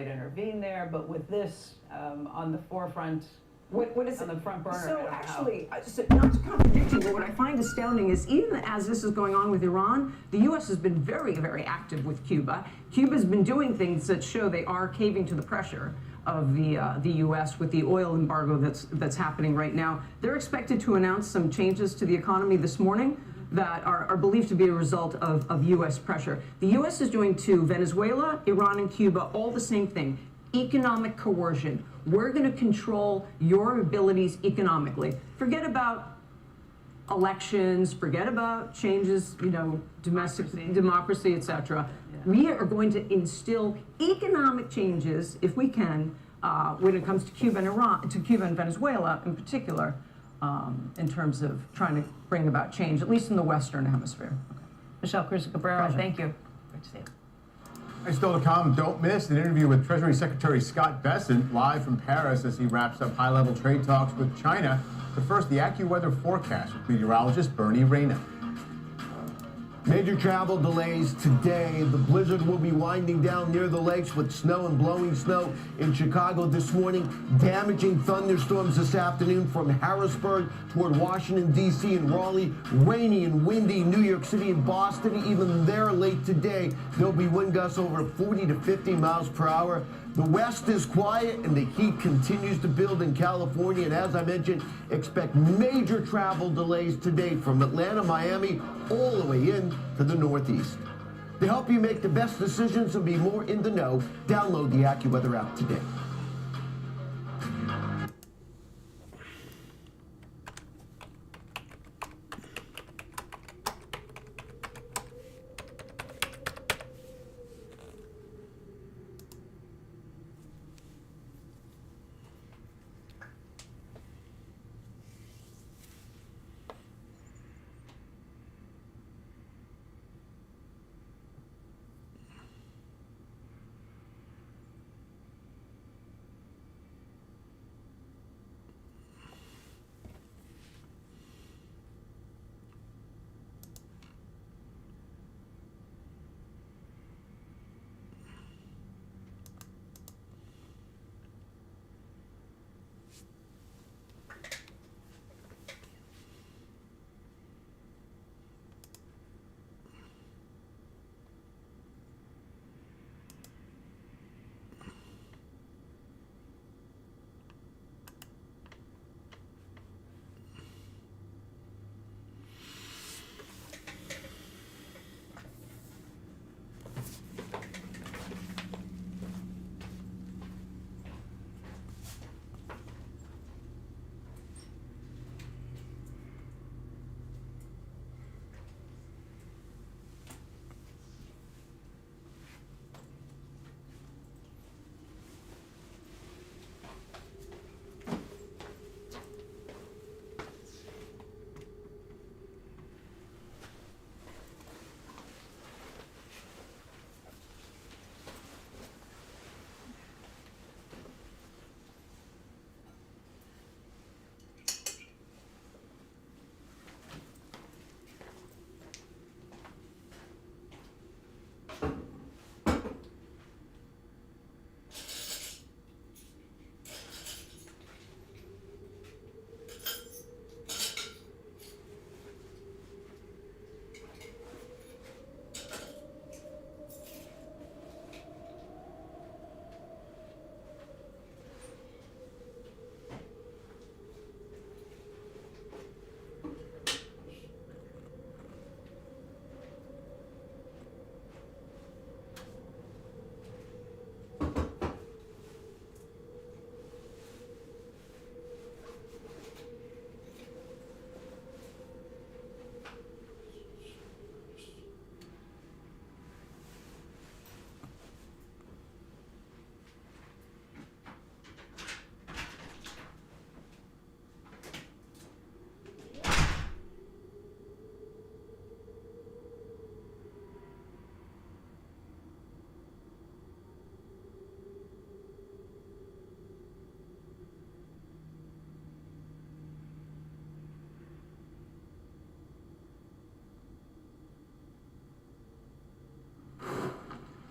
might intervene there, but with this on the forefront, What is on the front burner. So actually, not to contradict you, but what I find astounding is even as this is going on with Iran, the U.S. has been very, very active with Cuba. Cuba's been doing things that show they are caving to the pressure of the U.S. with the oil embargo that's happening right now. They're expected to announce some changes to the economy this morning that are believed to be a result of U.S. pressure. The U.S. is doing to Venezuela, Iran, and Cuba all the same thing: economic coercion. We're going to control your abilities economically. Forget about elections, forget about changes, domestic democracy, etc. Yeah. We are going to instill economic changes, if we can, when it comes to Cuba and Iran, to Cuba and Venezuela in particular, in terms of trying to bring about change, at least in the Western Hemisphere. Okay. Michelle Cruz-Cabrera, thank you. Great to see you. Still to come, don't miss an interview with Treasury Secretary Scott Bessent live from Paris as he wraps up high-level trade talks with China. But first, the AccuWeather forecast with meteorologist Bernie Reyna. Major travel delays today. The blizzard will be winding down near the lakes with snow and blowing snow in Chicago this morning. Damaging thunderstorms this afternoon from Harrisburg toward Washington, D.C. and Raleigh. Rainy and windy New York City and Boston. Even there late today, there'll be wind gusts over 40 to 50 miles per hour. The West is quiet and the heat continues to build in California. And as I mentioned, expect major travel delays today from Atlanta, Miami, all the way in to the Northeast. To help you make the best decisions and be more in the know, download the AccuWeather app today.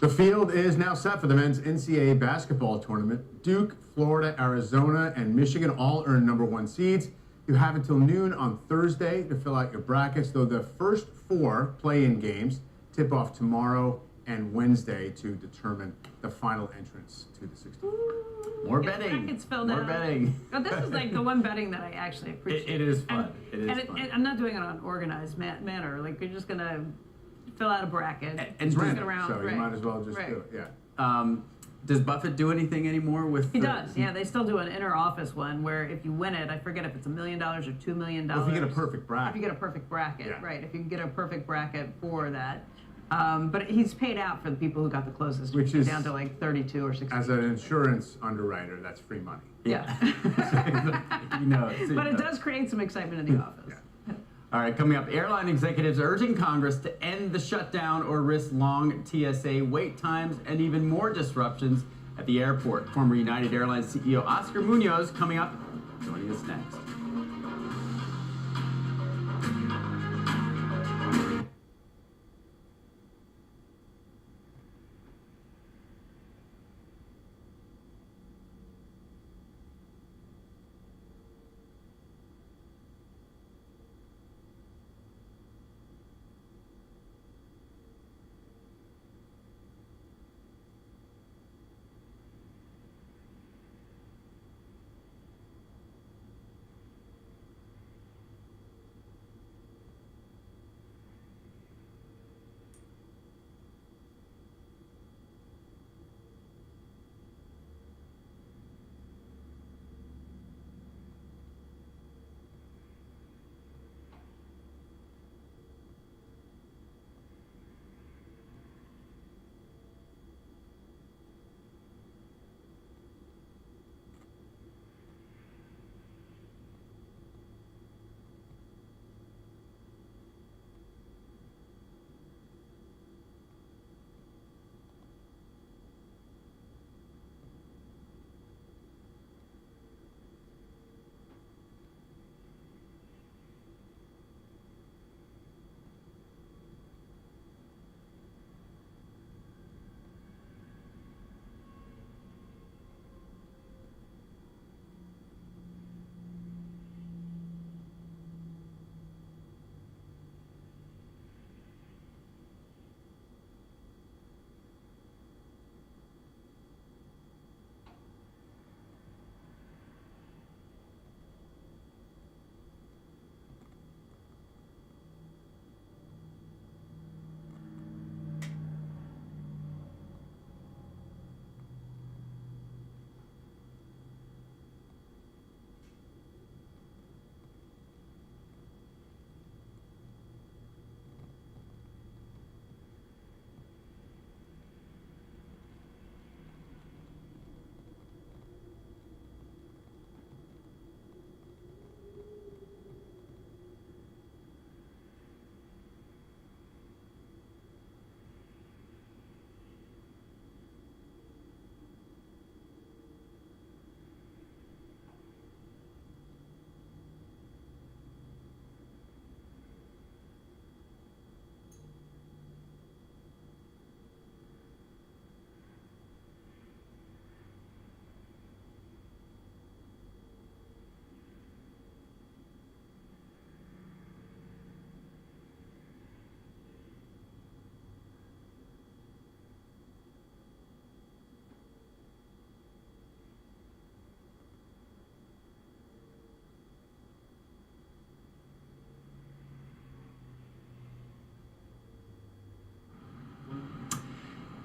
The field is now set for the men's NCAA basketball tournament. Duke, Florida, Arizona, and Michigan all earned #1 seeds. You have until noon on Thursday to fill out your brackets, though the first 4 play-in games tip off tomorrow and Wednesday to determine the final entrance to the 16th. More Get betting. brackets filled More out. betting. But this is like the one betting that I actually appreciate. It is fun. And, It is fun. I'm not doing it on organized manner. Like you're just gonna fill out a bracket. And It's just random, around, so right. you might as well just Right. do it. Yeah. Does Buffett do anything anymore with? He does, yeah. They still do an inner office one where if you win it, I forget if it's $1 million or $2 million. Well, if you get a perfect If bracket. you get a perfect bracket, Yeah. right? If you can get a perfect bracket for that. But he's paid out for the people who got the closest, Which is- down to like 32 or 60. As an insurance underwriter, that's free money. Yeah. You know, But it does create some excitement in the office. Yeah. All right, coming up, airline executives urging Congress to end the shutdown or risk long TSA wait times and even more disruptions at the airport. Former United Airlines CEO Oscar Munoz coming up, joining us next.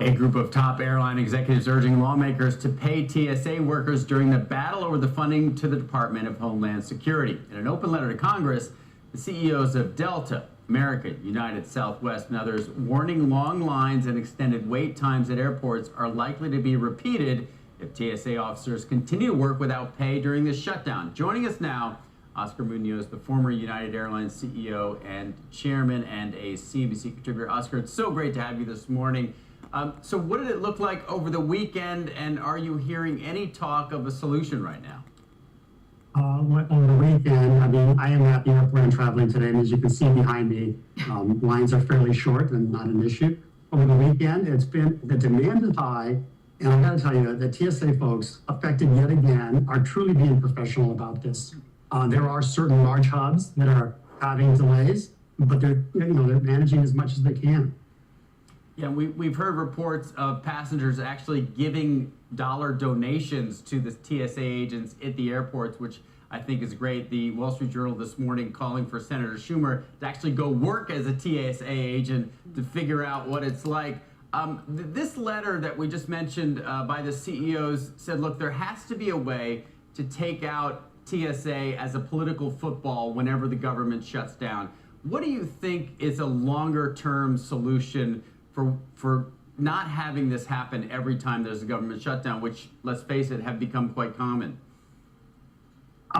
A group of top airline executives urging lawmakers to pay TSA workers during the battle over the funding to the Department of Homeland Security. In an open letter to Congress, the CEOs of Delta, American, United, Southwest, and others warning long lines and extended wait times at airports are likely to be repeated if TSA officers continue to work without pay during this shutdown. Joining us now, Oscar Munoz, the former United Airlines CEO and chairman and a CNBC contributor. Oscar, it's so great to have you this morning. So what did it look like over the weekend, and are you hearing any talk of a solution right now? Over the weekend, I mean, I am at the airport and traveling today, and as you can see behind me, lines are fairly short and not an issue. over the weekend. The demand is high. And I got to tell you, the TSA folks, affected yet again, are truly being professional about this. There are certain large hubs that are having delays, but they're managing as much as they can. Yeah, we've heard reports of passengers actually giving dollar donations to the TSA agents at the airports, which I think is great. The Wall Street Journal this morning calling for Senator Schumer to actually go work as a TSA agent to figure out what it's like. This letter that we just mentioned by the CEOs said, look, there has to be a way to take out TSA as a political football whenever the government shuts down. What do you think is a longer term solution for not having this happen every time there's a government shutdown, which, let's face it, have become quite common?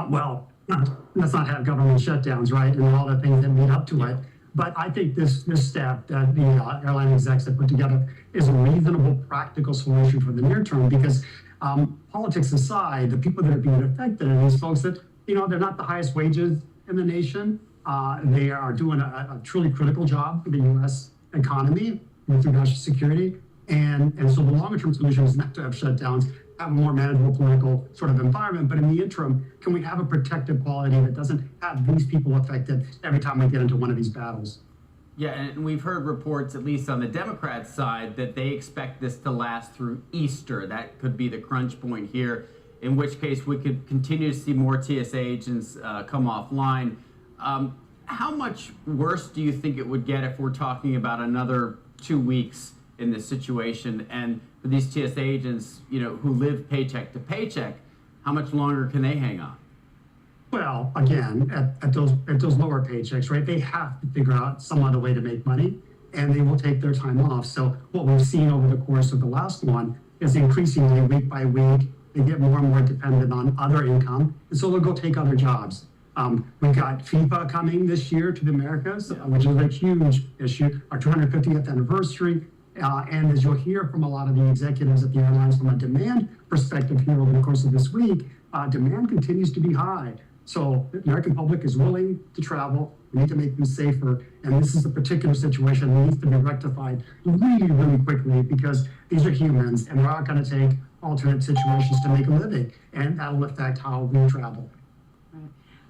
Well, let's not have government shutdowns, right, and all the things that lead up to it. But I think this step that the airline execs have put together is a reasonable, practical solution for the near term, because politics aside, the people that are being affected are these folks that, they're not the highest wages in the nation. They are doing a truly critical job for the U.S. economy with regards to security. And so the longer term solution is not to have shutdowns, have a more manageable political sort of environment. But in the interim, can we have a protective quality that doesn't have these people affected every time we get into one of these battles? Yeah, and we've heard reports, at least on the Democrat side, that they expect this to last through Easter. That could be the crunch point here, in which case we could continue to see more TSA agents come offline. How much worse do you think it would get if we're talking about another 2 weeks in this situation? And for these TSA agents, who live paycheck to paycheck, how much longer can they hang on? Well, again, at those lower paychecks, right, they have to figure out some other way to make money, and they will take their time off. So what we've seen over the course of the last one is increasingly week by week, they get more and more dependent on other income, and so they'll go take other jobs. We've got FIFA coming this year to the Americas, which is a huge issue, our 250th anniversary. And as you'll hear from a lot of the executives at the airlines from a demand perspective here over the course of this week, demand continues to be high. So the American public is willing to travel. We need to make them safer. And this is a particular situation that needs to be rectified really, really quickly, because these are humans and we're not going to take alternate situations to make a living. And that'll affect how we travel.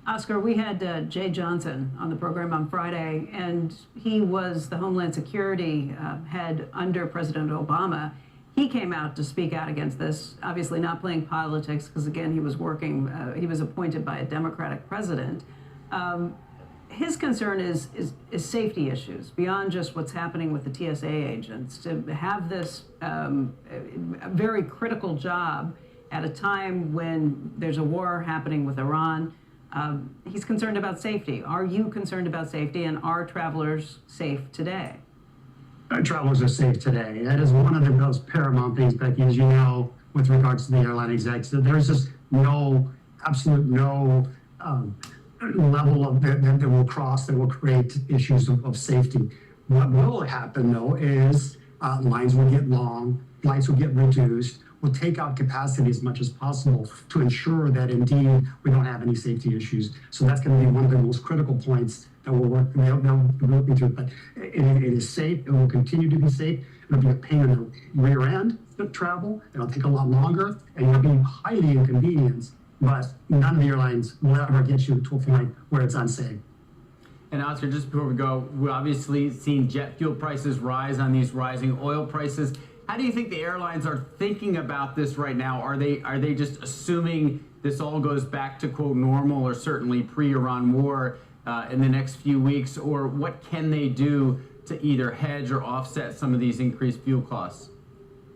Oscar, we had Jay Johnson on the program on Friday, and he was the Homeland Security head under President Obama. He came out to speak out against this, obviously not playing politics, because again, he was appointed by a Democratic president. His concern is safety issues beyond just what's happening with the TSA agents. To have this very critical job at a time when there's a war happening with Iran. He's concerned about safety. Are you concerned about safety, and are travelers safe today? Travelers are safe today. That is one of the most paramount things, Becky, as you know, with regards to the airline execs. There's just absolute no level of that will cross that will create issues of safety. What will happen, though, is lines will get long, flights will get reduced. We'll take out capacity as much as possible to ensure that indeed we don't have any safety issues. So that's going to be one of the most critical points that we'll work through. But it is safe. It will continue to be safe. It'll be a pain in the rear end to travel. It'll take a lot longer, and you'll be highly inconvenienced. But none of the airlines will ever get you to a point where it's unsafe. And Oscar, just before we go, we've obviously seen jet fuel prices rise on these rising oil prices. How do you think the airlines are thinking about this right now? Are they just assuming this all goes back to, quote, normal, or certainly pre-Iran war in the next few weeks? Or what can they do to either hedge or offset some of these increased fuel costs?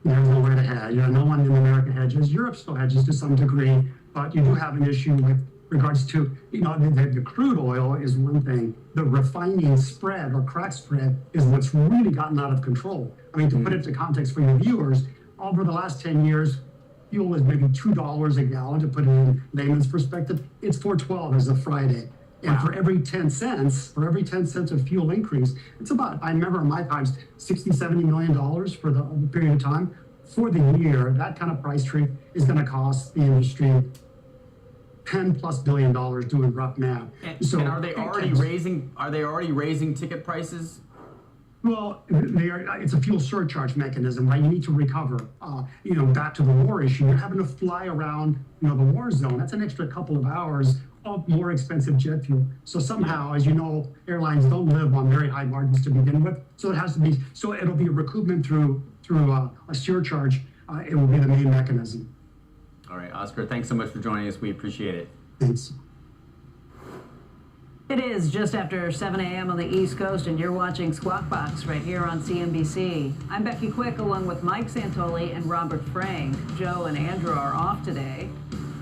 There's no way to hedge. No one in America hedges. Europe still hedges to some degree, but you do have an issue with regards to, the crude oil is one thing. The refining spread or crack spread is what's really gotten out of control. I mean, to put it into context for your viewers, over the last 10 years, fuel is maybe $2 a gallon. To put it in layman's perspective, it's $4.12 as of Friday. And for every 10 cents, of fuel increase, it's about, I remember in my times, $60-70 million for the period of time. For the year, that kind of price trade is going to cost the industry $10+ billion doing rough math. And are they already raising ticket prices? Well, it's a fuel surcharge mechanism, right? You need to recover. Back to the war issue, you're having to fly around, the war zone. That's an extra couple of hours of more expensive jet fuel. So somehow, as you know, airlines don't live on very high margins to begin with. So it has to be. So it'll be a recoupment through a surcharge. It will be the main mechanism. All right, Oscar, thanks so much for joining us. We appreciate it. Thanks. It is just after 7 a.m. on the East Coast, and you're watching Squawk Box right here on CNBC. I'm Becky Quick, along with Mike Santoli and Robert Frank. Joe and Andrew are off today.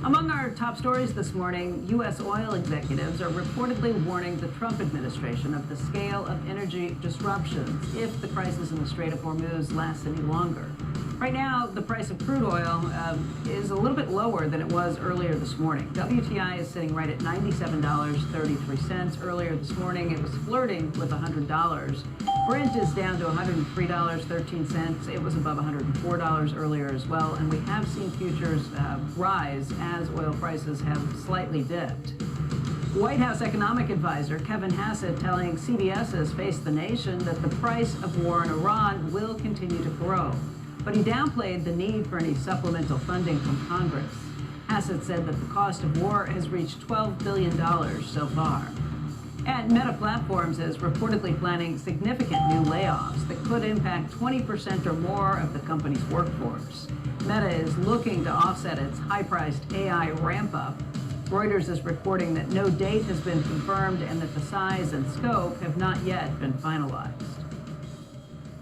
Among our top stories this morning, U.S. oil executives are reportedly warning the Trump administration of the scale of energy disruptions if the crisis in the Strait of Hormuz lasts any longer. Right now, the price of crude oil is a little bit lower than it was earlier this morning. WTI is sitting right at $97.33. Earlier this morning, it was flirting with $100. Brent is down to $103.13. It was above $104 earlier as well. And we have seen futures rise as oil prices have slightly dipped. White House economic advisor Kevin Hassett telling CBS's Face the Nation that the price of war in Iran will continue to grow. But he downplayed the need for any supplemental funding from Congress. Hassett said that the cost of war has reached $12 billion so far. And Meta Platforms is reportedly planning significant new layoffs that could impact 20% or more of the company's workforce. Meta is looking to offset its high-priced AI ramp-up. Reuters is reporting that no date has been confirmed and that the size and scope have not yet been finalized.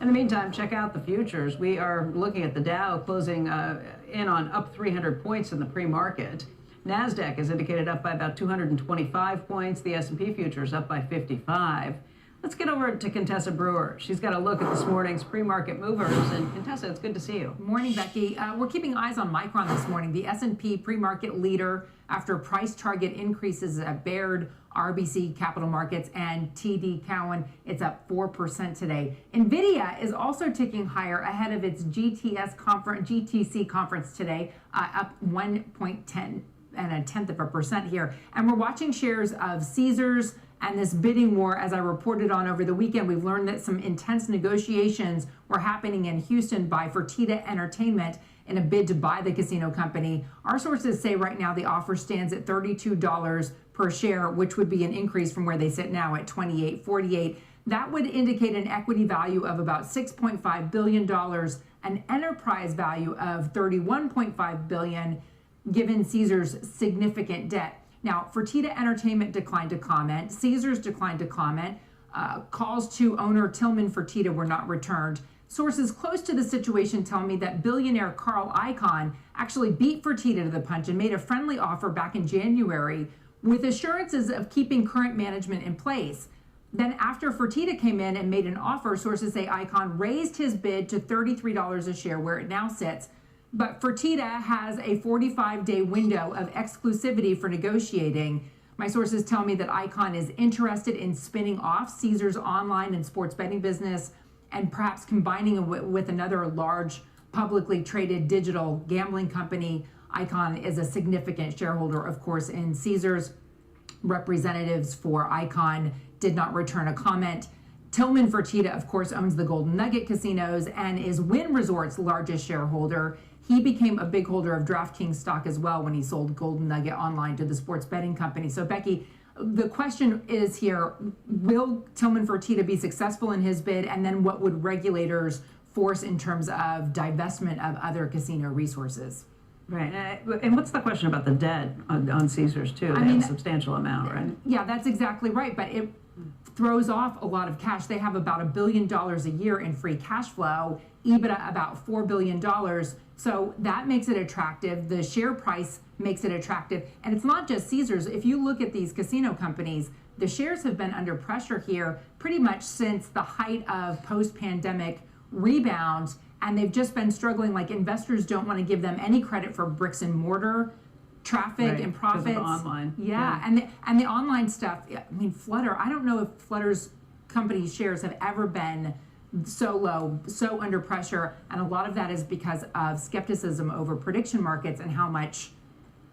In the meantime, check out the futures. We are looking at the Dow closing in on up 300 points in the pre-market. NASDAQ is indicated up by about 225 points. The S&P futures up by 55. Let's get over to Contessa Brewer. She's got a look at this morning's pre-market movers. And Contessa, it's good to see you. Morning, Becky. We're keeping eyes on Micron this morning, the S&P pre-market leader after price target increases at Baird, RBC Capital Markets, and TD Cowen. It's up 4% today. NVIDIA is also ticking higher ahead of its GTC conference today, up 1.10% here. And we're watching shares of Caesars and this bidding war, as I reported on over the weekend. We've learned that some intense negotiations were happening in Houston by Fertitta Entertainment in a bid to buy the casino company. Our sources say right now the offer stands at $32 per share, which would be an increase from where they sit now at $28.48. That would indicate an equity value of about $6.5 billion, an enterprise value of $31.5 billion, given Caesars' significant debt. Now, Fertitta Entertainment declined to comment. Caesars declined to comment. Calls to owner Tillman Fertitta were not returned. Sources close to the situation tell me that billionaire Carl Icahn actually beat Fertitta to the punch and made a friendly offer back in January with assurances of keeping current management in place. Then after Fertitta came in and made an offer, sources say Icahn raised his bid to $33 a share, where it now sits. But Fertitta has a 45-day window of exclusivity for negotiating. My sources tell me that Icahn is interested in spinning off Caesars' online and sports betting business and perhaps combining it with another large publicly traded digital gambling company. Icahn is a significant shareholder, of course, in Caesars. Representatives for Icahn did not return a comment. Tillman Fertitta, of course, owns the Golden Nugget casinos and is Wynn Resort's largest shareholder. He became a big holder of DraftKings stock as well when he sold Golden Nugget online to the sports betting company. So, Becky, the question is here, will Tillman Fertitta be successful in his bid? And then what would regulators force in terms of divestment of other casino resources? Right. And what's the question about the debt on Caesars, too? They have a substantial amount, right? Yeah, that's exactly right. But it throws off a lot of cash. They have about $1 billion a year in free cash flow, EBITDA about $4 billion. So that makes it attractive. The share price makes it attractive. And it's not just Caesars. If you look at these casino companies, the shares have been under pressure here pretty much since the height of post-pandemic rebound. And they've just been struggling. Like, investors don't want to give them any credit for bricks and mortar traffic and profits. Because of online. Yeah. And the online stuff, I mean, Flutter, I don't know if Flutter's company shares have ever been so low, so under pressure, and a lot of that is because of skepticism over prediction markets and how much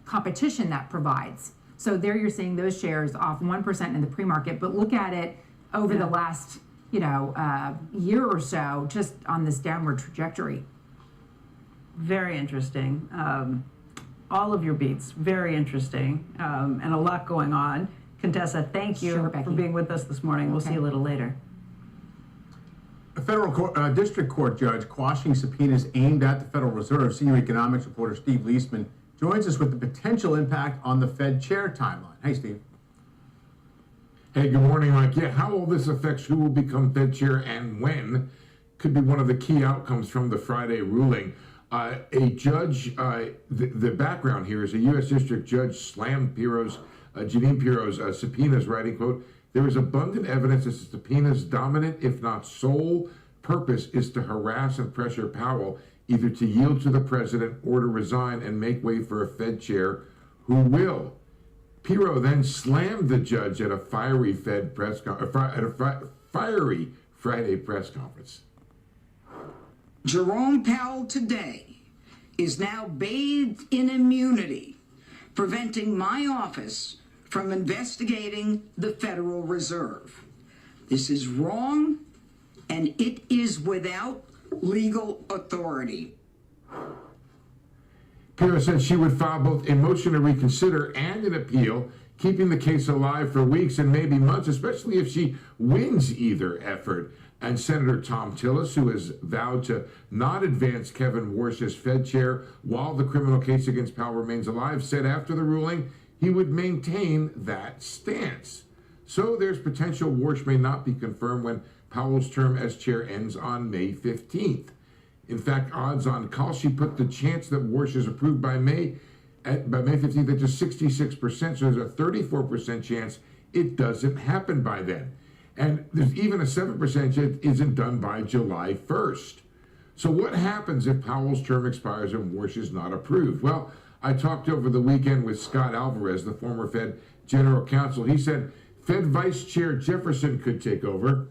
competition that provides. So there you're seeing those shares off 1% in the pre-market, but look at it over the last year or so, just on this downward trajectory. Very interesting. All of your beats, very interesting, and a lot going on. Contessa, thank you Sure, for Becky. being with us this morning. We'll see you a little later. A federal district court judge quashing subpoenas aimed at the Federal Reserve. Senior economics reporter Steve Leisman joins us with the potential impact on the Fed chair timeline. Hey, Steve. Hey, good morning, Mike. Yeah, how all this affects who will become Fed chair and when could be one of the key outcomes from the Friday ruling. A judge, the background here is a U.S. district judge slammed Janine Pirro's subpoenas, writing, quote, "There is abundant evidence that the subpoena's dominant, if not sole, purpose is to harass and pressure Powell either to yield to the president or to resign and make way for a Fed chair who will." Pirro then slammed the judge at a fiery Friday press conference. Jerome Powell today is now bathed in immunity, preventing my office from investigating the Federal Reserve. This is wrong, and it is without legal authority. Pirro said she would file both a motion to reconsider and an appeal, keeping the case alive for weeks and maybe months, especially if she wins either effort. And Senator Tom Tillis, who has vowed to not advance Kevin Warsh's Fed chair while the criminal case against Powell remains alive, said after the ruling he would maintain that stance. So there's potential Warsh may not be confirmed when Powell's term as chair ends on May 15th. In fact, odds on Kalshi put the chance that Warsh is approved by May 15th at just 66%, so there's a 34% chance it doesn't happen by then. And there's even a 7% chance it isn't done by July 1st. So what happens if Powell's term expires and Warsh is not approved? Well, I talked over the weekend with Scott Alvarez, the former Fed general counsel. He said Fed Vice Chair Jefferson could take over.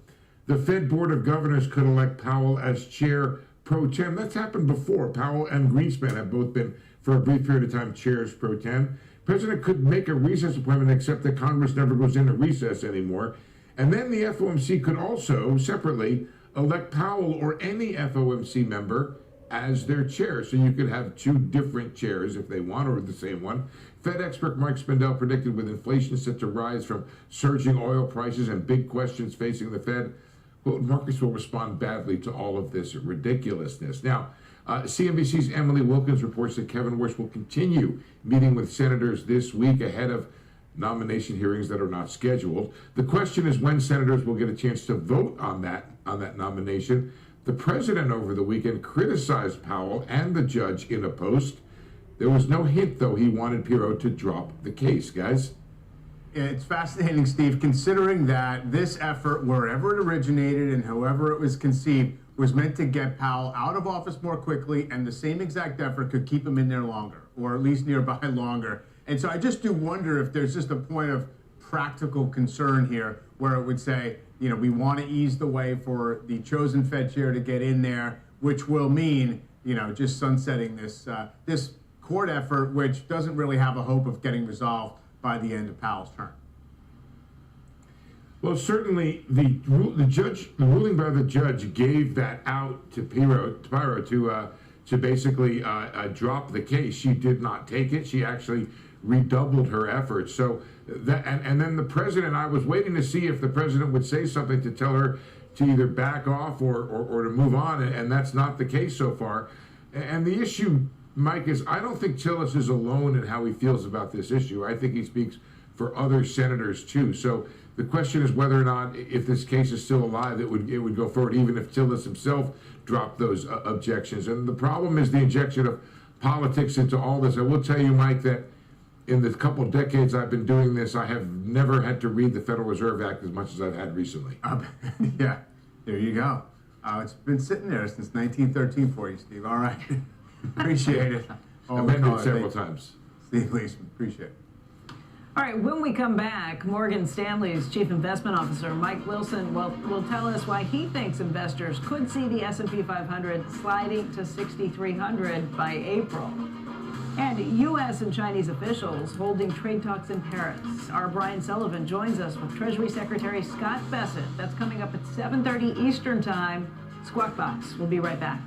The Fed Board of Governors could elect Powell as chair pro tem. That's happened before. Powell and Greenspan have both been, for a brief period of time, chairs pro tem. President could make a recess appointment, except that Congress never goes into recess anymore. And then the FOMC could also, separately, elect Powell or any FOMC member as their chair. So you could have two different chairs if they want, or the same one. Fed expert Mike Spindell predicted with inflation set to rise from surging oil prices and big questions facing the Fed, quote, markets will respond badly to all of this ridiculousness. Now, CNBC's Emily Wilkins reports that Kevin Warsh will continue meeting with senators this week ahead of nomination hearings that are not scheduled. The question is when senators will get a chance to vote on that nomination. The president over the weekend criticized Powell and the judge in a post. There was no hint, though, he wanted Pirro to drop the case, guys. It's fascinating, Steve, considering that this effort, wherever it originated and however it was conceived, was meant to get Powell out of office more quickly, and the same exact effort could keep him in there longer, or at least nearby longer. And so I just do wonder if there's just a point of practical concern here where it would say, you know, we want to ease the way for the chosen Fed chair to get in there, which will mean, you know, just sunsetting this this court effort, which doesn't really have a hope of getting resolved by the end of Powell's term. Well, certainly the ruling by the judge gave that out to Pirro to basically drop the case. She did not take it. She actually redoubled her efforts. So that, and then the president, I was waiting to see if the president would say something to tell her to either back off or to move on, and that's not the case so far. And the issue, Mike, is I don't think Tillis is alone in how he feels about this issue. I think he speaks for other senators too. So the question is whether or not, if this case is still alive, it would go forward, even if Tillis himself dropped those objections. And the problem is the injection of politics into all this. I will tell you, Mike, that in the couple of decades I've been doing this, I have never had to read the Federal Reserve Act as much as I've had recently. Yeah, there you go. It's been sitting there since 1913 for you, Steve. All right. Appreciate it. I've read it several times. Steve Leisman, appreciate it. All right, when we come back, Morgan Stanley's Chief Investment Officer, Mike Wilson, will tell us why he thinks investors could see the S&P 500 sliding to 6,300 by April. And U.S. and Chinese officials holding trade talks in Paris. Our Brian Sullivan joins us with Treasury Secretary Scott Bessent. That's coming up at 7:30 Eastern Time. Squawk Box. We'll be right back.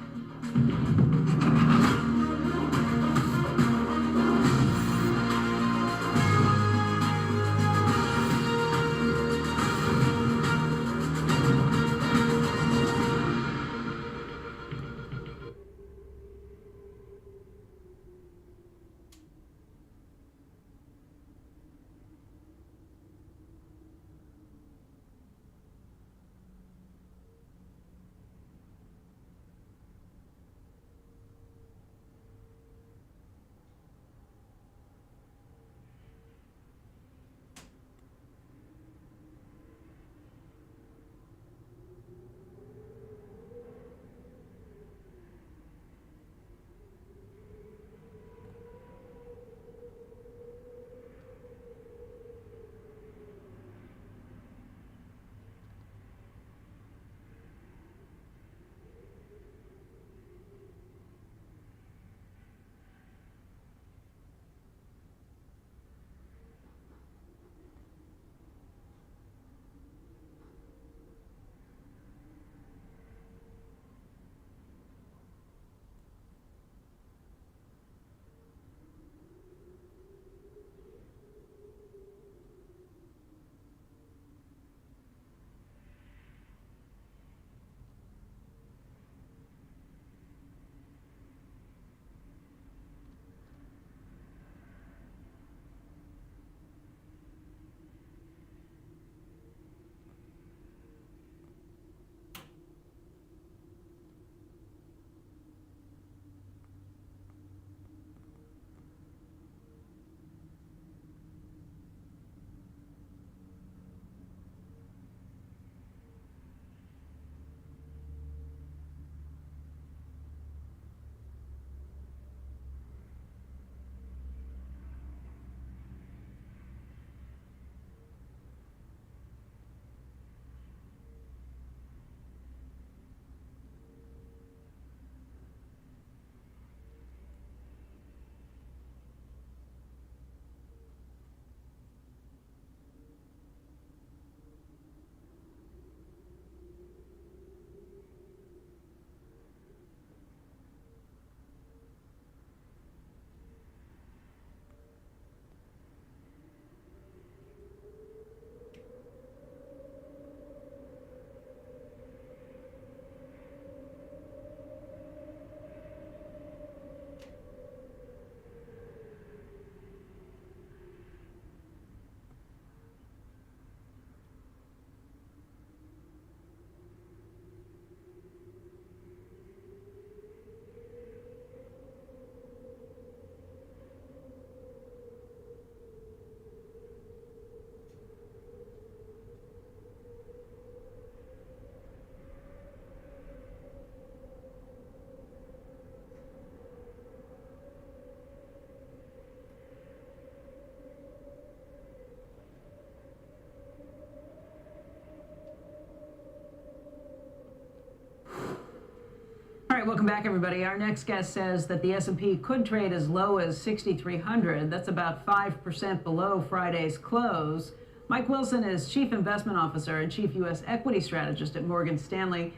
All right, welcome back, everybody. Our next guest says that the S&P could trade as low as 6,300. That's about 5% below Friday's close. Mike Wilson is Chief Investment Officer and Chief U.S. Equity Strategist at Morgan Stanley.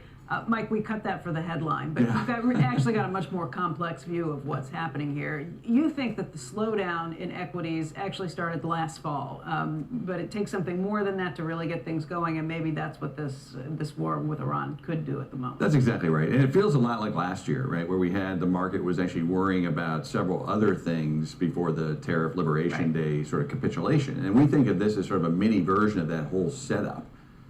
Mike, we cut that for the headline, but we've actually got a much more complex view of what's happening here. You think that the slowdown in equities actually started last fall, but it takes something more than that to really get things going, and maybe that's what this war with Iran could do at the moment. That's exactly right. And it feels a lot like last year, right, where we had the market was actually worrying about several other things before the tariff liberation day sort of capitulation. And we think of this as sort of a mini version of that whole setup.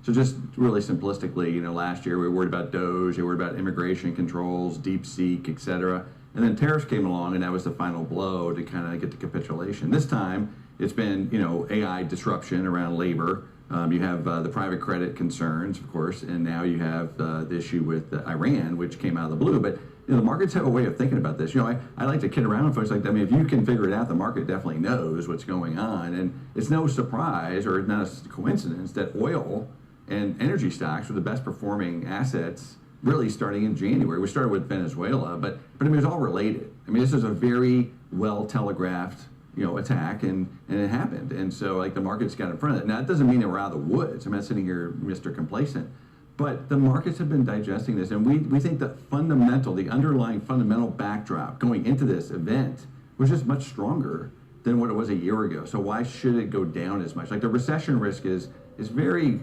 So just really simplistically, last year we were worried about DOGE, we were worried about immigration controls, DeepSeek, et cetera. And then tariffs came along, and that was the final blow to kind of get to capitulation. This time, it's been, AI disruption around labor. You have the private credit concerns, of course, and now you have the issue with Iran, which came out of the blue. But the markets have a way of thinking about this. I like to kid around with folks like that. I mean, if you can figure it out, the market definitely knows what's going on. And it's no surprise or not a coincidence that oil and energy stocks were the best performing assets really starting in January. We started with Venezuela, but I mean, it's all related. I mean, this is a very well telegraphed, attack, and it happened. And so like the markets got in front of it. Now that doesn't mean that we're out of the woods. I'm not sitting here Mr. Complacent, but the markets have been digesting this, and we think the underlying fundamental backdrop going into this event was just much stronger than what it was a year ago. So why should it go down as much? Like the recession risk is very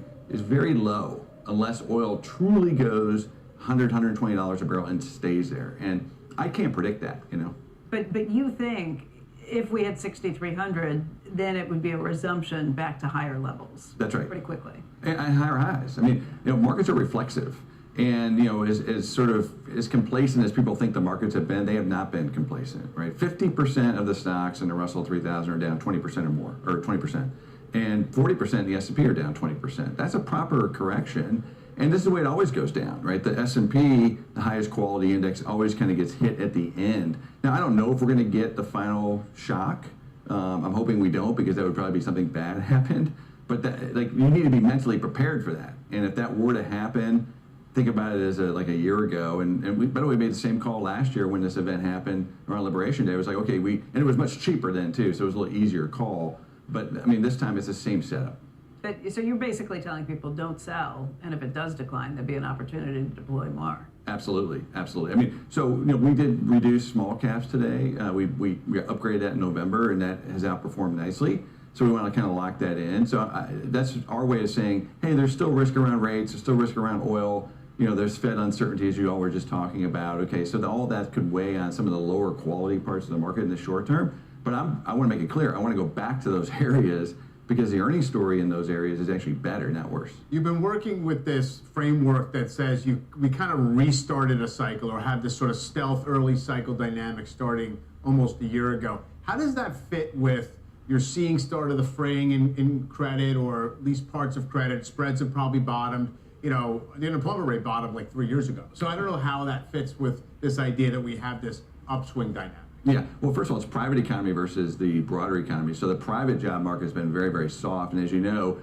low unless oil truly goes $120 a barrel and stays there. And I can't predict that, But you think if we had 6,300, then it would be a resumption back to higher levels. That's right. Pretty quickly. And higher highs. I mean, markets are reflexive. And, as complacent as people think the markets have been, they have not been complacent, right? 50% of the stocks in the Russell 3000 are down 20% or more, or 20%. And 40% in the S&P are down 20%. That's a proper correction. And this is the way it always goes down, right? The S&P, the highest quality index, always kind of gets hit at the end. Now, I don't know if we're going to get the final shock. I'm hoping we don't, because that would probably be something bad happened. But you need to be mentally prepared for that. And if that were to happen, think about it as a year ago. And we, by the way, made the same call last year when this event happened around Liberation Day. It was like, okay, and it was much cheaper then too, so it was a little easier call. But I mean, this time it's the same setup. So you're basically telling people don't sell, and if it does decline, there'd be an opportunity to deploy more. Absolutely, absolutely. I mean, so we did reduce small caps today. We upgraded that in November, and that has outperformed nicely. So we want to kind of lock that in. So that's our way of saying, hey, there's still risk around rates, there's still risk around oil. There's Fed uncertainty, as you all were just talking about. Okay, so all that could weigh on some of the lower quality parts of the market in the short term. But I want to make it clear, I want to go back to those areas, because the earnings story in those areas is actually better, not worse. You've been working with this framework that says we kind of restarted a cycle, or had this sort of stealth early cycle dynamic starting almost a year ago. How does that fit with you're seeing start of the fraying in credit, or at least parts of credit? Spreads have probably bottomed. The unemployment rate bottomed like 3 years ago. So I don't know how that fits with this idea that we have this upswing dynamic. Yeah, well, first of all, it's private economy versus the broader economy. So the private job market has been very, very soft. And as you know,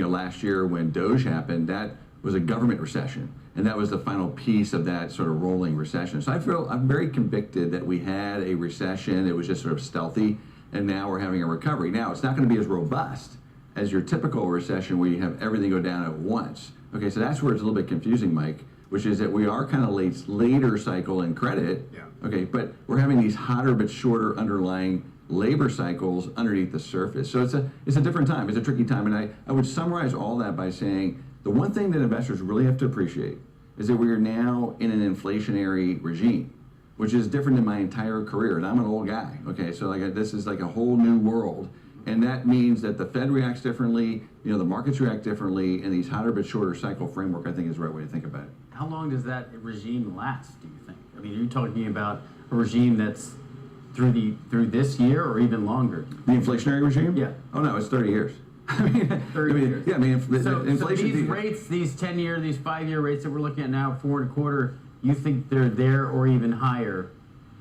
last year when Doge happened, that was a government recession. And that was the final piece of that sort of rolling recession. So I'm very convicted that we had a recession. It was just sort of stealthy. And now we're having a recovery. Now, it's not going to be as robust as your typical recession where you have everything go down at once. Okay, so that's where it's a little bit confusing, Mike, which is that we are kind of later cycle in credit. Yeah. Okay, but we're having these hotter but shorter underlying labor cycles underneath the surface. So it's a different time. It's a tricky time. And I would summarize all that by saying the one thing that investors really have to appreciate is that we are now in an inflationary regime, which is different than my entire career. And I'm an old guy. Okay, so this is like a whole new world. And that means that the Fed reacts differently, the markets react differently, and these hotter but shorter cycle framework, I think, is the right way to think about it. How long does that regime last, do you think? I mean, are you talking about a regime that's through this year or even longer? The inflationary regime? Yeah. Oh, no, it's 30 years. 30 years. Yeah, I mean, So inflation. these rates, these 10-year, these 5-year rates that we're looking at now, 4.25%, you think they're there or even higher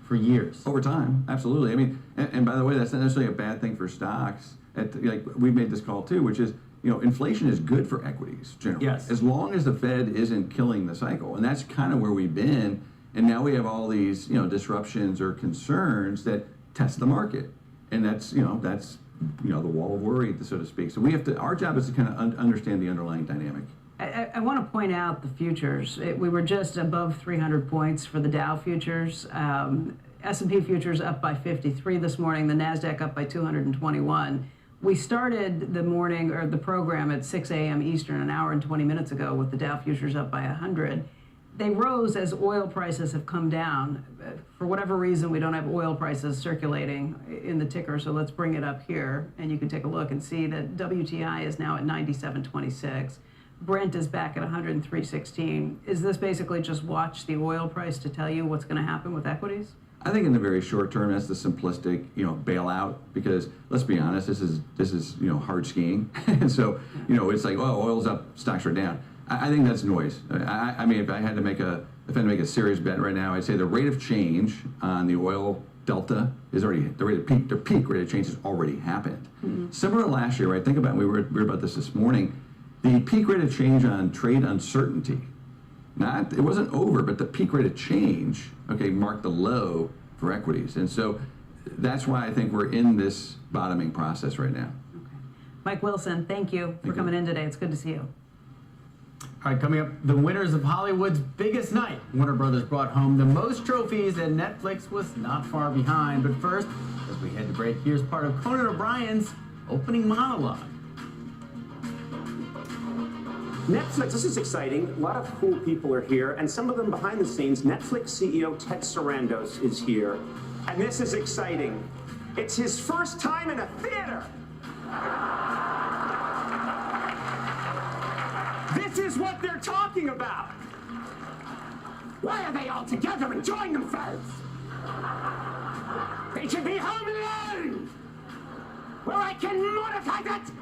for years? Over time, absolutely. I mean, and by the way, that's not necessarily a bad thing for stocks. We've made this call too, which is, inflation is good for equities generally. Yes. As long as the Fed isn't killing the cycle. And that's kind of where we've been. And now we have all these, disruptions or concerns that test the market. And that's the wall of worry, so to speak. So our job is to kind of understand the underlying dynamic. I want to point out the futures. We were just above 300 points for the Dow futures. S&P futures up by 53 this morning. The NASDAQ up by 221. We started the morning or the program at 6 a.m. Eastern, an hour and 20 minutes ago, with the Dow futures up by 100. They rose as oil prices have come down. For whatever reason, we don't have oil prices circulating in the ticker, so let's bring it up here, and you can take a look and see that WTI is now at 97.26. Brent is back at 103.16. Is this basically just watch the oil price to tell you what's going to happen with equities? I think in the very short term, that's the simplistic, bailout, because let's be honest, this is hard skiing. And so, it's like, oh, oil's up, stocks are down. I think that's noise. I mean, if I had to make a serious bet right now, I'd say the rate of change on the oil delta is already, the peak rate of change has already happened. Mm-hmm. Similar to last year, right? Think about, we were about this morning, the peak rate of change on trade uncertainty, it wasn't over, but the peak rate of change, marked the low for equities. And so that's why I think we're in this bottoming process right now. Mike Wilson, thank you for coming in today. It's good to see you. All right, coming up, the winners of Hollywood's biggest night. Warner Brothers brought home the most trophies, and Netflix was not far behind. But first, as we head to break, here's part of Conan O'Brien's opening monologue. Netflix, this is exciting. A lot of cool people are here, and some of them behind the scenes. Netflix CEO Ted Sarandos is here, and this is exciting. It's his first time in a theater. This is what they're talking about. Why are they all together? Enjoying themselves. They should be home alone, where I can monetize it.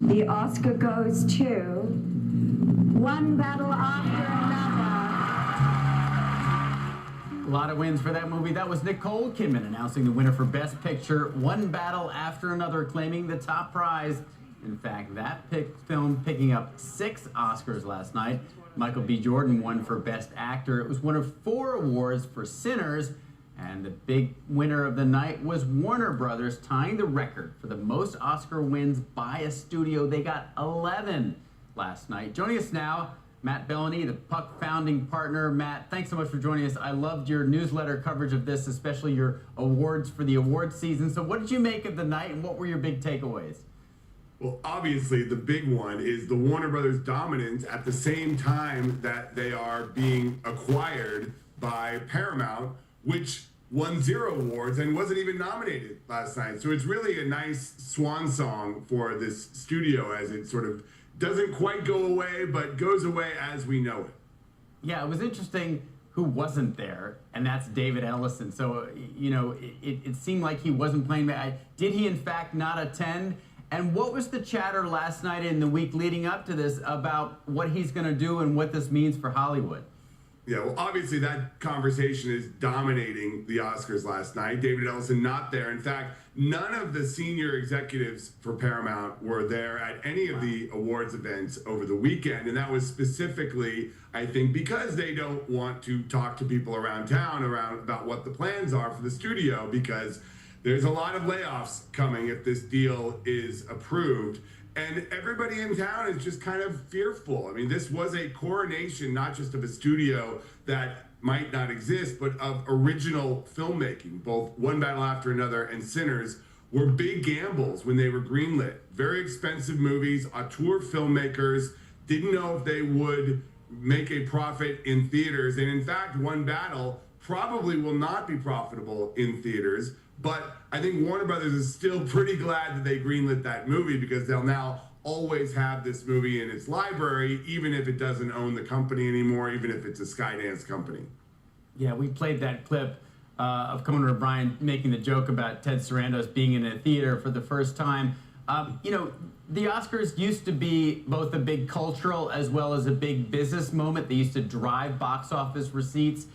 The Oscar goes to One Battle After Another. A lot of wins for that movie. That was Nicole Kidman announcing the winner for Best Picture, One Battle After Another, claiming the top prize. In fact, that film picking up 6 Oscars last night. Michael B. Jordan won for Best Actor. It was one of 4 awards for Sinners. And the big winner of the night was Warner Brothers, tying the record for the most Oscar wins by a studio. They got 11 last night. Joining us now, Matt Bellany, the Puck founding partner. Matt, thanks so much for joining us. I loved your newsletter coverage of this, especially your awards for the awards season. So what did you make of the night, and what were your big takeaways? Well, obviously, the big one is the Warner Brothers dominance at the same time that they are being acquired by Paramount, which won 0 awards and wasn't even nominated last night. So it's really a nice swan song for this studio as it sort of doesn't quite go away, but goes away as we know it. Yeah, it was interesting who wasn't there, and that's David Ellison. So, you know, it seemed like he wasn't playing. Did he, in fact, not attend? And what was the chatter last night in the week leading up to this about what he's going to do and what this means for Hollywood? Yeah, well, obviously that conversation is dominating the Oscars last night. David Ellison not there. In fact, none of the senior executives for Paramount were there at any of the awards events over the weekend. And that was specifically, I think, because they don't want to talk to people around town about what the plans are for the studio, because there's a lot of layoffs coming if this deal is approved. And everybody in town is just kind of fearful. I mean, this was a coronation, not just of a studio that might not exist, but of original filmmaking. Both One Battle After Another and Sinners were big gambles when they were greenlit. Very expensive movies, auteur filmmakers, didn't know if they would make a profit in theaters. And in fact, One Battle probably will not be profitable in theaters. But I think Warner Brothers is still pretty glad that they greenlit that movie, because they'll now always have this movie in its library, even if it doesn't own the company anymore, even if it's a Skydance company. Yeah, we played that clip of Conan O'Brien making the joke about Ted Sarandos being in a theater for the first time. You know, the Oscars used to be both a big cultural as well as a big business moment. They used to drive box office receipts.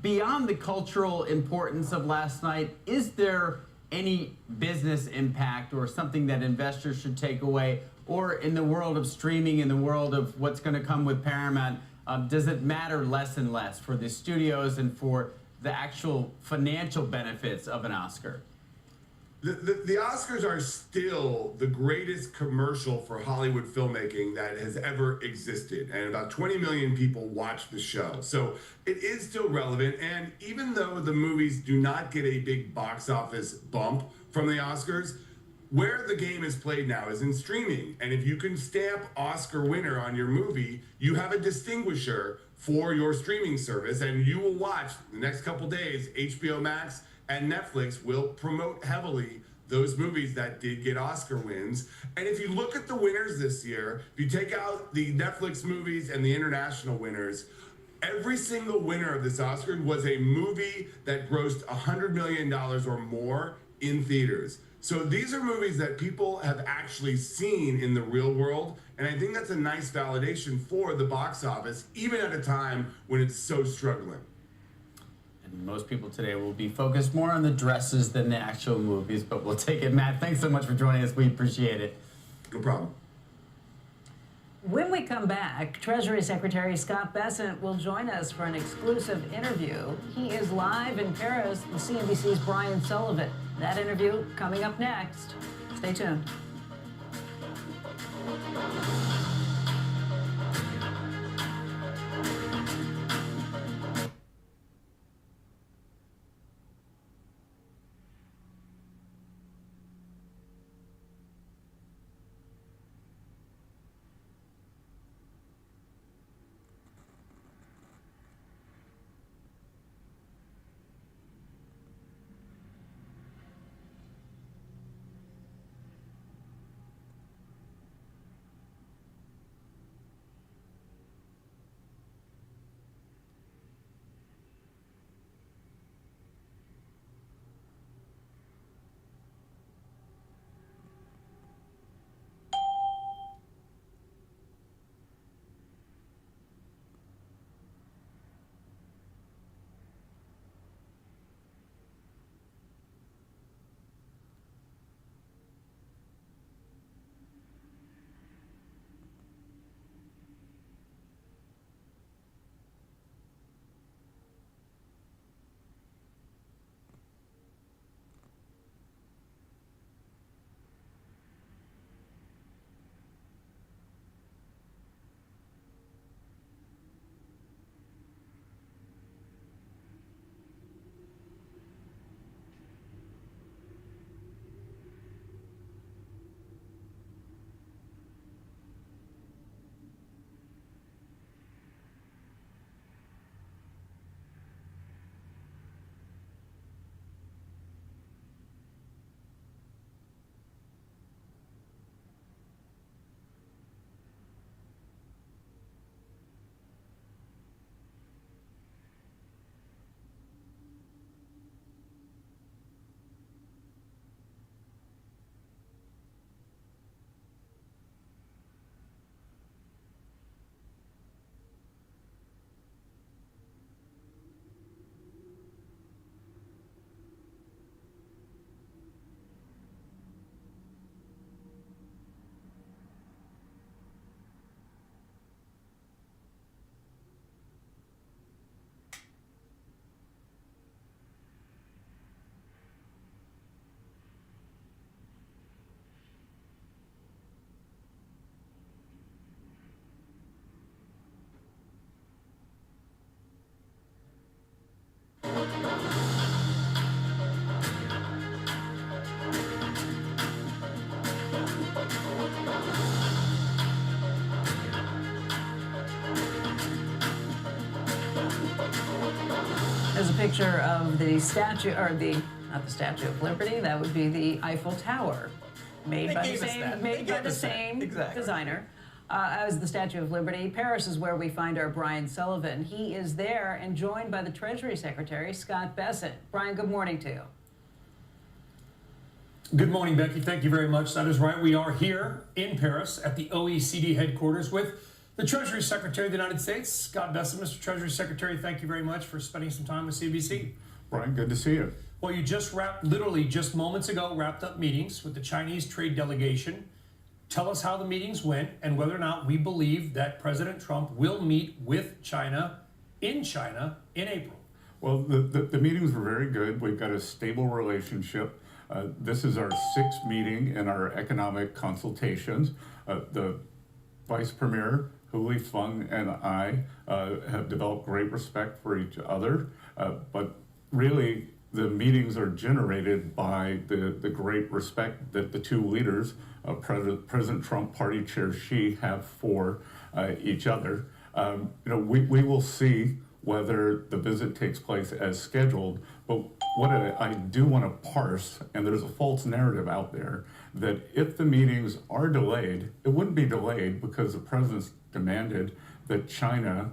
Beyond the cultural importance of last night, is there any business impact or something that investors should take away? Or in the world of streaming, in the world of what's going to come with Paramount, does it matter less and less for the studios and for the actual financial benefits of an Oscar? The Oscars are still the greatest commercial for Hollywood filmmaking that has ever existed. And about 20 million people watch the show. So it is still relevant. And even though the movies do not get a big box office bump from the Oscars, where the game is played now is in streaming. And if you can stamp Oscar winner on your movie, you have a distinguisher for your streaming service. And you will watch the next couple days, HBO Max and Netflix will promote heavily those movies that did get Oscar wins. And if you look at the winners this year, if you take out the Netflix movies and the international winners, every single winner of this Oscar was a movie that grossed $100 million or more in theaters. So these are movies that people have actually seen in the real world. And I think that's a nice validation for the box office, even at a time when it's so struggling. Most people today will be focused more on the dresses than the actual movies, but we'll take it. Matt, thanks so much for joining us. We appreciate it. No problem. When we come back, Treasury Secretary Scott Bessent will join us for an exclusive interview. He is live in Paris with CNBC's Brian Sullivan. That interview coming up next. Stay tuned. There's a picture of the statue, or not the Statue of Liberty, that would be the Eiffel Tower, made by the same designer as the Statue of Liberty. Paris is where we find our Brian Sullivan. He is there and joined by the Treasury Secretary, Scott Bessent. Brian, good morning to you. Good morning, Becky. Thank you very much. That is right. We are here in Paris at the OECD headquarters with the Treasury Secretary of the United States, Scott Bessent. Mr. Treasury Secretary, thank you very much for spending some time with CBC. Brian, good to see you. Well, you just literally just moments ago, wrapped up meetings with the Chinese trade delegation. Tell us how the meetings went and whether or not we believe that President Trump will meet with China in April. Well, the meetings were very good. We've got a stable relationship. This is our 6th meeting in our economic consultations. The Vice Premier, Hu Feng, and I have developed great respect for each other, but really the meetings are generated by the great respect that the two leaders, President Trump, Party Chair Xi, have for each other. We will see whether the visit takes place as scheduled, but what I do want to parse, and there's a false narrative out there, that if the meetings are delayed, it wouldn't be delayed because the president's demanded that China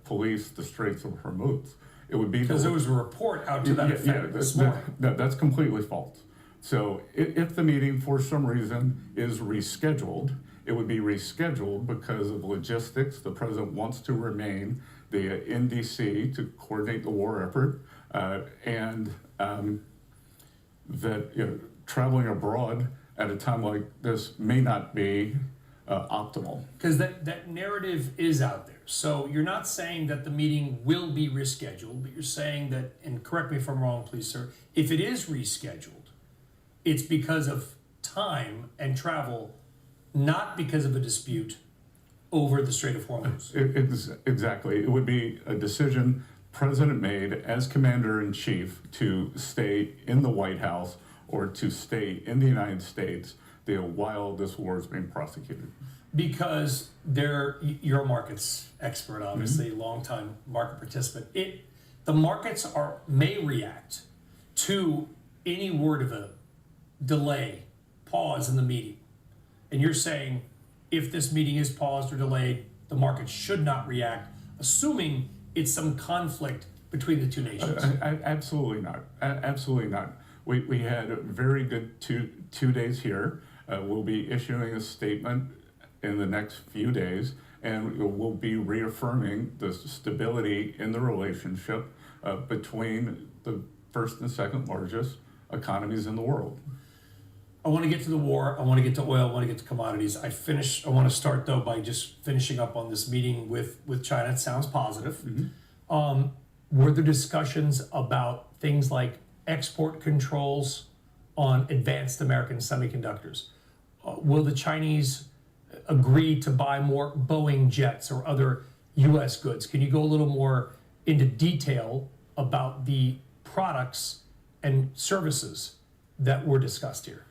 police the Straits of Hormuz. It would be because there was a report out to that effect this morning. That's completely false. So if the meeting for some reason is rescheduled, it would be rescheduled because of logistics. The president wants to remain the NDC to coordinate the war effort, and that traveling abroad at a time like this may not be optimal. Because that narrative is out there. So you're not saying that the meeting will be rescheduled, but you're saying that, and correct me if I'm wrong, please, sir, if it is rescheduled, it's because of time and travel, not because of a dispute over the Strait of Hormuz. Exactly. It would be a decision President made as Commander-in-Chief to stay in the White House or to stay in the United States while this war is being prosecuted. Because you're a markets expert, obviously, longtime market participant. The markets may react to any word of a delay, pause in the meeting. And you're saying if this meeting is paused or delayed, the market should not react, assuming it's some conflict between the two nations. Absolutely not. Absolutely not. We had a very good two days here. We'll be issuing a statement in the next few days, and we'll be reaffirming the stability in the relationship between the first and second largest economies in the world. I want to get to the war. I want to get to oil. I want to get to commodities. I want to start, though, by just finishing up on this meeting with China. It sounds positive. Were there discussions about things like export controls on advanced American semiconductors? Will the Chinese agree to buy more Boeing jets or other U.S. goods? Can you go a little more into detail about the products and services that were discussed here?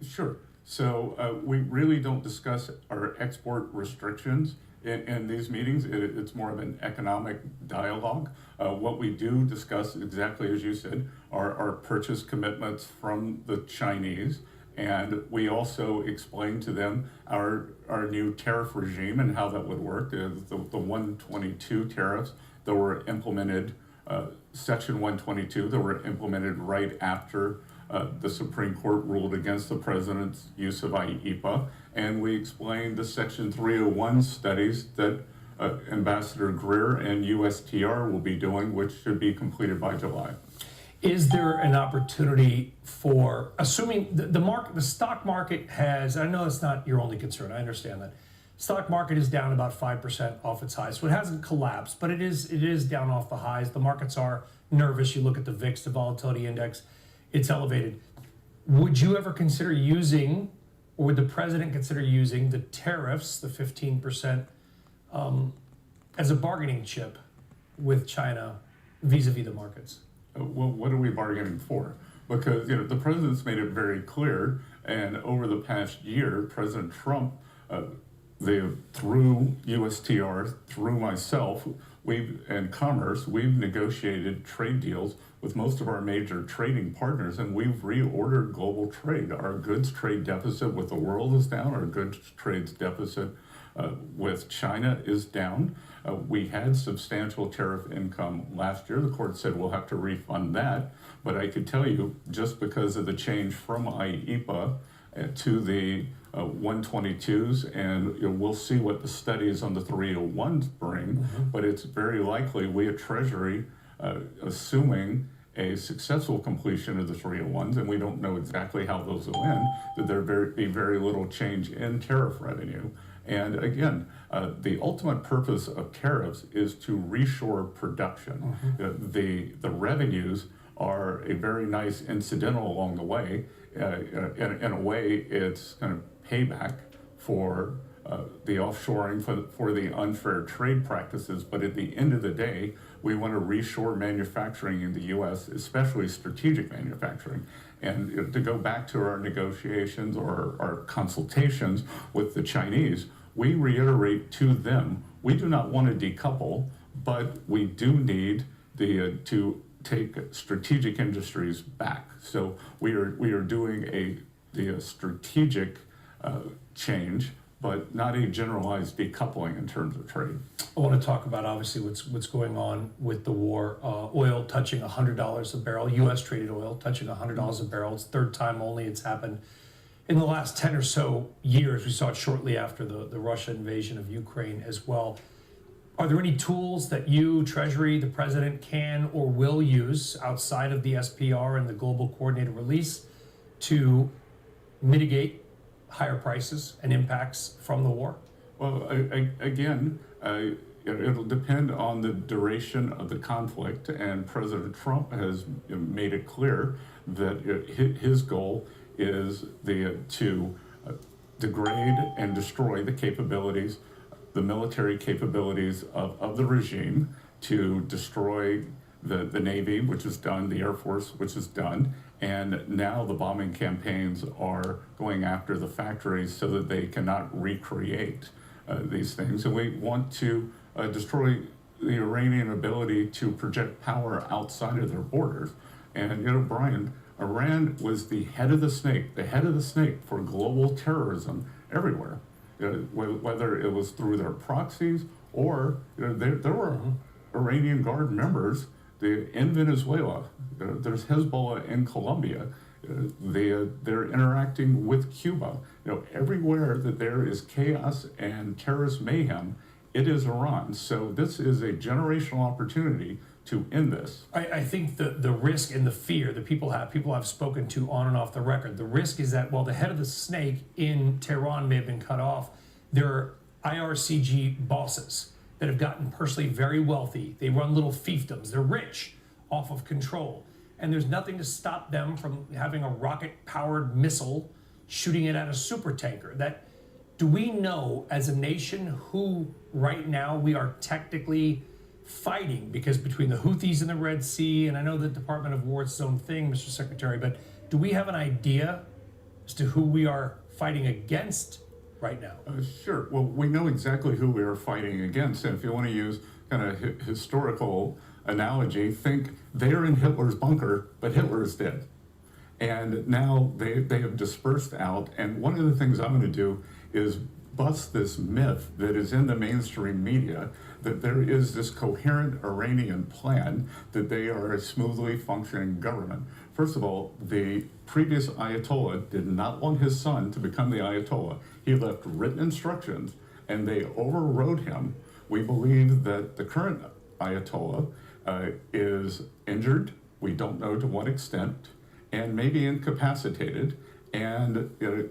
Sure. So we really don't discuss our export restrictions in these meetings. It's more of an economic dialogue. What we do discuss, exactly as you said, are our purchase commitments from the Chinese. And we also explain to them our new tariff regime and how that would work. The 122 tariffs that were implemented, Section 122, that were implemented right after the Supreme Court ruled against the president's use of IEEPA. And we explained the Section 301 studies that Ambassador Greer and USTR will be doing, which should be completed by July. Is there an opportunity for, assuming the stock market has, I know it's not your only concern, I understand that. Stock market is down about 5% off its highs, so it hasn't collapsed, but it is down off the highs. The markets are nervous. You look at the VIX, the volatility index, it's elevated. Would you ever consider using, or would the president consider using the tariffs, the 15%, as a bargaining chip with China vis-a-vis the markets? Well, what are we bargaining for? Because the president's made it very clear, and over the past year, President Trump through USTR, through myself, and Commerce, we've negotiated trade deals with most of our major trading partners, and we've reordered global trade. Our goods trade deficit with the world is down. Our goods trade deficit with China is down. We had substantial tariff income last year. The court said we'll have to refund that. But I could tell you, just because of the change from IEEPA to the 122s, and we'll see what the studies on the 301s bring, but it's very likely we at Treasury, assuming a successful completion of the 301s, and we don't know exactly how those will end, that there be very little change in tariff revenue. And again, the ultimate purpose of tariffs is to reshore production. The revenues are a very nice incidental along the way. In a way, it's kind of payback for the offshoring, for the unfair trade practices. But at the end of the day, we want to reshore manufacturing in the U.S., especially strategic manufacturing. And to go back to our negotiations or our consultations with the Chinese, we reiterate to them, we do not want to decouple, but we do need to take strategic industries back. So we are doing the strategic change, but not a generalized decoupling in terms of trade. I want to talk about obviously what's going on with the war. Oil touching $100 a barrel, U.S. traded oil touching $100 a barrel. It's third time only it's happened in the last 10 or so years. We saw it shortly after the Russia invasion of Ukraine as well. Are there any tools that you, Treasury, the President can or will use outside of the SPR and the Global Coordinated Release to mitigate higher prices and impacts from the war? Well, again, it'll depend on the duration of the conflict, and President Trump has made it clear that his goal is to degrade and destroy the capabilities, the military capabilities of the regime, to destroy the Navy, which is done, the Air Force, which is done, and now the bombing campaigns are going after the factories so that they cannot recreate these things. And we want to destroy the Iranian ability to project power outside of their borders. And, Brian, Iran was the head of the snake for global terrorism everywhere, whether it was through their proxies or there were Iranian Guard members in Venezuela. There's Hezbollah in Colombia. They're interacting with Cuba. Everywhere that there is chaos and terrorist mayhem, it is Iran. So this is a generational opportunity to end this. I think the risk and the fear that people have spoken to on and off the record, the risk is that while the head of the snake in Tehran may have been cut off, there are IRCG bosses that have gotten personally very wealthy. They run little fiefdoms. They're rich off of control. And there's nothing to stop them from having a rocket-powered missile shooting it at a supertanker. Do we know as a nation who right now we are technically fighting? Because between the Houthis in the Red Sea, and I know the Department of War is its own thing, Mr. Secretary, but do we have an idea as to who we are fighting against right now? Sure. Well, we know exactly who we are fighting against. And if you want to use kind of historical analogy, think they're in Hitler's bunker, but Hitler is dead. And now they have dispersed out. And one of the things I'm going to do is bust this myth that is in the mainstream media that there is this coherent Iranian plan, that they are a smoothly functioning government. First of all, the previous Ayatollah did not want his son to become the Ayatollah. He left written instructions and they overrode him. We believe that the current Ayatollah is injured. We don't know to what extent, and maybe incapacitated. And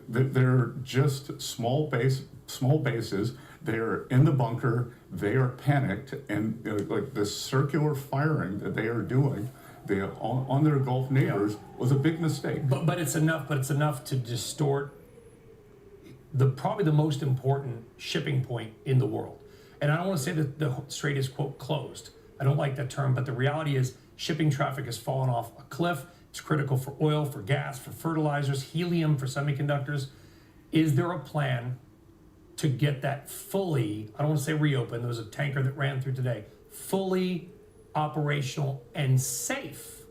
they're just small bases. They're in the bunker. They are panicked, and like the circular firing that they are doing on their Gulf neighbors was a big mistake. But it's enough. But it's enough to distort probably the most important shipping point in the world. And I don't want to say that the strait is, quote, closed. I don't like that term, but the reality is shipping traffic has fallen off a cliff. It's critical for oil, for gas, for fertilizers, helium, for semiconductors. Is there a plan to get that fully, I don't want to say reopened, there was a tanker that ran through today, fully operational and safe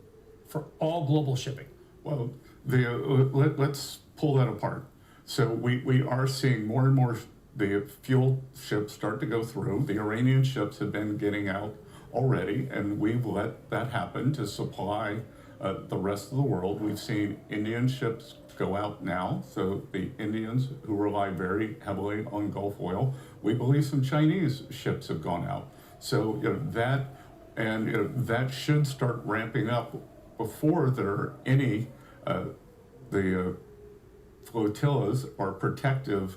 for all global shipping? Well, let's pull that apart. So we are seeing more and more the fuel ships start to go through. The Iranian ships have been getting out already, and we've let that happen to supply the rest of the world. We've seen Indian ships go out now, so the Indians who rely very heavily on Gulf oil, we believe some Chinese ships have gone out. So that should start ramping up before there are any the flotillas or protective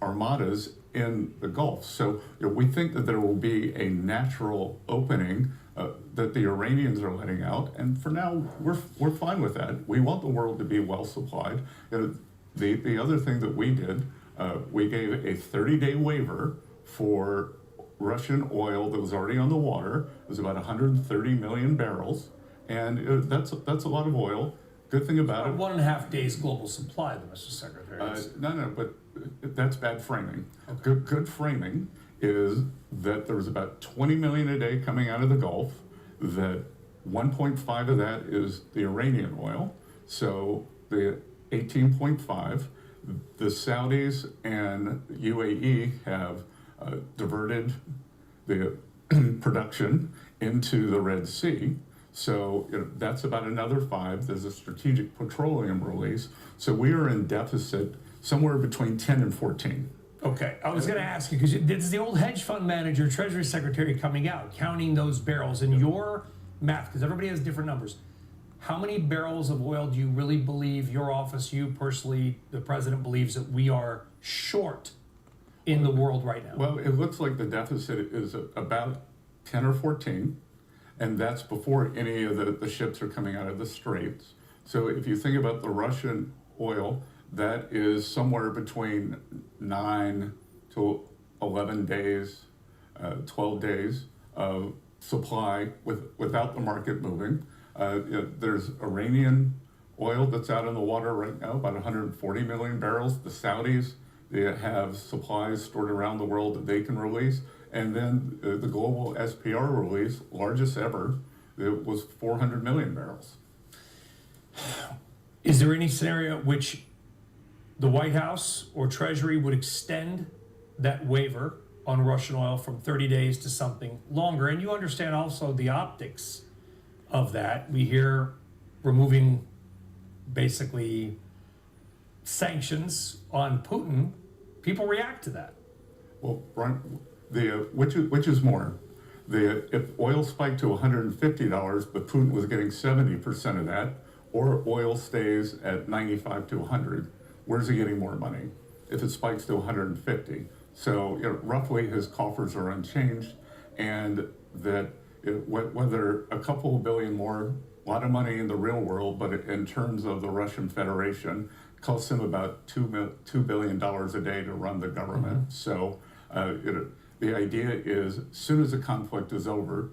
armadas in the Gulf. So we think that there will be a natural opening that the Iranians are letting out, and for now we're fine with that. We want the world to be well supplied. The other thing that we did, we gave a 30-day waiver for Russian oil that was already on the water. It was about 130 million barrels, and that's a lot of oil. Good thing about it. 1.5 days global supply, though, Mr. Secretary. No, but that's bad framing. Okay. Good framing is that there was about 20 million a day coming out of the Gulf, that 1.5 of that is the Iranian oil, so the 18.5, the Saudis and UAE have diverted the production into the Red Sea. So that's about another 5. There's a strategic petroleum release. So we are in deficit somewhere between 10 and 14. Okay, I was going to ask you, because this is the old hedge fund manager, Treasury Secretary coming out, counting those barrels. In your math, because everybody has different numbers, how many barrels of oil do you really believe your office, you personally, the president, believes that we are short in the world right now? Well, it looks like the deficit is about 10 or 14. And that's before any of the ships are coming out of the straits. So if you think about the Russian oil, that is somewhere between 9 to 11 days, 12 days of supply without the market moving. There's Iranian oil that's out in the water right now, about 140 million barrels. The Saudis, they have supplies stored around the world that they can release. And then the global SPR release, largest ever, it was 400 million barrels. Is there any scenario in which the White House or Treasury would extend that waiver on Russian oil from 30 days to something longer? And you understand also the optics of that. We hear removing basically sanctions on Putin. People react to that. Well, Brian, which is more? If oil spiked to $150, but Putin was getting 70% of that, or oil stays at 95 to 100, where's he getting more money? If it spikes to 150. So roughly his coffers are unchanged, and that whether a couple of billion more, a lot of money in the real world, but in terms of the Russian Federation, costs him about $2 billion a day to run the government. Mm-hmm. So the idea is, as soon as the conflict is over,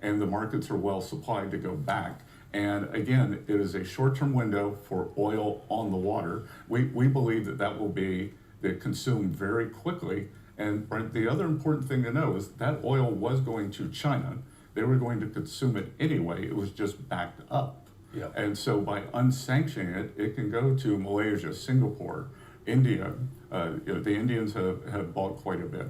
and the markets are well supplied, to go back. And again, it is a short-term window for oil on the water. We believe that will be consumed very quickly. And the other important thing to know is that oil was going to China. They were going to consume it anyway. It was just backed up. Yep. And so by unsanctioning it, it can go to Malaysia, Singapore, India. The Indians have bought quite a bit.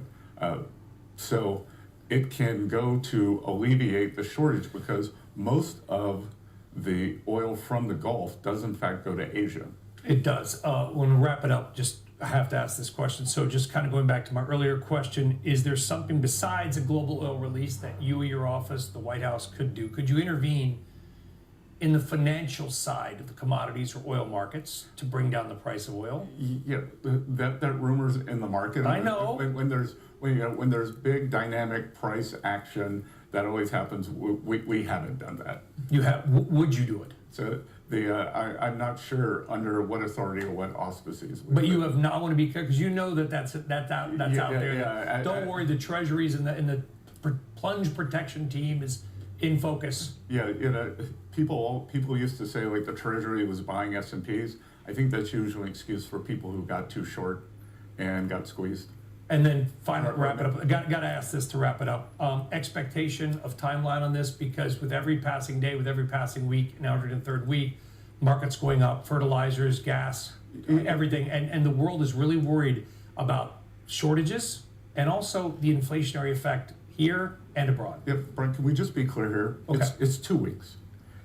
So it can go to alleviate the shortage, because most of the oil from the Gulf does in fact go to Asia. It does. When we wrap it up, I have to ask this question. So just kind of going back to my earlier question, is there something besides a global oil release that you or your office, the White House, could do? Could you intervene in the financial side of the commodities or oil markets to bring down the price of oil? Yeah, that rumor's in the market. I know. When there's big dynamic price action, that always happens. We haven't done that. You have. Would you do it? So I'm not sure under what authority or what auspices. But you have not. I want to be clear, because you know that's out there. Yeah, Don't worry. The Treasuries and the plunge protection team is in focus. Yeah, people used to say the Treasury was buying S&Ps. I think that's usually an excuse for people who got too short and got squeezed. And then finally, wrap it up. Got to ask this to wrap it up. Expectation of timeline on this, because with every passing day, with every passing week, now we're in the 3rd week, markets going up, fertilizers, gas, everything, and the world is really worried about shortages and also the inflationary effect here and abroad. Yep, Brian, can we just be clear here? Okay. It's 2 weeks.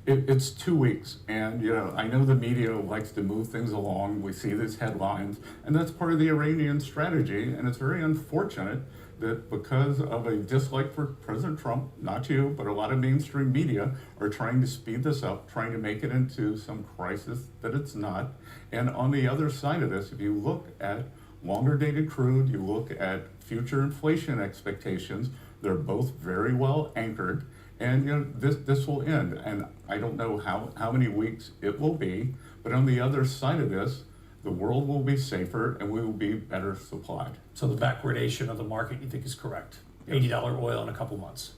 It's 2 weeks, and I know the media likes to move things along. We see these headlines, and that's part of the Iranian strategy. And it's very unfortunate that because of a dislike for President Trump, not you, but a lot of mainstream media are trying to speed this up, trying to make it into some crisis that it's not. And on the other side of this, if you look at longer dated crude, you look at future inflation expectations, they're both very well anchored. And this will end, and I don't know how many weeks it will be, but on the other side of this, the world will be safer and we will be better supplied. So the backwardation of the market, you think, is correct? $80 oil in a couple months.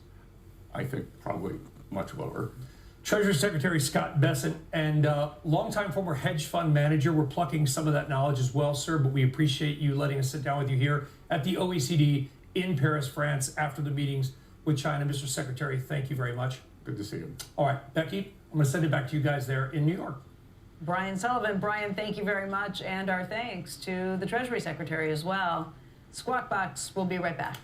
I think probably much lower. Treasury Secretary Scott Bessent and longtime former hedge fund manager. We're plucking some of that knowledge as well, sir, but we appreciate you letting us sit down with you here at the OECD in Paris, France, after the meetings with China. Mr. Secretary, thank you very much. Good to see you. All right, Becky, I'm going to send it back to you guys there in New York. Brian Sullivan. Brian, thank you very much, and our thanks to the Treasury Secretary as well. Squawk Box will be right back.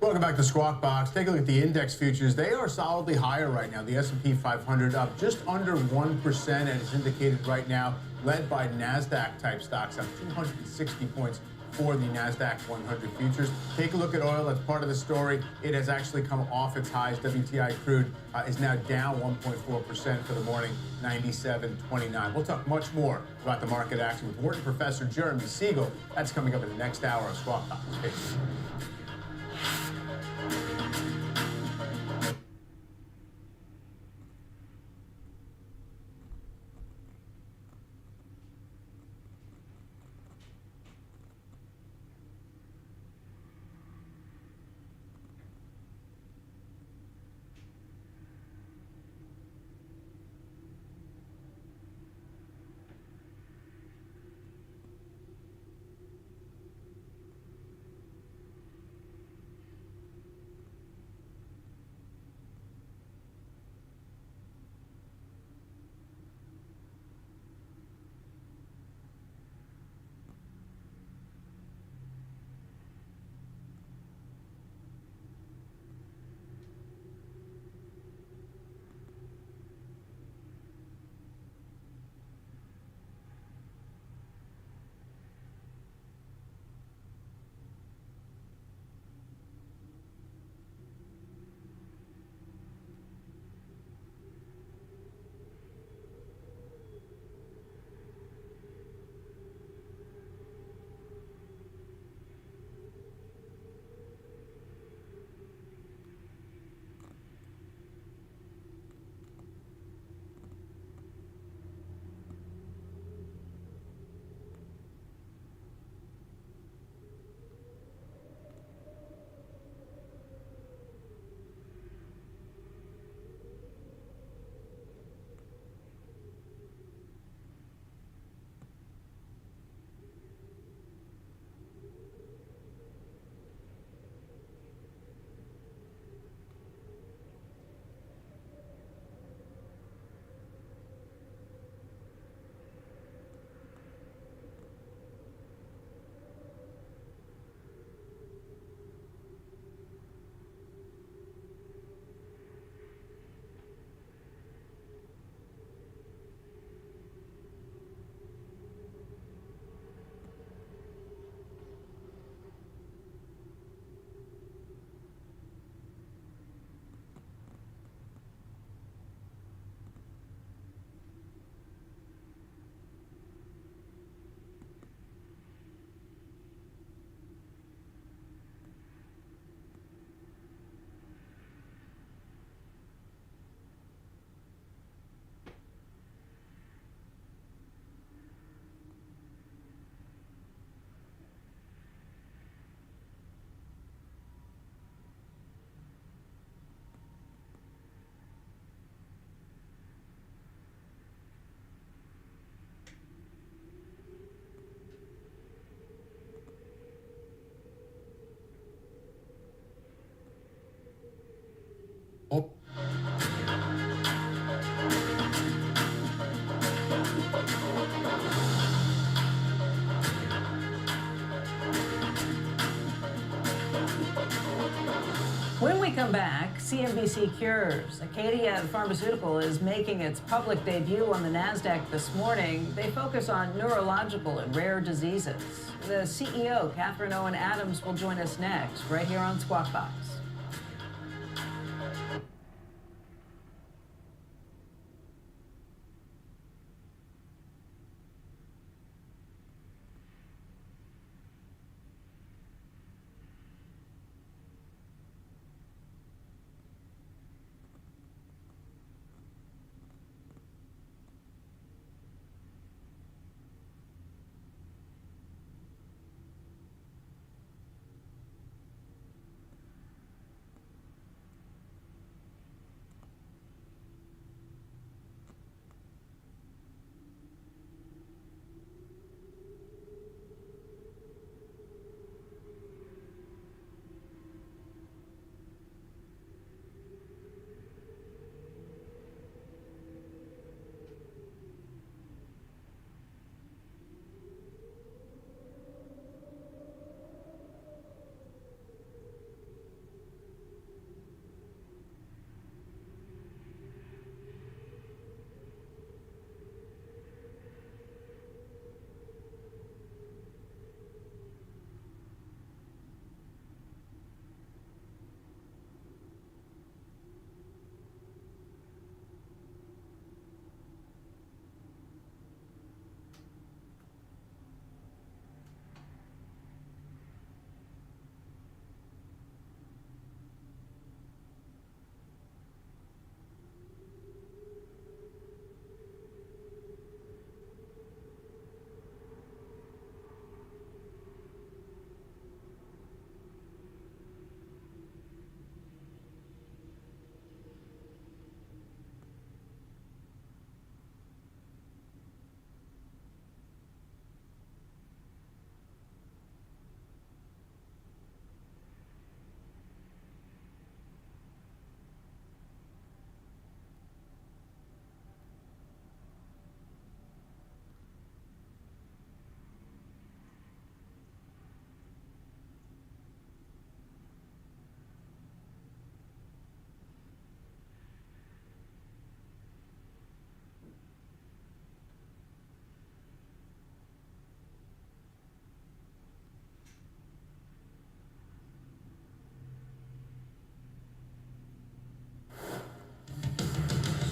Welcome back to Squawk Box. Take a look at the index futures. They are solidly higher right now. The S&P 500 up just under 1%, and it's indicated right now, led by NASDAQ-type stocks, up 260 points for the NASDAQ 100 futures. Take a look at oil. That's part of the story. It has actually come off its highs. WTI crude is now down 1.4% for the morning, 97.29. We'll talk much more about the market action with Wharton Professor Jeremy Siegel. That's coming up in the next hour of Squawk Box. When we come back, CNBC Cures. Acadia Pharmaceutical is making its public debut on the NASDAQ this morning. They focus on neurological and rare diseases. The CEO, Catherine Owen Adams, will join us next, right here on Squawk Box.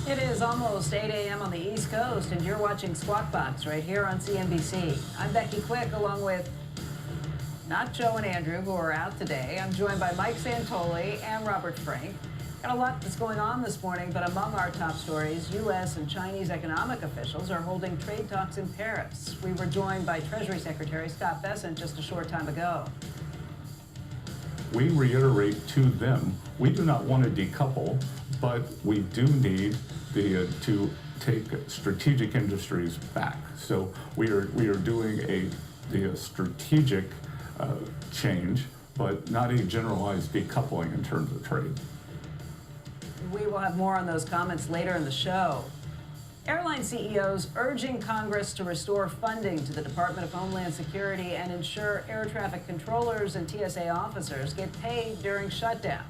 It is almost 8 a.m. on the East Coast, and you're watching Squawk Box right here on CNBC. I'm Becky Quick, along with not Joe and Andrew, who are out today. I'm joined by Mike Santoli and Robert Frank. Got a lot that's going on this morning, but among our top stories, U.S. and Chinese economic officials are holding trade talks in Paris. We were joined by Treasury Secretary Scott Bessent just a short time ago. We reiterate to them, we do not want to decouple, but we do need to take strategic industries back. So we are doing the strategic change, but not a generalized decoupling in terms of trade. We will have more on those comments later in the show. Airline CEOs urging Congress to restore funding to the Department of Homeland Security and ensure air traffic controllers and TSA officers get paid during shutdowns.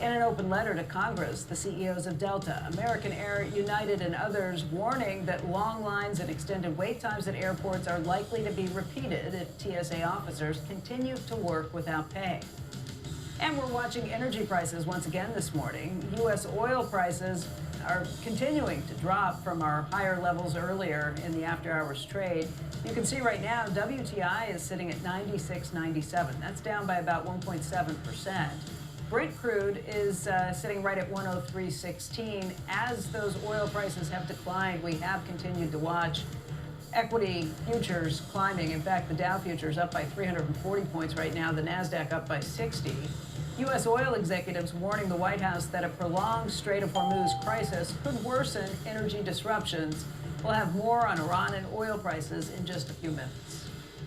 In an open letter to Congress, the CEOs of Delta, American Air, United, and others warning that long lines and extended wait times at airports are likely to be repeated if TSA officers continue to work without pay. And we're watching energy prices once again this morning. U.S. oil prices are continuing to drop from our higher levels earlier in the after-hours trade. You can see right now WTI is sitting at $96.97. That's down by about 1.7%. Brent crude is sitting right at $103.16. As those oil prices have declined, we have continued to watch equity futures climbing. In fact, the Dow futures up by 340 points right now, the NASDAQ up by 60. U.S. oil executives warning the White House that a prolonged Strait of Hormuz crisis could worsen energy disruptions. We'll have more on Iran and oil prices in just a few minutes.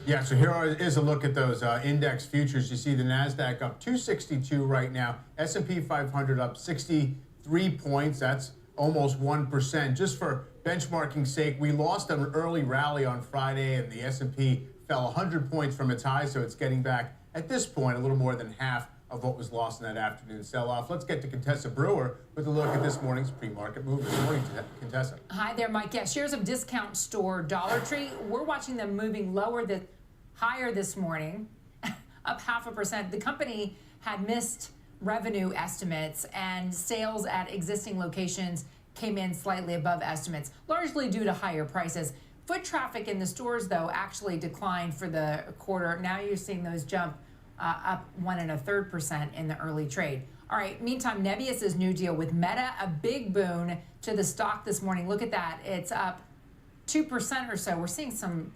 Yeah, so here is a look at those index futures. You see the NASDAQ up 262 right now. S&P 500 up 63 points. That's almost 1%. Just for benchmarking sake, we lost an early rally on Friday, and the S&P fell 100 points from its high, so it's getting back, at this point, a little more than half of what was lost in that afternoon sell-off. Let's get to Contessa Brewer with a look at this morning's pre-market move. Good morning, Contessa. Hi there, Mike. Yeah, shares of discount store Dollar Tree, we're watching them moving higher this morning, up 0.5%. The company had missed revenue estimates, and sales at existing locations came in slightly above estimates, largely due to higher prices. Foot traffic in the stores, though, actually declined for the quarter. Now you're seeing those jump up 1.33% in the early trade. All right, meantime, Nebius's new deal with Meta, a big boon to the stock this morning. Look at that. It's up 2% or so. We're seeing some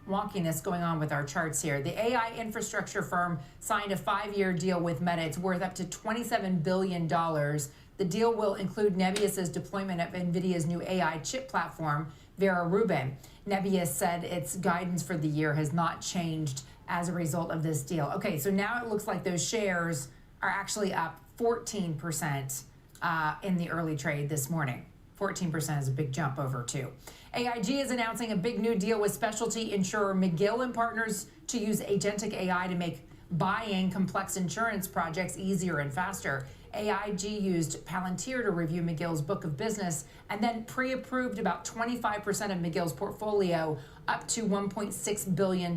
wonkiness going on with our charts here. The AI infrastructure firm signed a 5-year deal with Meta. It's worth up to $27 billion. The deal will include Nebius's deployment of NVIDIA's new AI chip platform, Vera Rubin. Nebius said its guidance for the year has not changed as a result of this deal. Okay, so now it looks like those shares are actually up 14% in the early trade this morning. 14% is a big jump over 2. AIG is announcing a big new deal with specialty insurer McGill & Partners to use agentic AI to make buying complex insurance projects easier and faster. AIG used Palantir to review McGill's book of business and then pre-approved about 25% of McGill's portfolio, up to $1.6 billion.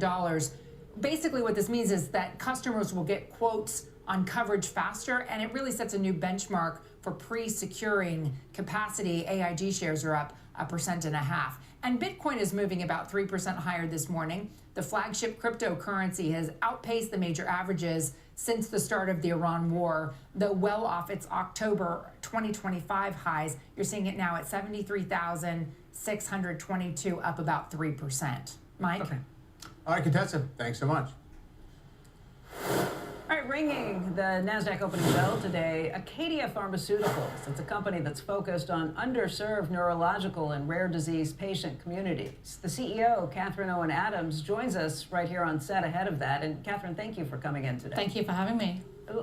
Basically what this means is that customers will get quotes on coverage faster, and it really sets a new benchmark for pre-securing capacity. AIG shares are up 1.5%. And Bitcoin is moving about 3% higher this morning. The flagship cryptocurrency has outpaced the major averages since the start of the Iran war, though well off its October 2025 highs. You're seeing it now at 73,622, up about 3%. Mike? Okay. All right, Contessa, thanks so much. All right, ringing the NASDAQ opening bell today, Acadia Pharmaceuticals. It's a company that's focused on underserved neurological and rare disease patient communities. The CEO, Catherine Owen Adams, joins us right here on set ahead of that. And Catherine, thank you for coming in today. Thank you for having me.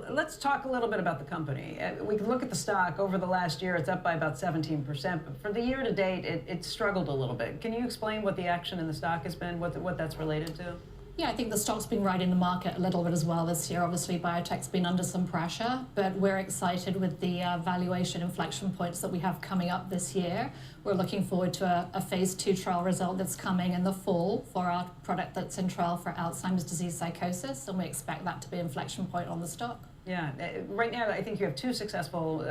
Let's talk a little bit about the company. We can look at the stock over the last year. It's up by about 17%, but for the year to date, it struggled a little bit. Can you explain what the action in the stock has been, what that's related to? Yeah, I think the stock's been riding the market a little bit as well this year. Obviously, biotech's been under some pressure, but we're excited with the valuation inflection points that we have coming up this year. We're looking forward to a phase 2 trial result that's coming in the fall for our product that's in trial for Alzheimer's disease psychosis, and we expect that to be an inflection point on the stock. Yeah, right now I think you have 2 successful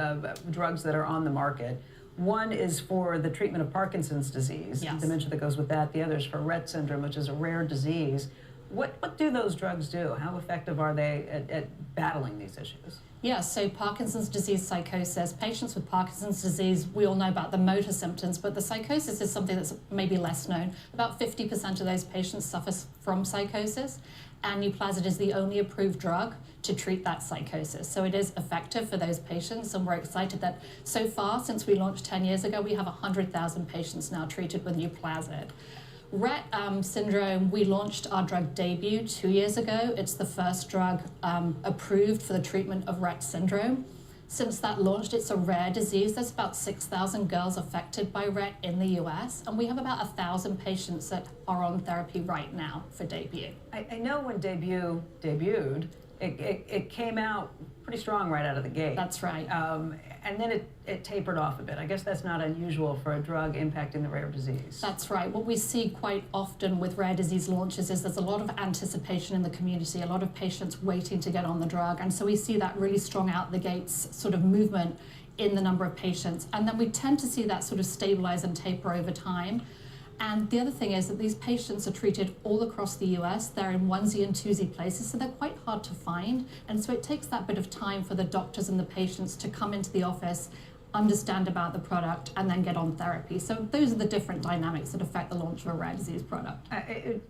drugs that are on the market. One is for the treatment of Parkinson's disease, yes, dementia that goes with that. The other is for Rett syndrome, which is a rare disease. What do those drugs do? How effective are they at battling these issues? Yeah, so Parkinson's disease psychosis, patients with Parkinson's disease, we all know about the motor symptoms, but the psychosis is something that's maybe less known. About 50% of those patients suffer from psychosis, and Nuplazid is the only approved drug to treat that psychosis. So it is effective for those patients, and we're excited that so far, since we launched 10 years ago, we have 100,000 patients now treated with Nuplazid. Rett syndrome, we launched our drug Debut 2 years ago. It's the first drug approved for the treatment of Rett syndrome. Since that launched, it's a rare disease. There's about 6,000 girls affected by Rett in the US, and we have about 1,000 patients that are on therapy right now for Debut. I know when Debut debuted, it came out pretty strong right out of the gate. That's right. And then it tapered off a bit. I guess that's not unusual for a drug impacting the rare disease. That's right. What we see quite often with rare disease launches is there's a lot of anticipation in the community, a lot of patients waiting to get on the drug. And so we see that really strong out the gates sort of movement in the number of patients. And then we tend to see that sort of stabilize and taper over time. And the other thing is that these patients are treated all across the US. They're in onesie and twosie places, so they're quite hard to find. And so it takes that bit of time for the doctors and the patients to come into the office, understand about the product, and then get on therapy. So those are the different dynamics that affect the launch of a rare disease product.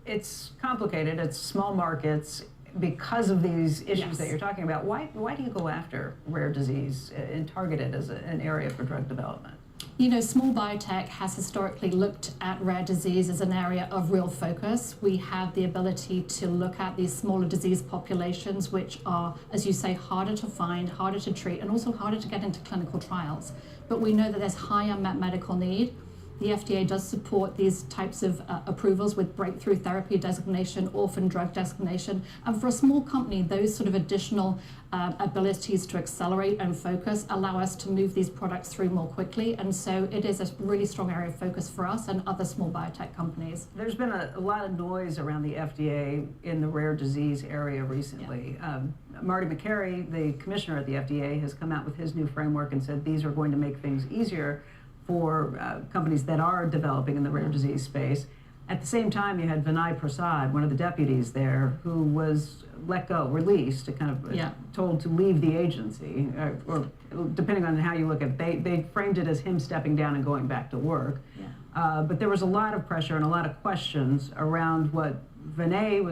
It's complicated. It's small markets. Because of these issues Yes. that you're talking about, why do you go after rare disease and target it as an area for drug development? You know, small biotech has historically looked at rare disease as an area of real focus. We have the ability to look at these smaller disease populations, which are, as you say, harder to find, harder to treat, and also harder to get into clinical trials. But we know that there's high unmet medical need. The FDA does support these types of approvals with breakthrough therapy designation, orphan drug designation, and for a small company, those sort of additional abilities to accelerate and focus allow us to move these products through more quickly, and so it is a really strong area of focus for us and other small biotech companies. There's been a lot of noise around the FDA in the rare disease area recently. Yeah. Marty McCary, the commissioner at the FDA, has come out with his new framework and said these are going to make things easier for companies that are developing in the rare disease space. At the same time, you had Vinay Prasad, one of the deputies there, who was let go, released, kind of told to leave the agency, or depending on how you look at it, they framed it as him stepping down and going back to work. Yeah. But there was a lot of pressure and a lot of questions around what Vinay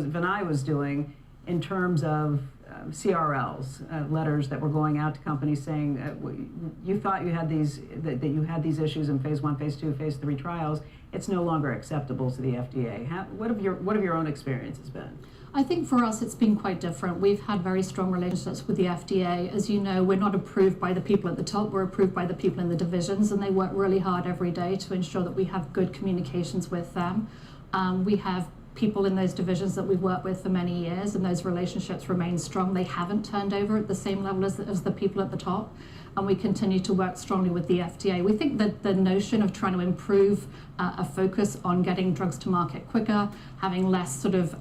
was doing in terms of CRLs, letters that were going out to companies saying, you thought you had these, that you had these issues in phase 1, phase 2, phase 3 trials. It's no longer acceptable to the FDA. What have your own experiences been? I think for us it's been quite different. We've had very strong relationships with the FDA. As you know, we're not approved by the people at the top, we're approved by the people in the divisions, and they work really hard every day to ensure that we have good communications with them. We have people in those divisions that we've worked with for many years, and those relationships remain strong. They haven't turned over at the same level as the people at the top, and we continue to work strongly with the FDA. We think that the notion of trying to improve a focus on getting drugs to market quicker, having less sort of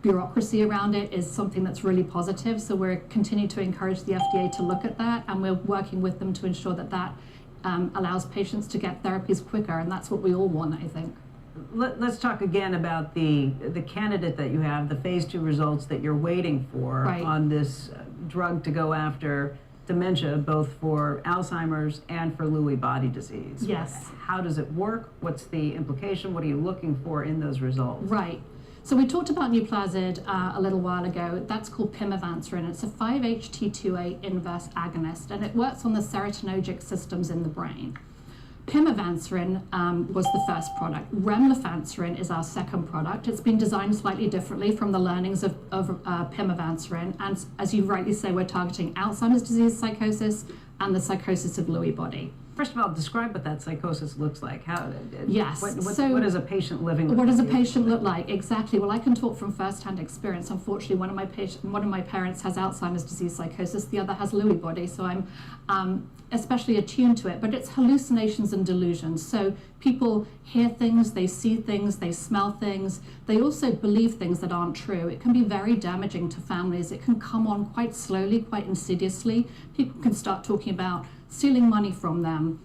bureaucracy around it is something that's really positive. So we're continuing to encourage the FDA to look at that, and we're working with them to ensure that that allows patients to get therapies quicker, and that's what we all want, I think. Let's talk again about the candidate that you have, the phase 2 results that you're waiting for on this drug to go after dementia, both for Alzheimer's and for Lewy body disease. Yes. How does it work? What's the implication? What are you looking for in those results? Right. So we talked about Nuplazid a little while ago. That's called pimavanserin. It's a 5-HT2A inverse agonist, and it works on the serotonergic systems in the brain. Pimavanserin was the first product. Remlifanserin is our second product. It's been designed slightly differently from the learnings of pimavanserin, and as you rightly say, we're targeting Alzheimer's disease psychosis and the psychosis of Lewy body. First of all, describe what that psychosis looks like. Yes. What is a patient living with? What does a patient look like? Exactly. Well, I can talk from first-hand experience. Unfortunately, one of my parents has Alzheimer's disease psychosis. The other has Lewy body. So I'm especially attuned to it. But it's hallucinations and delusions. So people hear things, they see things, they smell things. They also believe things that aren't true. It can be very damaging to families. It can come on quite slowly, quite insidiously. People can start talking about stealing money from them,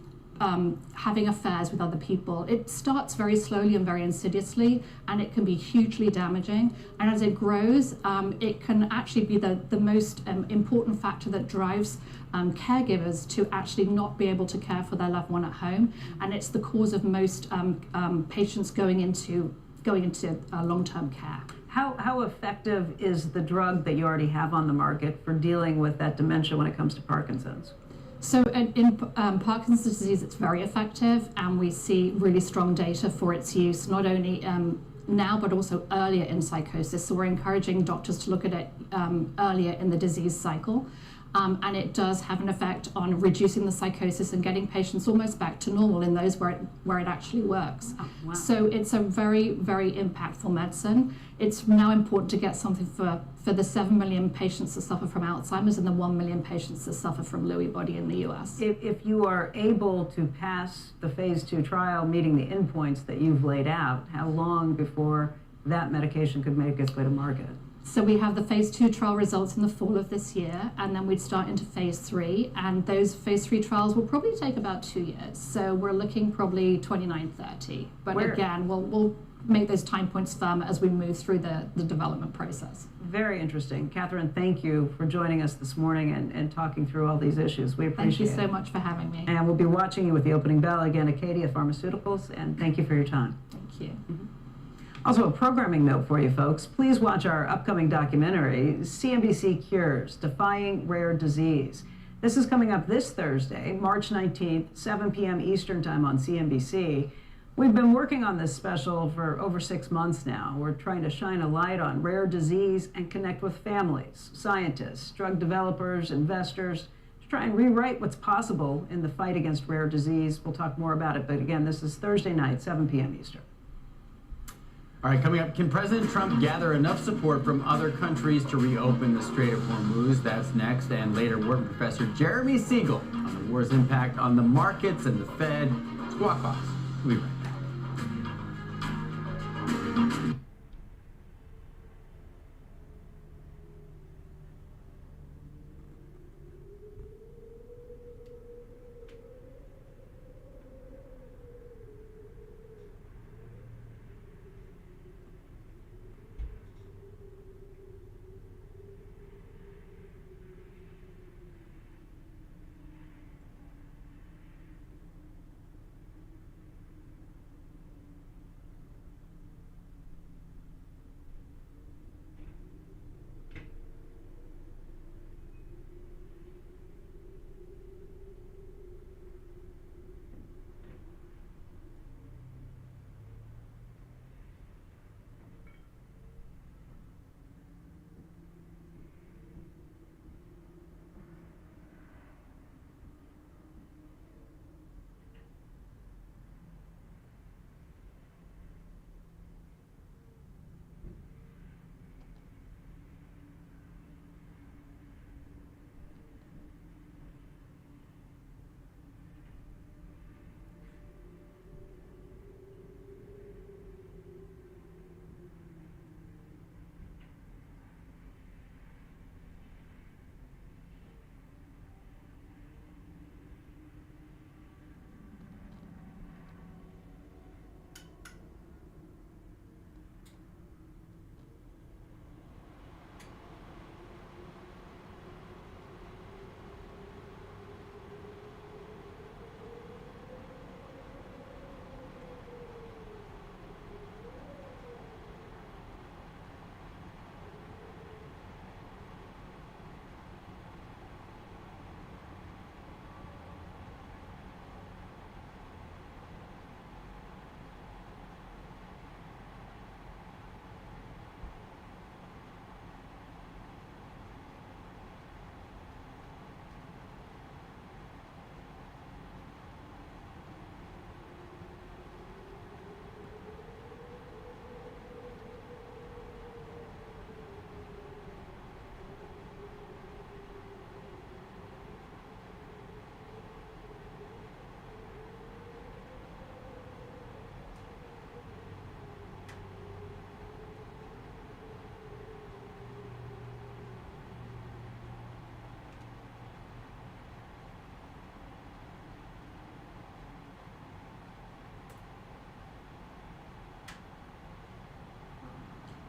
having affairs with other people. It starts very slowly and very insidiously, and it can be hugely damaging. And as it grows, it can actually be the most important factor that drives caregivers to actually not be able to care for their loved one at home. And it's the cause of most patients going into long-term care. How effective is the drug that you already have on the market for dealing with that dementia when it comes to Parkinson's? So in Parkinson's disease, it's very effective, and we see really strong data for its use, not only now, but also earlier in psychosis. So we're encouraging doctors to look at it earlier in the disease cycle. And it does have an effect on reducing the psychosis and getting patients almost back to normal in those where it actually works. Oh, wow. So it's a very, very impactful medicine. It's now important to get something for the 7 million patients that suffer from Alzheimer's and the 1 million patients that suffer from Lewy body in the US. If you are able to pass the phase 2 trial meeting the endpoints that you've laid out, how long before that medication could make its way to market? So we have the phase 2 trial results in the fall of this year, and then we'd start into phase 3, and those phase 3 trials will probably take about 2 years. So we're looking probably 29-30. But again, we'll make those time points firmer as we move through the development process. Very interesting. Catherine, thank you for joining us this morning and talking through all these issues. We appreciate it. Thank you so much for having me. And we'll be watching you with the opening bell again, Acadia Pharmaceuticals, and thank you for your time. Thank you. Mm-hmm. Also, a programming note for you folks. Please watch our upcoming documentary, CNBC Cures, Defying Rare Disease. This is coming up this Thursday, March 19th, 7 p.m. Eastern Time on CNBC. We've been working on this special for over 6 months now. We're trying to shine a light on rare disease and connect with families, scientists, drug developers, investors, to try and rewrite what's possible in the fight against rare disease. We'll talk more about it, but again, this is Thursday night, 7 p.m. Eastern. All right, coming up, can President Trump gather enough support from other countries to reopen the Strait of Hormuz? That's next. And later, Wharton professor Jeremy Siegel on the war's impact on the markets and the Fed. Squawk Box. We'll be right back.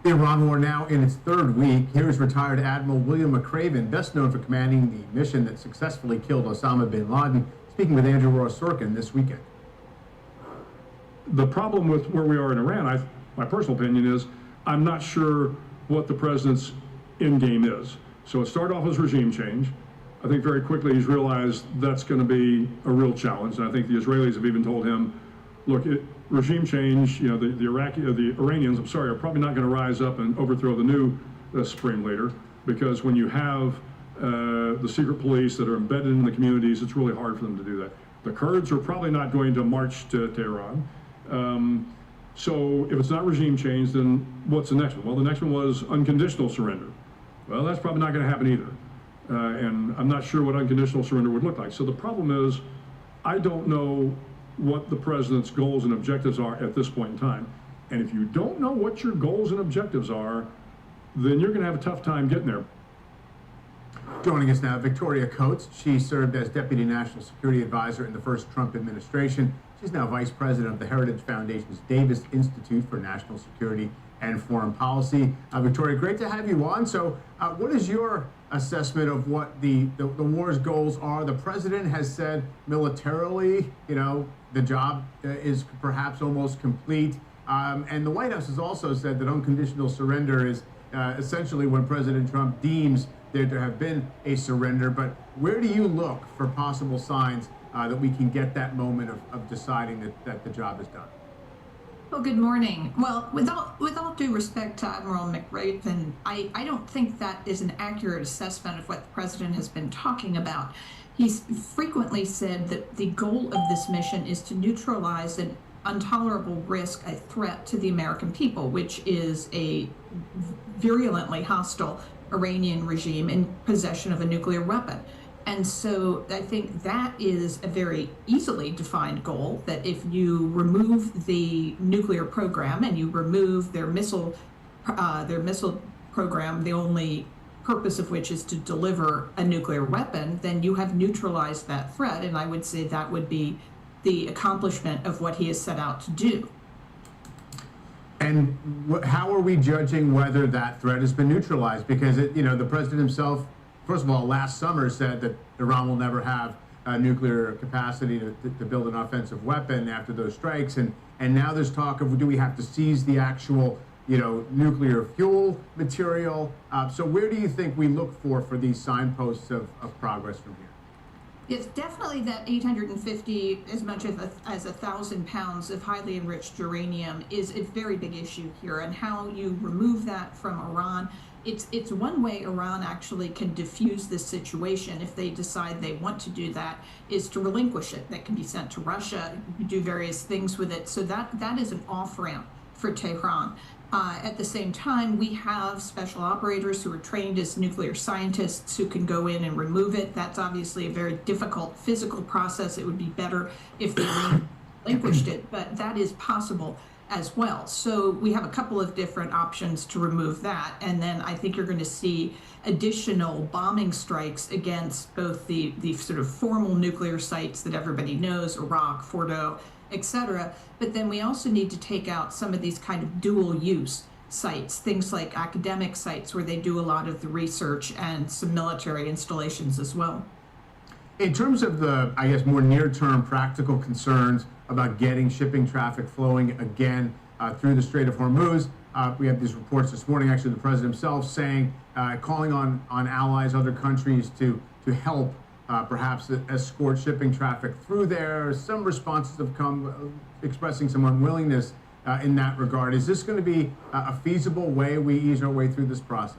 The Iran war now in its third week. Here is retired Admiral William McRaven, best known for commanding the mission that successfully killed Osama bin Laden, speaking with Andrew Ross Sorkin this weekend. The problem with where we are in Iran, my personal opinion is, I'm not sure what the president's end game is. So it started off as regime change. I think very quickly he's realized that's going to be a real challenge. And I think the Israelis have even told him, look, regime change, you know, the Iranians, I'm sorry, are probably not going to rise up and overthrow the new supreme leader, because when you have the secret police that are embedded in the communities, it's really hard for them to do that. The Kurds are probably not going to march to Tehran. So if it's not regime change, then what's the next one? Well, the next one was unconditional surrender. Well, that's probably not going to happen either. And I'm not sure what unconditional surrender would look like. So the problem is, I don't know what the president's goals and objectives are at this point in time. And if you don't know what your goals and objectives are, then you're going to have a tough time getting there. Joining us now, Victoria Coates. She served as Deputy National Security Advisor in the first Trump administration. She's now Vice President of the Heritage Foundation's Davis Institute for National Security and Foreign Policy. Victoria, great to have you on. So what is your assessment of what the war's goals are? The president has said militarily, you know, the job is perhaps almost complete. And the White House has also said that unconditional surrender is essentially when President Trump deems there to have been a surrender. But where do you look for possible signs that we can get that moment of deciding that the job is done? Well, good morning. Well, with all due respect to Admiral McRaven, I don't think that is an accurate assessment of what the president has been talking about. He's frequently said that the goal of this mission is to neutralize an intolerable risk, a threat to the American people, which is a virulently hostile Iranian regime in possession of a nuclear weapon. And so I think that is a very easily defined goal, that if you remove the nuclear program and you remove their missile program, the only purpose of which is to deliver a nuclear weapon, then you have neutralized that threat. And I would say that would be the accomplishment of what he has set out to do. And how are we judging whether that threat has been neutralized? Because the president himself, first of all, last summer said that Iran will never have nuclear capacity to build an offensive weapon after those strikes. And now there's talk of, do we have to seize the actual nuclear fuel material? So where do you think we look for these signposts of progress from here? It's definitely that 850, as much as 1,000 pounds of highly enriched uranium is a very big issue here, and how you remove that from Iran. It's one way Iran actually can diffuse this situation, if they decide they want to do that, is to relinquish it. That can be sent to Russia, do various things with it. So that is an off-ramp for Tehran. At the same time, we have special operators who are trained as nuclear scientists who can go in and remove it. That's obviously a very difficult physical process. It would be better if they relinquished it, but that is possible as well. So we have a couple of different options to remove that. And then I think you're going to see additional bombing strikes against both the sort of formal nuclear sites that everybody knows, Iraq, Fordo, etc. But then we also need to take out some of these kind of dual use sites, things like academic sites where they do a lot of the research, and some military installations as well. In terms of the, I guess, more near-term practical concerns about getting shipping traffic flowing again through the Strait of Hormuz, we have these reports this morning, actually the president himself saying, calling on allies, other countries to help perhaps escort shipping traffic through there. Some responses have come expressing some unwillingness in that regard. Is this going to be a feasible way we ease our way through this process?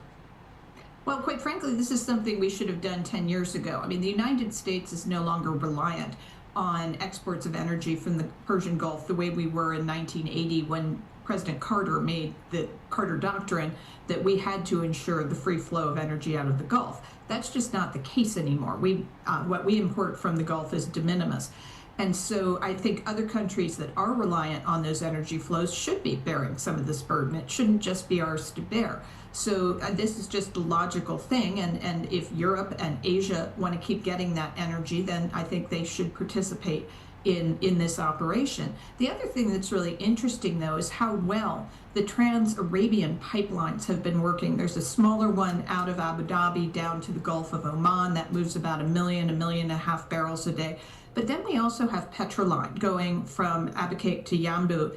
Well, quite frankly, this is something we should have done 10 years ago. I mean, the United States is no longer reliant on exports of energy from the Persian Gulf the way we were in 1980 when President Carter made the Carter Doctrine that we had to ensure the free flow of energy out of the Gulf. That's just not the case anymore. What we import from the Gulf is de minimis. And so I think other countries that are reliant on those energy flows should be bearing some of this burden. It shouldn't just be ours to bear. So this is just a logical thing. And if Europe and Asia want to keep getting that energy, then I think they should participate in this operation. The other thing that's really interesting, though, is how well the Trans-Arabian pipelines have been working. There's a smaller one out of Abu Dhabi down to the Gulf of Oman that moves about 1.5 million barrels a day. But then we also have Petroline going from Abqaiq to Yanbu,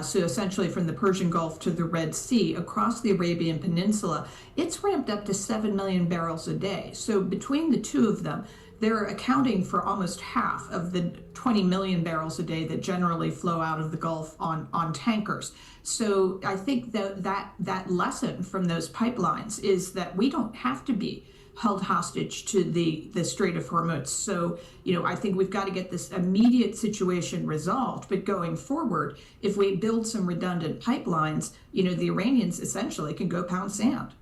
so essentially from the Persian Gulf to the Red Sea across the Arabian Peninsula. It's ramped up to 7 million barrels a day. So between the two of them, they're accounting for almost half of the 20 million barrels a day that generally flow out of the Gulf on tankers. So I think that lesson from those pipelines is that we don't have to be held hostage to the Strait of Hormuz. So, I think we've got to get this immediate situation resolved. But going forward, if we build some redundant pipelines, the Iranians essentially can go pound sand.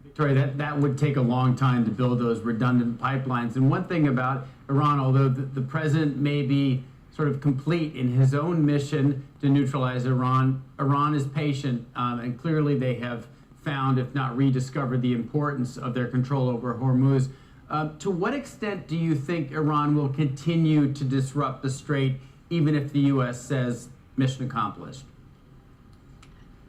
Victoria, that would take a long time to build those redundant pipelines. And one thing about Iran, although the president may be sort of complete in his own mission to neutralize Iran, Iran is patient, and clearly they have found, if not rediscovered, the importance of their control over Hormuz. To what extent do you think Iran will continue to disrupt the strait, even if the U.S. says mission accomplished?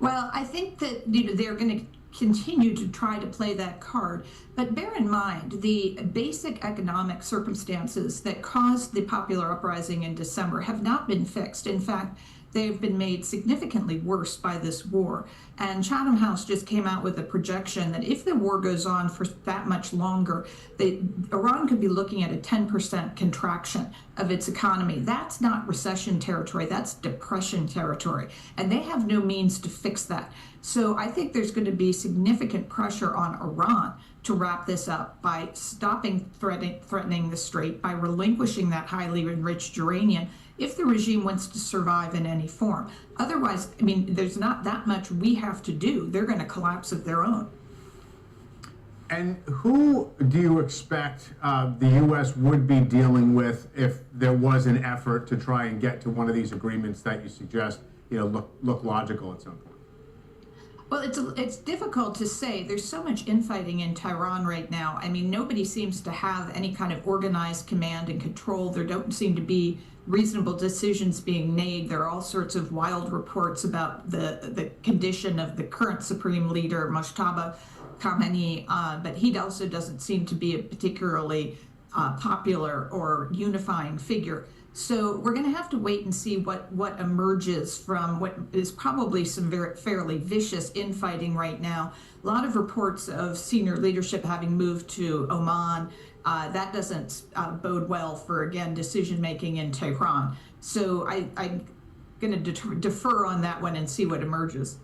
Well, I think that they're going to continue to try to play that card. But bear in mind, the basic economic circumstances that caused the popular uprising in December have not been fixed. In fact, they've been made significantly worse by this war. And Chatham House just came out with a projection that if the war goes on for that much longer, Iran could be looking at a 10% contraction of its economy. That's not recession territory, that's depression territory. And they have no means to fix that. So I think there's going to be significant pressure on Iran to wrap this up by stopping threatening the strait, by relinquishing that highly enriched uranium, if the regime wants to survive in any form. Otherwise, I mean, there's not that much we have to do. They're going to collapse of their own. And who do you expect the U.S. would be dealing with if there was an effort to try and get to one of these agreements that you suggest, look logical at some point? Well, it's difficult to say. There's so much infighting in Tehran right now. I mean, nobody seems to have any kind of organized command and control. There don't seem to be reasonable decisions being made. There are all sorts of wild reports about the condition of the current supreme leader, Mojtaba Khamenei, but he also doesn't seem to be a particularly popular or unifying figure. So we're going to have to wait and see what emerges from what is probably some fairly vicious infighting right now. A lot of reports of senior leadership having moved to Oman. That doesn't bode well for, again, decision-making in Tehran. So I'm going to defer on that one and see what emerges.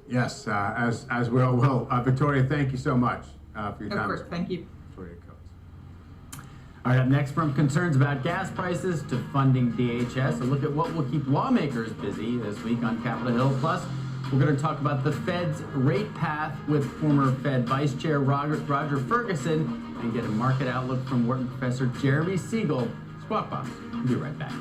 Yes, as we all will. Victoria, thank you so much for your time. Of course, thank you. Victoria Coates. All right, up next, from concerns about gas prices to funding DHS, a look at what will keep lawmakers busy this week on Capitol Hill. Plus, we're going to talk about the Fed's rate path with former Fed Vice Chair Roger Ferguson and get a market outlook from Wharton Professor Jeremy Siegel. Squawk Box. We'll be right back.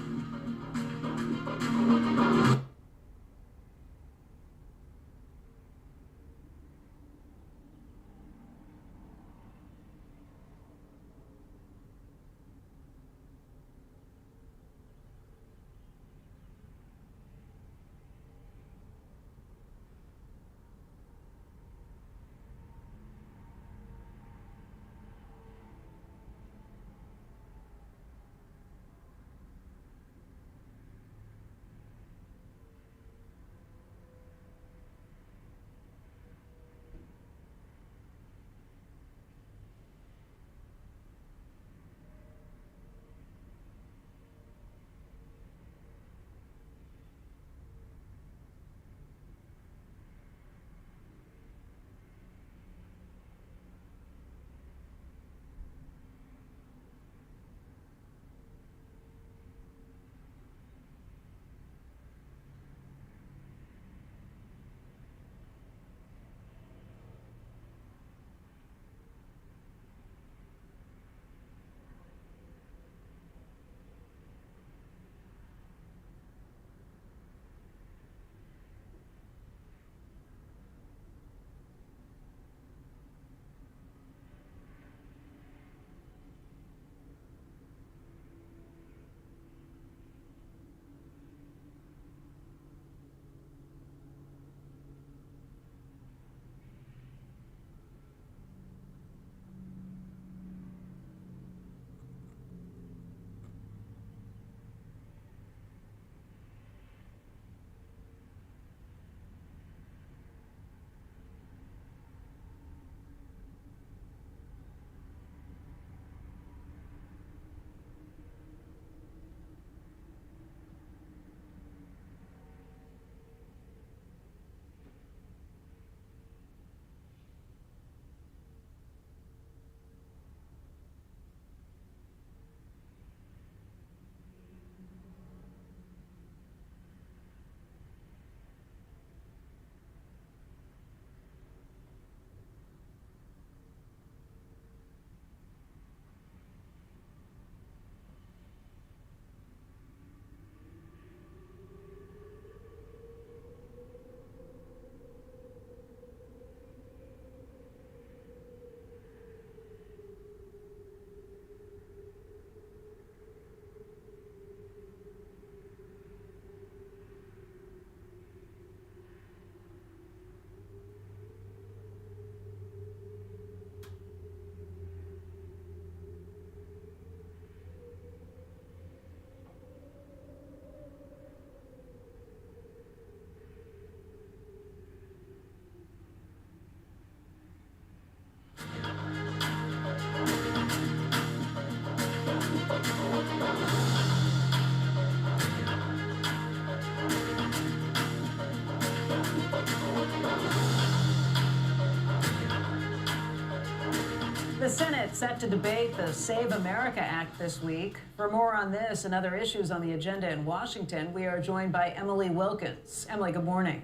Senate set to debate the Save America Act this week. For more on this and other issues on the agenda in Washington, we are joined by Emily Wilkins. Emily, good morning.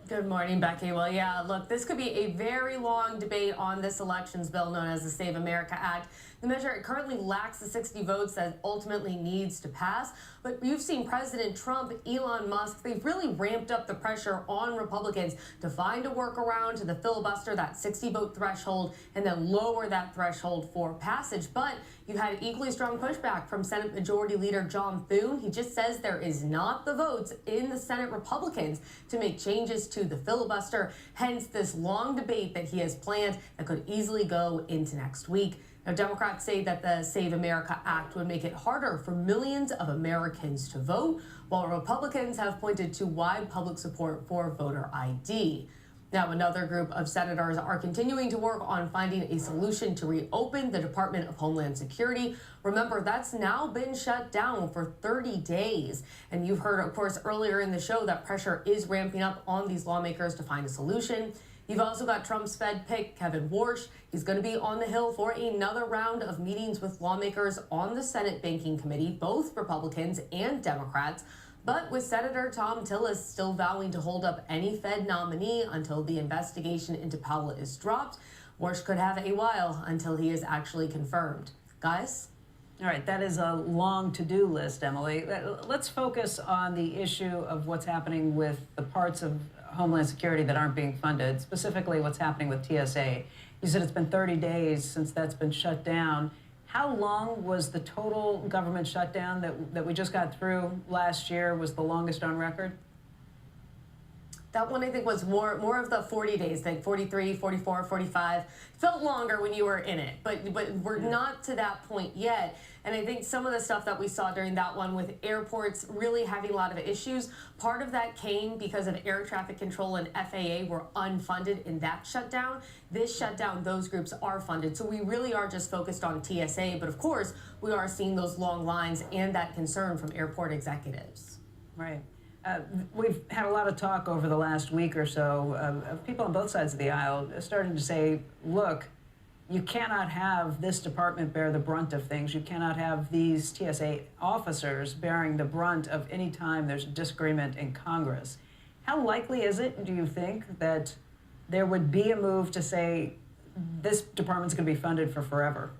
Good morning, Becky. Well, yeah, look, this could be a very long debate on this elections bill known as the Save America Act. The measure currently lacks the 60 votes that ultimately needs to pass. But you've seen President Trump, Elon Musk, they've really ramped up the pressure on Republicans to find a workaround to the filibuster, that 60-vote threshold, and then lower that threshold for passage. But you've had equally strong pushback from Senate Majority Leader John Thune. He just says there is not the votes in the Senate Republicans to make changes to the filibuster, hence this long debate that he has planned that could easily go into next week. Now, Democrats say that the Save America Act would make it harder for millions of Americans to vote, while Republicans have pointed to wide public support for voter ID. Now, another group of senators are continuing to work on finding a solution to reopen the Department of Homeland Security. Remember, that's now been shut down for 30 days. And you've heard, of course, earlier in the show that pressure is ramping up on these lawmakers to find a solution. You've also got Trump's Fed pick, Kevin Warsh. He's going to be on the Hill for another round of meetings with lawmakers on the Senate Banking Committee, both Republicans and Democrats. But with Senator Thom Tillis still vowing to hold up any Fed nominee until the investigation into Powell is dropped, Warsh could have a while until he is actually confirmed. Guys? All right, that is a long to-do list, Emily. Let's focus on the issue of what's happening with the parts of Homeland Security that aren't being funded, specifically what's happening with TSA. You said it's been 30 days since that's been shut down. How long was the total government shutdown that we just got through last year? Was the longest on record? That one, I think, was more of the 40 days, like 43, 44, 45. Felt longer when you were in it, but we're not to that point yet. And I think some of the stuff that we saw during that one with airports really having a lot of issues, part of that came because of air traffic control and FAA were unfunded in that shutdown. This shutdown, those groups are funded. So we really are just focused on TSA. But of course, we are seeing those long lines and that concern from airport executives. Right. We've had a lot of talk over the last week or so of people on both sides of the aisle starting to say, look, you cannot have this department bear the brunt of things. You cannot have these TSA officers bearing the brunt of any time there's a disagreement in Congress. How likely is it, do you think, that there would be a move to say this department's going to be funded for forever?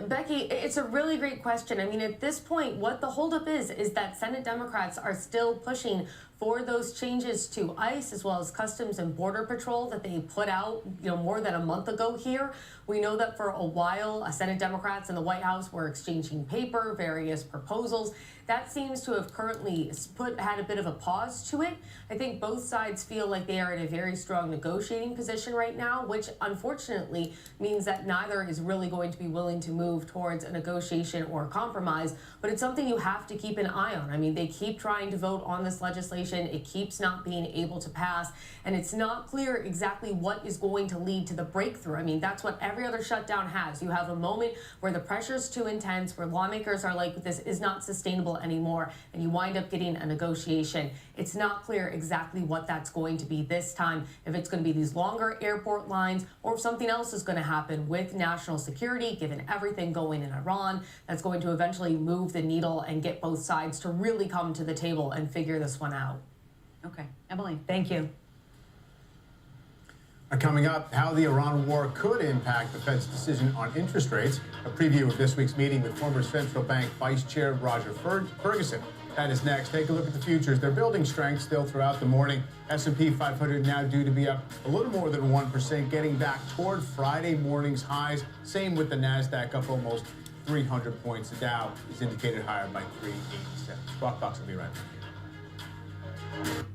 Becky, it's a really great question. I mean, at this point, what the holdup is that Senate Democrats are still pushing for those changes to ICE as well as Customs and Border Patrol that they put out, more than a month ago here. We know that for a while, Senate Democrats and the White House were exchanging paper, various proposals. That seems to have currently had a bit of a pause to it. I think both sides feel like they are in a very strong negotiating position right now, which unfortunately means that neither is really going to be willing to move towards a negotiation or a compromise. But it's something you have to keep an eye on. I mean, they keep trying to vote on this legislation. It keeps not being able to pass. And it's not clear exactly what is going to lead to the breakthrough. I mean, that's what every other shutdown has. You have a moment where the pressure's too intense, where lawmakers are like, this is not sustainable anymore, and you wind up getting a negotiation. It's not clear exactly what that's going to be this time, if it's going to be these longer airport lines or if something else is going to happen with national security, given everything going in Iran, that's going to eventually move the needle and get both sides to really come to the table and figure this one out. Okay. Emily, thank you. Coming up, how the Iran war could impact the Fed's decision on interest rates. A preview of this week's meeting with former Central Bank Vice Chair Roger Ferguson. That is next. Take a look at the futures. They're building strength still throughout the morning. S&P 500 now due to be up a little more than 1%, getting back toward Friday morning's highs. Same with the NASDAQ, up almost 300 points. The Dow is indicated higher by 387. Squawk Box will be right back.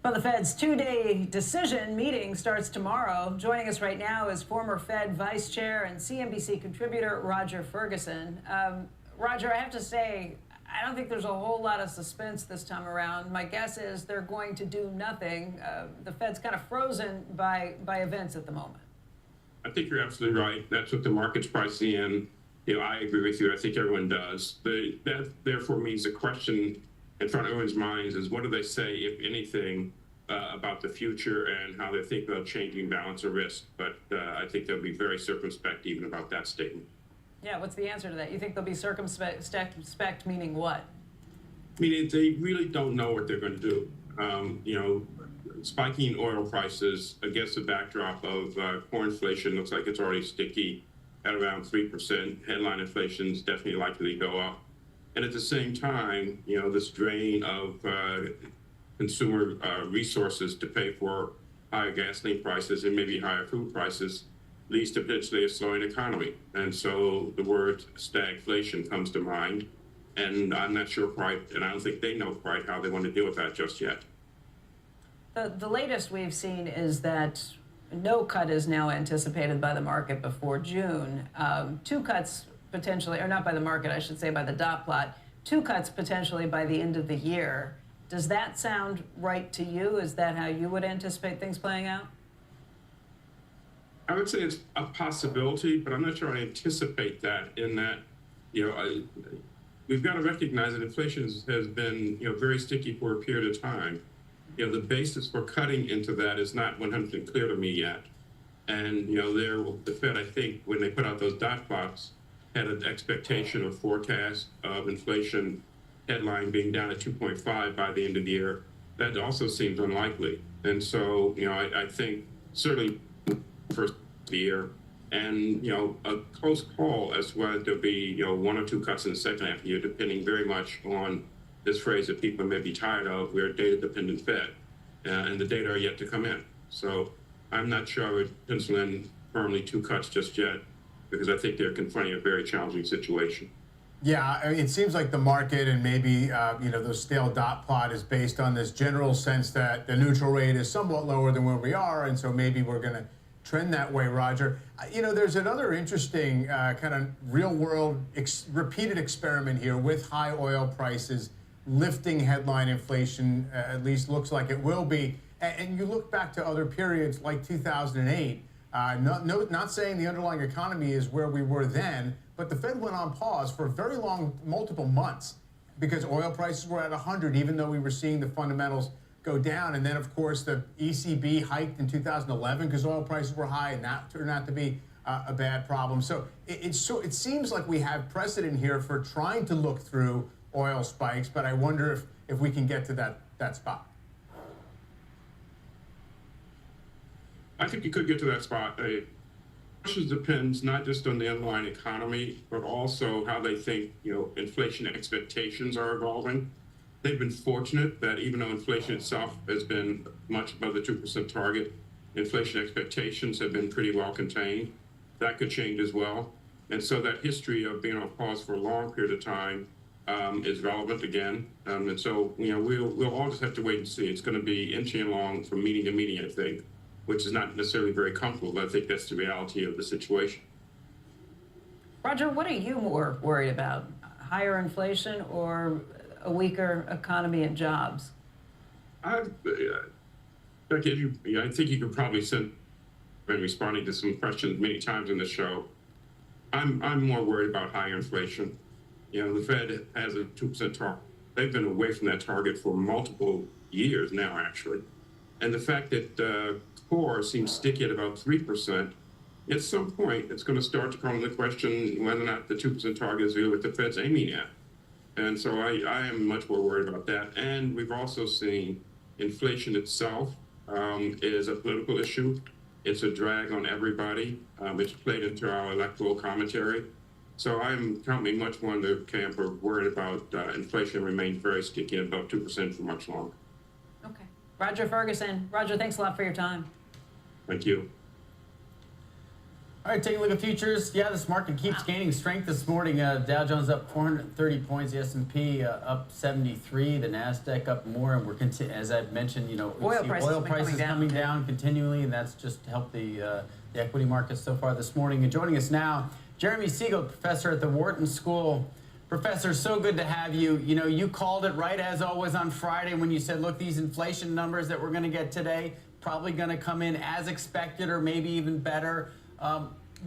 Well, the Fed's two-day decision meeting starts tomorrow. Joining us right now is former Fed Vice Chair and CNBC contributor Roger Ferguson. Roger, I have to say, I don't think there's a whole lot of suspense this time around. My guess is they're going to do nothing. The Fed's kind of frozen by events at the moment. I think you're absolutely right. That's what the market's pricing in. I agree with you. I think everyone does. That therefore means the question in front of everyone's minds is what do they say, if anything, about the future and how they think about changing balance of risk. But I think they'll be very circumspect even about that statement. Yeah, what's the answer to that? You think they'll be circumspect, meaning what? Meaning they really don't know what they're going to do. Spiking oil prices against the backdrop of core inflation looks like it's already sticky at around 3%. Headline inflation is definitely likely to go up. And at the same time, this drain of consumer resources to pay for higher gasoline prices and maybe higher food prices leads to potentially a slowing economy. And so the word stagflation comes to mind. And I'm not sure quite, and I don't think they know quite how they want to deal with that just yet. The latest we've seen is that no cut is now anticipated by the market before June. Two cuts potentially, or not by the market, I should say by the dot plot, two cuts potentially by the end of the year. Does that sound right to you? Is that how you would anticipate things playing out? I would say it's a possibility, but I'm not sure I anticipate that in that, we've got to recognize that inflation has been, very sticky for a period of time. The basis for cutting into that is not 100% clear to me yet. And, the Fed, I think, when they put out those dot plots, had an expectation or forecast of inflation headline being down at 2.5 by the end of the year. That also seems unlikely. And so, I think certainly first of the year and, a close call as to whether there'll be, one or two cuts in the second half of the year, depending very much on this phrase that people may be tired of, we're a data-dependent Fed, and the data are yet to come in. So I'm not sure I would pencil in firmly two cuts just yet, because I think they're confronting a very challenging situation. Yeah, it seems like the market and maybe, those stale dot plot is based on this general sense that the neutral rate is somewhat lower than where we are, and so maybe we're going to trend that way, Roger. There's another interesting kind of real-world repeated experiment here with high oil prices lifting headline inflation, at least looks like it will be. And you look back to other periods like 2008, not saying the underlying economy is where we were then, but the Fed went on pause for very long, multiple months, because oil prices were at 100, even though we were seeing the fundamentals go down. And then, of course, the ECB hiked in 2011 because oil prices were high, and that turned out to be a bad problem. So it seems like we have precedent here for trying to look through oil spikes, but I wonder if we can get to that spot. I think you could get to that spot. It depends not just on the underlying economy, but also how they think, inflation expectations are evolving. They've been fortunate that even though inflation itself has been much above the 2% target, inflation expectations have been pretty well contained. That could change as well. And so that history of being on pause for a long period of time is relevant again. And so, we'll all just have to wait and see. It's going to be inching along from meeting to meeting, I think, which is not necessarily very comfortable, but I think that's the reality of the situation. Roger, what are you more worried about? Higher inflation or a weaker economy and jobs? Becky, I think you could probably been responding to some questions many times in the show. I'm more worried about higher inflation. The Fed has a 2% target. They've been away from that target for multiple years now, actually. And the fact that core seems sticky at about 3%, at some point, it's going to start to come to the question whether or not the 2% target is really what the Fed's aiming at. And so I am much more worried about that. And we've also seen inflation itself is a political issue. It's a drag on everybody. It's played into our electoral commentary. So I'm currently much more in the camp of worried about inflation remains very sticky at about 2% for much longer. Okay. Roger Ferguson. Roger, thanks a lot for your time. Thank you. All right, taking a look at futures. Yeah, this market keeps gaining strength this morning. Dow Jones up 430 points, the S&P up 73, the Nasdaq up more, and we're as I've mentioned, Oil prices coming down continually, and that's just helped the equity markets so far this morning. And joining us now, Jeremy Siegel, professor at the Wharton School. Professor, so good to have you. You called it right as always on Friday when you said, look, these inflation numbers that we're going to get today probably going to come in as expected or maybe even better.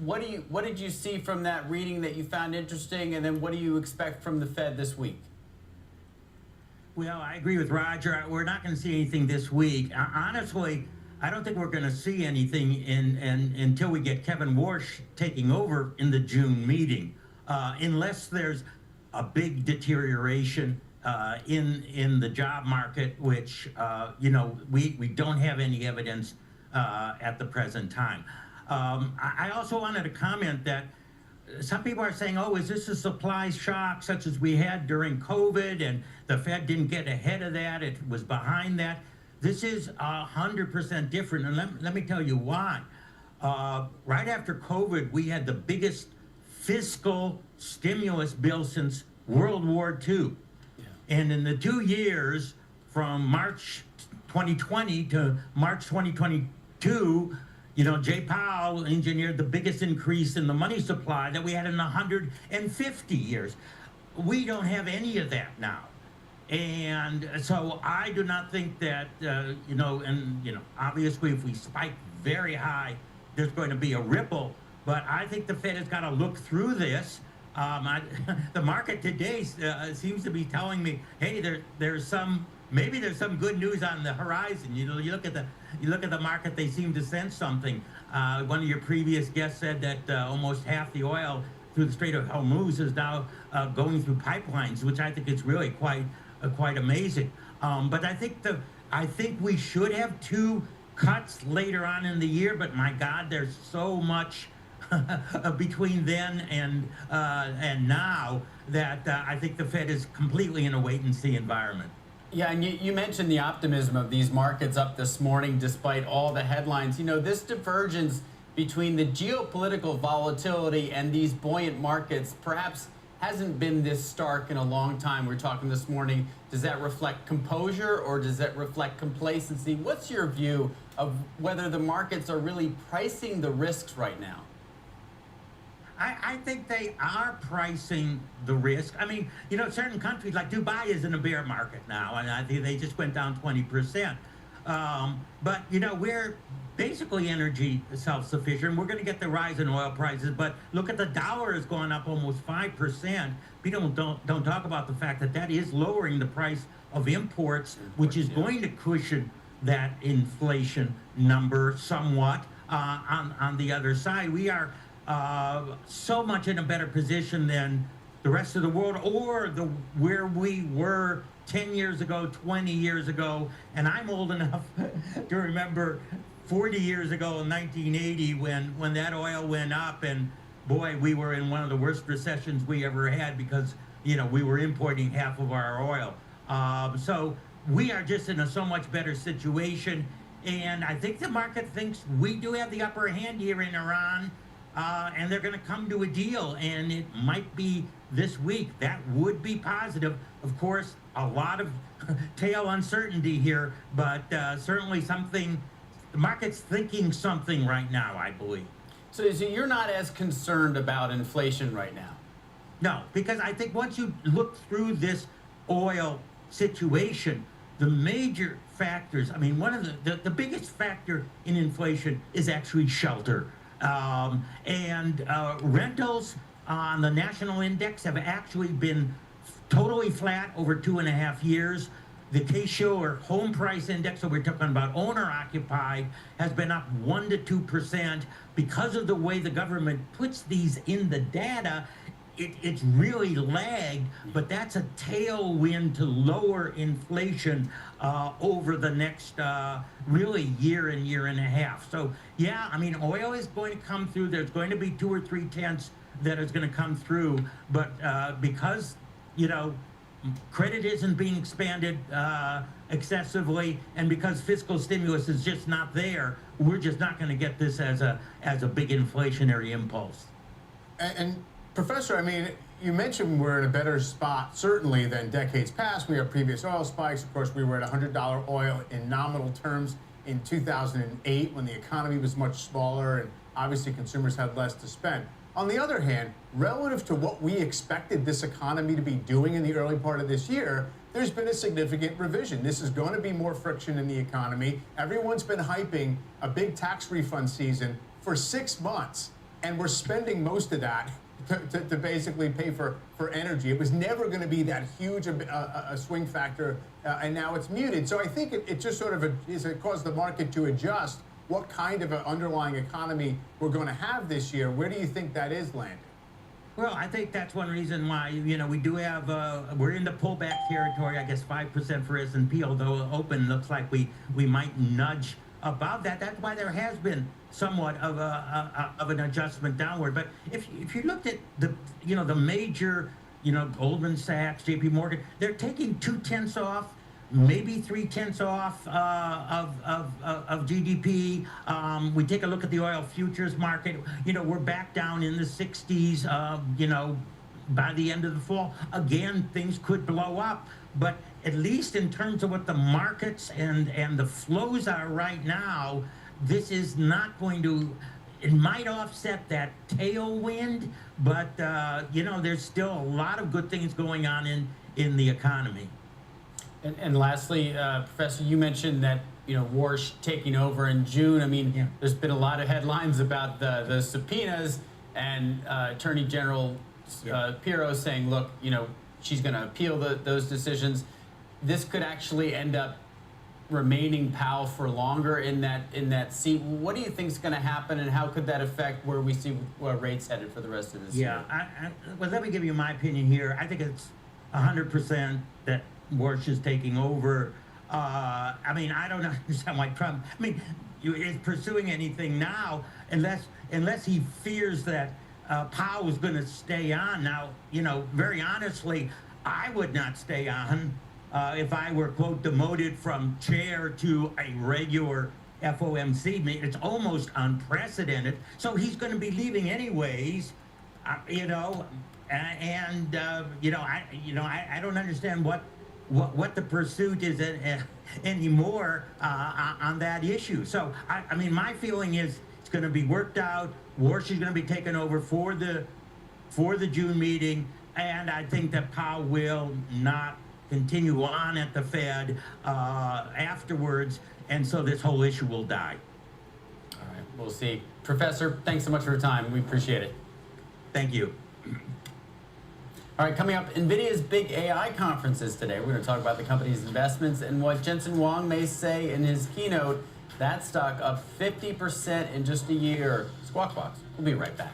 What did you see from that reading that you found interesting, and then what do you expect from the Fed this week? Well, I agree with Roger. We're not going to see anything this week. Honestly, I don't think we're going to see anything until we get Kevin Warsh taking over in the June meeting, unless there's a big deterioration in the job market, which we don't have any evidence at the present time. I also wanted to comment that some people are saying, oh, is this a supply shock such as we had during COVID and the Fed didn't get ahead of that, it was behind that? This is 100% different, and let me tell you why. Right after COVID, we had the biggest fiscal stimulus bill since World War II. Yeah. And in the 2 years from March 2020 to March 2022, Jay Powell engineered the biggest increase in the money supply that we had in 150 years. We don't have any of that now. And so I do not think that, obviously if we spike very high, there's going to be a ripple. But I think the Fed has got to look through this. The market today seems to be telling me, hey, maybe there's some good news on the horizon. You look at the market, they seem to sense something. One of your previous guests said that almost half the oil through the Strait of Hormuz is now going through pipelines, which I think is really quite amazing. But I think we should have 2 cuts later on in the year. But my God, there's so much between then and now that I think the Fed is completely in a wait-and-see environment. Yeah, and you mentioned the optimism of these markets up this morning despite all the headlines. This divergence between the geopolitical volatility and these buoyant markets perhaps hasn't been this stark in a long time. We're talking this morning. Does that reflect composure or does that reflect complacency? What's your view of whether the markets are really pricing the risks right now? I think they are pricing the risk. I mean, certain countries like Dubai is in a bear market now, and I think they just went down 20%. But, we're basically energy self-sufficient. We're going to get the rise in oil prices, but look at the dollar has gone up almost 5%. People don't talk about the fact that is lowering the price of imports, which is going to cushion that inflation number somewhat. On the other side, we are so much in a better position than the rest of the world or where we were 10 years ago, 20 years ago. And I'm old enough to remember 40 years ago in 1980 when that oil went up, and boy, we were in one of the worst recessions we ever had because, we were importing half of our oil. So we are just in a so much better situation. And I think the market thinks we do have the upper hand here in Iran. And they're going to come to a deal, and it might be this week. That would be positive. Of course, a lot of tail uncertainty here, but certainly something, the market's thinking something right now, I believe. So you're not as concerned about inflation right now? No, because I think once you look through this oil situation, the major factors, I mean, one of the biggest factor in inflation is actually shelter. And rentals on the national index have actually been totally flat over 2.5 years. The Case-Shiller or home price index, so we're talking about owner-occupied, has been up 1% to 2%. Because of the way the government puts these in the data, it's really lagged, but that's a tailwind to lower inflation over the next really year and a half. So yeah, I mean, oil is going to come through. There's going to be 2 or 3 tenths that is going to come through, but because credit isn't being expanded excessively, and because fiscal stimulus is just not there, we're just not going to get this as a big inflationary impulse. And Professor, I mean, you mentioned we're in a better spot, certainly, than decades past. We have previous oil spikes. Of course, we were at $100 oil in nominal terms in 2008 when the economy was much smaller and obviously consumers had less to spend. On the other hand, relative to what we expected this economy to be doing in the early part of this year, there's been a significant revision. This is going to be more friction in the economy. Everyone's been hyping a big tax refund season for 6 months, and we're spending most of that to basically pay for energy. It was never going to be that huge a swing factor, and now it's muted. So I think it just sort of it caused the market to adjust what kind of an underlying economy we're going to have this year. Where do you think that is landing? Well, I think that's one reason why, you know, we do have, we're in the pullback territory, I guess 5% for S&P, although open looks like we might nudge above that. That's why there has been somewhat of an adjustment downward. But if you looked at the, you know, the major, you know, Goldman Sachs, JP Morgan, they're taking 0.2 off, maybe 0.3 off of GDP. We take a look at the oil futures market. You know, we're back down in the 60s. You know, by the end of the fall, again, things could blow up. But at least in terms of what the markets and the flows are right now, this is not going to. It might offset that tailwind, but you know, there's still a lot of good things going on in the economy. And lastly, Professor, you mentioned that, you know, Warsh taking over in June. I mean, there's been a lot of headlines about the subpoenas and Attorney General Pirro saying, look, you know, she's going to appeal those decisions. This could actually end up remaining Powell for longer in that seat. What do you think is going to happen, and how could that affect where we see rates headed for the rest of this year? Well, let me give you my opinion here. I think it's 100% that Warsh is taking over. I mean, I don't understand why Trump, I mean, is pursuing anything now unless he fears that Powell is going to stay on. Now, you know, very honestly, I would not stay on if I were, quote, demoted from chair to a regular FOMC meeting. It's almost unprecedented. So he's going to be leaving anyways, you know, and you know, I don't understand what the pursuit is anymore on that issue. So I mean, my feeling is it's going to be worked out. Warsh is going to be taken over for the June meeting, and I think that Powell will not continue on at the Fed afterwards, and so this whole issue will die. All right, we'll see. Professor, thanks so much for your time. We appreciate it. Thank you. All right, coming up, NVIDIA's big AI conferences today. We're going to talk about the company's investments and what Jensen Huang may say in his keynote. That stock up 50% in just a year. Squawk Box. We'll be right back.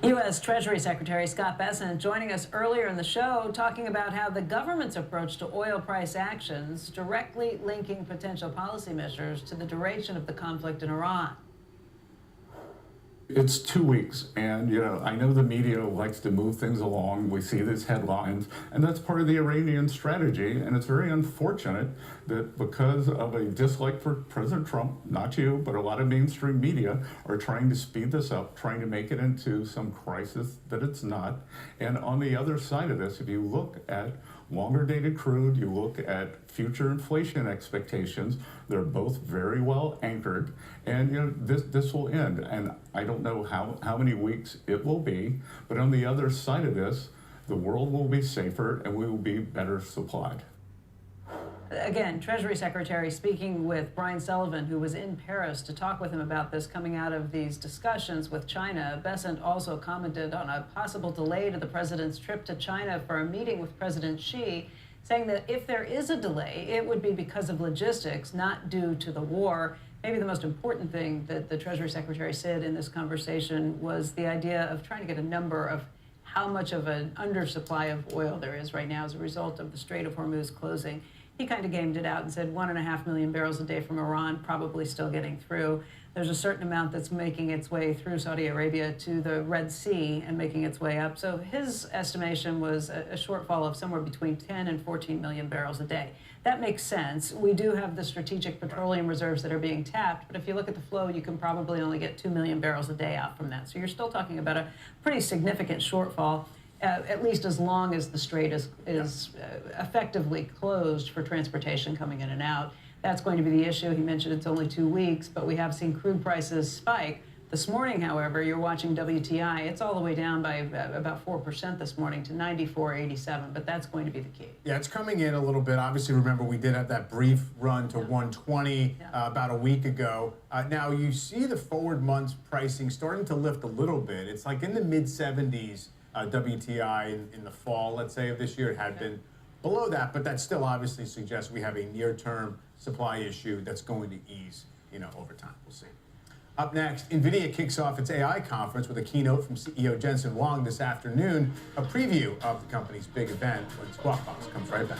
U.S. Treasury Secretary Scott Bessent joining us earlier in the show talking about how the government's approach to oil price actions directly linking potential policy measures to the duration of the conflict in Iran. It's 2 weeks, and I know the media likes to move things along. We see these headlines, and that's part of the Iranian strategy. And it's very unfortunate that because of a dislike for President Trump, not you, but a lot of mainstream media are trying to speed this up, trying to make it into some crisis that it's not. And on the other side of this, if you look at longer dated crude, you look at future inflation expectations, they're both very well anchored, and this will end. And I don't know how many weeks it will be, but on the other side of this, the world will be safer and we will be better supplied. Again, Treasury Secretary speaking with Brian Sullivan, who was in Paris to talk with him about this coming out of these discussions with China. Bessent also commented on a possible delay to the president's trip to China for a meeting with President Xi, saying that if there is a delay, it would be because of logistics, not due to the war. Maybe the most important thing that the Treasury Secretary said in this conversation was the idea of trying to get a number of how much of an undersupply of oil there is right now as a result of the Strait of Hormuz closing. He kind of gamed it out and said 1.5 million barrels a day from Iran, probably still getting through. There's a certain amount that's making its way through Saudi Arabia to the Red Sea and making its way up. So his estimation was a shortfall of somewhere between 10 and 14 million barrels a day. That makes sense. We do have the strategic petroleum reserves that are being tapped, but if you look at the flow, you can probably only get 2 million barrels a day out from that. So you're still talking about a pretty significant shortfall. At least as long as the strait is effectively closed for transportation coming in and out. That's going to be the issue. He mentioned it's only 2 weeks, but we have seen crude prices spike. This morning, however, you're watching WTI. It's all the way down by about 4% this morning to 94.87, but that's going to be the key. Yeah, it's coming in a little bit. Obviously, remember, we did have that brief run to 120 about a week ago. Now, you see the forward months pricing starting to lift a little bit. It's like in the mid-70s. WTI in the fall, let's say, of this year. It had been below that, but that still obviously suggests we have a near-term supply issue that's going to ease, over time. We'll see. Up next, NVIDIA kicks off its AI conference with a keynote from CEO Jensen Huang this afternoon, a preview of the company's big event when Squawk Box comes right back.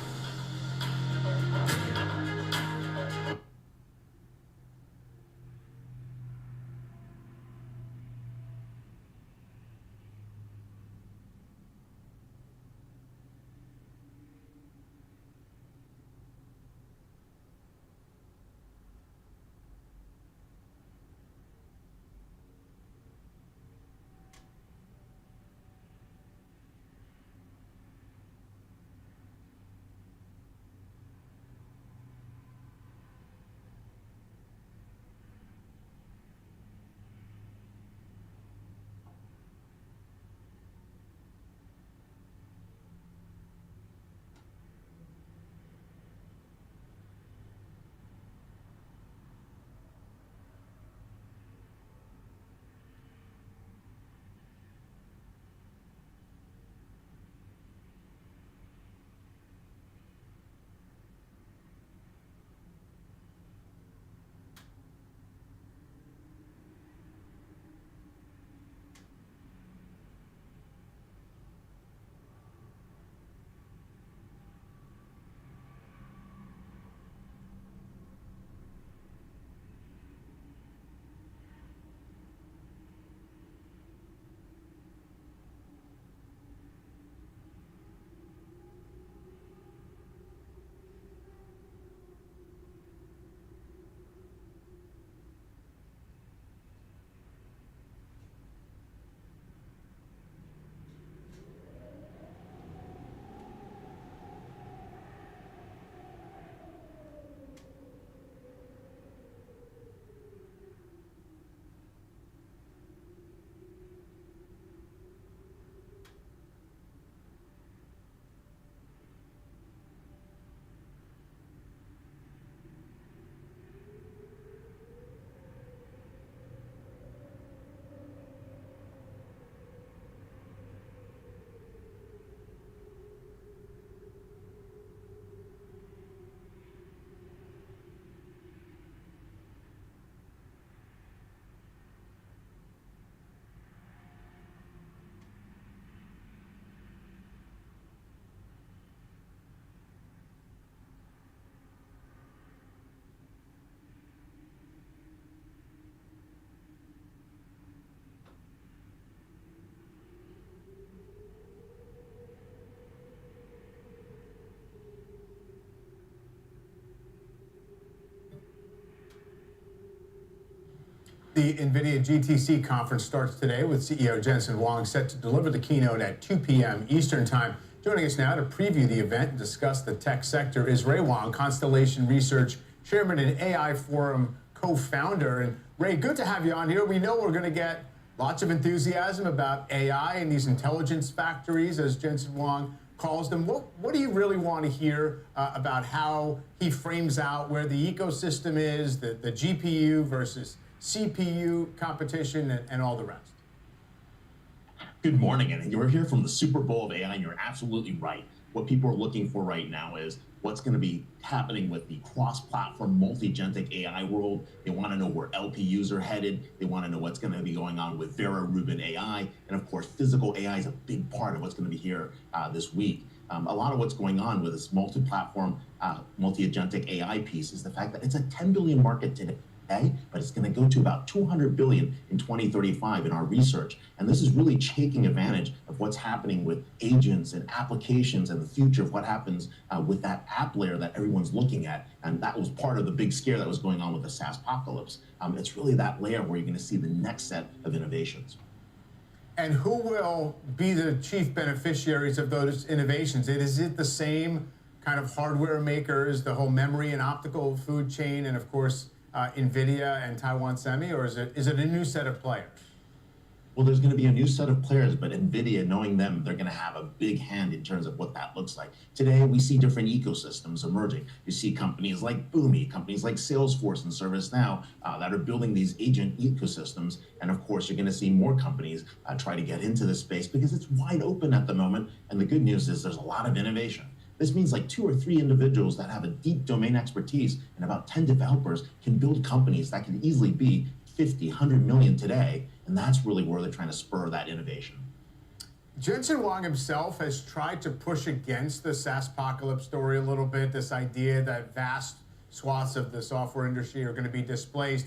The NVIDIA GTC conference starts today with CEO Jensen Huang set to deliver the keynote at 2 p.m. Eastern Time. Joining us now to preview the event and discuss the tech sector is Ray Huang, Constellation Research Chairman and AI Forum co-founder. And Ray, good to have you on here. We know we're going to get lots of enthusiasm about AI and these intelligence factories, as Jensen Huang calls them. What do you really want to hear about how he frames out where the ecosystem is, the GPU versus CPU competition, and all the rest? Good morning, and you're here from the Super Bowl of AI, and you're absolutely right. What people are looking for right now is what's going to be happening with the cross-platform multi-agentic AI world. They want to know where LPUs are headed. They want to know what's going to be going on with Vera Rubin AI. And of course, physical AI is a big part of what's going to be here this week. A lot of what's going on with this multi-platform, multi-agentic AI piece is the fact that it's a $10 billion market today, but it's going to go to about $200 billion in 2035 in our research. And this is really taking advantage of what's happening with agents and applications and the future of what happens with that app layer that everyone's looking at. And that was part of the big scare that was going on with the SaaS apocalypse. It's really that layer where you're going to see the next set of innovations. And who will be the chief beneficiaries of those innovations? Is it the same kind of hardware makers, the whole memory and optical food chain, and of course, NVIDIA and Taiwan Semi, or is it a new set of players? Well, there's going to be a new set of players, but NVIDIA, knowing them, they're going to have a big hand in terms of what that looks like. Today, we see different ecosystems emerging. You see companies like Boomi, companies like Salesforce and ServiceNow that are building these agent ecosystems. And of course, you're going to see more companies try to get into this space because it's wide open at the moment. And the good news is there's a lot of innovation. This means like 2 or 3 individuals that have a deep domain expertise and about 10 developers can build companies that can easily be 50, 100 million today. And that's really where they're trying to spur that innovation. Jensen Huang himself has tried to push against the SaaS apocalypse story a little bit, this idea that vast swaths of the software industry are going to be displaced.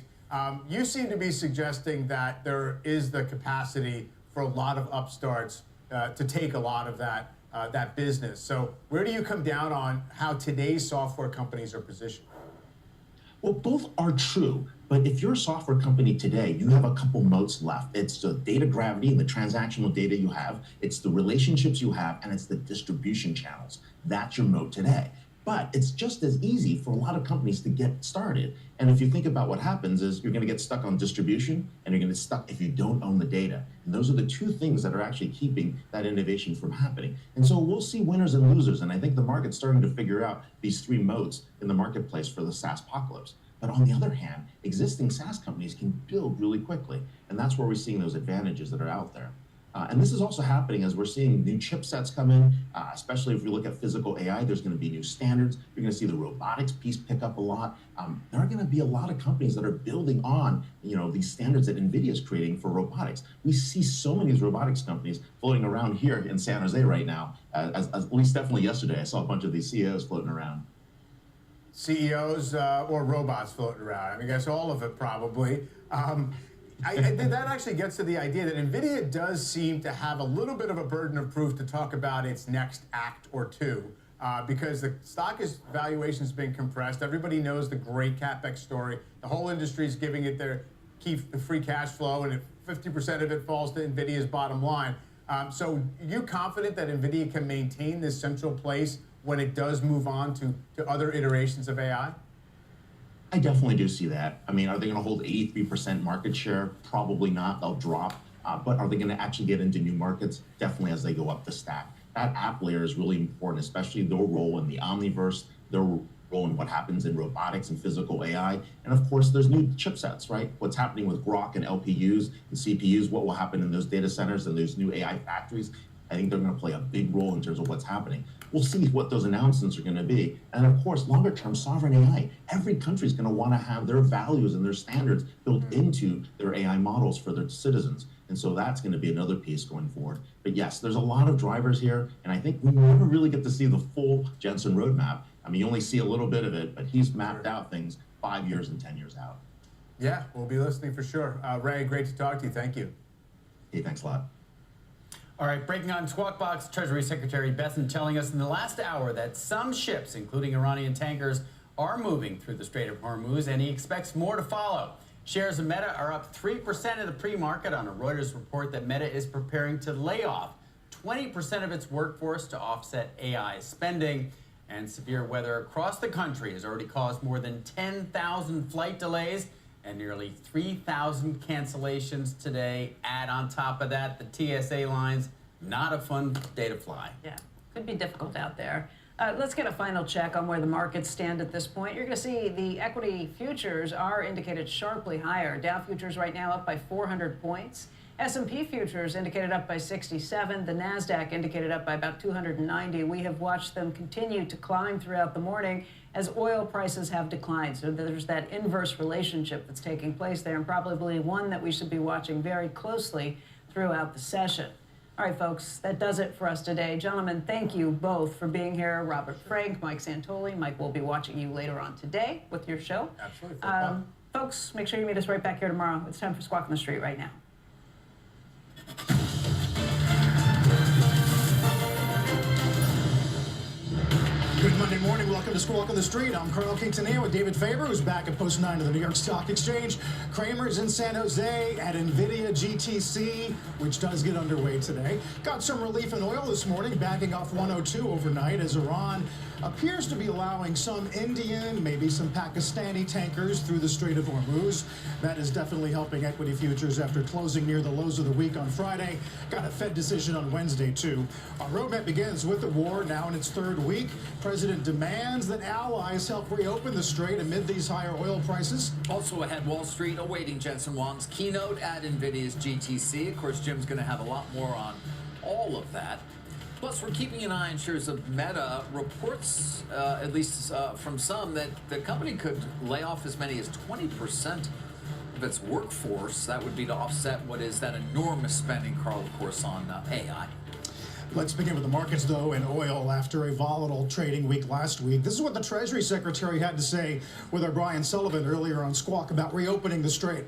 You seem to be suggesting that there is the capacity for a lot of upstarts to take a lot of that business. So where do you come down on how today's software companies are positioned? Well, both are true. But if you're a software company today, you have a couple moats left. It's the data gravity and the transactional data you have. It's the relationships you have, and it's the distribution channels. That's your moat today. But it's just as easy for a lot of companies to get started. And if you think about what happens is you're going to get stuck on distribution, and you're going to get stuck if you don't own the data. And those are the 2 things that are actually keeping that innovation from happening. And so we'll see winners and losers. And I think the market's starting to figure out these 3 moats in the marketplace for the SaaS apocalypse. But on the other hand, existing SaaS companies can build really quickly. And that's where we're seeing those advantages that are out there. And this is also happening as we're seeing new chipsets come in, especially if we look at physical AI, there's going to be new standards. You're going to see the robotics piece pick up a lot. There are going to be a lot of companies that are building on, these standards that NVIDIA is creating for robotics. We see so many of these robotics companies floating around here in San Jose right now. As at least definitely yesterday, I saw a bunch of these CEOs floating around. CEOs or robots floating around. I guess all of it probably. That actually gets to the idea that NVIDIA does seem to have a little bit of a burden of proof to talk about its next act or 2, because the valuation's been compressed. Everybody knows the great CapEx story. The whole industry is giving it their key free cash flow, and 50% of it falls to NVIDIA's bottom line. So you confident that NVIDIA can maintain this central place when it does move on to other iterations of AI? I definitely do see that. I mean, are they going to hold 83% market share? Probably not. They'll drop. But are they going to actually get into new markets? Definitely as they go up the stack. That app layer is really important, especially their role in the Omniverse, their role in what happens in robotics and physical AI. And of course, there's new chipsets, right? What's happening with Grok and LPUs and CPUs, what will happen in those data centers and those new AI factories. I think they're going to play a big role in terms of what's happening. We'll see what those announcements are going to be. And of course, longer term, sovereign AI. Every country is going to want to have their values and their standards built into their AI models for their citizens. And so that's going to be another piece going forward. But yes, there's a lot of drivers here. And I think we never really get to see the full Jensen roadmap. I mean, you only see a little bit of it, but he's mapped out things 5 years and 10 years out. Yeah, we'll be listening for sure. Ray, great to talk to you. Thank you. Hey, thanks a lot. All right, breaking on Squawk Box, Treasury Secretary Bessent telling us in the last hour that some ships, including Iranian tankers, are moving through the Strait of Hormuz, and he expects more to follow. Shares of Meta are up 3% in the pre-market on a Reuters report that Meta is preparing to lay off 20% of its workforce to offset AI spending. And severe weather across the country has already caused more than 10,000 flight delays and nearly 3,000 cancellations today. Add on top of that the TSA lines. Not a fun day to fly. Yeah, could be difficult out there. Let's get a final check on where the markets stand at this point. You're going to see the equity futures are indicated sharply higher. Dow futures right now up by 400 points. S&P futures indicated up by 67. The NASDAQ indicated up by about 290. We have watched them continue to climb throughout the morning as oil prices have declined. So there's that inverse relationship that's taking place there, and probably one that we should be watching very closely throughout the session. All right, folks, that does it for us today. Gentlemen, thank you both for being here. Robert Frank, Mike Santoli. Mike will be watching you later on today with your show. Absolutely. Folks, make sure you meet us right back here tomorrow. It's time for Squawk on the Street right now. Good Monday morning. Welcome to Squawk on the Street. I'm Carl Quintanilla with David Faber, who's back at Post 9 of the New York Stock Exchange. Kramer's in San Jose at NVIDIA GTC, which does get underway today. Got some relief in oil this morning, backing off 102 overnight as Iran appears to be allowing some Indian, maybe some Pakistani tankers through the Strait of Hormuz. That is definitely helping equity futures after closing near the lows of the week on Friday. Got a Fed decision on Wednesday, too. Our roadmap begins with the war now in its third week. President demands that allies help reopen the strait amid these higher oil prices. Also ahead, Wall Street awaiting Jensen Huang's keynote at NVIDIA's GTC. Of course, Jim's going to have a lot more on all of that. Plus, we're keeping an eye on shares of Meta. Reports, at least from some, that the company could lay off as many as 20% of its workforce. That would be to offset what is that enormous spending, Carl, of course, on AI. Let's begin with the markets, though, and oil after a volatile trading week last week. This is what the Treasury Secretary had to say with our Brian Sullivan earlier on Squawk about reopening the strait.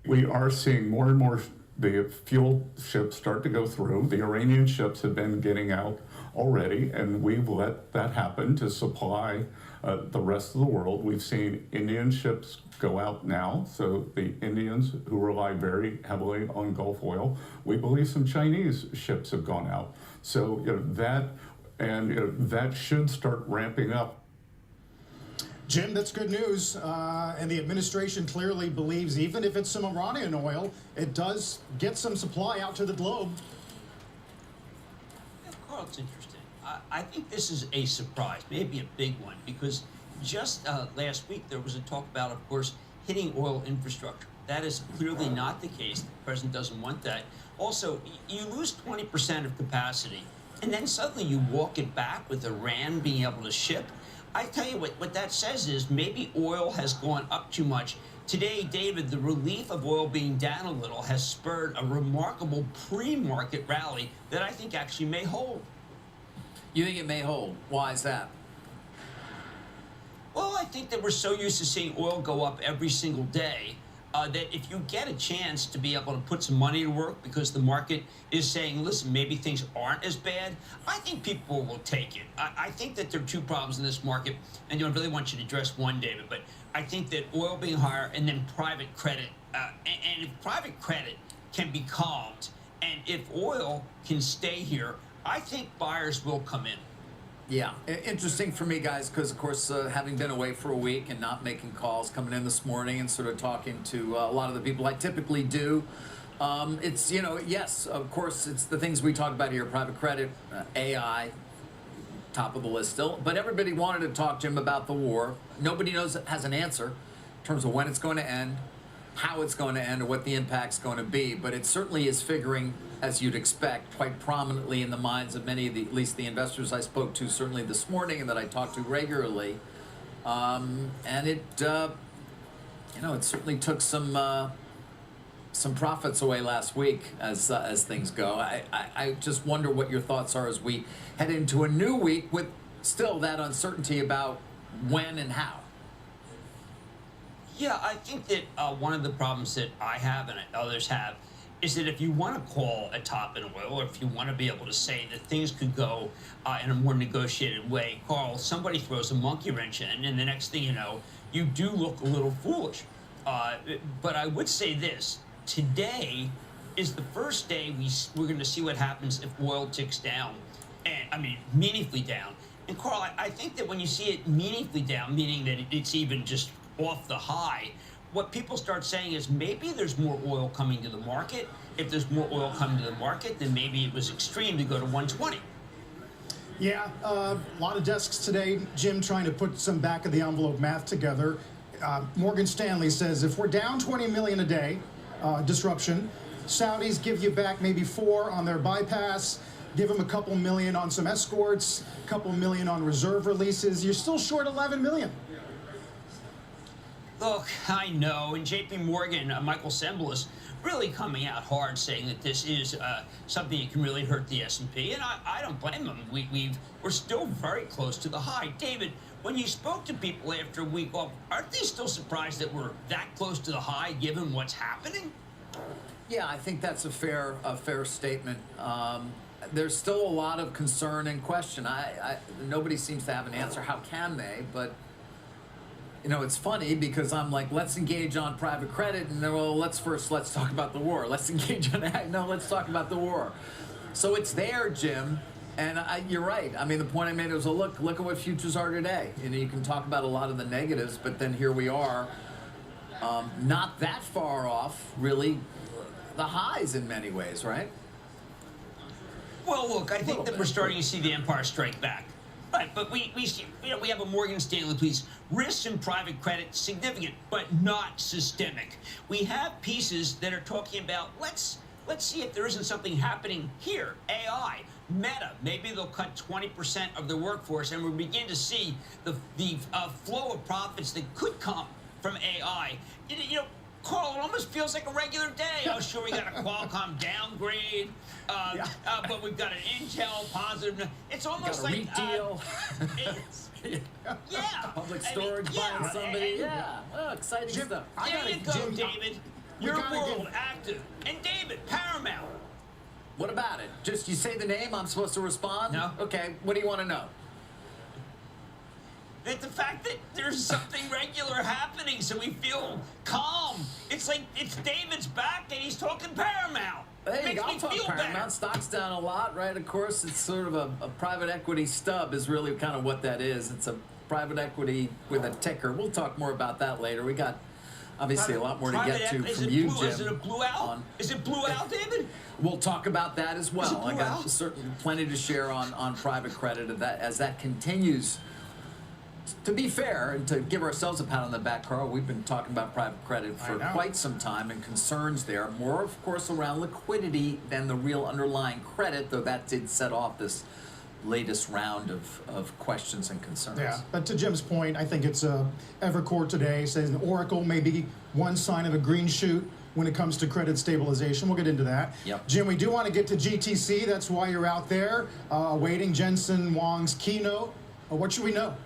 We are seeing more and more the fuel ships start to go through. The Iranian ships have been getting out already, and we've let that happen to supply the rest of the world. We've seen Indian ships go out now, so the Indians who rely very heavily on Gulf oil, we believe some Chinese ships have gone out. So that should start ramping up. Jim, that's good news. And the administration clearly believes even if it's some Iranian oil, it does get some supply out to the globe. Carl, it's interesting. I think this is a surprise, maybe a big one, because just last week there was a talk about, of course, hitting oil infrastructure. That is clearly not the case. The president doesn't want that. Also, you lose 20% of capacity, and then suddenly you walk it back with Iran being able to ship. I tell you what that says is maybe oil has gone up too much. Today, David, the relief of oil being down a little has spurred a remarkable pre-market rally that I think actually may hold. You think it may hold? Why is that? Well, I think that we're so used to seeing oil go up every single day that if you get a chance to be able to put some money to work because the market is saying, listen, maybe things aren't as bad, I think people will take it. I think that there are two problems in this market, and I really want you to address one, David, but I think that oil being higher and then private credit, and if private credit can be calmed, and if oil can stay here, I think buyers will come in. Yeah, interesting for me, guys, because, of course, having been away for a week and not making calls, coming in this morning and sort of talking to a lot of the people I typically do, it's, yes, of course, it's the things we talk about here, private credit, AI, top of the list still. But everybody wanted to talk to him about the war. Nobody has an answer in terms of when it's going to end, how it's going to end, or what the impact's going to be. But it certainly is figuring, as you'd expect, quite prominently in the minds of many of the, at least the investors I spoke to certainly this morning and that I talk to regularly. And it, it certainly took some profits away last week as things go. I just wonder what your thoughts are as we head into a new week with still that uncertainty about when and how. Yeah, I think that one of the problems that I have and others have is that if you want to call a top in oil, or if you want to be able to say that things could go in a more negotiated way, Carl, somebody throws a monkey wrench in, and the next thing you know, you do look a little foolish. But I would say this: today is the first day we're going to see what happens if oil ticks down, and I mean meaningfully down. And Carl, I think that when you see it meaningfully down, meaning that it's even just off the high, what people start saying is maybe there's more oil coming to the market. If there's more oil coming to the market, then maybe it was extreme to go to 120. Yeah, a lot of desks today, Jim, trying to put some back of the envelope math together. Morgan Stanley says if we're down 20 million a day, disruption, Saudis give you back maybe 4 on their bypass, give them a couple million on some escorts, a couple million on reserve releases. You're still short 11 million. Look, I know, and J.P. Morgan, Michael Semblus, really coming out hard saying that this is something that can really hurt the S&P, and I don't blame them. We're still very close to the high. David, when you spoke to people after a week off, aren't they still surprised that we're that close to the high given what's happening? Yeah, I think that's a fair statement. There's still a lot of concern and question. Nobody seems to have an answer. How can they? But you know, it's funny because I'm like, let's engage on private credit, and then, well, let's talk about the war. Let's engage on that. No, let's talk about the war. So it's there, Jim, and you're right. I mean, the point I made was, look at what futures are today. You know, you can talk about a lot of the negatives, but then here we are, not that far off, really, the highs in many ways, right? Well, look, I think that we're starting to see the Empire Strike Back. Right, but we see, you know, we have a Morgan Stanley piece. Risks in private credit significant, but not systemic. We have pieces that are talking about let's see if there isn't something happening here. AI, Meta, maybe they'll cut 20% of their workforce, and we'll begin to see the flow of profits that could come from AI. You know, Carl, it almost feels like a regular day. Oh, sure, we got a Qualcomm downgrade, but we've got an Intel positive. It's almost got a like REIT deal. Yeah. Public storage buying somebody. Yeah. Oh, exciting stuff. There you go, David. Your world active. And David, Paramount. What about it? Just you say the name, I'm supposed to respond? No. Okay, what do you want to know? That the fact that there's something regular happening, so we feel calm. It's like it's David's back and he's talking Paramount. Hey, I'll talk Paramount. Better. Stock's down a lot, right? Of course, it's sort of a private equity stub is really kind of what that is. It's a private equity with a ticker. We'll talk more about that later. We got obviously a lot more to get to from you, Jim. Is it a blue owl? Is it blue owl, David? We'll talk about that as well. I got certainly plenty to share on private credit as that continues. To be fair, and to give ourselves a pat on the back, Carl, we've been talking about private credit for quite some time and concerns there. More, of course, around liquidity than the real underlying credit, though that did set off this latest round of questions and concerns. Yeah, but to Jim's point, I think it's Evercore today says Oracle may be one sign of a green shoot when it comes to credit stabilization. We'll get into that. Yep. Jim, we do want to get to GTC. That's why you're out there awaiting Jensen Huang's keynote. What should we know?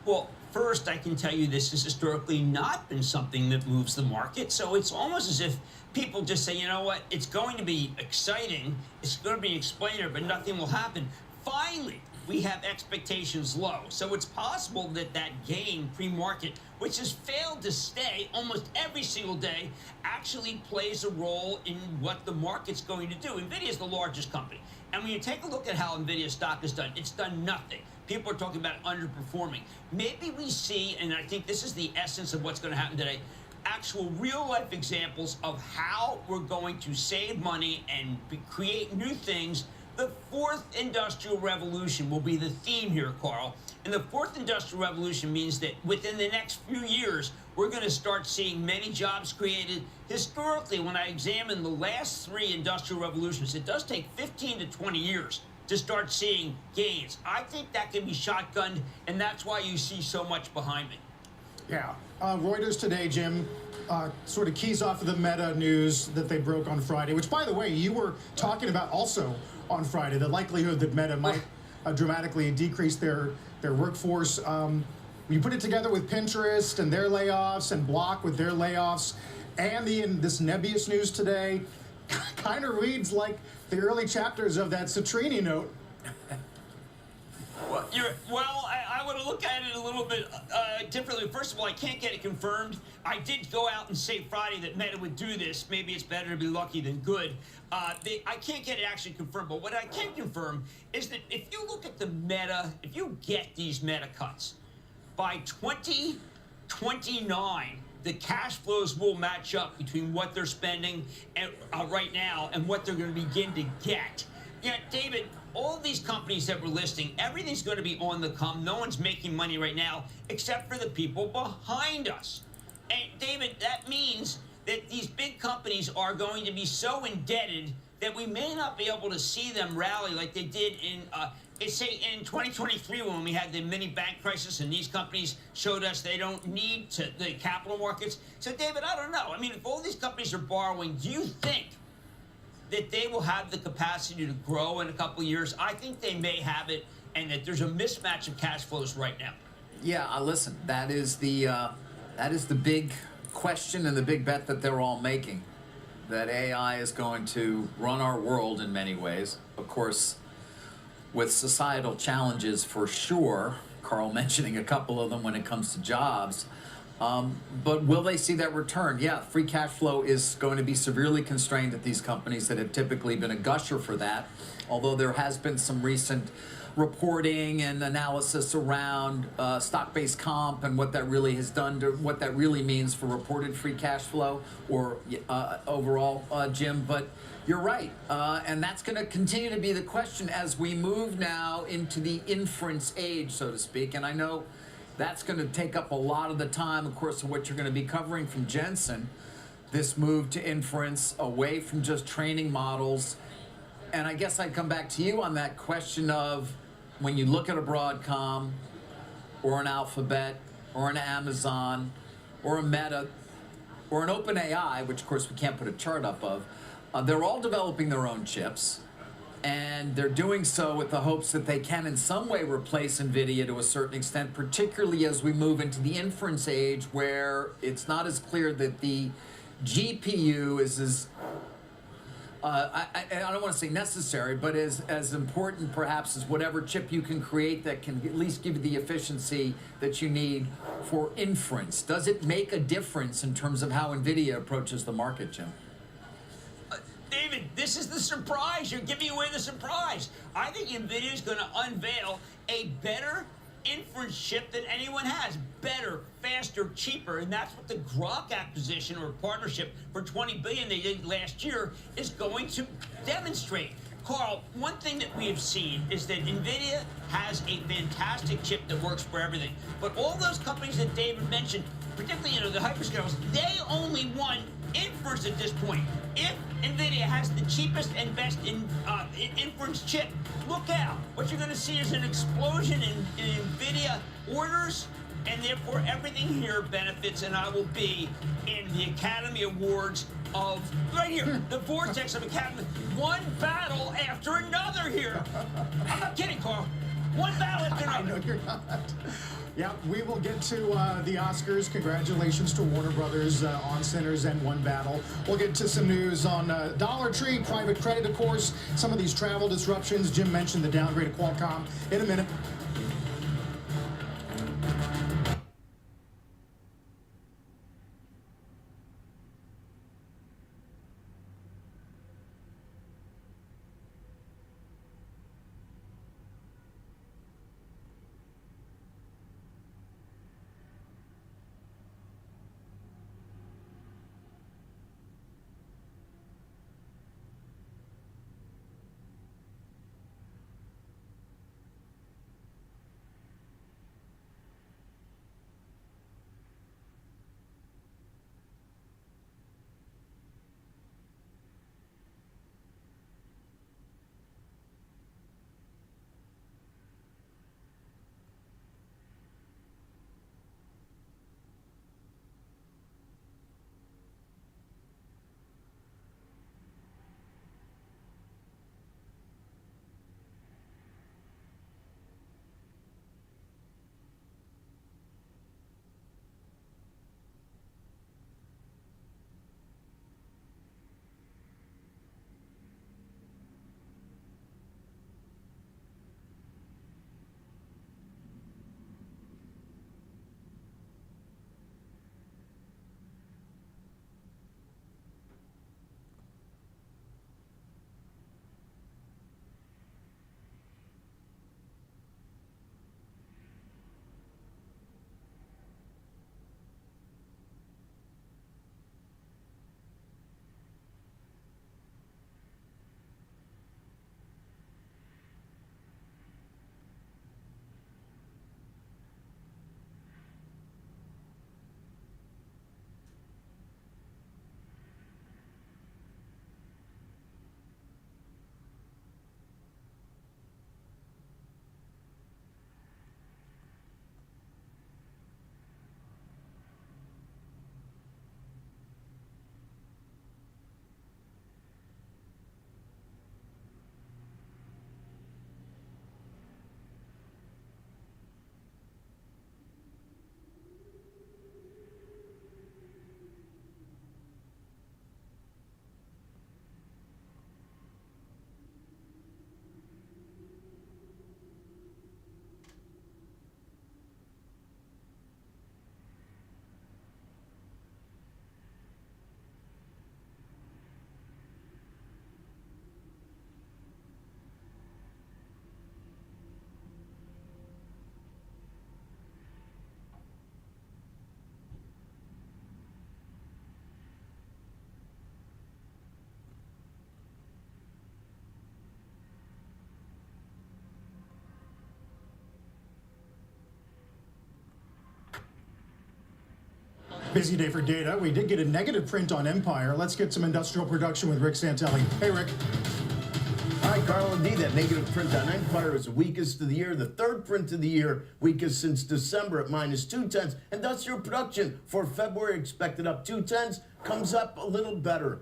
Well, first, I can tell you this has historically not been something that moves the market. So it's almost as if people just say, you know what, it's going to be exciting, it's going to be an explainer, but nothing will happen. Finally, we have expectations low. So it's possible that that gain pre-market, which has failed to stay almost every single day, actually plays a role in what the market's going to do. NVIDIA is the largest company. And when you take a look at how NVIDIA stock has done, it's done nothing. People are talking about underperforming. Maybe we see, and I think this is the essence of what's going to happen today, actual real-life examples of how we're going to save money and create new things. The fourth industrial revolution will be the theme here, Carl. And the fourth industrial revolution means that within the next few years, we're going to start seeing many jobs created. Historically, when I examine the last 3 industrial revolutions, it does take 15 to 20 years to start seeing gains. I think that can be shotgunned, and that's why you see so much behind me. Yeah. Reuters today, Jim, sort of keys off of the Meta news that they broke on Friday, which, by the way, you were talking about also on Friday, the likelihood that Meta might dramatically decrease their workforce. You put it together with Pinterest and their layoffs and Block with their layoffs and this Nebius news today, kind of reads like the early chapters of that Citrini note. Well, I would have look at it a little bit differently. First of all, I can't get it confirmed. I did go out and say Friday that Meta would do this. Maybe it's better to be lucky than good. I can't get it actually confirmed, but what I can confirm is that if you look at the Meta, if you get these Meta cuts, by 2029, the cash flows will match up between what they're spending right now and what they're going to begin to get. Yeah, David, all these companies that we're listing, everything's going to be on the come. No one's making money right now except for the people behind us. And David, that means that these big companies are going to be so indebted that we may not be able to see them rally like they did in 2023 when we had the mini bank crisis and these companies showed us they don't need the capital markets. So David, I don't know. I mean, if all these companies are borrowing, do you think that they will have the capacity to grow in a couple of years? I think they may have it, and that there's a mismatch of cash flows right now. Yeah, listen, that is the big question and the big bet that they're all making, that AI is going to run our world in many ways. Of course, with societal challenges for sure, Carl mentioning a couple of them when it comes to jobs. But will they see that return? Yeah, free cash flow is going to be severely constrained at these companies that have typically been a gusher for that, although there has been some recent reporting and analysis around stock-based comp and what that really has done to what that really means for reported free cash flow or overall, Jim. But you're right, and that's going to continue to be the question as we move now into the inference age, so to speak. And I know that's going to take up a lot of the time, of course, of what you're going to be covering from Jensen, this move to inference away from just training models. And I guess I'd come back to you on that question of when you look at a Broadcom or an Alphabet or an Amazon or a Meta or an OpenAI, which of course we can't put a chart up of, they're all developing their own chips. And they're doing so with the hopes that they can in some way replace NVIDIA to a certain extent, particularly as we move into the inference age where it's not as clear that the GPU is as, I don't want to say necessary, but as important perhaps as whatever chip you can create that can at least give you the efficiency that you need for inference. Does it make a difference in terms of how NVIDIA approaches the market, Jim? David, this is the surprise. You're giving away the surprise. I think NVIDIA is going to unveil a better inference chip than anyone has. Better, faster, cheaper. And that's what the Grok acquisition or partnership for $20 billion they did last year is going to demonstrate. Carl, one thing that we have seen is that NVIDIA has a fantastic chip that works for everything. But all those companies that David mentioned, particularly, the hyperscalers, they only want inference at this point. If NVIDIA has the cheapest and best inference chip, look out. What you're going to see is an explosion in NVIDIA orders, and therefore everything here benefits, and I will be in the Academy Awards of, right here, the vortex of Academy. One battle after another here. I'm not kidding, Carl. One battle after another. I know you're not. Yeah, we will get to the Oscars. Congratulations to Warner Brothers on Sinners and One Battle. We'll get to some news on Dollar Tree, private credit, of course, some of these travel disruptions. Jim mentioned the downgrade of Qualcomm in a minute. Busy day for data. We did get a negative print on Empire. Let's get some industrial production with Rick Santelli. Hey, Rick. All right, Carl, indeed, that negative print on Empire is the weakest of the year. The third print of the year, weakest since December at -0.2. Industrial production for February expected up 0.2, comes up a little better.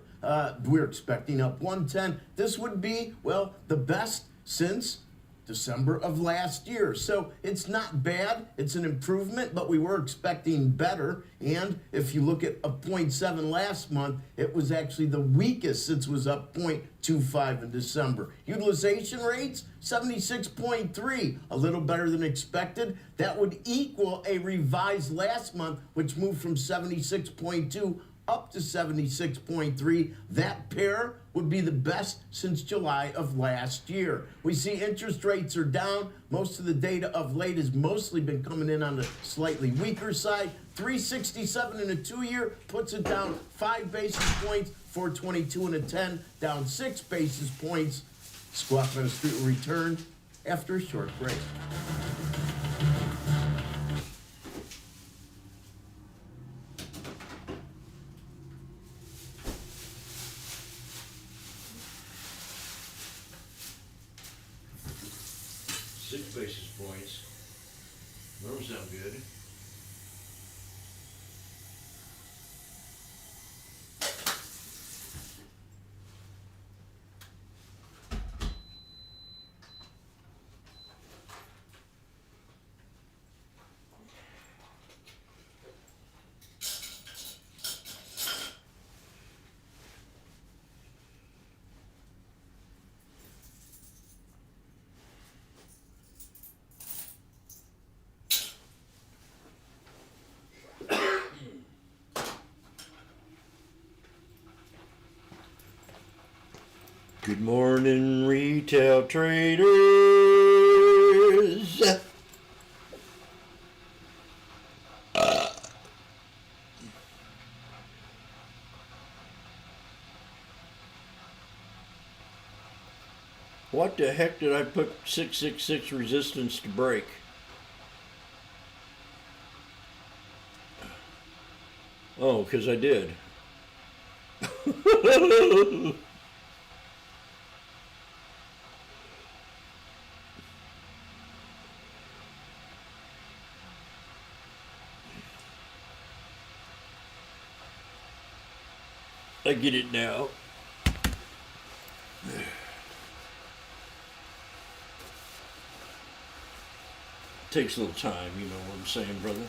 We're expecting up 1/10. This would be, well, the best since December of last year. So it's not bad. It's an improvement, but we were expecting better. And if you look at a 0.7 last month, it was actually the weakest since it was up 0.25 in December. Utilization rates, 76.3, a little better than expected. That would equal a revised last month, which moved from 76.2 up to 76.3. That pair would be the best since July of last year. We see interest rates are down. Most of the data of late has mostly been coming in on the slightly weaker side. 367 in a 2-year puts it down 5 basis points. 422 in a 10 down 6 basis points. Squawk on the Street will return after a short break. Basis points. Those sound good. Good morning, retail traders. What the heck did I put 666 resistance to break? Oh, because I did. I get it now. Takes a little time, you know what I'm saying, brother?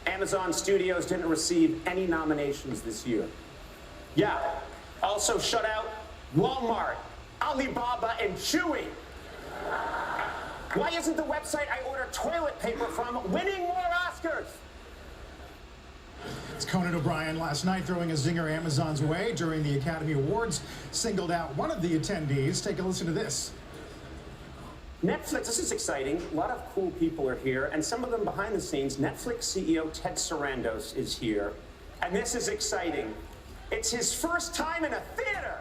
Amazon Studios didn't receive any nominations this year. Yeah, also shut out Walmart, Alibaba, and Chewy. Why isn't the website I order toilet paper from winning more Oscars? It's Conan O'Brien last night throwing a zinger Amazon's way during the Academy Awards. Singled out one of the attendees. Take a listen to this. Netflix, this is exciting. A lot of cool people are here, and some of them behind the scenes. Netflix CEO Ted Sarandos is here, and this is exciting. It's his first time in a theater.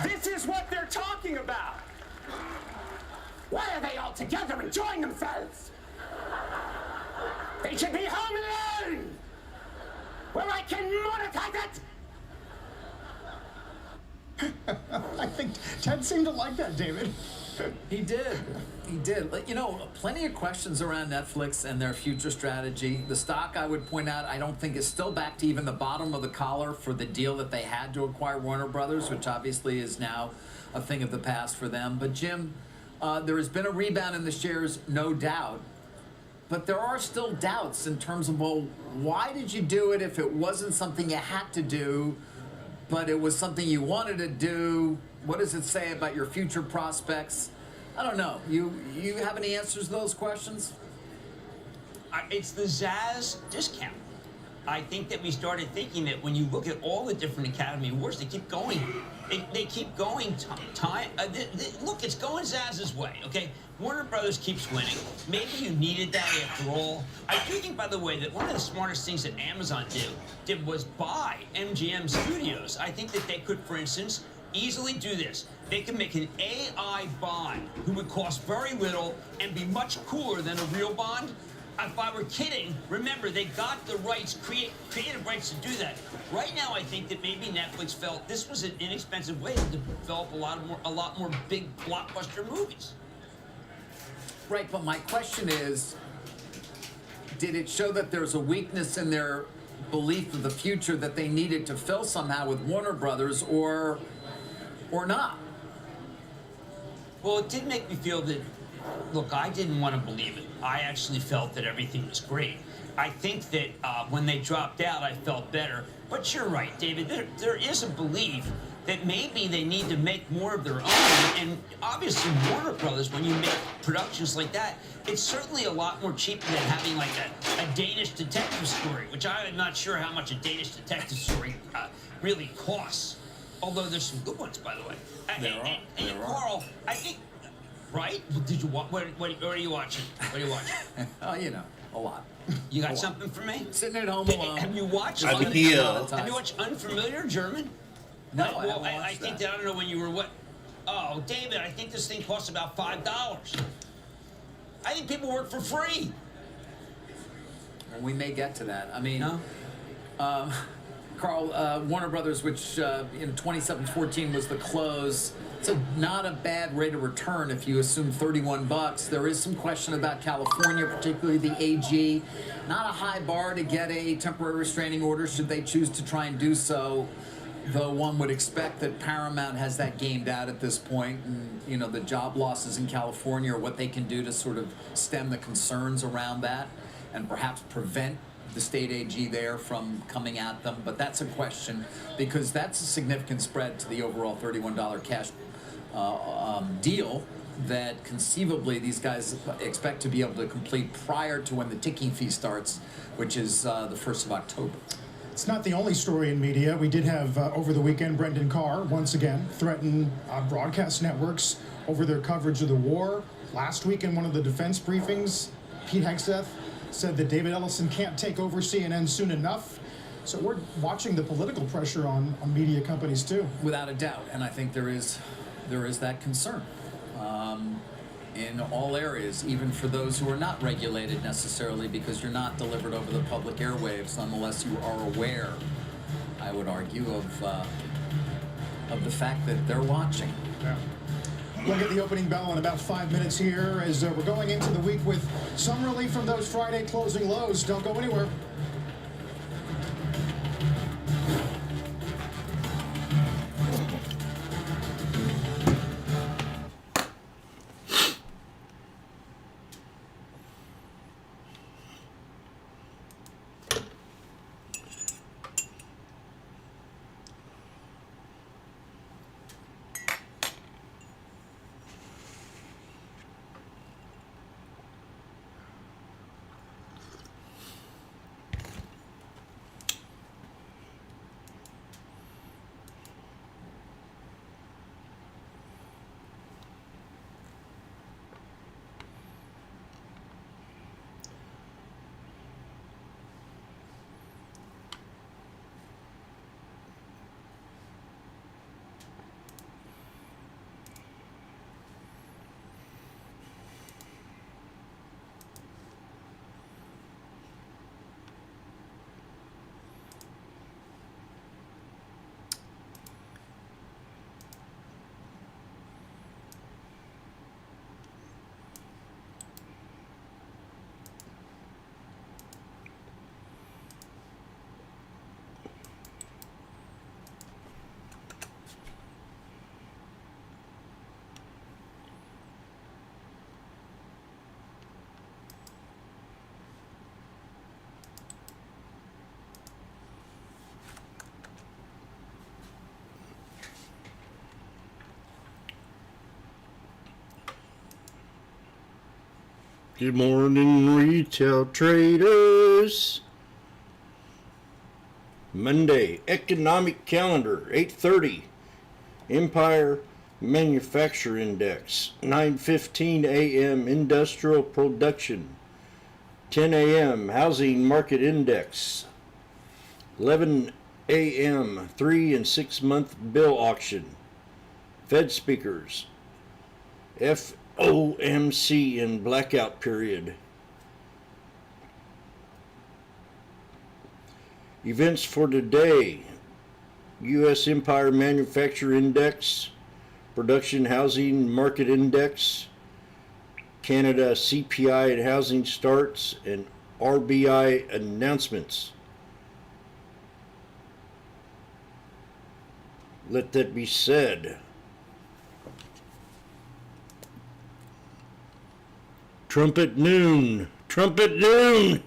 This is what they're talking about. Why are they all together enjoying themselves? They should be home alone, where I can monetize it. I think Ted seemed to like that, David. He did. He did. You know, plenty of questions around Netflix and their future strategy. The stock, I would point out, I don't think is still back to even the bottom of the collar for the deal that they had to acquire Warner Brothers, which obviously is now a thing of the past for them. But Jim, there has been a rebound in the shares, no doubt. But there are still doubts in terms of, well, why did you do it if it wasn't something you had to do, but it was something you wanted to do? What does it say about your future prospects? I don't know. You have any answers to those questions? It's the Zaz discount. I think that we started thinking that when you look at all the different Academy Awards, they keep going. They keep going. Look, it's going Zaz's way, okay? Warner Brothers keeps winning. Maybe you needed that after all. I do think, by the way, that one of the smartest things that Amazon did was buy MGM Studios. I think that they could, for instance, easily do this. They could make an AI Bond who would cost very little and be much cooler than a real Bond. If I were kidding, remember, they got the rights, creative rights to do that. Right now, I think that maybe Netflix felt this was an inexpensive way to develop a lot more big blockbuster movies. Right, but my question is, did it show that there's a weakness in their belief of the future that they needed to fill somehow with Warner Brothers, or not? Well, it did make me feel that, look, I didn't want to believe it. I actually felt that everything was great. I think that when they dropped out, I felt better. But you're right, David. There is a belief that maybe they need to make more of their own. And obviously, Warner Brothers, when you make productions like that, it's certainly a lot more cheaper than having like a Danish detective story, which I'm not sure how much a Danish detective story really costs. Although there's some good ones, by the way. And Carl, I think, right? Did you what are you watching? What are you watching? Oh, you know, a lot. You got something for me? Sitting at home alone. Have you watched? I'm here. Have you watched Unfamiliar German? No, well, I think that I don't know when you were what. Oh, David, I think this thing costs about $5. I think people work for free. Well, we may get to that. I mean, Carl, Warner Brothers, which in 27-14 was the close. It's not a bad rate of return if you assume $31. There is some question about California, particularly the AG. Not a high bar to get a temporary restraining order should they choose to try and do so. Though one would expect that Paramount has that gamed out at this point, and you know the job losses in California or what they can do to sort of stem the concerns around that, and perhaps prevent the state AG there from coming at them. But that's a question because that's a significant spread to the overall $31 cash deal that conceivably these guys expect to be able to complete prior to when the ticking fee starts, which is the 1st of October. It's not the only story in media. We did have over the weekend Brendan Carr once again threaten broadcast networks over their coverage of the war. Last week in one of the defense briefings, Pete Hegseth said that David Ellison can't take over CNN soon enough. So we're watching the political pressure on media companies too. Without a doubt, and I think there is that concern in all areas, even for those who are not regulated necessarily, because you're not delivered over the public airwaves. Nonetheless, you are aware, I would argue, of the fact that they're watching. Yeah. We'll get the opening bell in about 5 minutes here as we're going into the week with some relief from those Friday closing lows. Don't go anywhere. Good morning, retail traders. Monday, economic calendar, 8:30. Empire Manufacturer Index, 9:15 a.m. Industrial Production, 10 a.m. Housing Market Index, 11 a.m. 3 and 6 month bill auction, Fed speakers, FOMC in blackout period. Events for today: U.S. Empire Manufacturer Index, Production Housing Market Index, Canada CPI and housing starts, and RBI announcements. Let that be said. Trumpet noon. Trumpet noon.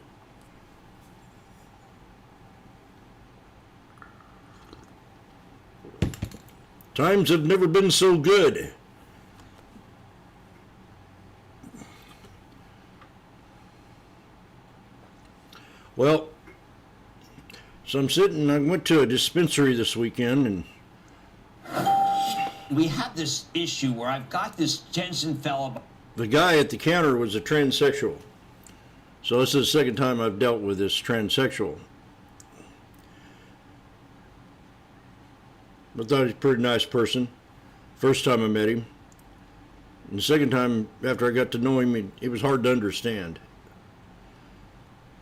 Times have never been so good. Well, so I went to a dispensary this weekend, and We have this issue where I've got this Jensen fellow. the guy at the counter was a transsexual. So this is the second time I've dealt with this transsexual. I thought he was a pretty nice person. First time I met him. And the second time, after I got to know him, it was hard to understand.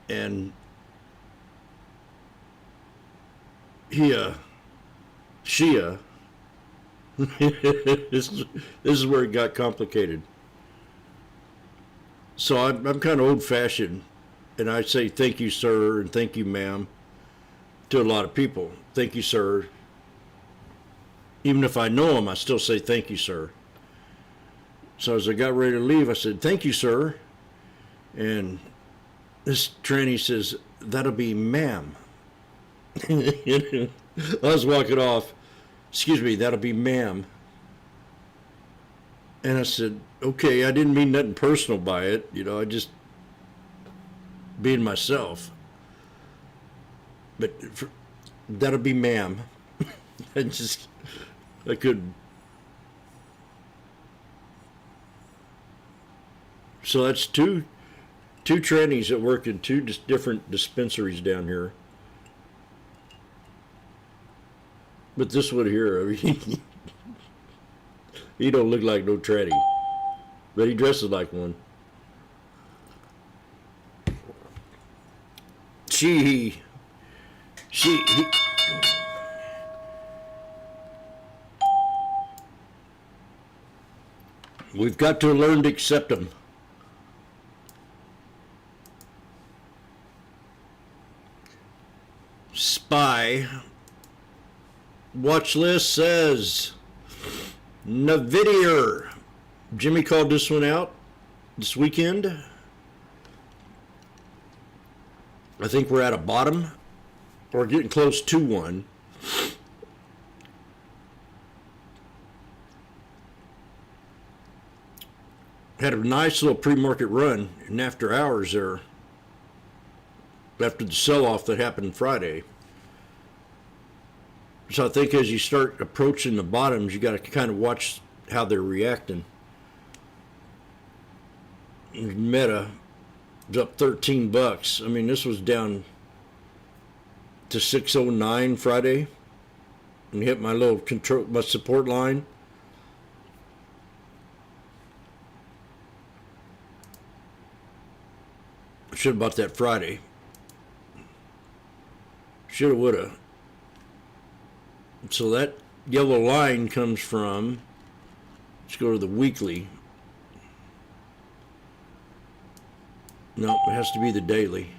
And this is where it got complicated. So I'm kind of old-fashioned, and I say thank you, sir, and thank you, ma'am, to a lot of people. Thank you, sir. Even if I know him, I still say thank you, sir. So as I got ready to leave, I said, thank you, sir. And this tranny says, that'll be ma'am. I was walking off. Excuse me, that'll be ma'am. And I said, okay, I didn't mean nothing personal by it. I just being myself. But that'll be ma'am. I couldn't. So that's two trannies that work in two different dispensaries down here. But this one here, I mean, he don't look like no tranny, but he dresses like one. We've got to learn to accept them. Spy watch list says Nvidia. Jimmy called this one out this weekend. I think we're at a bottom. We're getting close to one. Had a nice little pre-market run in after hours there after the sell-off that happened Friday. So I think as you start approaching the bottoms, you got to kind of watch how they're reacting. Meta is up $13. I mean, this was down to 609 Friday, and hit my little my support line. I should have bought that Friday. Shoulda, woulda. So that yellow line comes from, let's go to the weekly. No, it has to be the daily.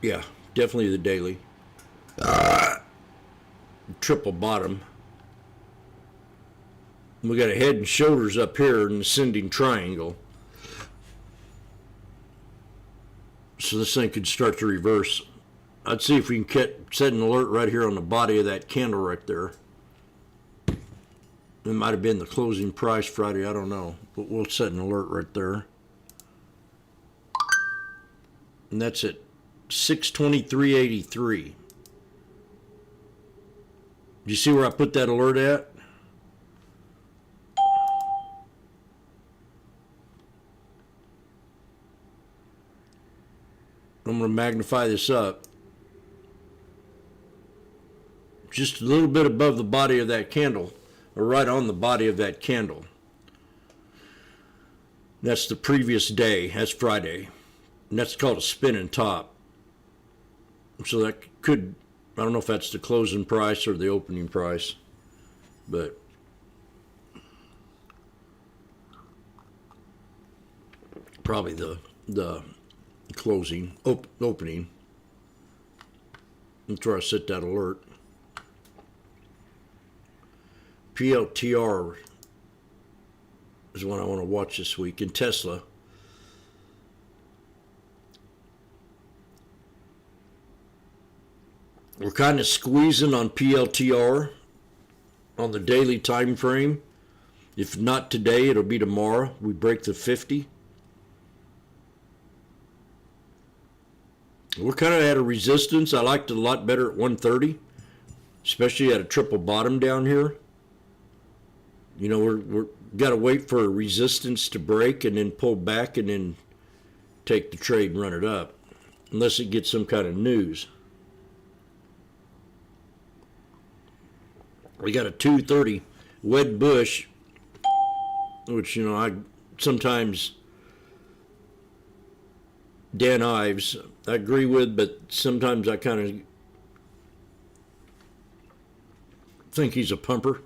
Yeah, definitely the daily. Triple bottom. We got a head and shoulders up here in the ascending triangle. So this thing could start to reverse. I'd see if we can set an alert right here on the body of that candle right there. It might have been the closing price Friday, I don't know. But we'll set an alert right there. And that's at 623.83. Do you see where I put that alert at? I'm going to magnify this up. Just a little bit above the body of that candle, or right on the body of that candle. That's the previous day. That's Friday. And that's called a spinning top. So that could, I don't know if that's the closing price or the opening price, but probably the closing, opening. That's where I set that alert. PLTR is one I want to watch this week in Tesla. We're kind of squeezing on PLTR on the daily time frame. If not today, it'll be tomorrow. We break the 50. We're kind of at a resistance. I liked it a lot better at 130, especially at a triple bottom down here. You know, we're got to wait for a resistance to break and then pull back and then take the trade and run it up, unless it gets some kind of news. We got a 230 Wed Bush, which, you know, I sometimes Dan Ives I agree with, but sometimes I kind of think he's a pumper.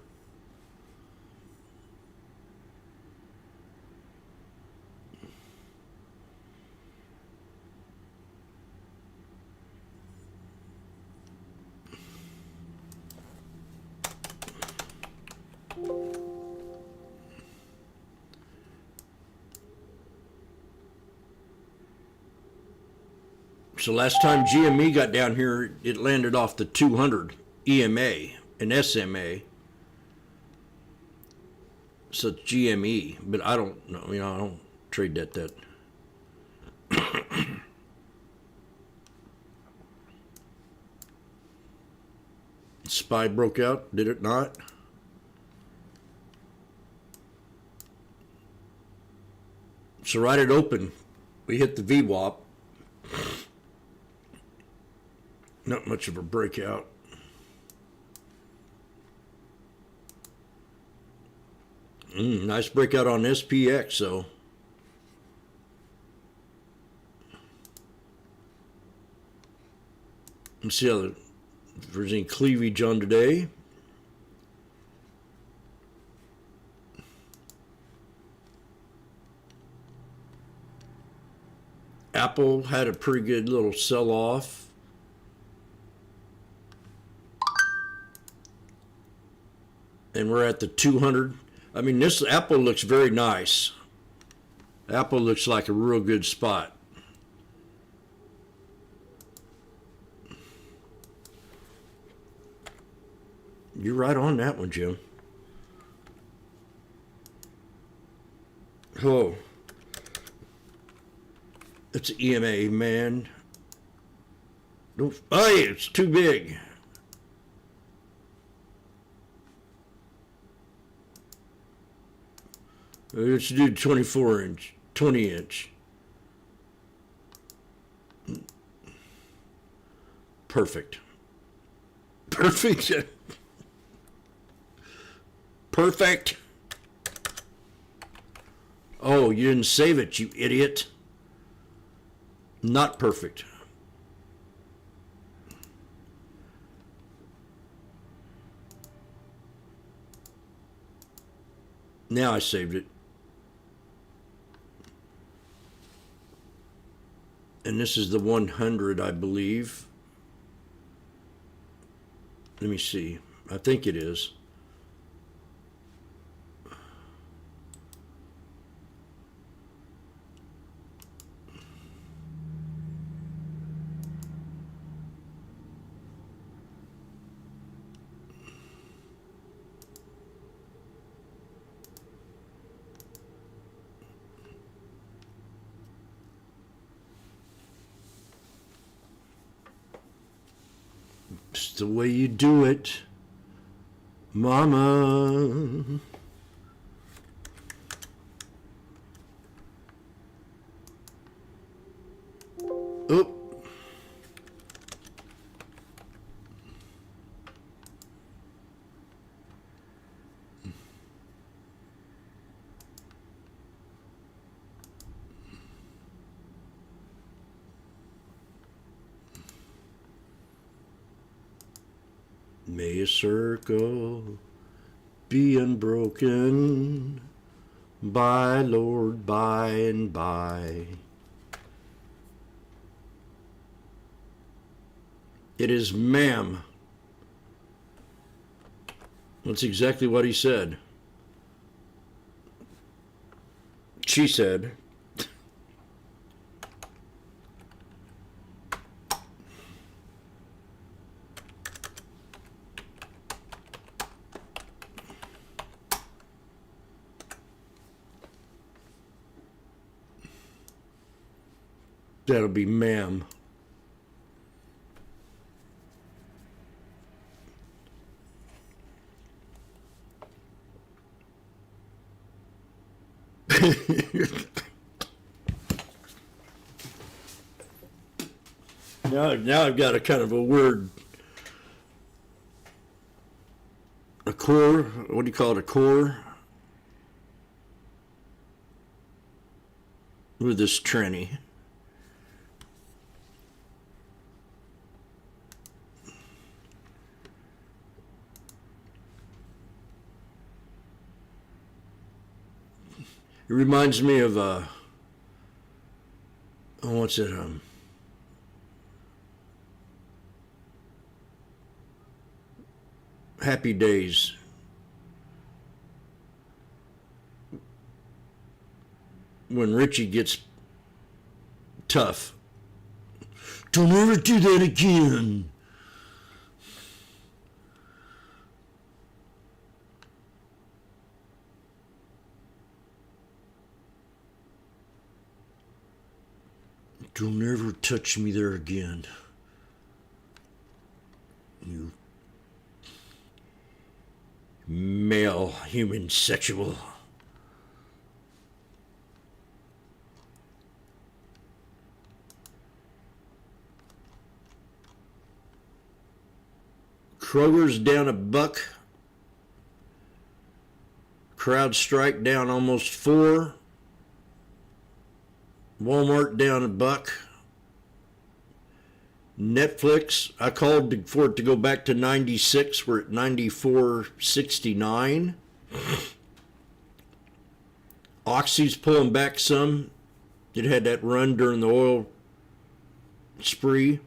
So last time GME got down here, it landed off the 200 EMA and SMA. So it's GME, but I don't know, you know, I don't trade that. SPY broke out, did it not? So right at open, we hit the VWAP. Not much of a breakout. Nice breakout on SPX, though. Let's see if there's any cleavage on today. Apple had a pretty good little sell-off. And we're at the 200. I mean, this Apple looks very nice. Apple looks like a real good spot. You're right on that one, Jim. Oh. It's EMA, man. Don't, oh, it's too big. Let's do 24 inch, 20 inch. Perfect. Perfect. Perfect. Oh, you didn't save it, you idiot. Not perfect. Now I saved it. And this is the 100, I believe. Let me see. I think it is. the way you do it, Mama. Oh. May a circle be unbroken by, Lord, by and by. It is ma'am. That's exactly what he said. She said. That'll be ma'am. Now I've got a kind of a word. A core, what do you call it, a core? With this tranny. It reminds me of what's it? Happy Days. When Richie gets tough. Don't ever do that again. Don't ever touch me there again. You male human sexual. Kroger's down $1. CrowdStrike down almost $4. Walmart down $1. Netflix, I called for it to go back to 96. We're at 94.69. Oxy's pulling back some. It had that run during the oil spree.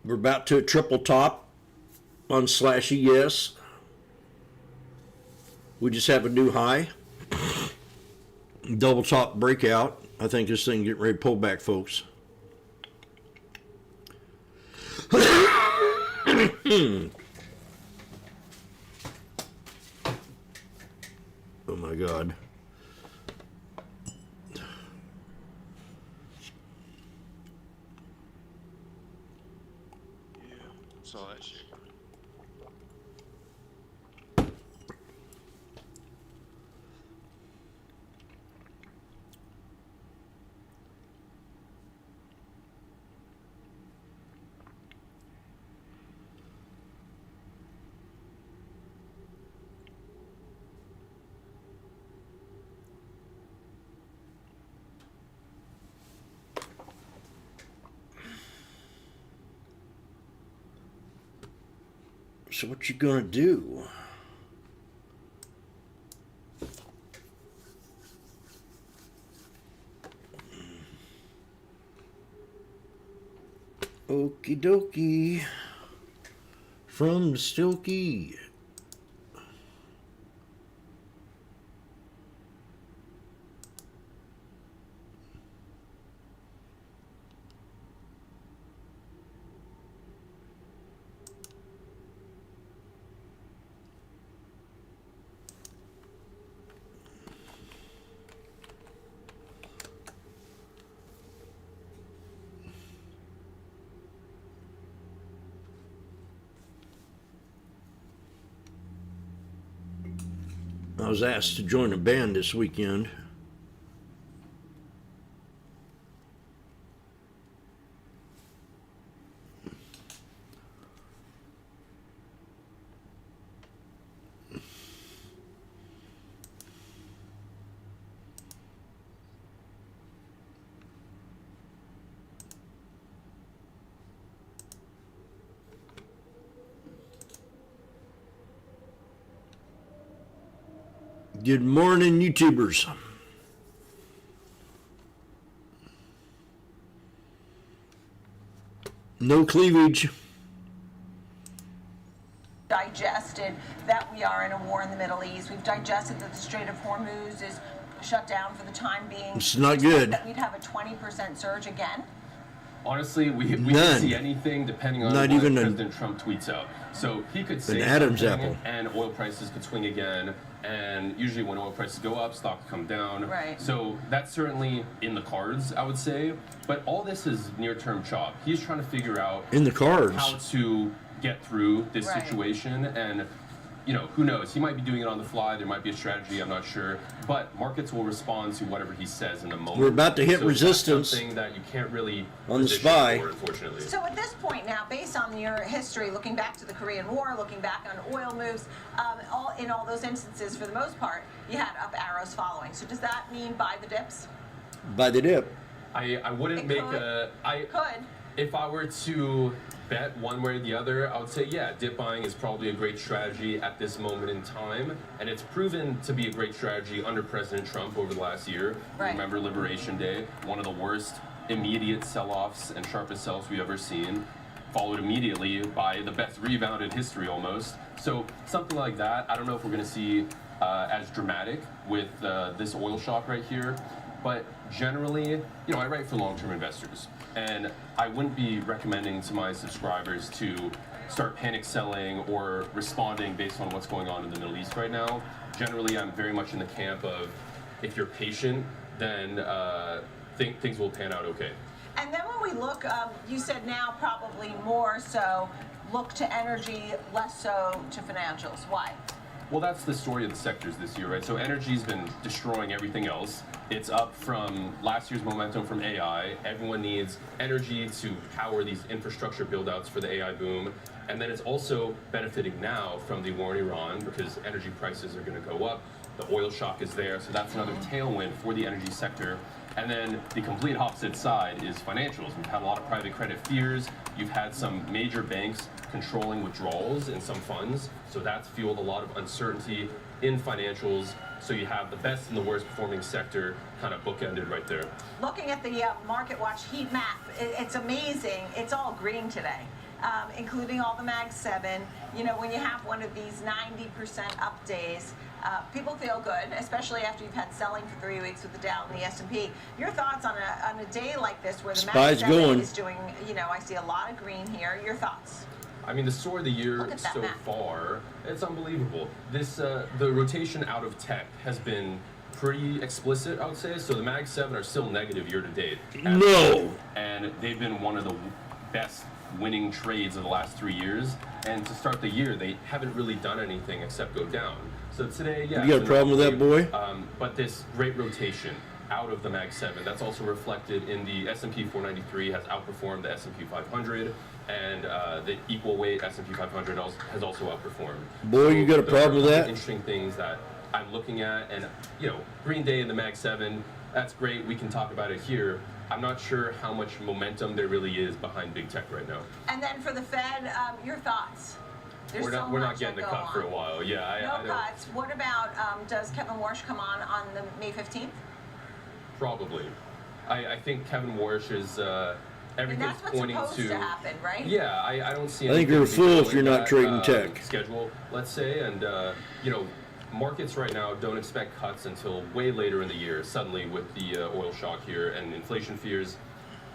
We're about to a triple top on Slashy, yes. We just have a new high. Double top breakout. I think this thing getting ready to pull back, folks. Oh my God. Saw that shit. So what you gonna do? Okie dokie. From the Stilky. I was asked to join a band this weekend. Good morning, YouTubers. No cleavage. Digested that we are in a war in the Middle East. We've digested that the Strait of Hormuz is shut down for the time being. It's not good. That we'd have a 20% surge again. Honestly, we None. can see anything depending on Not what even President Trump tweets out. So he could say Adam's something apple. and oil prices could swing again. And usually when oil prices go up, stocks come down. Right. So that's certainly in the cards, I would say. But all this is near-term chop. He's trying to figure out In the cards. how to get through this Right. situation. And, you know, who knows? He might be doing it on the fly. There might be a strategy. I'm not sure. But markets will respond to whatever he says in the moment. We're about to hit So that's resistance something that you can't really on the position SPY. for, unfortunately. So at this point now, based on your history, looking back to the Korean War, looking back on oil moves, in all those instances, for the most part, you had up arrows following. So does that mean buy the dips? By the dip. I wouldn't It make could. a. If I were to bet one way or the other, I would say, yeah, dip buying is probably a great strategy at this moment in time. And it's proven to be a great strategy under President Trump over the last year. Right. Remember Liberation Day, one of the worst immediate sell-offs and sharpest sells we've ever seen, followed immediately by the best rebound in history almost. So something like that, I don't know if we're going to see as dramatic with this oil shock right here. But generally, you know, I write for long-term investors, and I wouldn't be recommending to my subscribers to start panic selling or responding based on what's going on in the Middle East right now. Generally, I'm very much in the camp of if you're patient, then things will pan out okay. And then when we look, you said now probably more so look to energy, less so to financials. Why? Well, that's the story of the sectors this year, right? So energy's been destroying everything else. It's up from last year's momentum from AI. Everyone needs energy to power these infrastructure build-outs for the AI boom. And then it's also benefiting now from the war in Iran because energy prices are going to go up. The oil shock is there, so that's another tailwind for the energy sector. And then the complete opposite side is financials. We've had a lot of private credit fears. You've had some major banks controlling withdrawals in some funds. So that's fueled a lot of uncertainty in financials. So you have the best and the worst performing sector kind of bookended right there. Looking at the Market Watch heat map, it's amazing. It's all green today, including all the Mag 7. You know, when you have one of these 90% up days, people feel good, especially after you've had selling for 3 weeks with the Dow and the S&P. Your thoughts on a day like this where the Mag 7 is doing, you know, I see a lot of green here. Your thoughts? I mean, the story of the year so far, it's unbelievable. This, the rotation out of tech has been pretty explicit, I would say. So the Mag 7 are still negative year to date. No. And they've been one of the best winning trades of the last 3 years. And to start the year, they haven't really done anything except go down. So today, yeah. You got a problem with that, boy? But this great rotation out of the Mag 7, that's also reflected in the S&P 493 has outperformed the S&P 500. And the equal weight S&P 500 has also outperformed. Boy, you got a Those problem are with that? Interesting things that I'm looking at, and you know, Green Day in the Mag 7, that's great. We can talk about it here. I'm not sure how much momentum there really is behind big tech right now. And then for the Fed, your thoughts? We're not getting the cut for a while. Yeah, I No don't. cuts. What about does Kevin Warsh come on the May 15th? Probably. I think Kevin Warsh is. Everything's that's what's pointing supposed to happen, right? Yeah, I don't see. I think you're a fool if you're not trading tech. Schedule, let's say, and you know, markets right now don't expect cuts until way later in the year. Suddenly, with the oil shock here and inflation fears,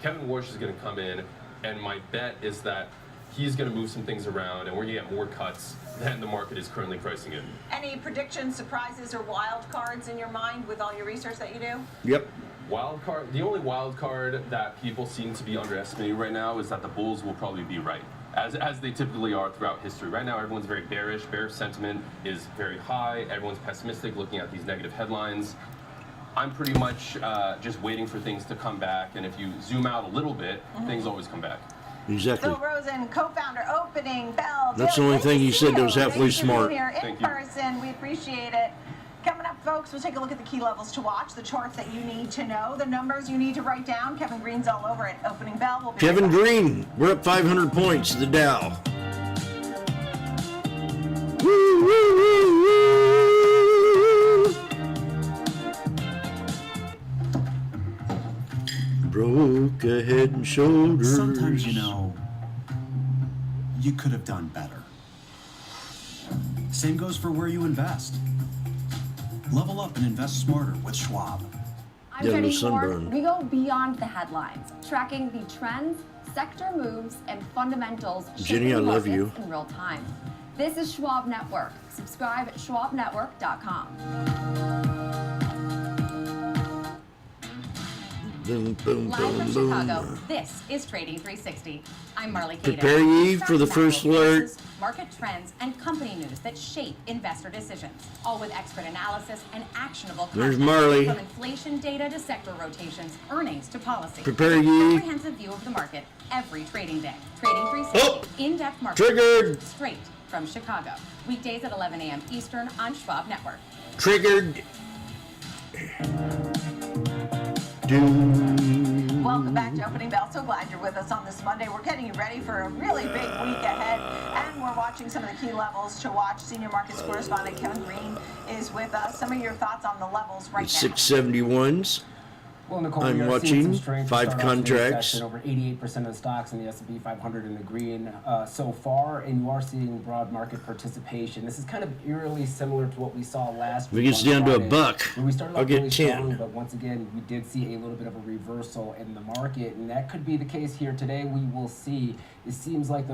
Kevin Warsh is going to come in, and my bet is that he's going to move some things around, and we're going to get more cuts than the market is currently pricing in. Any predictions, surprises, or wild cards in your mind with all your research that you do? Yep. Wild card. The only wild card that people seem to be underestimating right now is that the bulls will probably be right. as they typically are throughout history. Right now, everyone's very bearish. Bearish sentiment is very high. Everyone's pessimistic, looking at these negative headlines. I'm pretty much just waiting for things to come back, and if you zoom out a little bit, things always come back. Exactly. Phil Rosen, co-founder, Opening Bell. That's Bill, the only great thing to you see said that was halfway Thanks for being smart. Here in Thank you. person, we appreciate it. Coming up, folks, we'll take a look at the key levels to watch, the charts that you need to know, the numbers you need to write down. Kevin Green's all over it. Opening Bell. We'll be Kevin right back. Green, we're up 500 points, the Dow. Woo, woo, woo, woo. Broke a head and shoulders. Sometimes, you know, you could have done better. Same goes for where you invest. Level up and invest smarter with Schwab. I'm Yeah, Jenny no sunburn. Ford. We go beyond the headlines, tracking the trends, sector moves, and fundamentals Jenny, shaping I love you. markets in real time. This is Schwab Network. Subscribe at schwabnetwork.com. Boom, boom, Live from boom, Chicago, boom. this is Trading 360. I'm Marley Cato. Prepare ye for the first alert. Market trends and company news that shape investor decisions, all with expert analysis and actionable There's content. Marley. From inflation data to sector rotations, earnings to policy. Prepare It's a ye. comprehensive view of the market every trading day. Trading 360, in-depth market Triggered. research straight from Chicago. Weekdays at 11 a.m. Eastern on Schwab Network. Triggered. Welcome back to Opening Bell. So glad you're with us on this Monday. We're getting you ready for a really big week ahead, and we're watching some of the key levels to watch. Senior markets correspondent Kevin Green is with us. Some of your thoughts on the levels right It's now. 671s. Well, Nicole, I'm we are watching seeing some strength to 5 start off today's contracts. session. Over 88% of the stocks in the S&P 500 in the green so far, and you are seeing broad market participation. This is kind of eerily similar to what we saw last If it week. gets on down to a Friday, buck, where we started I'll off get really 10. strong, but once again, we did see a little bit of a reversal in the market, and that could be the case here today. We will see. It seems like the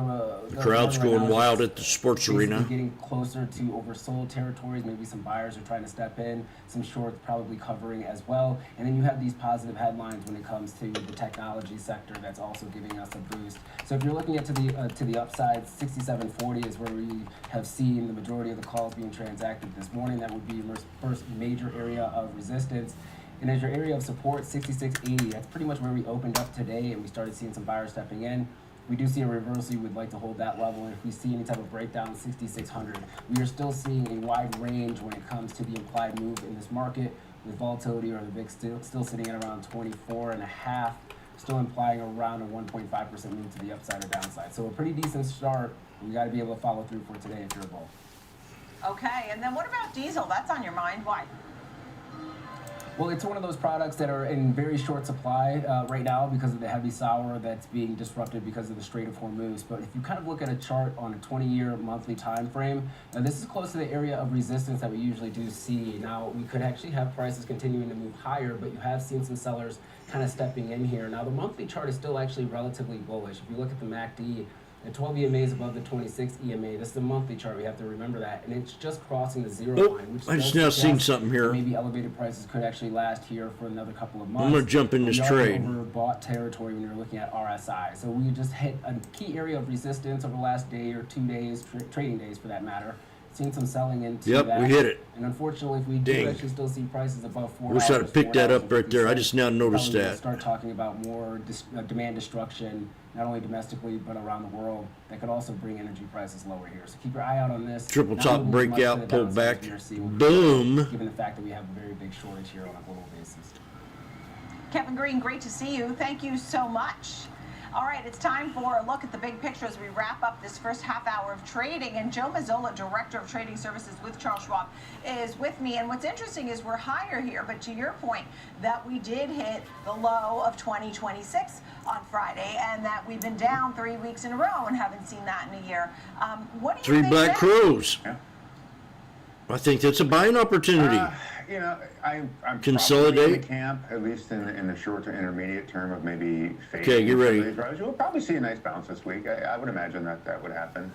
Crowd's right now going is wild at the sports basically arena. getting closer to oversold territories. Maybe some buyers are trying to step in, some shorts probably covering as well. And then you have these positive headlines when it comes to the technology sector that's also giving us a boost. So if you're looking at to the upside, 6740 is where we have seen the majority of the calls being transacted this morning. That would be your first major area of resistance. And as your area of support, 6680, that's pretty much where we opened up today, and we started seeing some buyers stepping in. We do see a reversal. We would like to hold that level, and if we see any type of breakdown, 6,600. We are still seeing a wide range when it comes to the implied move in this market, with volatility or the VIX still sitting at around 24.5, still implying around a 1.5% move to the upside or downside. So a pretty decent start. We got to be able to follow through for today if you're a bull. Okay, and then what about diesel? That's on your mind. Why? Well, it's one of those products that are in very short supply right now because of the heavy sour that's being disrupted because of the Strait of Hormuz. But if you kind of look at a chart on a 20-year monthly time frame, this is close to the area of resistance that we usually do see. Now, we could actually have prices continuing to move higher, but you have seen some sellers kind of stepping in here. Now, the monthly chart is still actually relatively bullish. If you look at the MACD, the 12 EMA is above the 26 EMA. This is the monthly chart. We have to remember that. And it's just crossing the zero line, which I just does now suggest seen something here. that maybe elevated prices could actually last here for another couple of months. I'm gonna jump in this We are trade. overbought territory when you're looking at RSI. So we just hit a key area of resistance over the last day or 2 days, trading days for that matter. Seen some selling into Yep, that. we hit it. And unfortunately, if we Dang. do actually still see prices above $4, Wish I'd have picked that up right there. I just now noticed probably that. start talking about more demand destruction, not only domestically but around the world. That could also bring energy prices lower here. So keep your eye out on this. Triple Not top moving much to breakout, the pull downside back. as we are seeing, Boom. Given the fact that we have a very big shortage here on a global basis. Kevin Green, great to see you. Thank you so much. All right, it's time for a look at the big picture as we wrap up this first half hour of trading. And Joe Mazzola, Director of Trading Services with Charles Schwab, is with me. And what's interesting is we're higher here, but to your point that we did hit the low of 2026 on Friday, and that we've been down 3 weeks in a row and haven't seen that in a year. What do you 3 think black next? crows. I think that's a buying opportunity. You know, I'm Consolidate. probably in the camp, at least in the short to intermediate term, of maybe fading. Okay, get some of ready. these rises. We'll probably see a nice bounce this week. I would imagine that would happen.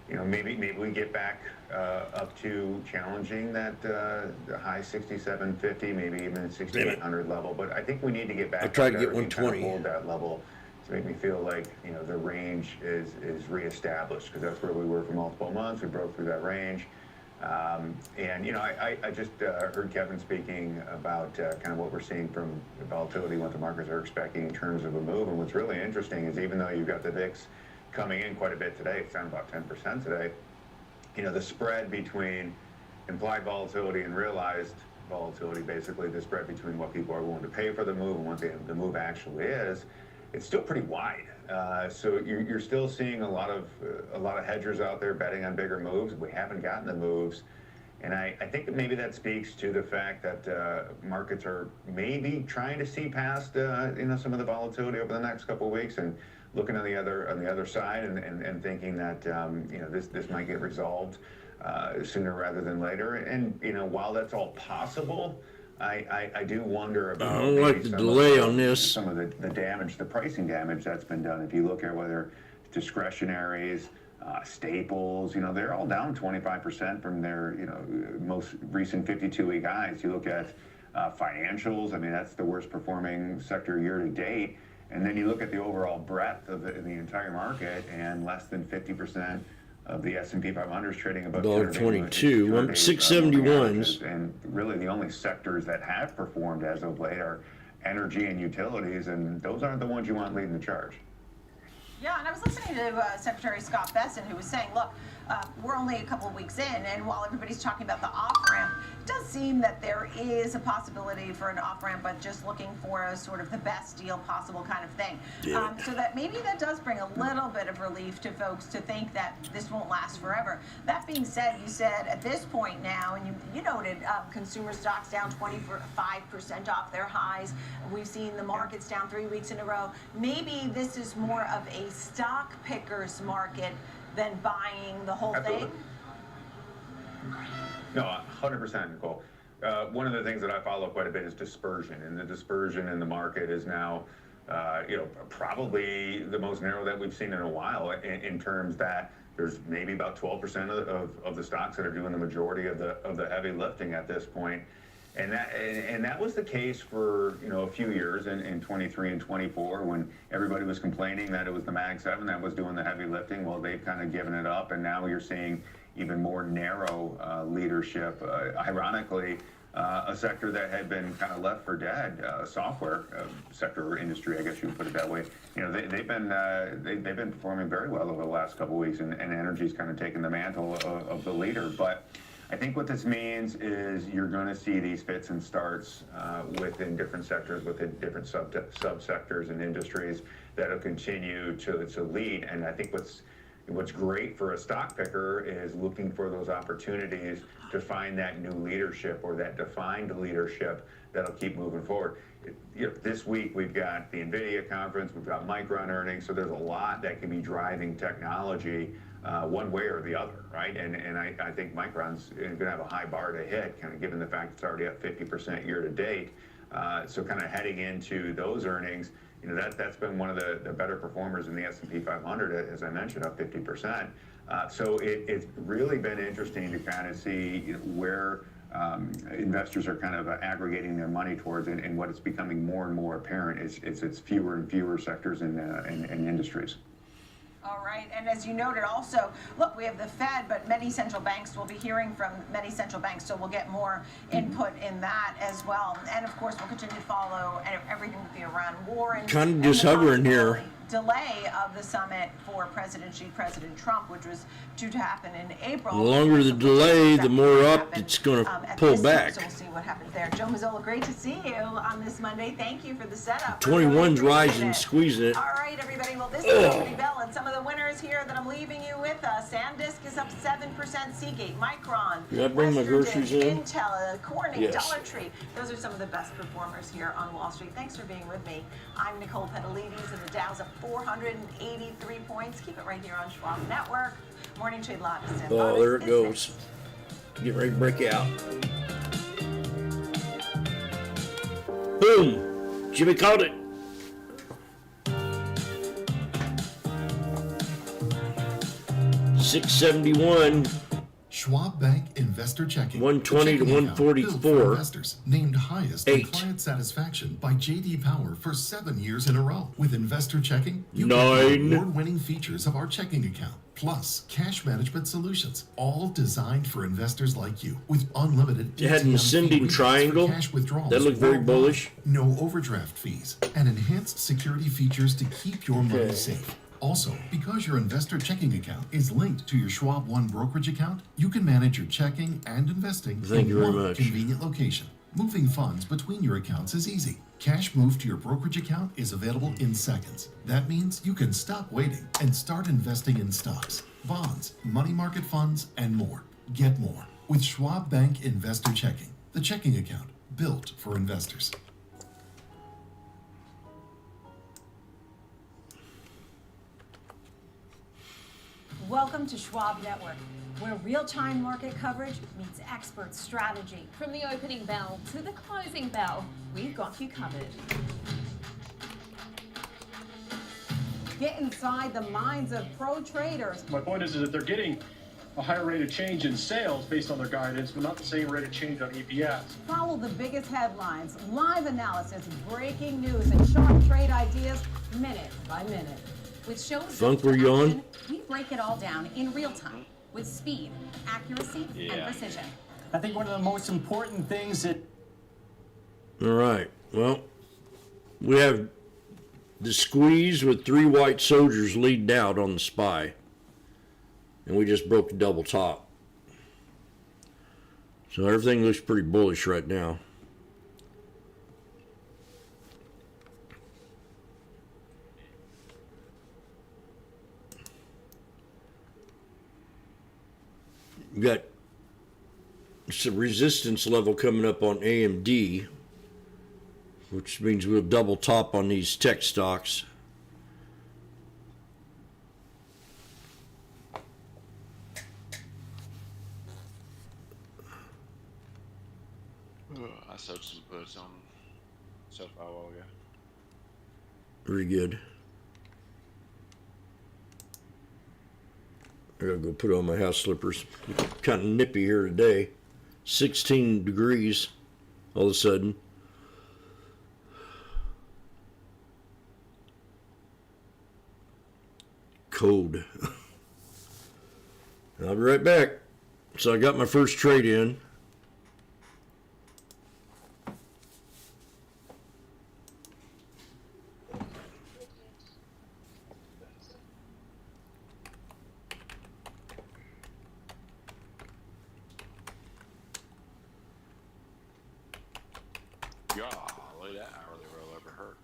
You know, maybe we get back up to challenging that the high 6750, maybe even 6800 level. But I think we need to get back. I tried up to there get and kind of 120. hold that level to make me feel like, the range is reestablished, because that's where we were for multiple months. We broke through that range. I just heard Kevin speaking about kind of what we're seeing from the volatility, what the markets are expecting in terms of a move. And what's really interesting is, even though you've got the VIX coming in quite a bit today, it's down about 10% today, the spread between implied volatility and realized volatility, basically the spread between what people are willing to pay for the move and what the move actually is, it's still pretty wide. So you're still seeing a lot of hedgers out there betting on bigger moves. We haven't gotten the moves, and I think that maybe that speaks to the fact that markets are maybe trying to see past some of the volatility over the next couple of weeks and looking on the other side and thinking that this might get resolved sooner rather than later. And while that's all possible, I do wonder about I don't like the delay on this. Some of the damage, the pricing damage that's been done. If you look at whether discretionaries, staples, they're all down 25% from their most recent 52-week highs. You look at financials. I mean, that's the worst performing sector year to date. And then you look at the overall breadth of the entire market, and less than 50% of the S&P 500 is trading above $1.22, 671s. And really the only sectors that have performed as of late are energy and utilities, and those aren't the ones you want leading the charge. Yeah, and I was listening to Secretary Scott Bessent, who was saying, look, we're only a couple of weeks in, and while everybody's talking about the off-ramp, it does seem that there is a possibility for an off-ramp, but just looking for a sort of the best deal possible kind of thing. Yeah. So that maybe that does bring a little bit of relief to folks to think that this won't last forever. That being said, you said at this point now, and you noted consumer stocks down 25% off their highs. We've seen the markets down 3 weeks in a row. Maybe this is more of a stock picker's market than buying the whole Absolutely. thing? No, 100%, Nicole. One of the things that I follow quite a bit is dispersion, and the dispersion in the market is now, probably the most narrow that we've seen in a while, in terms that there's maybe about 12% of the stocks that are doing the majority of the heavy lifting at this point. And that was the case for a few years in 23 and 24, when everybody was complaining that it was the Mag 7 that was doing the heavy lifting. Well, they've kind of given it up, and now you're seeing even more narrow leadership. Ironically, a sector that had been kind of left for dead, software sector or industry, I guess you would put it that way. They've been performing very well over the last couple of weeks, and energy's kind of taken the mantle of the leader. But I think what this means is you're going to see these fits and starts within different sectors, within different subsectors and industries that'll continue to lead. And I think what's great for a stock picker is looking for those opportunities to find that new leadership or that defined leadership that'll keep moving forward. This week we've got the NVIDIA conference, we've got Micron earnings, so there's a lot that can be driving technology one way or the other, right? And I think Micron's going to have a high bar to hit, kind of given the fact it's already up 50% year to date. So kind of heading into those earnings, that's been one of the better performers in the S&P 500, as I mentioned, up 50%. So it's really been interesting to kind of see where investors are kind of aggregating their money towards, and what it's becoming more and more apparent is it's fewer and fewer sectors and industries. All right, and as you noted also, look, we have the Fed, but many central banks will be hearing from many central banks, so we'll get more input in that as well. And of course, we'll continue to follow everything with the Iran war and Kind of just hovering here. delay of the summit for President Trump, which was due to happen in April. The longer the delay, the more up it's going to pull back. So we'll see what happens there. Joe Mazzola, great to see you on this Monday. Thank you for the setup. 21's rising, squeezing it. All right, everybody. Well, this is Liberty Bell, and some of the winners here that I'm leaving you with. SanDisk is up 7%. Seagate, Micron, Did I bring my groceries in? Intel, Corning, Yes. Dollar Tree. Those are some of the best performers here on Wall Street. Thanks for being with me. I'm Nicole Petalides, and the Dow's up 483 points. Keep it right here on Schwab Network. Morning Trade Live. Oh, there it goes. Get ready to break out. Boom! Jimmy called it. $671. Schwab Bank Investor Checking. 120 to 144. Investors named highest in client satisfaction by J.D. Power for 7 years in a row. With Investor Checking, you get the award-winning features of our checking account, plus cash management solutions, all designed for investors like you. With unlimited You had an ascending triangle. cash withdrawals That looked very worldwide, bullish. no overdraft fees, and enhanced security features to keep your money safe. Also, because your investor checking account is linked to your Schwab One brokerage account, you can manage your checking and investing Thank you in very one much. convenient location. Moving funds between your accounts is easy. Cash moved to your brokerage account is available in seconds. That means you can stop waiting and start investing in stocks, bonds, money market funds, and more. Get more with Schwab Bank Investor Checking, the checking account built for investors. Welcome to Schwab Network, where real-time market coverage meets expert strategy. From the opening bell to the closing bell, we've got you covered. Get inside the minds of pro traders. My point is that they're getting a higher rate of change in sales based on their guidance, but not the same rate of change on EPS. Follow the biggest headlines, live analysis, breaking news, and sharp trade ideas minute by minute. With shows Funk, were you on? we break it all down in real time with speed, accuracy, and precision. I think one of the most important things that All right. Well, we have the squeeze with 3 white soldiers leading out on the SPY. And we just broke the double top. So everything looks pretty bullish right now. We got some resistance level coming up on AMD, which means we'll double top on these tech stocks. I sold some puts on SoFi a while ago. Pretty good. I gotta go put on my house slippers. Kind of nippy here today. 16 degrees all of a sudden. Cold. I'll be right back. So I got my first trade in. Golly, that hourly roll ever hurt.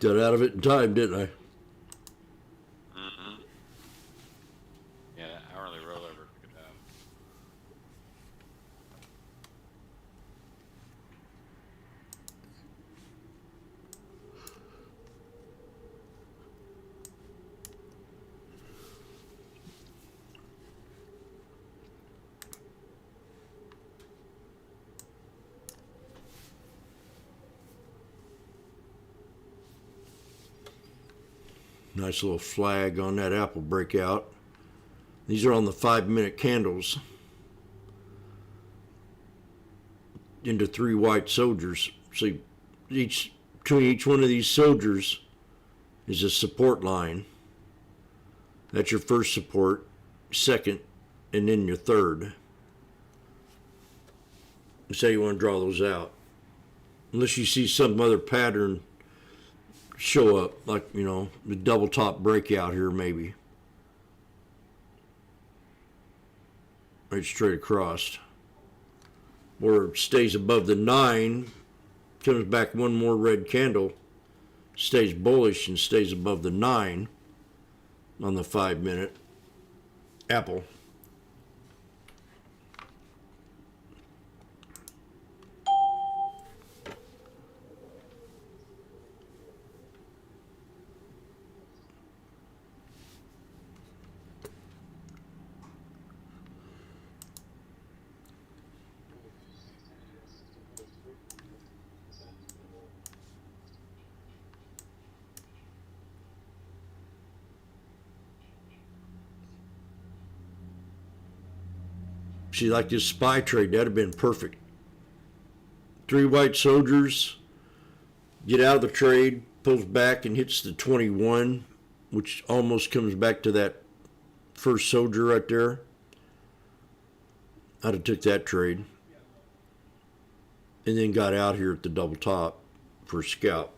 Got out of it in time, didn't I? Mm-hmm. Yeah, that hourly rollover could have. Nice little flag on that Apple breakout. These are on the 5-minute candles. Into 3 white soldiers. See, between each one of these soldiers is a support line. That's your first support, second, and then your third. That's how you want to draw those out. Unless you see some other pattern show up, like, you know, the double top breakout here maybe. Right straight across. Or it stays above the 9, comes back one more red candle, stays bullish and stays above the 9 on the 5-minute. Apple. See, like this SPY trade, that'd have been perfect. 3 white soldiers, get out of the trade, pulls back and hits the 21, which almost comes back to that first soldier right there. I'd have took that trade. And then got out here at the double top for a scalp.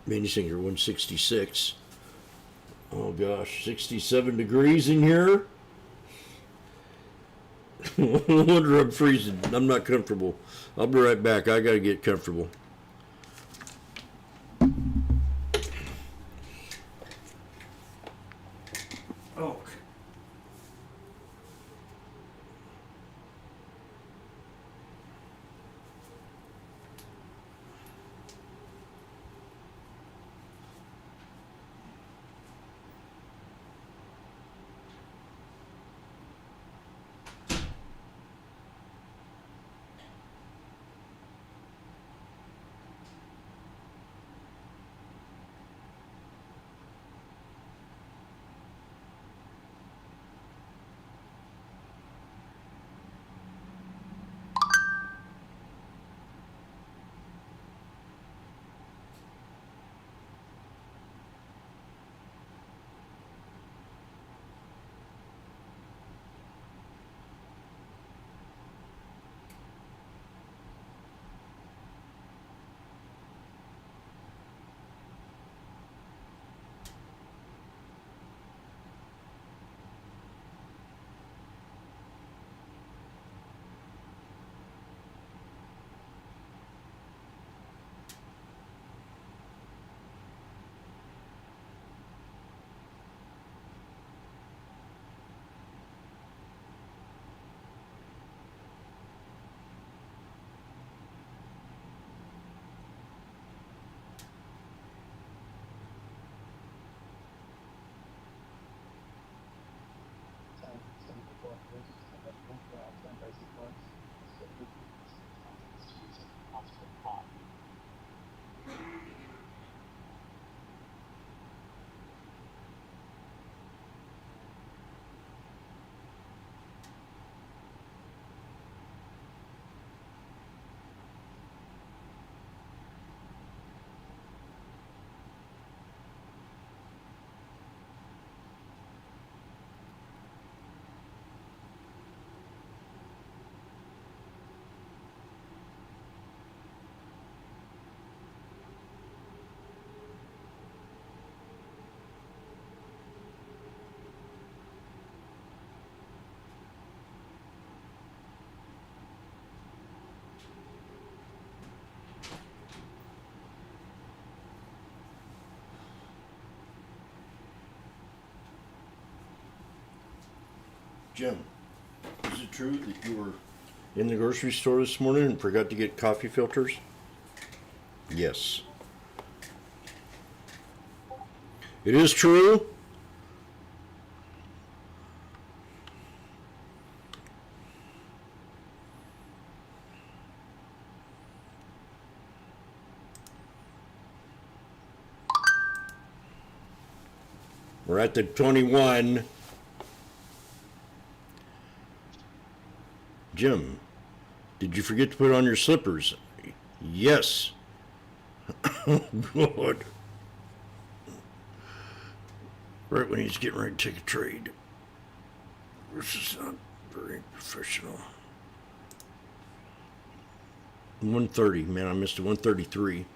Man, these things are 166. Oh gosh, 67 degrees in here. No wonder I'm freezing. I'm not comfortable. I'll be right back. I gotta get comfortable. Oh. Jim, is it true that you were in the grocery store this morning and forgot to get coffee filters? Yes. It is true. We're at the 21. Jim, did you forget to put on your slippers? Yes. Oh, God. Right when he's getting ready to take a trade. This is not very professional. 130, man, I missed a 133.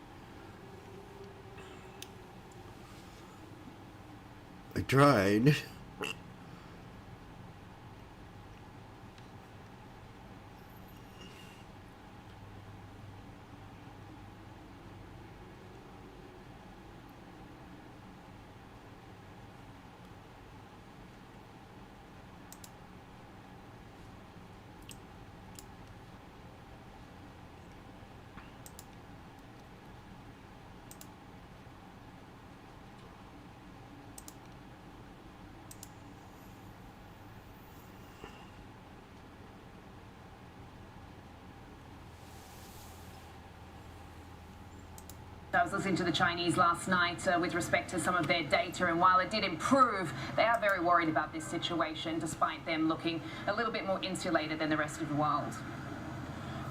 I tried. I was listening to the Chinese last night with respect to some of their data, and while it did improve, they are very worried about this situation, despite them looking a little bit more insulated than the rest of the world.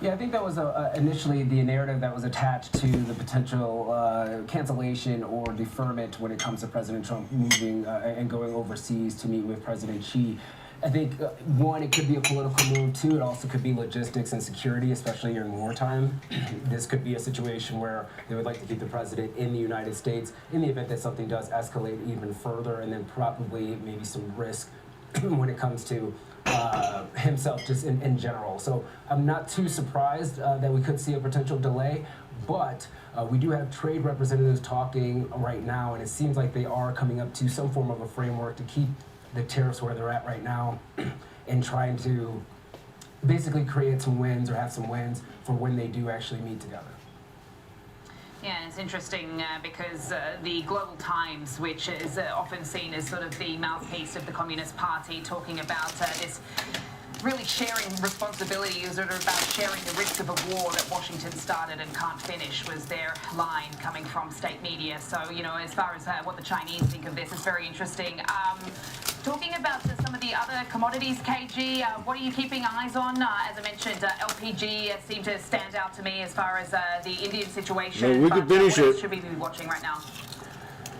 Yeah, I think that was initially the narrative that was attached to the potential cancellation or deferment when it comes to President Trump moving and going overseas to meet with President Xi. I think, one, it could be a political move. Two, it also could be logistics and security, especially during wartime. This could be a situation where they would like to keep the president in the United States in the event that something does escalate even further, and then probably maybe some risk when it comes to himself just in general. So I'm not too surprised that we could see a potential delay, but we do have trade representatives talking right now, and it seems like they are coming up to some form of a framework to keep the tariffs where they're at right now and trying to basically create some wins or have some wins for when they do actually meet together. Yeah, it's interesting because the Global Times, which is often seen as sort of the mouthpiece of the Communist Party, talking about this really sharing responsibilities or about sharing the risk of a war that Washington started and can't finish, was their line coming from state media. So, you know, as far as what the Chinese think of this, it's very interesting. Talking about some of the other commodities, KG, what are you keeping eyes on? As I mentioned, LPG seemed to stand out to me as far as the Indian situation. No, we could finish what else it. should we be watching right now?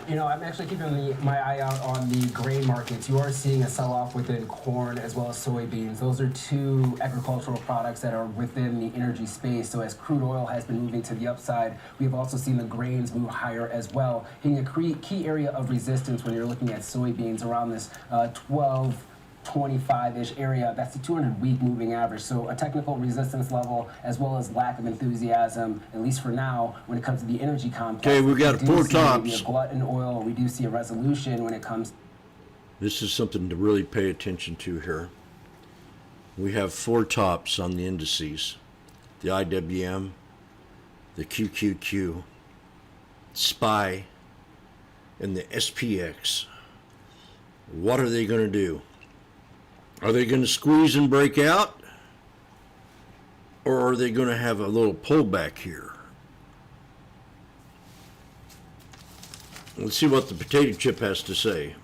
You know, I'm actually keeping my eye out on the grain markets. You are seeing a sell-off within corn as well as soybeans. Those are two agricultural products that are within the energy space. So as crude oil has been moving to the upside, we've also seen the grains move higher as well, hitting a key area of resistance when you're looking at soybeans around this 1225-ish area. That's the 200-week moving average. So a technical resistance level as well as lack of enthusiasm, at least for now, when it comes to the energy complex. Okay, we've got four tops. Maybe a glut in oil. We do see a resolution when it comes. This is something to really pay attention to here. We have four tops on the indices: the IWM, the QQQ, SPY, and the SPX. What are they going to do? Are they going to squeeze and break out? Or are they going to have a little pullback here? Let's see what the potato chip has to say.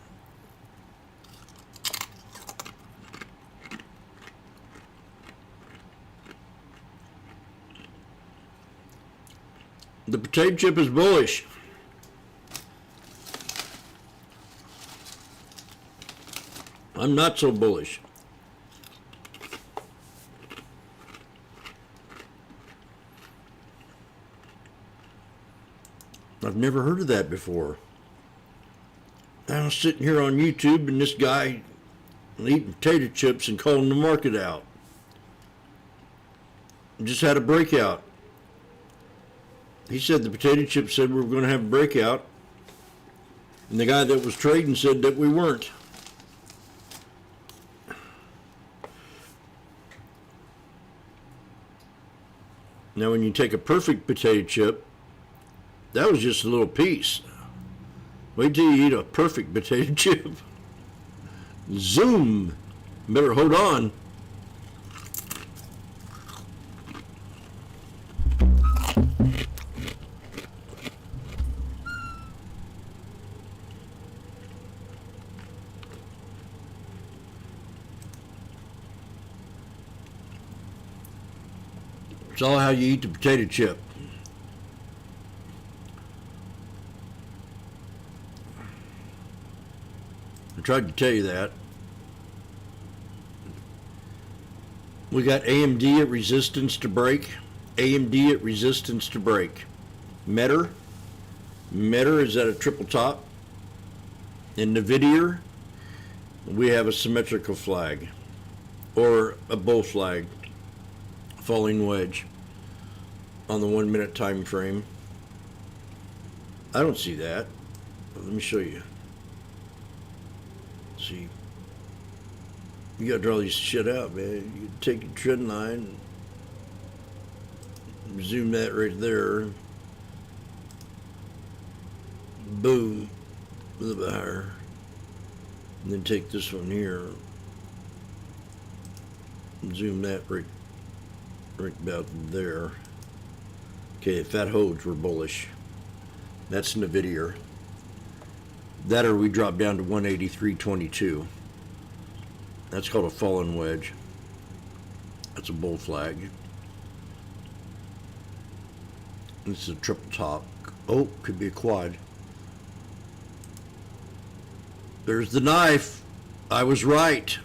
The potato chip is bullish. I'm not so bullish. I've never heard of that before. I was sitting here on YouTube and this guy eating potato chips and calling the market out. Just had a breakout. He said the potato chip said we were going to have a breakout, and the guy that was trading said that we weren't. Now, when you take a perfect potato chip, that was just a little piece. Wait till you eat a perfect potato chip. Zoom. Better hold on. It's all how you eat the potato chip. I tried to tell you that. We got AMD at resistance to break. AMD at resistance to break. Meta is at a triple top. In NVIDIA, we have a symmetrical flag or a bull flag, falling wedge on the 1 minute time frame. I don't see that. Let me show you. See, you gotta draw these shit out, man. You take your trend line, zoom that right there. Boom, a little bit higher. And then take this one here, and zoom that right about there. Okay, if that holds, we're bullish. That's Nvidia. That or we drop down to 183.22. That's called a fallen wedge. That's a bull flag. This is a triple top. Oh, could be a quad. There's the knife. I was right.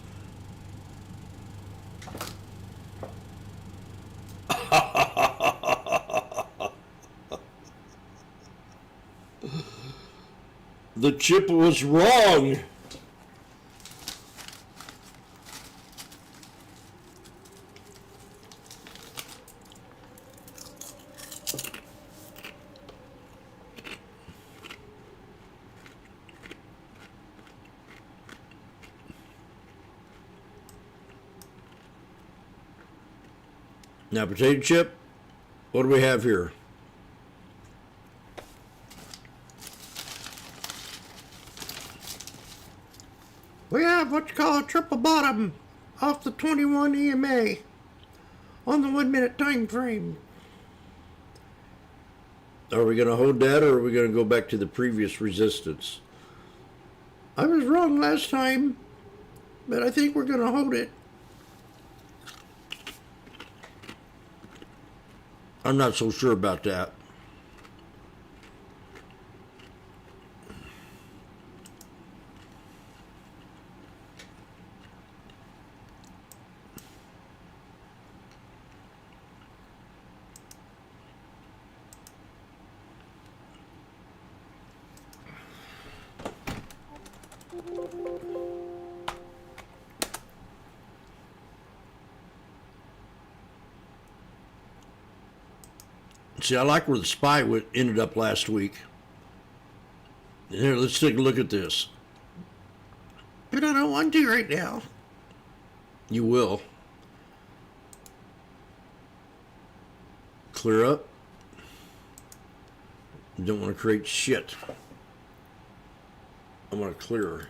The chip was wrong. Now, potato chip, what do we have here? We have what you call a triple bottom off the 21 EMA on the 1 minute time frame. Are we going to hold that, or are we going to go back to the previous resistance? I was wrong last time, but I think we're going to hold it. I'm not so sure about that. See, I like where the SPY ended up last week. Here, let's take a look at this. But I don't want to right now. You will. Clear up. You don't want to create shit. I want to clear.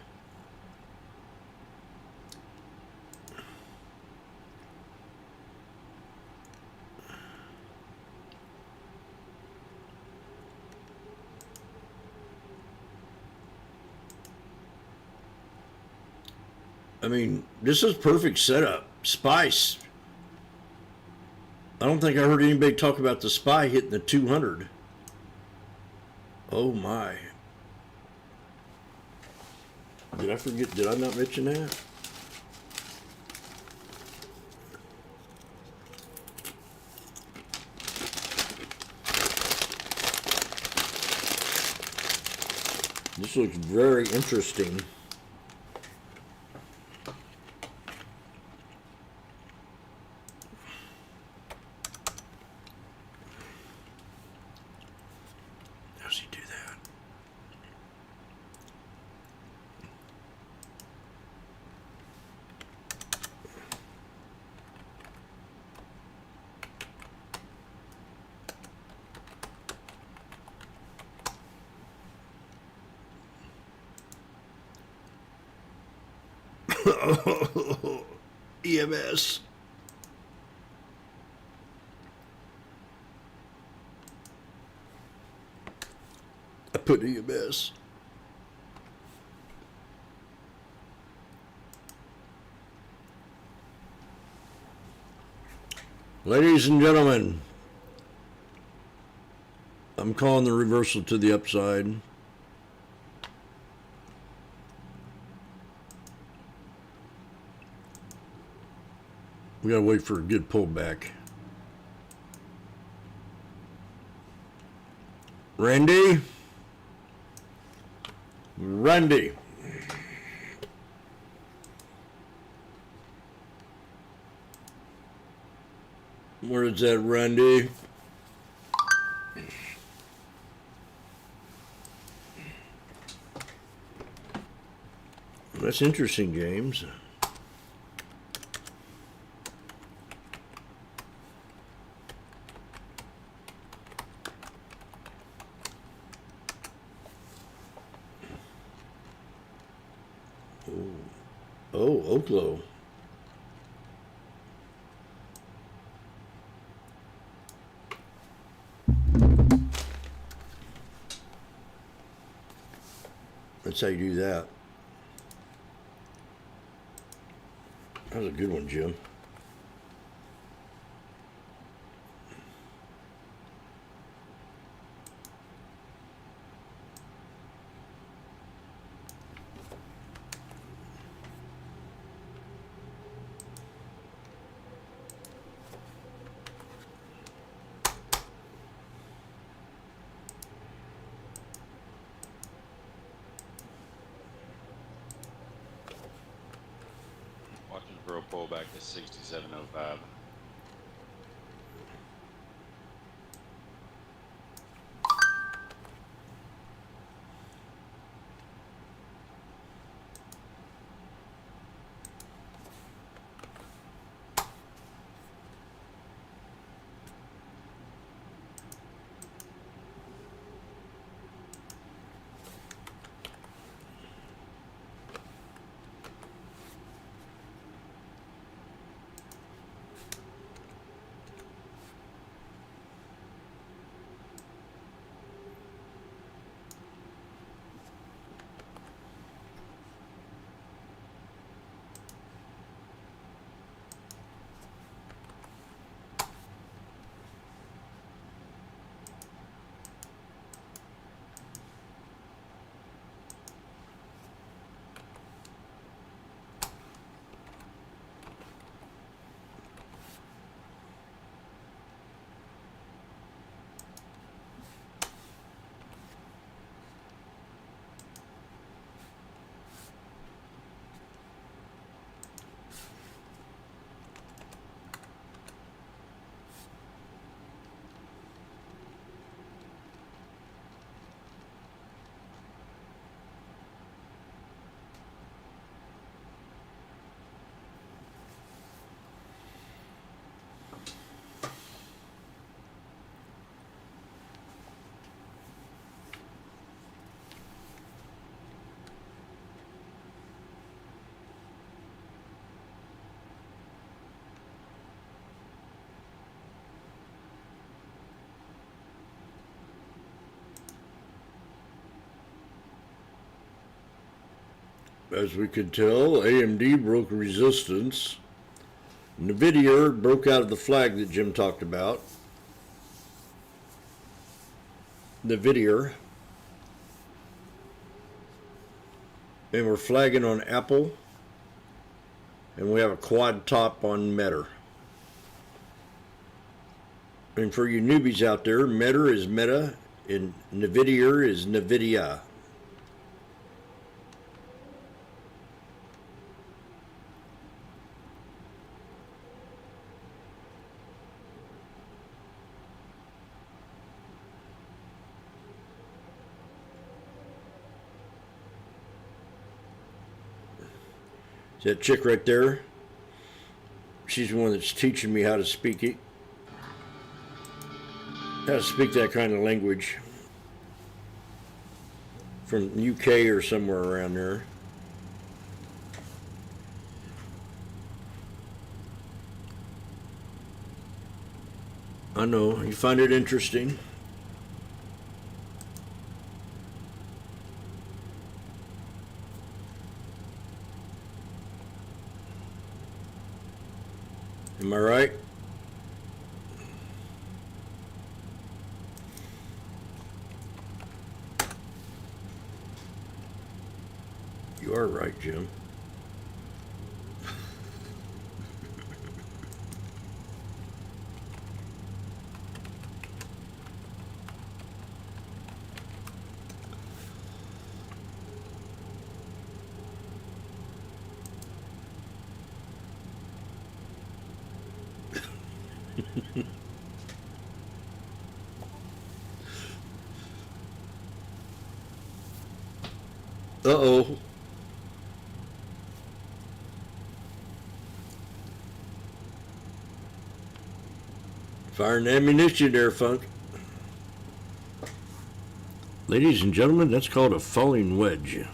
I mean, this is perfect setup. Spice. I don't think I heard anybody talk about the SPY hitting the 200. Oh my. Did I forget? Did I not mention that? This looks very interesting. EMS. I put EMS. Ladies and gentlemen, I'm calling the reversal to the upside. We gotta wait for a good pullback. Randy? Randy. Where is that, Randy? That's interesting, James. Oh, Oklo. That's how you do that. That was a good one, Jim. Watching Bro pull back to 67.05. As we could tell, AMD broke resistance. NVIDIA broke out of the flag that Jim talked about. NVIDIA. And we're flagging on Apple. And we have a quad top on Meta. And for you newbies out there, Meta is Meta and NVIDIA is NVIDIA. That chick right there, she's the one that's teaching me how to speak it. How to speak that kind of language. From UK or somewhere around there. I know, you find it interesting. Am I right? You are right, Jim. Uh-oh. Firing ammunition there, Funk. Ladies and gentlemen, that's called a falling wedge.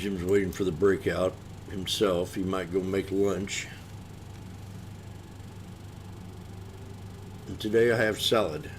Jim's waiting for the breakout himself. He might go make lunch. And today I have salad.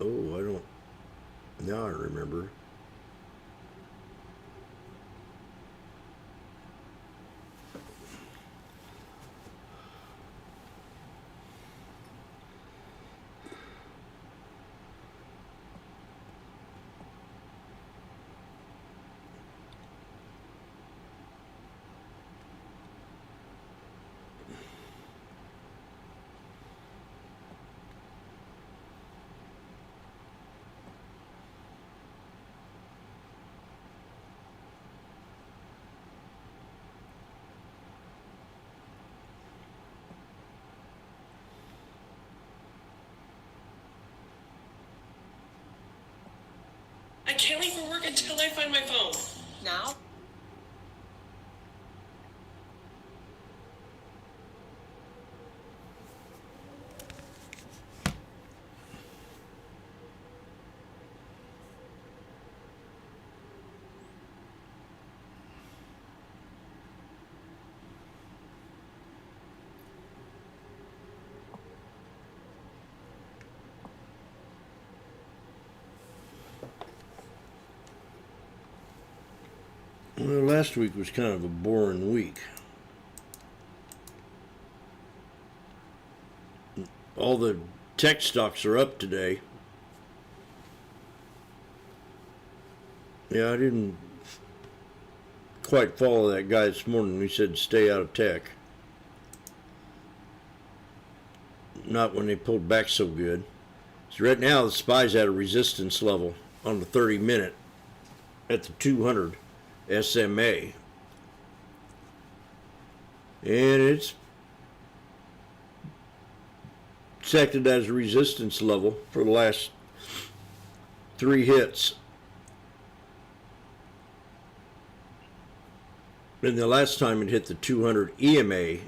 Oh, I don't. Now I remember. I can't leave for work until I find my phone. Now? Well, last week was kind of a boring week. All the tech stocks are up today. Yeah, I didn't quite follow that guy this morning. He said stay out of tech. Not when they pulled back so good. So right now the SPY's at a resistance level on the 30-minute at the 200 SMA. And it's acted as a resistance level for the last 3 hits. And the last time it hit the 200 EMA,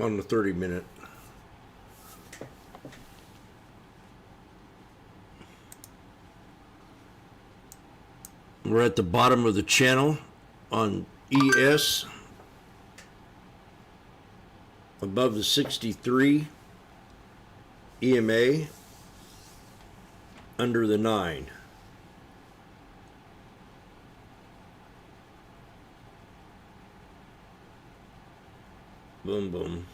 on the 30-minute. We're at the bottom of the channel on ES, above the 63 EMA, under the 9. Boom, boom.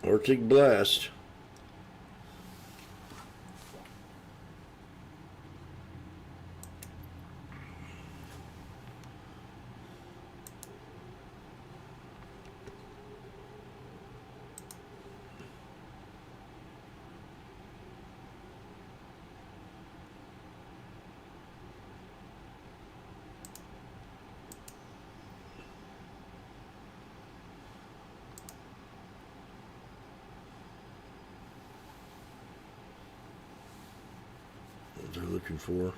Arctic blast. what they're looking for.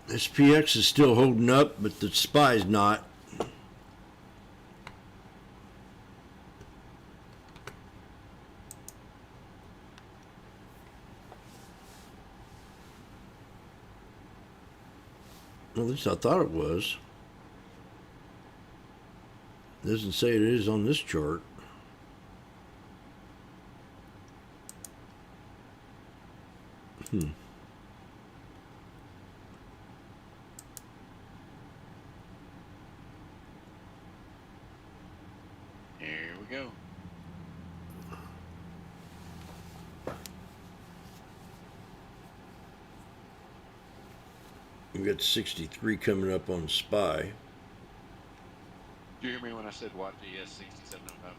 SPX is still holding up, but the SPY's not. At least I thought it was. Doesn't say it is on this chart. Here we go. We got 63 coming up on SPY. Did you hear me when I said watch ES 6705?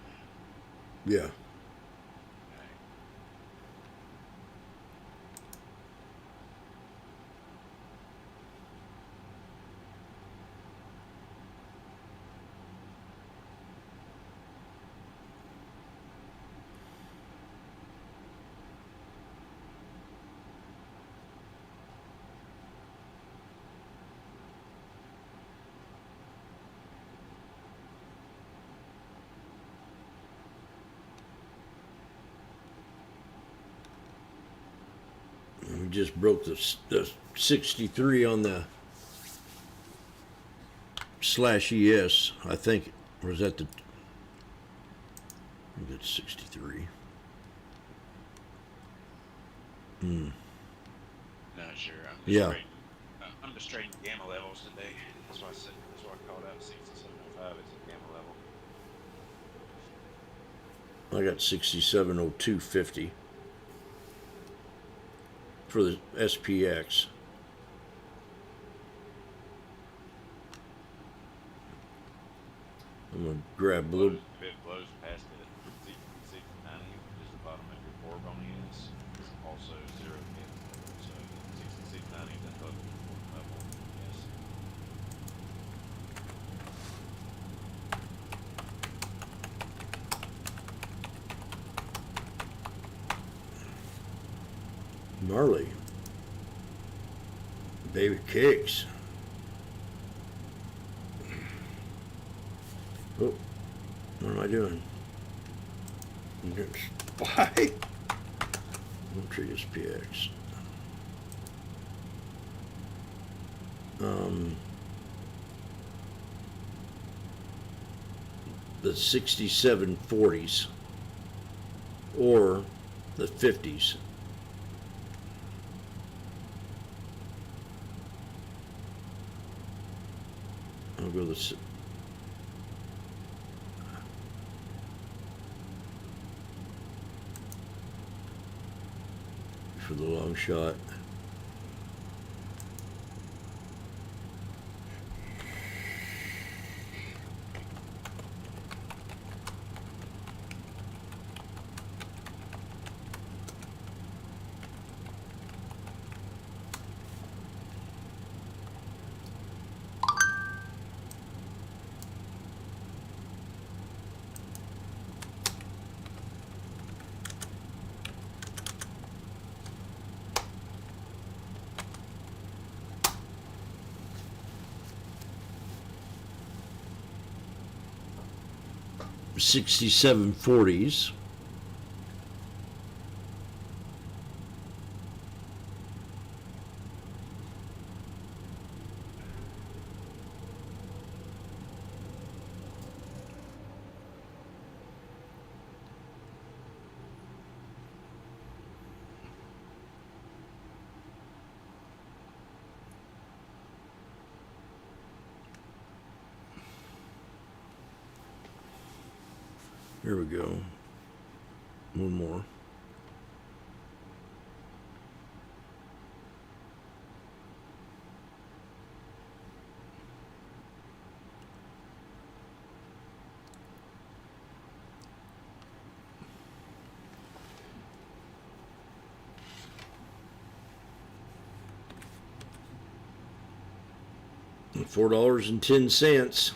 Yeah. We just broke the 63 on the /ES, I think. Or is that the... I think it's 63. Not sure. Yeah. I'm just trading gamma levels today. That's why I said. That's why I called out 6705. It's a gamma level. I got 6702.50 for the SPX. I'm gonna grab a little. If it blows past it at 6690, which is the bottom of your orb on ES, it's also 0 gamma level. So 6690 is above your orb level. Yes. Marley. Baby cakes. Oh, what am I doing? I'm getting SPY. I'm treat SPX. The 6740s or the 50s. I'll go this. For the long shot. 67.40s. Here we go. One more. $4.10.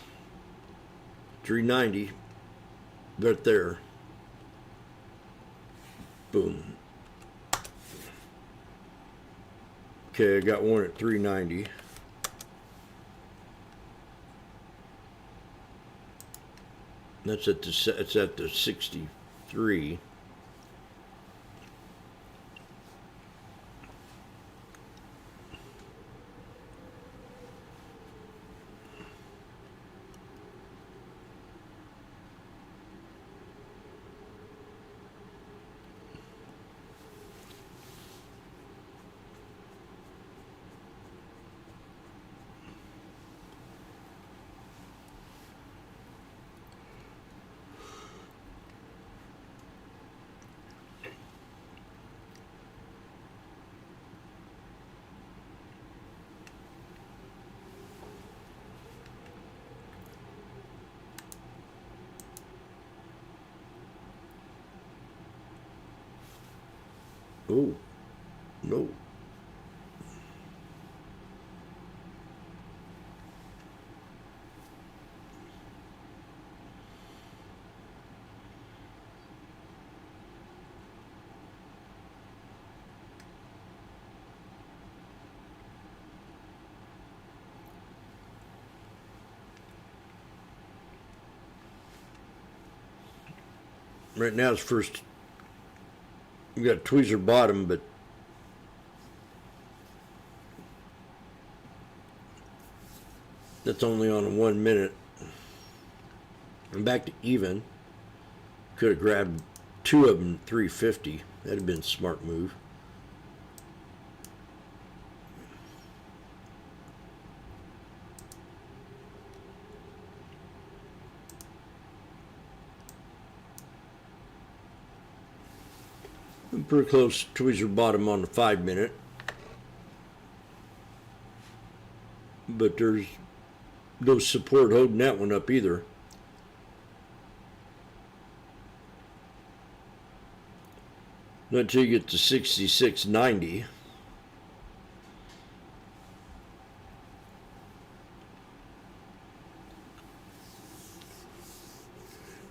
390. Right there. Boom. Okay, I got one at 390. That's at the 63. Oh, no. Right now it's first. We got tweezer bottom, but that's only on a 1 minute. I'm back to even. Could have grabbed two of them 350. That'd have been a smart move. I'm pretty close to tweezer bottom on the 5 minute. But there's no support holding that one up either. Not until you get to 66.90.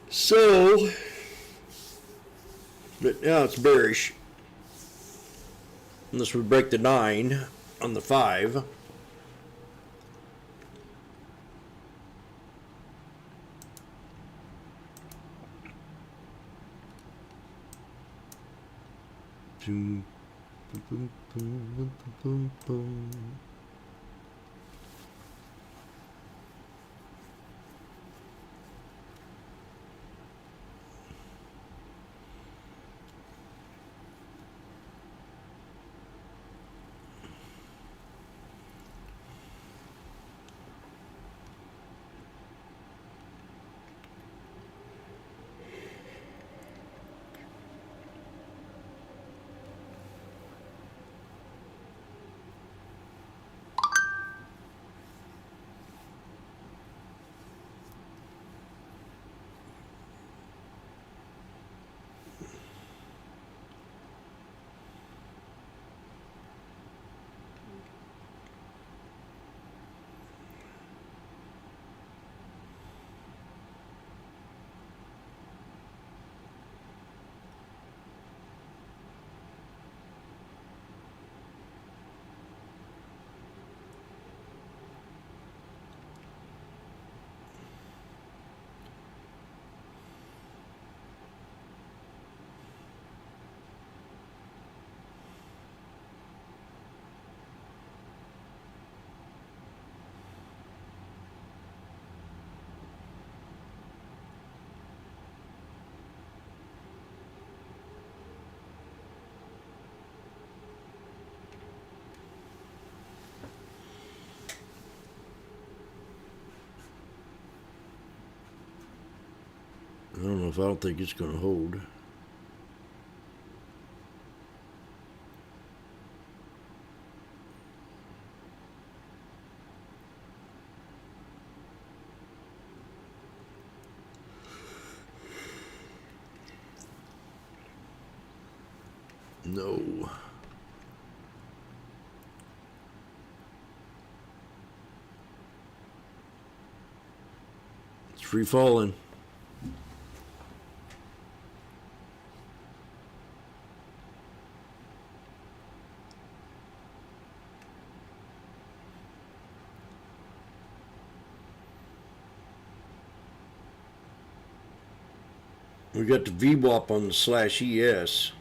So, but now it's bearish. Unless we break the 9 on the 5. Boom, boom, boom, boom, boom. I don't think it's going to hold. No. It's free falling. We got the VWAP on the /ES.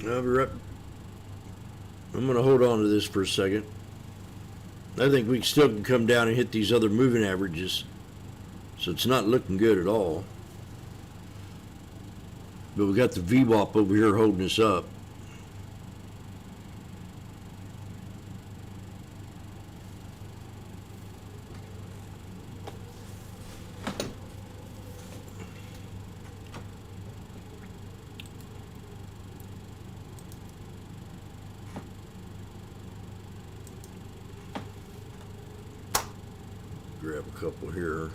I'll be right. I'm going to hold on to this for a second. I think we still can come down and hit these other moving averages. So it's not looking good at all. But we got the VWAP over here holding us up. Grab a couple here.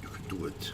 You can do it.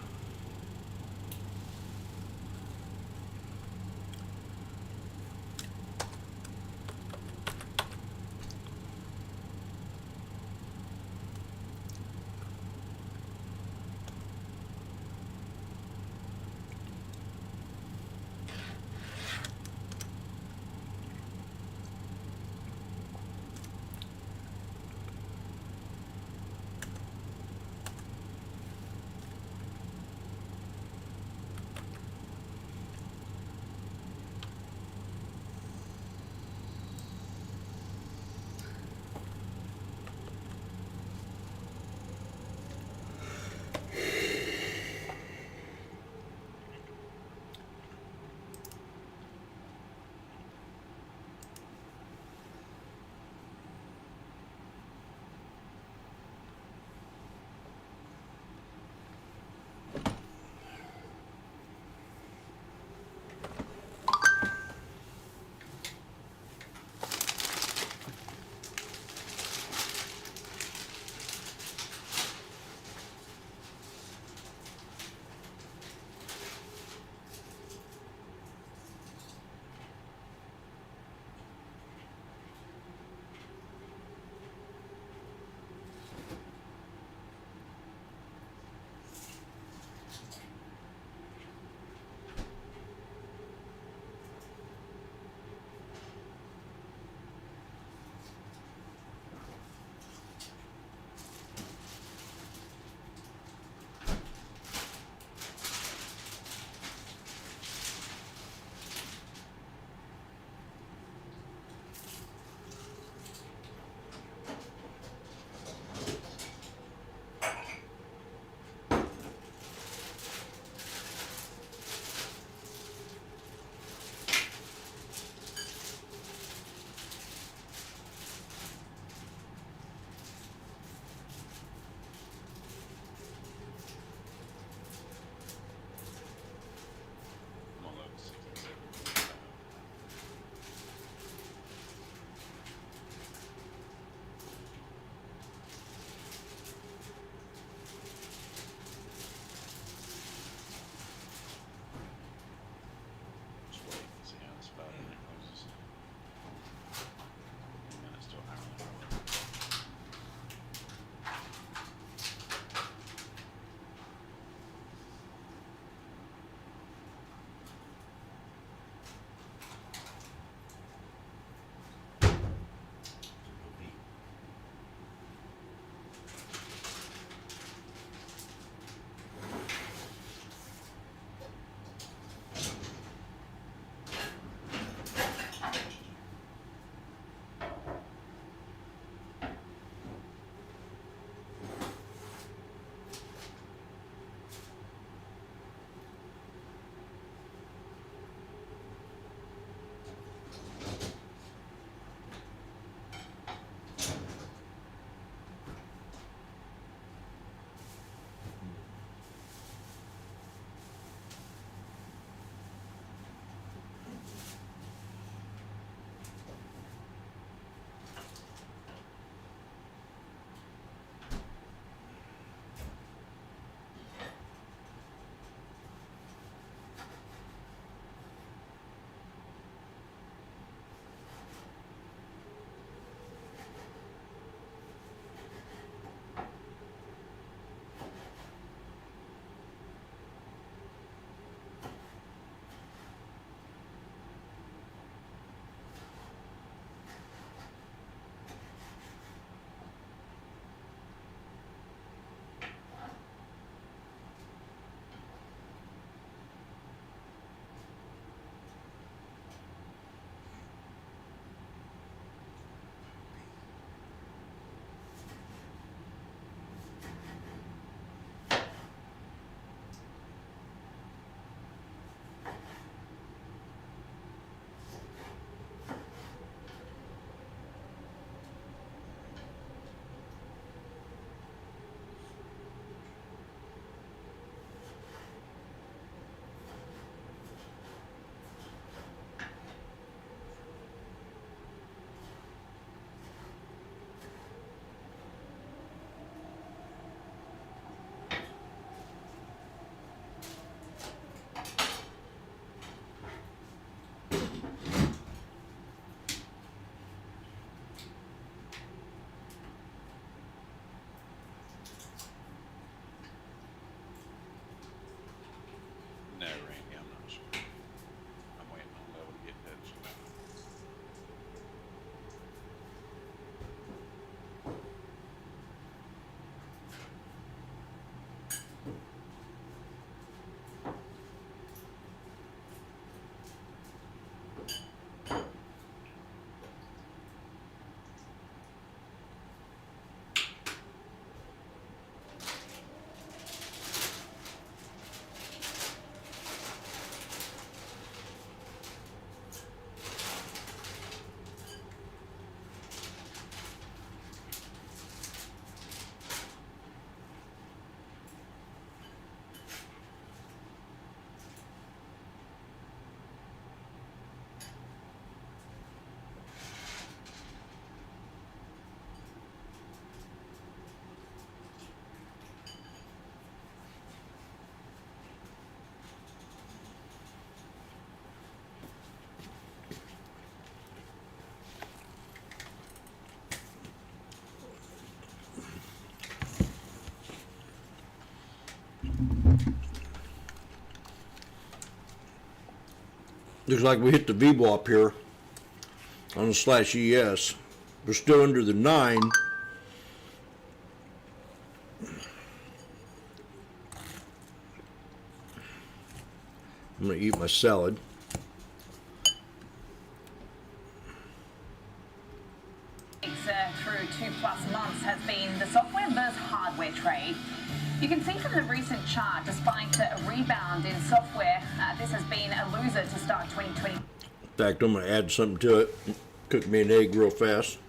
Looks like we hit the VWAP here on the /ES. We're still under the 9. I'm going to eat my salad. Through 2+ months has been the software versus hardware trade. You can see from the recent chart, despite a rebound in software, this has been a loser to start 2020. In fact, I'm going to add something to it. Cook me an egg real fast.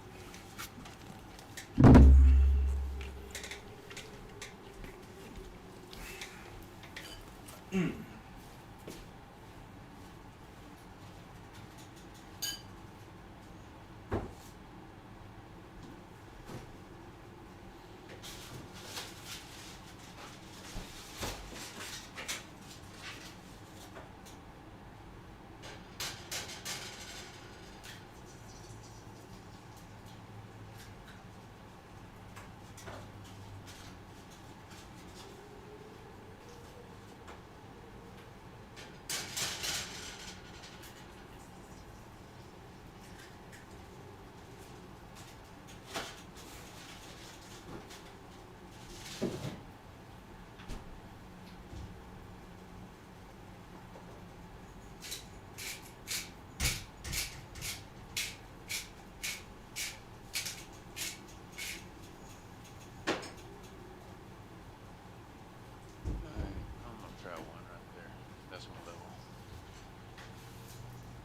I'm gonna try one right there. That's one level.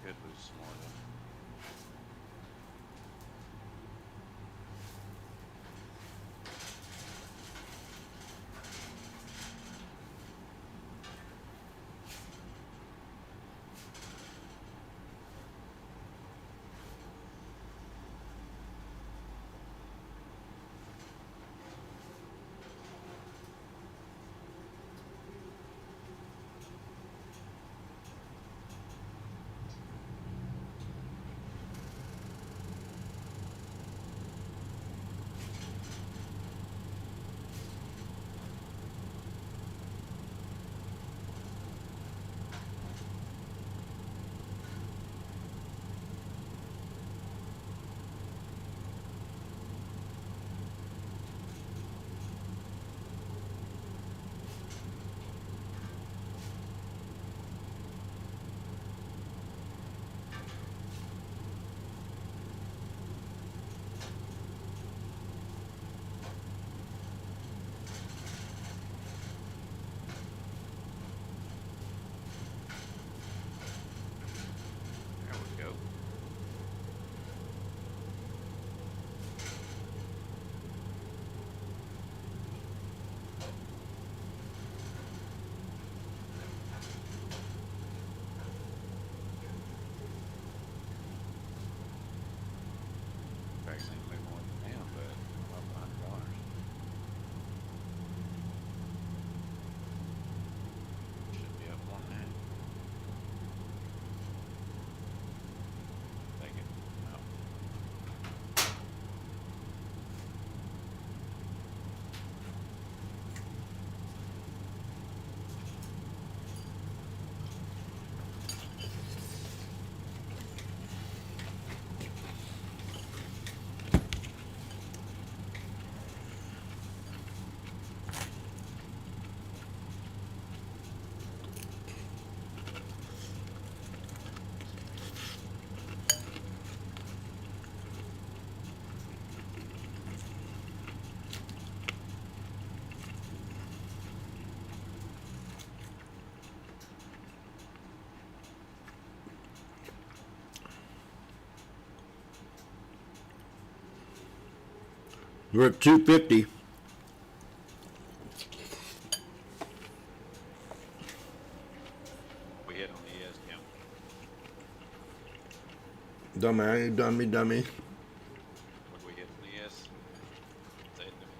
Could lose some more though. There we go. Vaccine may more than him, but up $100. Should be up on that. Take it. No. We're at 250. We hit on the ES count. Dummy, dummy, dummy. What we hit on the ES? Say it to me.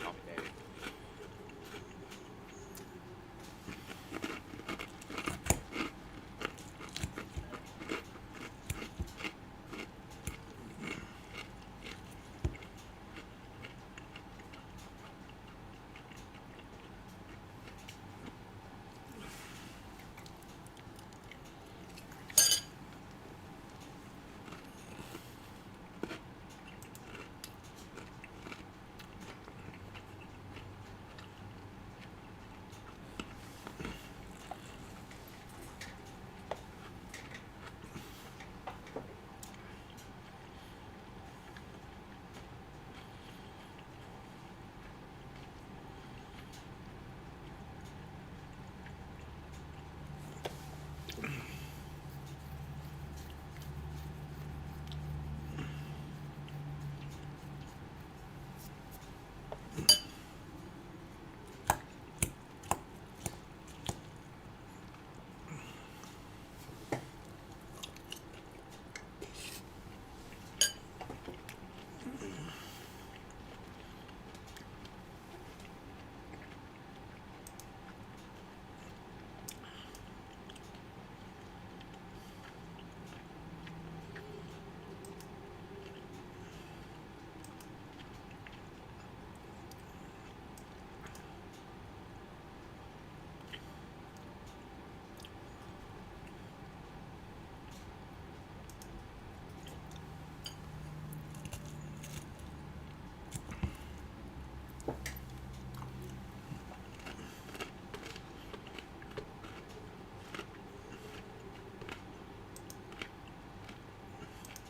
Copy, Daddy.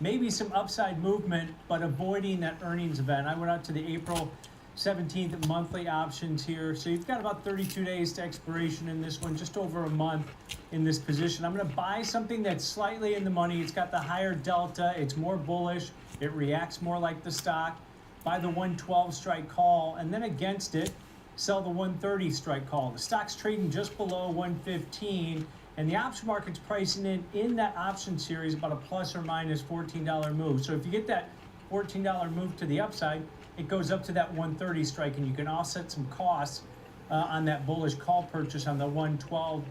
maybe some upside movement, but avoiding that earnings event. I went out to the April 17th monthly options here. So you've got about 32 days to expiration in this one, just over a month in this position. I'm going to buy something that's slightly in the money. It's got the higher delta. It's more bullish. It reacts more like the stock. Buy the 112 strike call, and then against it, sell the 130 strike call. The stock's trading just below 115, and the option market's pricing in that option series about a plus or minus $14 move. So if you get that $14 move to the upside, it goes up to that 130 strike, and you can offset some costs on that bullish call purchase on the 112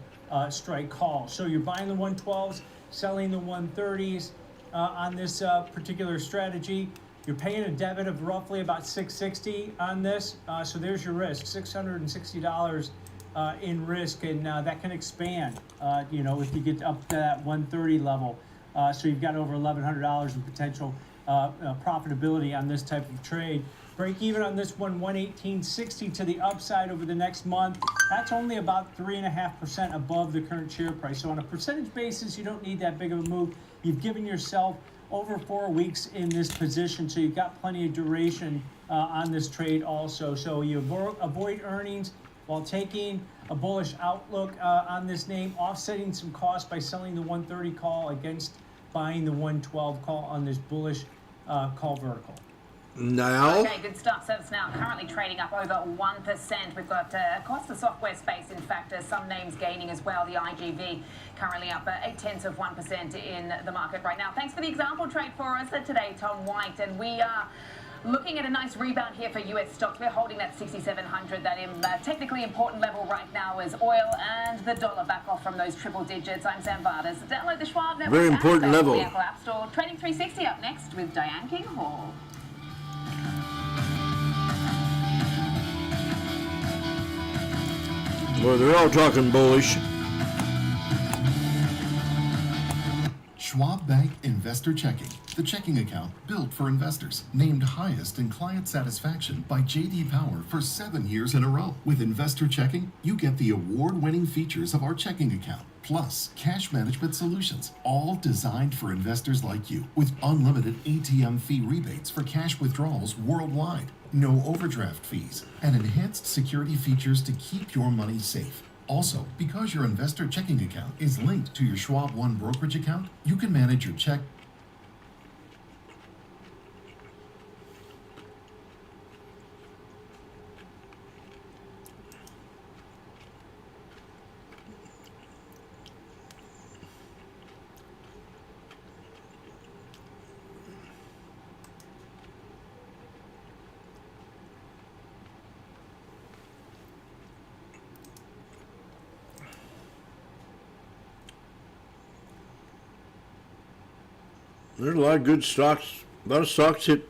strike call. So you're buying the 112s, selling the 130s on this particular strategy. You're paying a debit of roughly about $660 on this. So there's your risk, $660 in risk, and that can expand, you know, if you get up to that 130 level. So you've got over $1,100 in potential profitability on this type of trade. Break even on this one, 118.60 to the upside over the next month. That's only about 3.5% above the current share price. So on a percentage basis, you don't need that big of a move. You've given yourself over 4 weeks in this position, so you've got plenty of duration on this trade also. So you avoid earnings while taking a bullish outlook on this name, offsetting some costs by selling the 130 call against buying the 112 call on this bullish call vertical. Now. Okay, good stuff. So it's now currently trading up over 1%. We've got across the software space, in fact, some names gaining as well. The IGV currently up 0.8% in the market right now. Thanks for the example trade for us today, Tom White. And we are looking at a nice rebound here for US stocks. We're holding that 6,700, that technically important level right now as oil and the dollar back off from those triple digits. I'm Sam Vardas. Download the Schwab Network. Very important level. The Apple App Store. Trading 360 up next with Diane King Hall. Well, they're all talking bullish. Schwab Bank Investor Checking, the checking account built for investors, named highest in client satisfaction by J.D. Power for 7 years in a row. With Investor Checking, you get the award-winning features of our checking account, plus cash management solutions, all designed for investors like you, with unlimited ATM fee rebates for cash withdrawals worldwide, no overdraft fees, and enhanced security features to keep your money safe. Also, because your investor checking account is linked to your Schwab One brokerage account, you can manage your check. There's a lot of good stocks. A lot of stocks hit.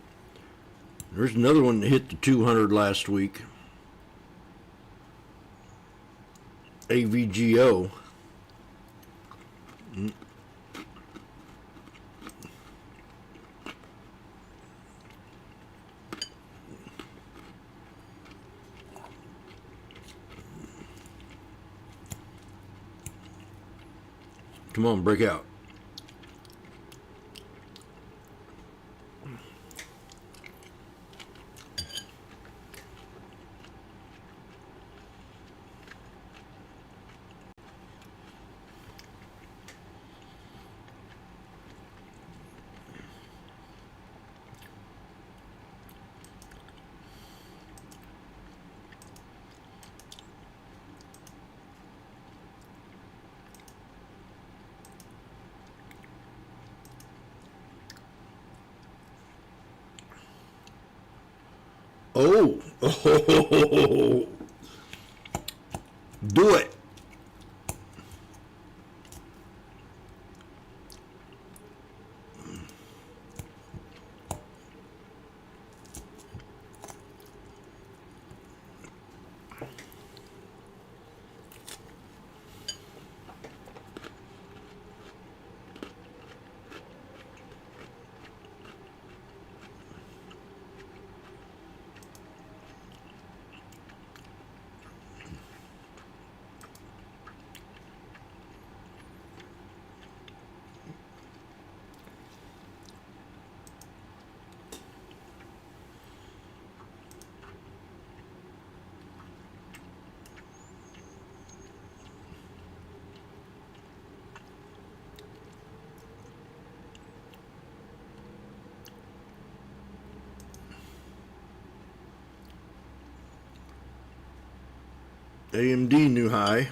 There's another one that hit the 200 last week. AVGO. Come on, break out. Oh, do it. AMD new high.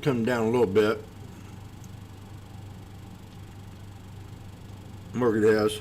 Come down a little bit. Market has.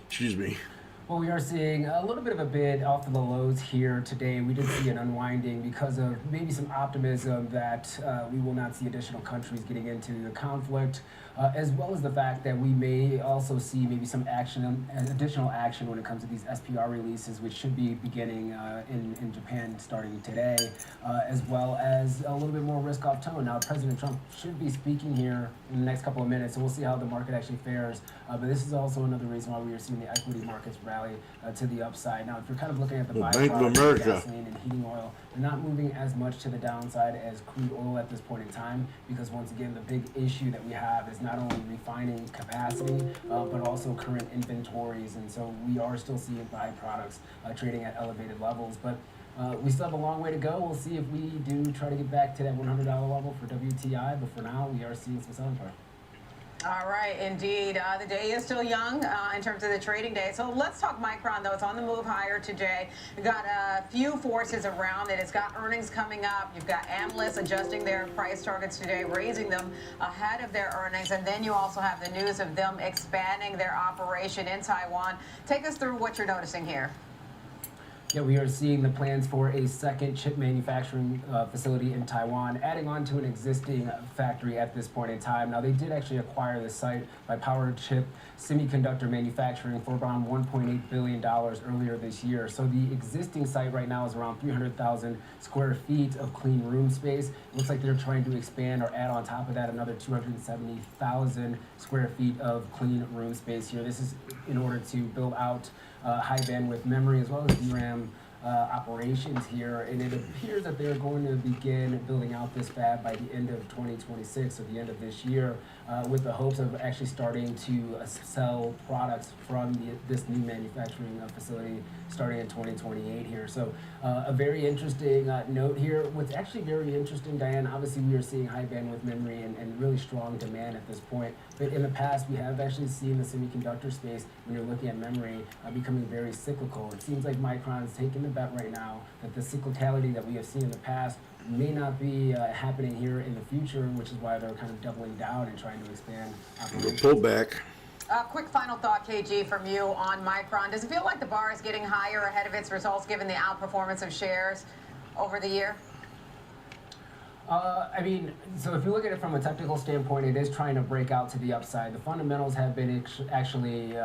Excuse me. Well, we are seeing a little bit of a bid off of the lows here today. We did see an unwinding because of maybe some optimism that we will not see additional countries getting into the conflict, as well as the fact that we may also see maybe some action, additional action when it comes to these SPR releases, which should be beginning in Japan starting today, as well as a little bit more risk off tone. Now, President Trump should be speaking here in the next couple of minutes, so we'll see how the market actually fares. But this is also another reason why we are seeing the equity markets rally to the upside. Now, if you're kind of looking at the Bank of byproducts, America, gasoline and heating oil, they're not moving as much to the downside as crude oil at this point in time, because once again, the big issue that we have is not only refining capacity, but also current inventories. And so we are still seeing byproducts trading at elevated levels. But we still have a long way to go. We'll see if we do try to get back to that $100 level for WTI, but for now, we are seeing some selling pressure. All right, indeed. The day is still young in terms of the trading day. So let's talk Micron, though. It's on the move higher today. We've got a few forces around it. It's got earnings coming up. You've got analysts adjusting their price targets today, raising them ahead of their earnings. And then you also have the news of them expanding their operation in Taiwan. Take us through what you're noticing here. Yeah, we are seeing the plans for a second chip manufacturing facility in Taiwan, adding on to an existing factory at this point in time. Now, they did actually acquire the site by Power Chip Semiconductor Manufacturing for around $1.8 billion earlier this year. So the existing site right now is around 300,000 square feet of clean room space. It looks like they're trying to expand or add on top of that another 270,000 square feet of clean room space here. This is in order to build out high bandwidth memory as well as DRAM operations here, and it appears that they're going to begin building out this fab by the end of 2026 or the end of this year, with the hopes of actually starting to sell products from this new manufacturing facility starting in 2028 here. So a very interesting note here. What's actually very interesting, Diane, obviously we are seeing high bandwidth memory and really strong demand at this point, but in the past we have actually seen the semiconductor space, when you're looking at memory, becoming very cyclical. It seems like Micron's taking the bet right now that the cyclicality that we have seen in the past may not be happening here in the future, which is why they're kind of doubling down and trying to expand operations. Pull back. Quick final thought, KG, from you on Micron. Does it feel like the bar is getting higher ahead of its results given the outperformance of shares over the year? I mean, so if you look at it from a technical standpoint, it is trying to break out to the upside. The fundamentals have been actually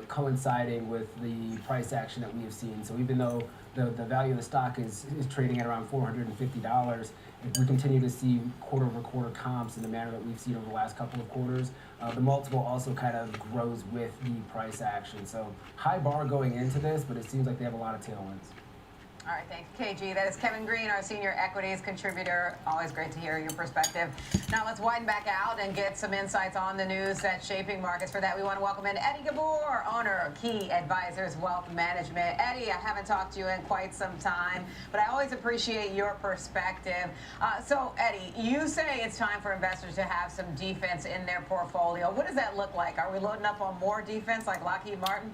coinciding with the price action that we have seen. So even though the value of the stock is trading at around $450, if we continue to see quarter-over-quarter comps in the manner that we've seen over the last couple of quarters, the multiple also kind of grows with the price action. So high bar going into this, but it seems like they have a lot of tailwinds. All right, thanks, KG. That is Kevin Green, our senior equities contributor. Always great to hear your perspective. Now let's widen back out and get some insights on the news that's shaping markets. For that, we want to welcome in Eddie Gabor, owner of Key Advisors Wealth Management. Eddie, I haven't talked to you in quite some time, but I always appreciate your perspective. So, Eddie, you say it's time for investors to have some defense in their portfolio. What does that look like? Are we loading up on more defense like Lockheed Martin?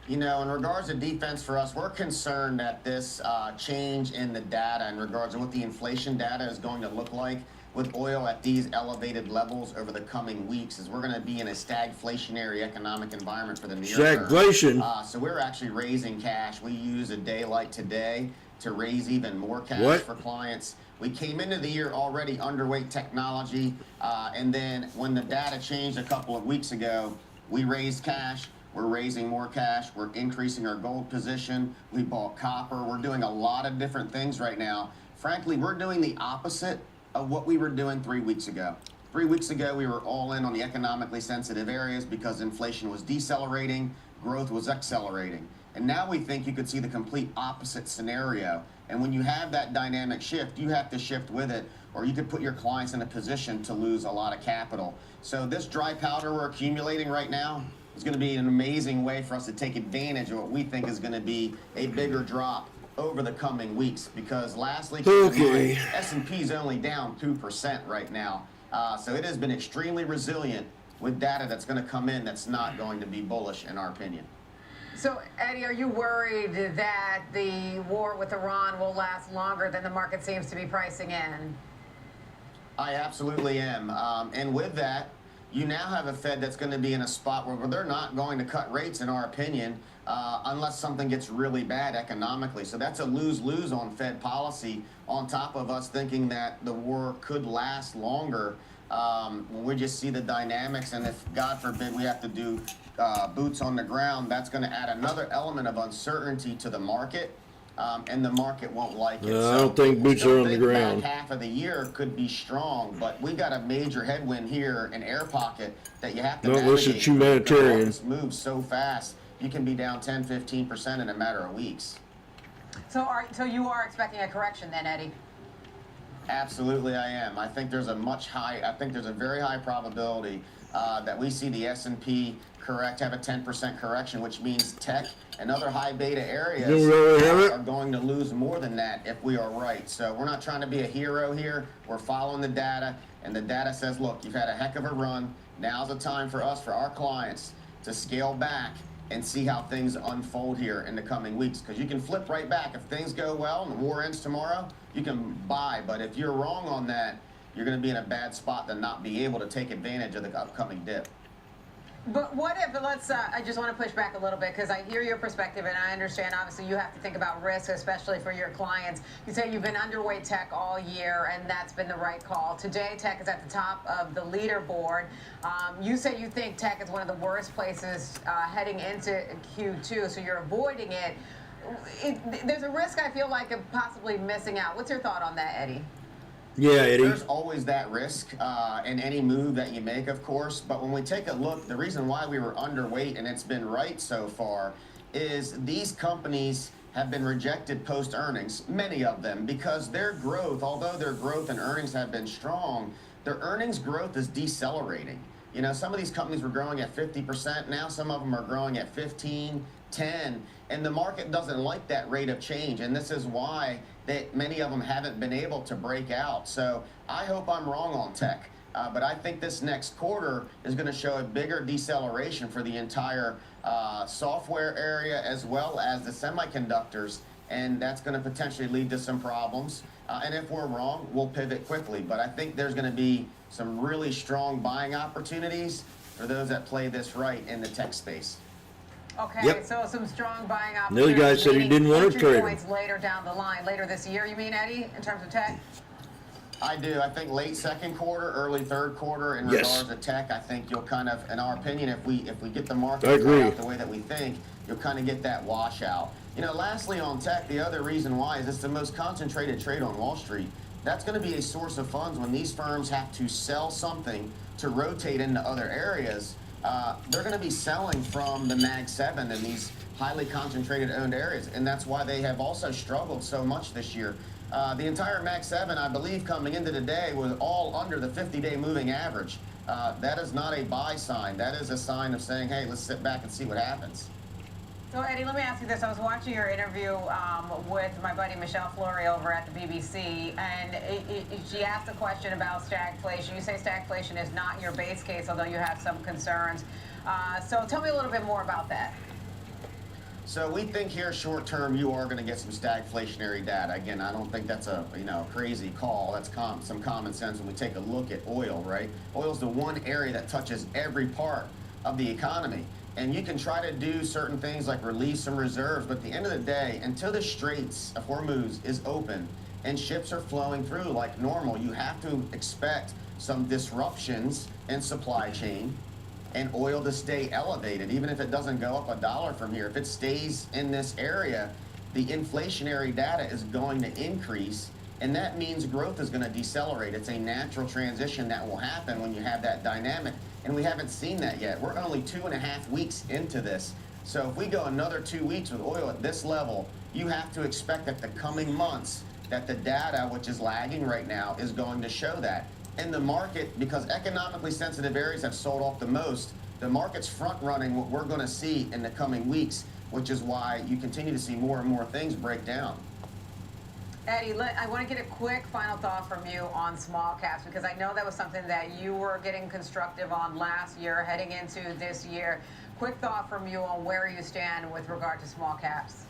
You know, in regards to defense for us, we're concerned that this change in the data in regards to what the inflation data is going to look like with oil at these elevated levels over the coming weeks, is we're going to be in a stagflationary economic environment for the near term. Stagflation? So we're actually raising cash. We use a day like today to raise even more cash for clients. We came into the year already underweight technology, and then when the data changed a couple of weeks ago, we raised cash. We're raising more cash. We're increasing our gold position. We bought copper. We're doing a lot of different things right now. Frankly, we're doing the opposite of what we were doing 3 weeks ago. 3 weeks ago, we were all in on the economically sensitive areas because inflation was decelerating, growth was accelerating. And now we think you could see the complete opposite scenario. And when you have that dynamic shift, you have to shift with it, or you could put your clients in a position to lose a lot of capital. So this dry powder we're accumulating right now, it's going to be an amazing way for us to take advantage of what we think is going to be a bigger drop over the coming weeks. Because lastly, S&P is only down 2% right now. So it has been extremely resilient with data that's going to come in that's not going to be bullish, in our opinion. So, Eddie, are you worried that the war with Iran will last longer than the market seems to be pricing in? I absolutely am. And with that, you now have a Fed that's going to be in a spot where they're not going to cut rates, in our opinion, unless something gets really bad economically. So that's a lose-lose on Fed policy, on top of us thinking that the war could last longer. When we just see the dynamics, and if, God forbid, we have to do boots on the ground, that's going to add another element of uncertainty to the market. And the market won't like it. I don't think boots are on the ground. Back half of the year could be strong, but we got a major headwind here, an air pocket that you have to navigate. Unless it's humanitarian. This moves so fast, you can be down 10, 15% in a matter of weeks. So you are expecting a correction then, Eddie? Absolutely, I am. I think there's a very high probability that we see the S&P have a 10% correction, which means tech and other high beta areas are going to lose more than that if we are right. So we're not trying to be a hero here. We're following the data, and the data says, look, you've had a heck of a run. Now's the time for us, for our clients, to scale back and see how things unfold here in the coming weeks. Because you can flip right back. If things go well and the war ends tomorrow, you can buy. But if you're wrong on that, you're going to be in a bad spot to not be able to take advantage of the upcoming dip. But what if, I just want to push back a little bit because I hear your perspective and I understand obviously you have to think about risk, especially for your clients. You say you've been underweight tech all year and that's been the right call. Today, tech is at the top of the leaderboard. You say you think tech is one of the worst places heading into Q2, so you're avoiding it. There's a risk, I feel like, of possibly missing out. What's your thought on that, Eddie? Yeah, Eddie. There's always that risk in any move that you make, of course. But when we take a look, the reason why we were underweight, and it's been right so far, is these companies have been rejected post-earnings, many of them, because their growth, although their growth and earnings have been strong, their earnings growth is decelerating. You know, some of these companies were growing at 50%. Now some of them are growing at 15, 10, and the market doesn't like that rate of change. And this is why that many of them haven't been able to break out. So I hope I'm wrong on tech, but I think this next quarter is going to show a bigger deceleration for the entire software area as well as the semiconductors, and that's going to potentially lead to some problems. And if we're wrong, we'll pivot quickly. But I think there's going to be some really strong buying opportunities for those that play this right in the tech space. Okay, Yep. so some strong buying The other opportunities. guy said he meaning didn't want to entry trade him. points later down the line, later this year, you mean, Eddie, in terms of tech? I do. I think late second quarter, early third quarter in Yes. regards to tech, I think you'll kind of, in our opinion, if we get the market I to play agree. out the way that we think, you'll kind of get that washout. You know, lastly on tech, the other reason why is it's the most concentrated trade on Wall Street. That's going to be a source of funds when these firms have to sell something to rotate into other areas. They're going to be selling from the Mag 7 and these highly concentrated owned areas, and that's why they have also struggled so much this year. The entire Mag 7, I believe, coming into today was all under the 50-day moving average. That is not a buy sign. That is a sign of saying, hey, let's sit back and see what happens. So, Eddie, let me ask you this. I was watching your interview with my buddy Michelle Flory over at the BBC, and she asked a question about stagflation. You say stagflation is not your base case, although you have some concerns. So tell me a little bit more about that. So we think here short term you are going to get some stagflationary data. Again, I don't think that's a crazy call. That's some common sense when we take a look at oil, right? Oil's the one area that touches every part of the economy. And you can try to do certain things like release some reserves, but at the end of the day, until the Straits of Hormuz is open and ships are flowing through like normal, you have to expect some disruptions in supply chain and oil to stay elevated, even if it doesn't go up $1 from here. If it stays in this area, the inflationary data is going to increase, and that means growth is going to decelerate. It's a natural transition that will happen when you have that dynamic, and we haven't seen that yet. We're only 2.5 weeks into this. So if we go another 2 weeks with oil at this level, you have to expect that the coming months that the data, which is lagging right now, is going to show that. In the market, because economically sensitive areas have sold off the most, the market's front running what we're going to see in the coming weeks, which is why you continue to see more and more things break down. Eddie, I want to get a quick final thought from you on small caps, because I know that was something that you were getting constructive on last year, heading into this year. Quick thought from you on where you stand with regard to small caps.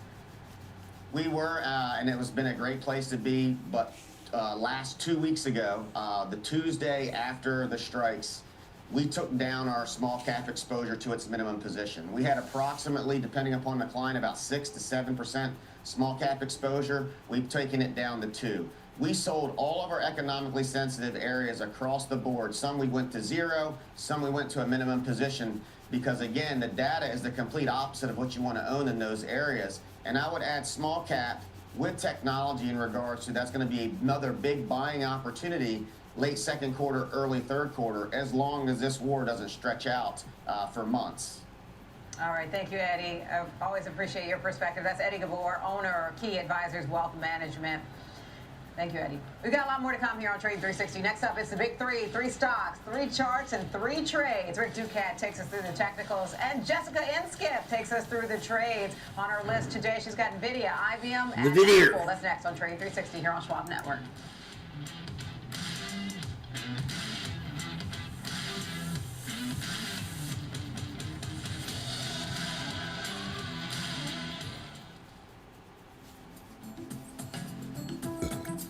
We were, and it has been a great place to be, but last 2 weeks ago, the Tuesday after the strikes, we took down our small cap exposure to its minimum position. We had approximately, depending upon the client, about 6 to 7% small cap exposure. We've taken it down to 2. We sold all of our economically sensitive areas across the board. Some we went to 0, some we went to a minimum position, because again, the data is the complete opposite of what you want to own in those areas. And I would add small cap with technology in regards to that's going to be another big buying opportunity late second quarter, early third quarter, as long as this war doesn't stretch out for months. All right, thank you, Eddie. I always appreciate your perspective. That's Eddie Gabor, owner of Key Advisors Wealth Management. Thank you, Eddie. We've got a lot more to come here on Trade 360. Next up, it's the big three: 3 stocks, 3 charts, and 3 trades. Rick Ducat takes us through the technicals, and Jessica Inskip takes us through the trades. On her list today, she's got NVIDIA, IBM, and Apple. That's next on Trade 360 here on Schwab Network.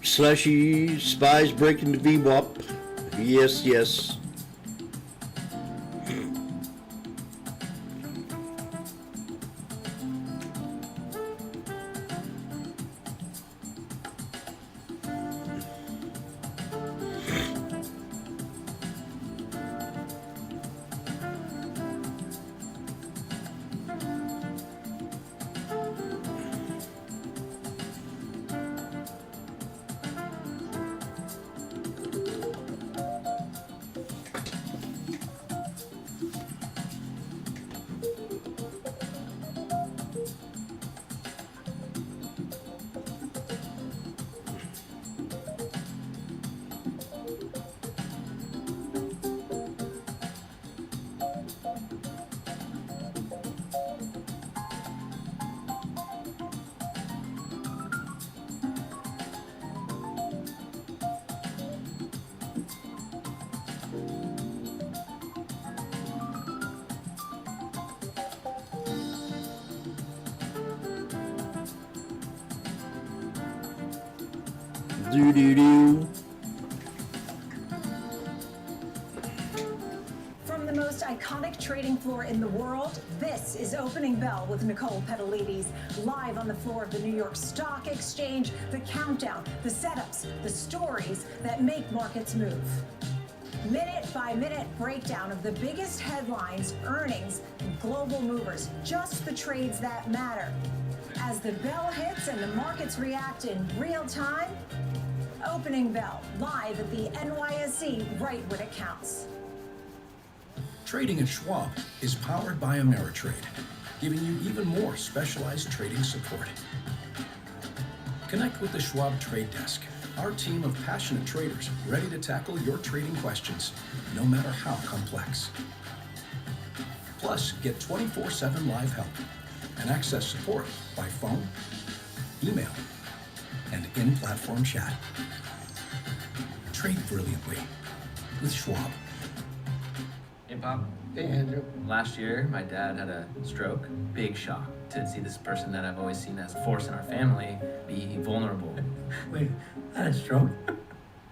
Slushy, spies breaking the VWAP. Yes, yes. Do-do-do. From the most iconic trading floor in the world, this is Opening Bell with Nicole Petalides, live on the floor of the New York Stock Exchange, the countdown, the setups, the stories that make markets move. Minute-by-minute breakdown of the biggest headlines, earnings, and global movers, just the trades that matter. As the bell hits and the markets react in real time, Opening Bell, live at the NYSE, right when it counts. Trading at Schwab is powered by Ameritrade, giving you even more specialized trading support. Connect with the Schwab Trade Desk, our team of passionate traders ready to tackle your trading questions, no matter how complex. Plus, get 24/7 live help and access support by phone, email, and in-platform chat. Trade brilliantly with Schwab. Hey, Bob. Hey, Andrew. Last year, my dad had a stroke. Big shock to see this person that I've always seen as a force in our family be vulnerable. Wait, had a stroke?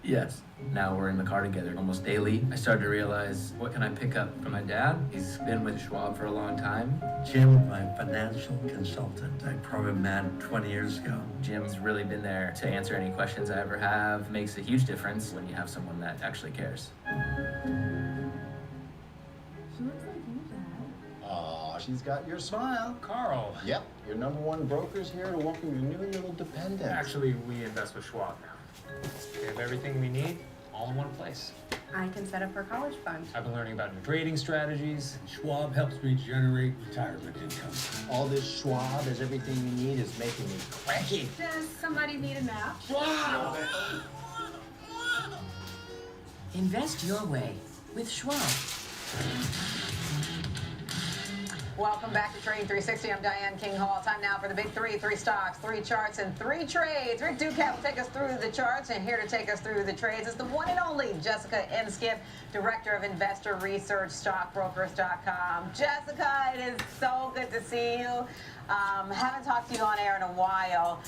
Yes. Now we're in the car together almost daily. I started to realize, what can I pick up from my dad? He's been with Schwab for a long time. Jim, my financial consultant. I programmed man 20 years ago. Jim's really been there to answer any questions I ever have. Makes a huge difference when you have someone that actually cares. Aw, she's got your smile. Carl. Yep, your #1 broker's here to welcome your new little dependent. Actually, we invest with Schwab now. We have everything we need all in one place. I can set up her college fund. I've been learning about new trading strategies. Schwab helps me generate retirement income. All this Schwab is everything you need is making me cranky. Does somebody need a match? Wow! Invest your way with Schwab. Welcome back to Trading 360. I'm Diane King Hall. Time now for the big three: 3 stocks, 3 charts, and 3 trades. Rick Ducat will take us through the charts, and here to take us through the trades is the one and only Jessica Inskip, Director of Investor Research, Stockbrokers.com. Jessica, it is so good to see you. Haven't talked to you on air in a while,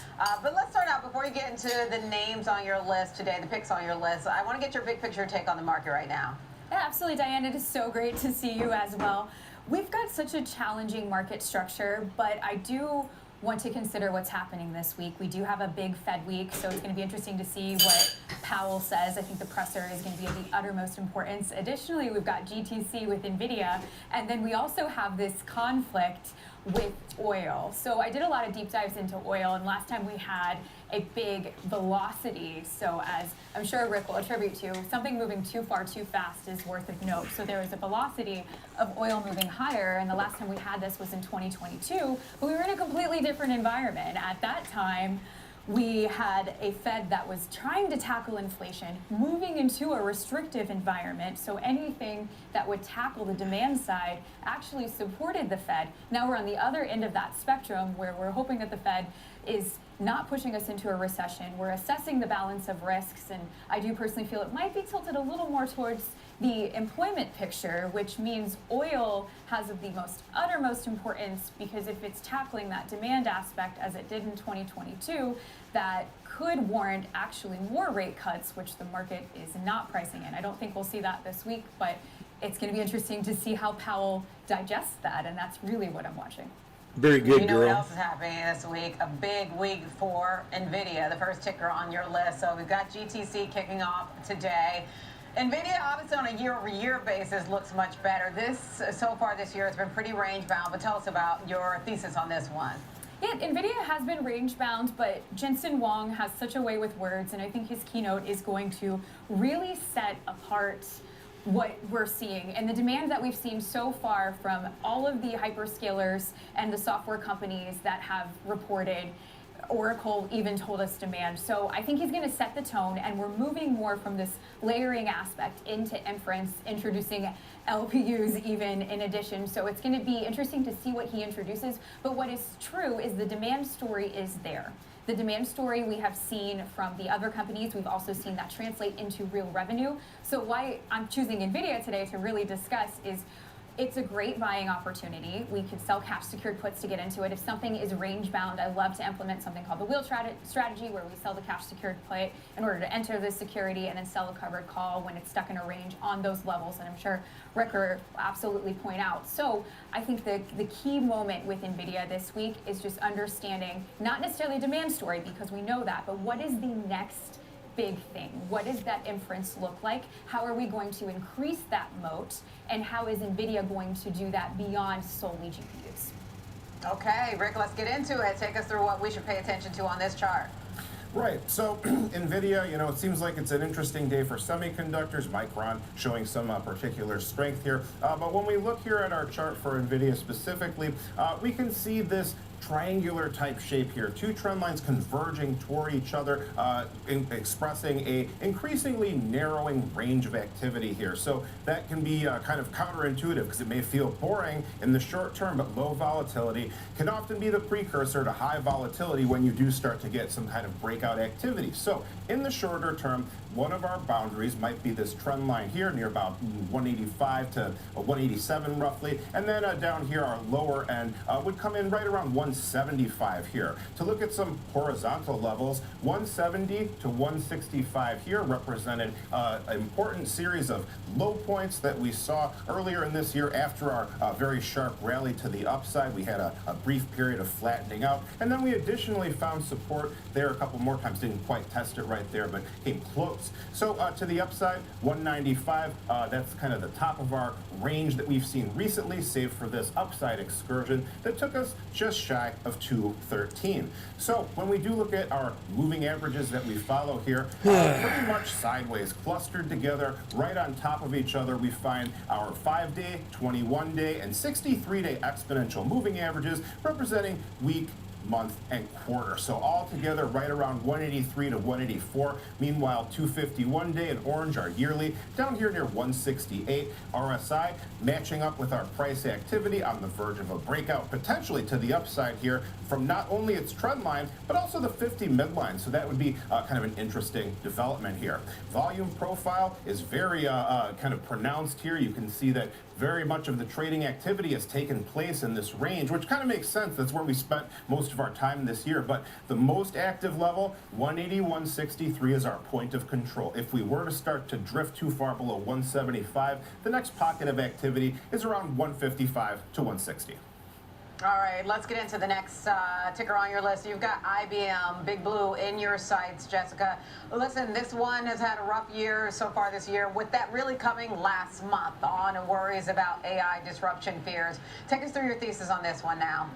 but let's start out before you get into the names on your list today, the picks on your list. I want to get your big picture take on the market right now. Yeah, absolutely, Diane. It is so great to see you as well. We've got such a challenging market structure, but I do want to consider what's happening this week. We do have a big Fed week, so it's going to be interesting to see what Powell says. I think the presser is going to be of the uttermost importance. Additionally, we've got GTC with NVIDIA, and then we also have this conflict with oil. So I did a lot of deep dives into oil, and last time we had a big velocity. So as I'm sure Rick will attribute to, something moving too far too fast is worth of note. So there was a velocity of oil moving higher, and the last time we had this was in 2022, but we were in a completely different environment. At that time, we had a Fed that was trying to tackle inflation, moving into a restrictive environment. So anything that would tackle the demand side actually supported the Fed. Now we're on the other end of that spectrum where we're hoping that the Fed is not pushing us into a recession. We're assessing the balance of risks, and I do personally feel it might be tilted a little more towards the employment picture, which means oil has of the most uttermost importance, because if it's tackling that demand aspect as it did in 2022, that could warrant actually more rate cuts, which the market is not pricing in. I don't think we'll see that this week, but it's going to be interesting to see how Powell digests that, and that's really what I'm watching. Very good, You know girl. what else is happening this week? A big week for NVIDIA, the first ticker on your list. So we've got GTC kicking off today. NVIDIA, obviously, on a year-over-year basis, looks much better. So far this year, it's been pretty range-bound, but tell us about your thesis on this one. Yeah, NVIDIA has been range-bound, but Jensen Huang has such a way with words, and I think his keynote is going to really set apart what we're seeing and the demand that we've seen so far from all of the hyperscalers and the software companies that have reported. Oracle even told us demand. So I think he's going to set the tone, and we're moving more from this layering aspect into inference, introducing LPUs even in addition. So it's going to be interesting to see what he introduces. But what is true is the demand story is there. The demand story we have seen from the other companies. We've also seen that translate into real revenue. So why I'm choosing NVIDIA today to really discuss is it's a great buying opportunity. We could sell cash secured puts to get into it. If something is range bound, I love to implement something called the wheel strategy, where we sell the cash secured put in order to enter the security and then sell a covered call when it's stuck in a range on those levels. And I'm sure Ricker will absolutely point out. So I think the key moment with NVIDIA this week is just understanding, not necessarily a demand story because we know that, but what is the next big thing? What does that inference look like? How are we going to increase that moat? And how is NVIDIA going to do that beyond solely GPUs? Okay, Rick, let's get into it. Take us through what we should pay attention to on this chart. Right, so NVIDIA, it seems like it's an interesting day for semiconductors. Micron showing some particular strength here. But when we look here at our chart for NVIDIA specifically, we can see this triangular type shape here, two trend lines converging toward each other, expressing a increasingly narrowing range of activity here. So that can be kind of counterintuitive because it may feel boring in the short term, but low volatility can often be the precursor to high volatility when you do start to get some kind of breakout activity. So in the shorter term, one of our boundaries might be this trend line here near about 185 to 187 roughly, and then down here our lower end would come in right around 175 here. To look at some horizontal levels, 170 to 165 here represented an important series of low points that we saw earlier in this year after our very sharp rally to the upside. We had a brief period of flattening out, and then we additionally found support there a couple more times. Didn't quite test it right there, but came close. So to the upside, 195, that's kind of the top of our range that we've seen recently, save for this upside excursion that took us just shy of 213. So when we do look at our moving averages that we follow here, pretty much sideways, clustered together, right on top of each other, we find our 5-day, 21-day, and 63-day exponential moving averages representing week, month, and quarter. So all together right around 183 to 184. Meanwhile, 251 day in orange, our yearly, down here near 168. RSI matching up with our price activity on the verge of a breakout, potentially to the upside here from not only its trend line, but also the 50 midline. So that would be kind of an interesting development here. Volume profile is very kind of pronounced here. You can see that very much of the trading activity has taken place in this range, which kind of makes sense. That's where we spent most of our time this year. But the most active level, 180, 163 is our point of control. If we were to start to drift too far below 175, the next pocket of activity is around 155 to 160. All right, let's get into the next ticker on your list. You've got IBM, Big Blue in your sights, Jessica. Listen, this one has had a rough year so far this year, with that really coming last month on worries about AI disruption fears. Take us through your thesis on this one now.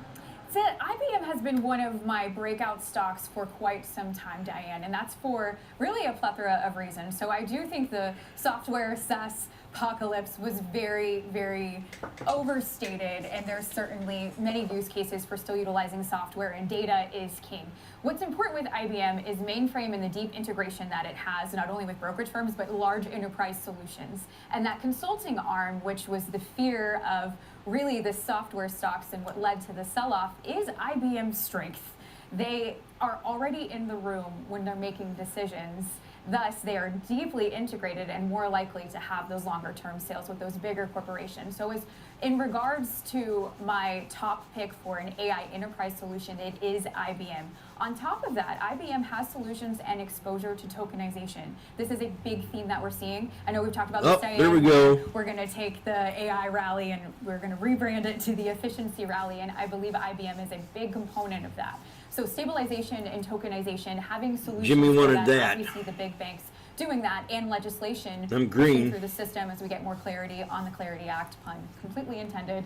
So IBM has been one of my breakout stocks for quite some time, Diane, and that's for really a plethora of reasons. So I do think the software SaaS apocalypse was very, very overstated, and there's certainly many use cases for still utilizing software, and data is king. What's important with IBM is mainframe and the deep integration that it has, not only with brokerage firms, but large enterprise solutions. And that consulting arm, which was the fear of really the software stocks and what led to the sell-off, is IBM's strength. They are already in the room when they're making decisions. Thus, they are deeply integrated and more likely to have those longer-term sales with those bigger corporations. So in regards to my top pick for an AI enterprise solution, it is IBM. On top of that, IBM has solutions and exposure to tokenization. This is a big theme that we're seeing. I know we've talked about this, Diane. There we go. We're going to take the AI rally and we're going to rebrand it to the efficiency rally, and I believe IBM is a big component of that. So stabilization and tokenization, having solutions Jimmy for wanted that. as we see the big banks doing that, and legislation I'm green. through the system as we get more clarity on the Clarity Act, pun completely intended.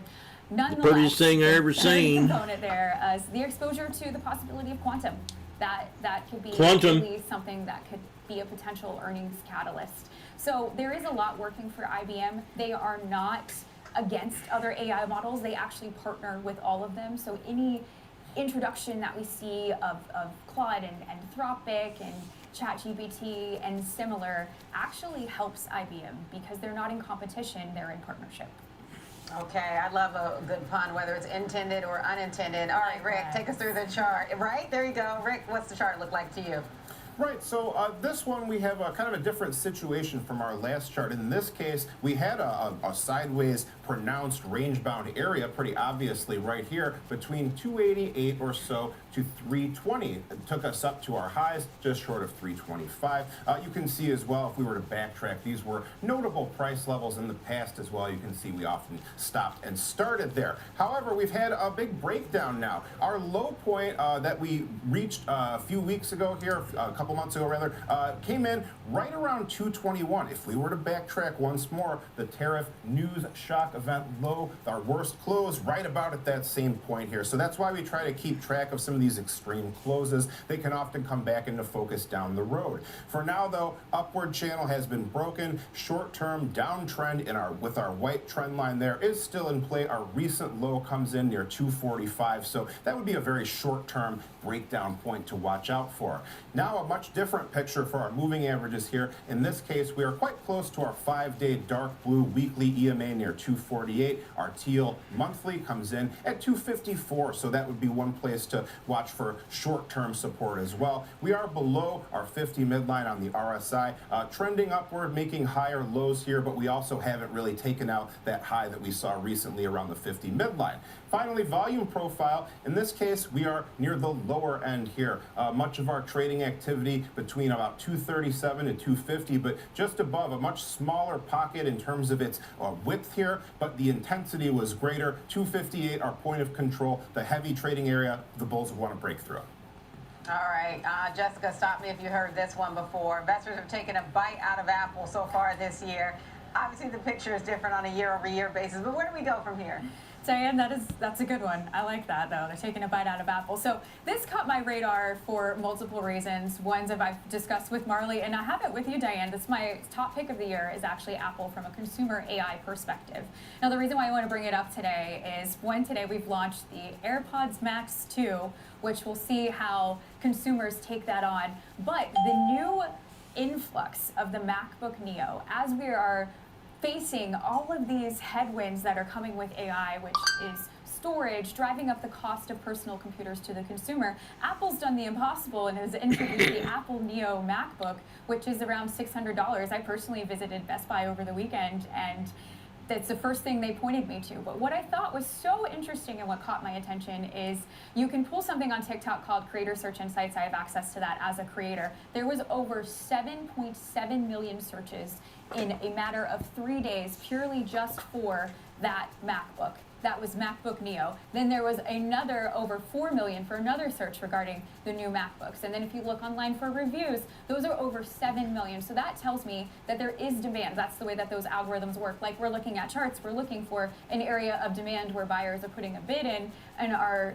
The Nonetheless, prettiest thing I ever seen. component there is the exposure to the possibility of quantum. That could be Quantum. really something that could be a potential earnings catalyst. So there is a lot working for IBM. They are not against other AI models. They actually partner with all of them. So any introduction that we see of Claude and Anthropic and ChatGPT and similar actually helps IBM because they're not in competition, they're in partnership. Okay, I love a good pun, whether it's intended or unintended. All right, Rick, take us through the chart. Right, there you go. Rick, what's the chart look like to you? Right, so this one we have a kind of a different situation from our last chart. In this case, we had a sideways pronounced range-bound area, pretty obviously right here, between 288 or so to 320. It took us up to our highs, just short of 325. You can see as well, if we were to backtrack, these were notable price levels in the past as well. You can see we often stopped and started there. However, we've had a big breakdown now. Our low point that we reached a few weeks ago here, a couple months ago rather, came in right around 221. If we were to backtrack once more, the tariff news shock event low, our worst close, right about at that same point here. So that's why we try to keep track of some of these extreme closes. They can often come back into focus down the road. For now, though, upward channel has been broken. Short-term downtrend with our white trend line there is still in play. Our recent low comes in near 245, so that would be a very short-term breakdown point to watch out for. Now a much different picture for our moving averages here. In this case, we are quite close to our 5-day dark blue weekly EMA near 248. Our teal monthly comes in at 254, so that would be one place to watch for short-term support as well. We are below our 50 midline on the RSI, trending upward, making higher lows here, but we also haven't really taken out that high that we saw recently around the 50 midline. Finally, volume profile. In this case, we are near the lower end here. Much of our trading activity between about 237 to 250, but just above, a much smaller pocket in terms of its width here, but the intensity was greater. 258, our point of control, the heavy trading area the bulls would want to break through. All right, Jessica, stop me if you heard this one before. Investors have taken a bite out of Apple so far this year. Obviously, the picture is different on a year-over-year basis, but where do we go from here? Diane, that's a good one. I like that, though. They're taking a bite out of Apple. So this caught my radar for multiple reasons. Ones that I've discussed with Marley, and I have it with you, Diane. This my top pick of the year is actually Apple from a consumer AI perspective. Now, the reason why I want to bring it up today is, one, today we've launched the AirPods Max 2, which we'll see how consumers take that on. But the new influx of the MacBook Neo, as we are facing all of these headwinds that are coming with AI, which is storage, driving up the cost of personal computers to the consumer, Apple's done the impossible and has introduced the Apple Neo MacBook, which is around $600. I personally visited Best Buy over the weekend, and that's the first thing they pointed me to. But what I thought was so interesting and what caught my attention is you can pull something on TikTok called Creator Search Insights. I have access to that as a creator. There was over 7.7 million searches in a matter of 3 days purely just for that MacBook. That was MacBook Neo. Then there was another over 4 million for another search regarding the new MacBooks. And then if you look online for reviews, those are over 7 million. So that tells me that there is demand. That's the way that those algorithms work. Like we're looking at charts, we're looking for an area of demand where buyers are putting a bid in and are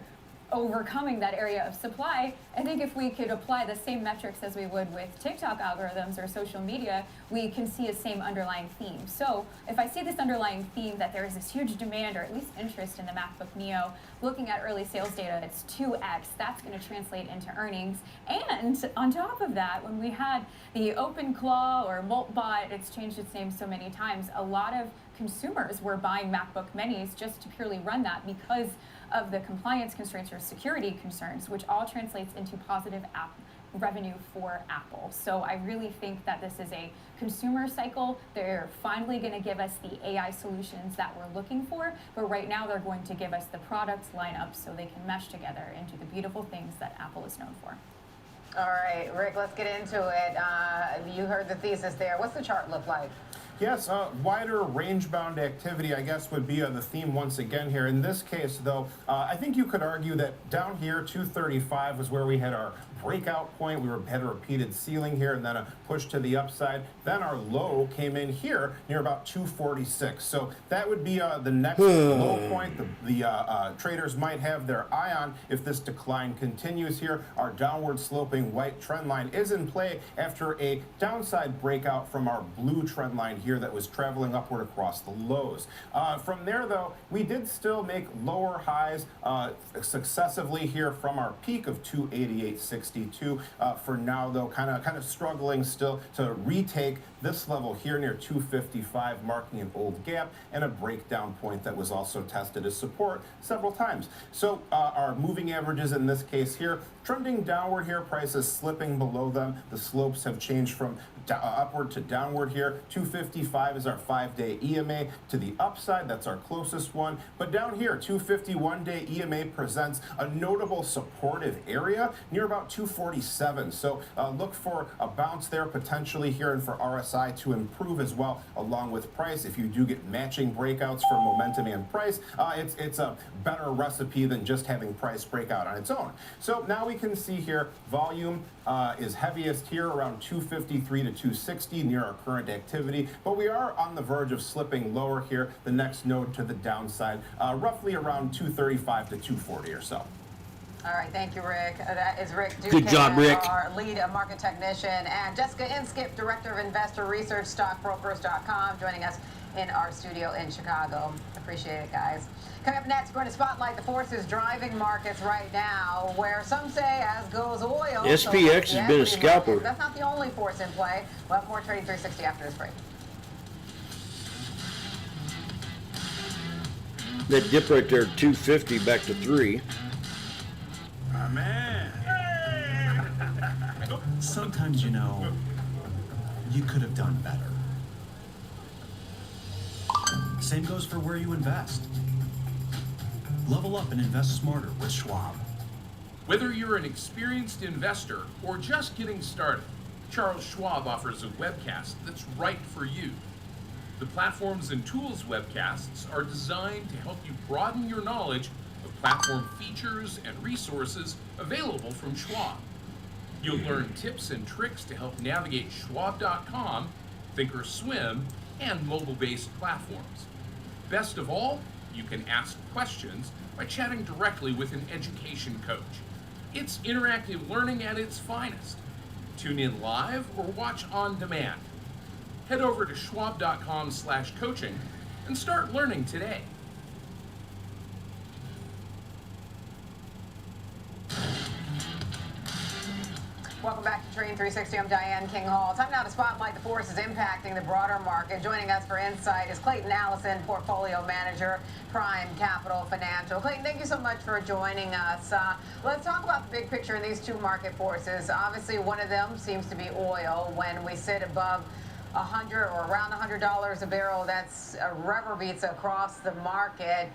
overcoming that area of supply. I think if we could apply the same metrics as we would with TikTok algorithms or social media, we can see a same underlying theme. So if I see this underlying theme that there is this huge demand or at least interest in the MacBook Neo, looking at early sales data, it's 2x. That's going to translate into earnings. And on top of that, when we had the OpenClaw or MoltBot, it's changed its name so many times, a lot of consumers were buying MacBook Minis just to purely run that because of the compliance constraints or security concerns, which all translates into positive app revenue for Apple. So I really think that this is a consumer cycle. They're finally going to give us the AI solutions that we're looking for, but right now they're going to give us the products lineup so they can mesh together into the beautiful things that Apple is known for. All right, Rick, let's get into it. You heard the thesis there. What's the chart look like? Yes, wider range-bound activity, I guess, would be the theme once again here. In this case, though, I think you could argue that down here, 235 was where we had our breakout point. We had a repeated ceiling here and then a push to the upside. Then our low came in here near about 246. So that would be the next low point the traders might have their eye on if this decline continues here. Our downward sloping white trend line is in play after a downside breakout from our blue trend line here here that was traveling upward across the lows. From there, though, we did still make lower highs successively here from our peak of 288.62. For now, though, kind of struggling still to retake this level here near 255, marking an old gap and a breakdown point that was also tested as support several times. So our moving averages in this case here trending downward here, prices slipping below them. The slopes have changed from upward to downward here. 255 is our 5-day EMA to the upside. That's our closest one. But down here, 251-day EMA presents a notable supportive area near about 247. So look for a bounce there potentially here, and for RSI to improve as well along with price. If you do get matching breakouts for momentum and price, it's a better recipe than just having price breakout on its own. So now we can see here volume is heaviest here around 253 to 260 near our current activity, but we are on the verge of slipping lower here, the next node to the downside, roughly around 235 to 240 or so. All right, thank you, Rick. That is Rick Duque, Good job, Rick. Our lead market technician, and Jessica Inskip, Director of Investor Research, StockBrokers.com, joining us in our studio in Chicago. Appreciate it, guys. Coming up next, we're going to spotlight the forces driving markets right now, where some say, as goes oil. SPX so has been a scalper. market. That's not the only force in play. We'll have more Trading 360 after this break. That dip right there, 250 back to 3. Man. Sometimes, you could have done better. Same goes for where you invest. Level up and invest smarter with Schwab. Whether you're an experienced investor or just getting started, Charles Schwab offers a webcast that's right for you. The Platforms and Tools webcasts are designed to help you broaden your knowledge of platform features and resources available from Schwab. You'll learn tips and tricks to help navigate Schwab.com, Thinkorswim, and mobile-based platforms. Best of all, you can ask questions by chatting directly with an education coach. It's interactive learning at its finest. Tune in live or watch on demand. Head over to schwab.com/coaching and start learning today. Welcome back to Trading 360. I'm Diane King Hall. Time now to spotlight the forces impacting the broader market. Joining us for insight is Clayton Allison, Portfolio Manager, Prime Capital Financial. Clayton, thank you so much for joining us. Let's talk about the big picture in these two market forces. Obviously, one of them seems to be oil. When we sit above $100 or around $100 a barrel, that's rubber beats across the market.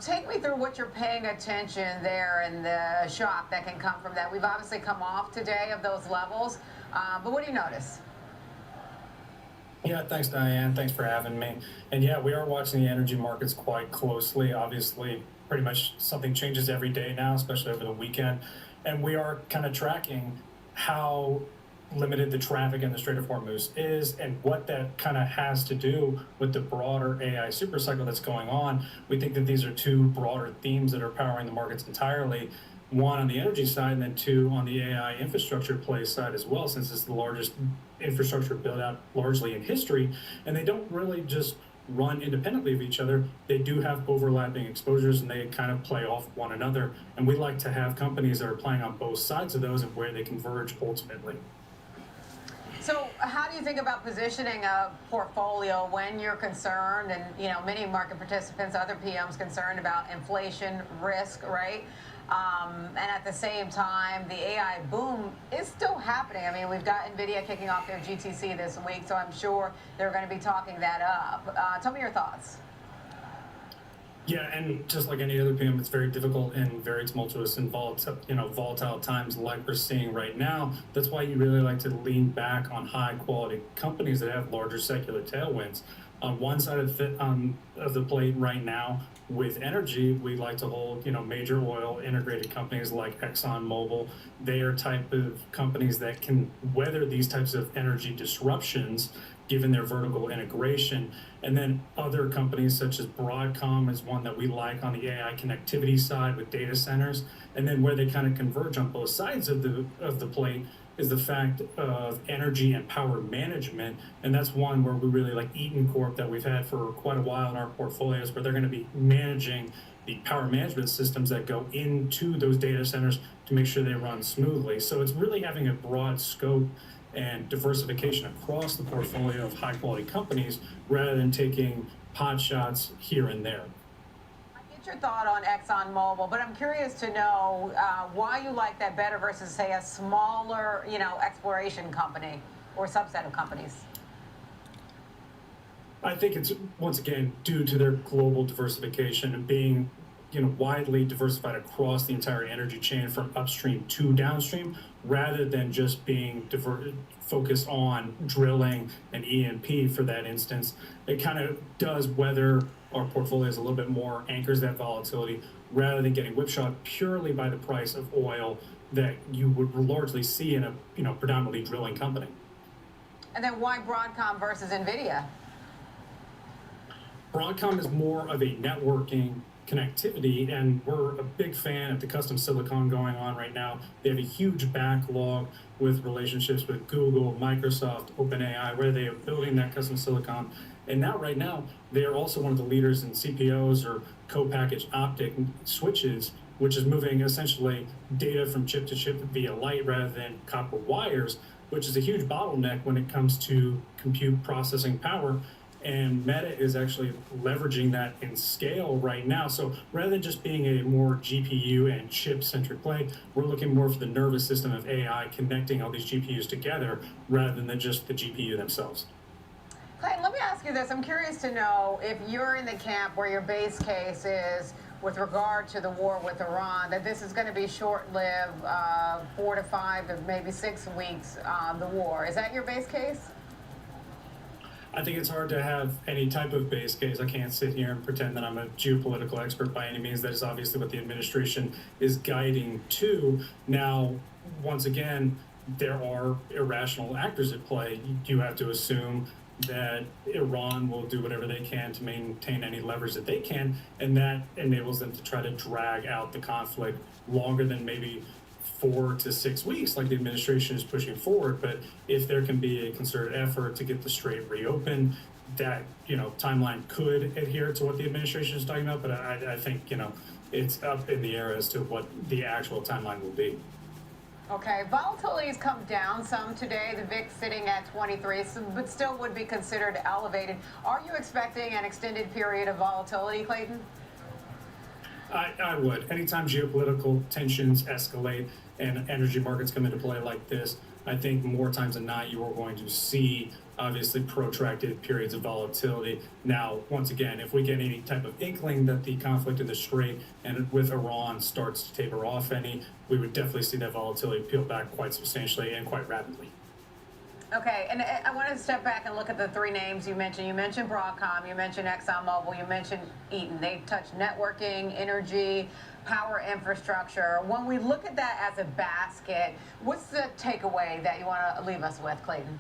Take me through what you're paying attention there and the shock that can come from that. We've obviously come off today of those levels, but what do you notice? Yeah, thanks, Diane. Thanks for having me. And yeah, we are watching the energy markets quite closely. Obviously, pretty much something changes every day now, especially over the weekend. And we are kind of tracking how limited the traffic in the Strait of Hormuz is and what that kind of has to do with the broader AI supercycle that's going on. We think that these are two broader themes that are powering the markets entirely. One on the energy side, and then two on the AI infrastructure play side as well, since it's the largest infrastructure build out largely in history. And they don't really just run independently of each other. They do have overlapping exposures and they kind of play off one another. And we like to have companies that are playing on both sides of those and where they converge ultimately. So how do you think about positioning a portfolio when you're concerned, and many market participants, other PMs, concerned about inflation risk, right? And at the same time, the AI boom is still happening. I mean, we've got NVIDIA kicking off their GTC this week, so I'm sure they're going to be talking that up. Tell me your thoughts. Yeah, and just like any other PM, it's very difficult in very tumultuous and volatile times like we're seeing right now. That's why you really like to lean back on high-quality companies that have larger secular tailwinds. On one side of the plate right now, with energy, we like to hold major oil integrated companies like ExxonMobil. They are type of companies that can weather these types of energy disruptions given their vertical integration. And then other companies such as Broadcom is one that we like on the AI connectivity side with data centers. And then where they kind of converge on both sides of the plate is the fact of energy and power management. And that's one where we really like Eaton Corp that we've had for quite a while in our portfolios, where they're going to be managing the power management systems that go into those data centers to make sure they run smoothly. So it's really having a broad scope and diversification across the portfolio of high quality companies rather than taking pot shots here and there. Get your thought on ExxonMobil, but I'm curious to know why you like that better versus, say, a smaller, exploration company or subset of companies. I think it's, once again, due to their global diversification and being, widely diversified across the entire energy chain from upstream to downstream, rather than just being focused on drilling and E&P for that instance. It kind of does weather our portfolios a little bit more, anchors that volatility, rather than getting whipshot purely by the price of oil that you would largely see in a predominantly drilling company. And then why Broadcom versus NVIDIA? Broadcom is more of a networking connectivity, and we're a big fan of the custom silicon going on right now. They have a huge backlog with relationships with Google, Microsoft, OpenAI, where they are building that custom silicon. And now, right now, they are also one of the leaders in CPOs or co-packaged optic switches, which is moving essentially data from chip to chip via light rather than copper wires, which is a huge bottleneck when it comes to compute processing power. And Meta is actually leveraging that in scale right now. So rather than just being a more GPU and chip-centric play, we're looking more for the nervous system of AI connecting all these GPUs together rather than just the GPU themselves. Clayton, let me ask you this. I'm curious to know if you're in the camp where your base case is with regard to the war with Iran, that this is going to be short-lived, 4 to 5 to maybe 6 weeks, the war. Is that your base case? I think it's hard to have any type of base case. I can't sit here and pretend that I'm a geopolitical expert by any means. That is obviously what the administration is guiding to. Now, once again, there are irrational actors at play. You have to assume that Iran will do whatever they can to maintain any leverage that they can, and that enables them to try to drag out the conflict longer than maybe 4 to 6 weeks, like the administration is pushing forward. But if there can be a concerted effort to get the Strait reopened, that timeline could adhere to what the administration is talking about. But I think it's up in the air as to what the actual timeline will be. Okay, volatility has come down some today. The VIX sitting at 23, but still would be considered elevated. Are you expecting an extended period of volatility, Clayton? I would. Anytime geopolitical tensions escalate and energy markets come into play like this, I think more times than not you are going to see obviously protracted periods of volatility. Now, once again, if we get any type of inkling that the conflict in the Strait and with Iran starts to taper off any, we would definitely see that volatility peel back quite substantially and quite rapidly. Okay, and I want to step back and look at the 3 names you mentioned. You mentioned Broadcom, you mentioned ExxonMobil, you mentioned Eaton. They touch networking, energy, power infrastructure. When we look at that as a basket, what's the takeaway that you want to leave us with, Clayton?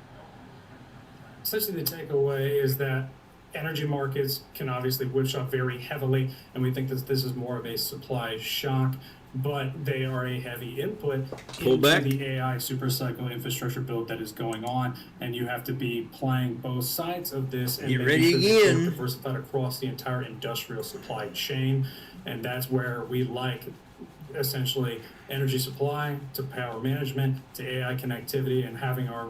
Essentially, the takeaway is that energy markets can obviously whipshot very heavily, and we think that this is more of a supply shock, but they are a heavy input into the AI supercycle infrastructure build that is going on, and you have to be playing both sides of this and get ready sure again. That diversified across the entire industrial supply chain, and that's where we like essentially energy supply to power management to AI connectivity and having our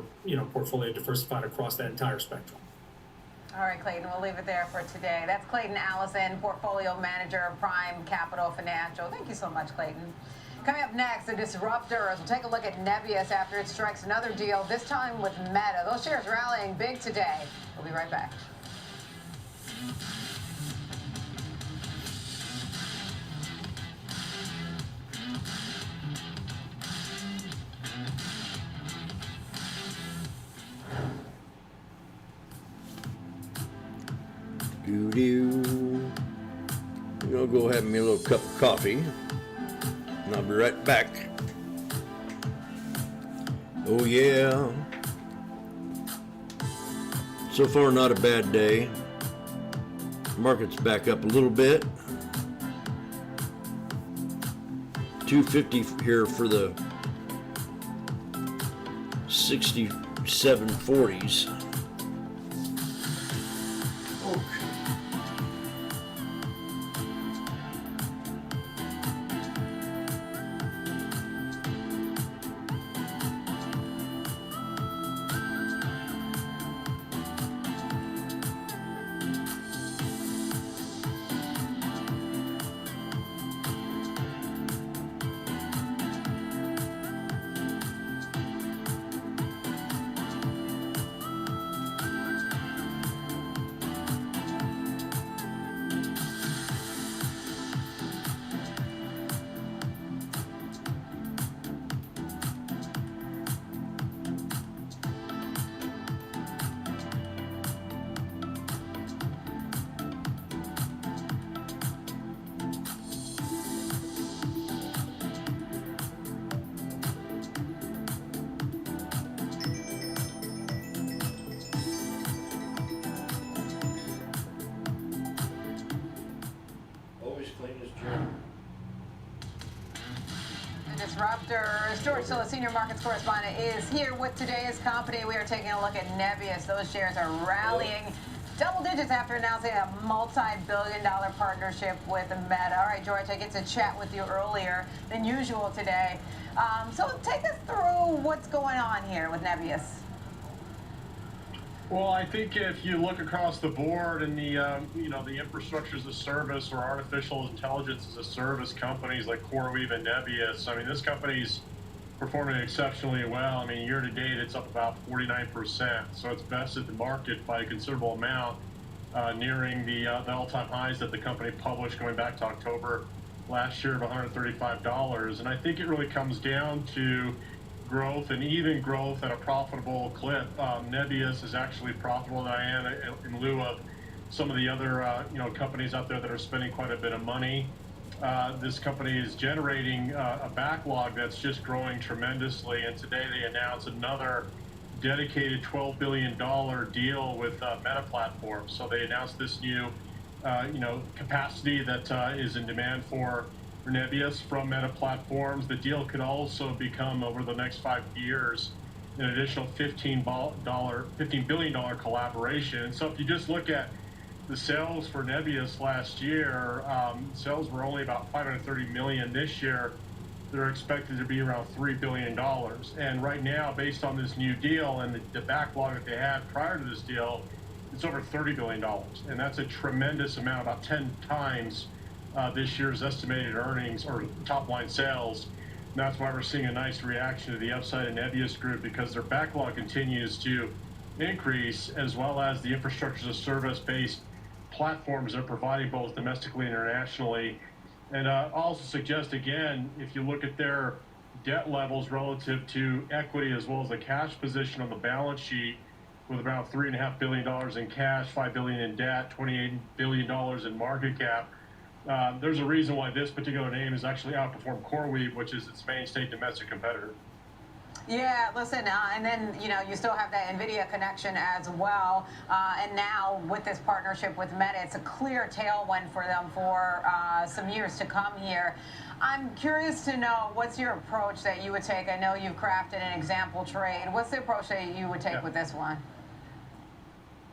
portfolio diversified across that entire spectrum. All right, Clayton, we'll leave it there for today. That's Clayton Allison, Portfolio Manager of Prime Capital Financial. Thank you so much, Clayton. Coming up next, the disruptors. We'll take a look at Nebius after it strikes another deal, this time with Meta. Those shares rallying big today. We'll be right back. I'm gonna go have me a little cup of coffee, and I'll be right back. Oh yeah. So far, not a bad day. Market's back up a little bit. 250 here for the 67.40s. Disruptor. Stuart Still, senior markets correspondent, is here with today's company. We are taking a look at Nebius. Those shares are rallying double digits after announcing a multi-billion-dollar partnership with Meta. All right, George, I get to chat with you earlier than usual today. So take us through what's going on here with Nebius. Well, I think if you look across the board and the the infrastructure as a service or artificial intelligence as a service companies like CoreWeave and Nebius, I mean, this company's performing exceptionally well. I mean, year to date, it's up about 49%. So it's bested the market by a considerable amount, nearing the all-time highs that the company published going back to October last year of $135. And I think it really comes down to growth and even growth at a profitable clip. Nebius is actually profitable, Diane, in lieu of some of the other companies out there that are spending quite a bit of money. This company is generating a backlog that's just growing tremendously, and today they announced another dedicated $12 billion deal with Meta Platforms. So they announced this new capacity that is in demand for Nebius from Meta Platforms. The deal could also become, over the next 5 years, an additional $15 billion collaboration. So if you just look at the sales for Nebius last year, sales were only about $530 million. This year, they're expected to be around $3 billion. And right now, based on this new deal and the backlog that they had prior to this deal, it's over $30 billion. And that's a tremendous amount, about 10 times this year's estimated earnings or top line sales. And that's why we're seeing a nice reaction to the upside in Nebius Group, because their backlog continues to increase, as well as the infrastructure as a service based platforms they're providing both domestically and internationally. And I'll also suggest, again, if you look at their debt levels relative to equity as well as the cash position on the balance sheet, with about $3.5 billion in cash, $5 billion in debt, $28 billion in market cap, there's a reason why this particular name has actually outperformed CoreWeave, which is its mainstay domestic competitor. Yeah, listen, and then, you still have that NVIDIA connection as well. And now with this partnership with Meta, it's a clear tailwind for them for some years to come here. I'm curious to know, what's your approach that you would take? I know you've crafted an example trade. What's the approach that you would take with this one?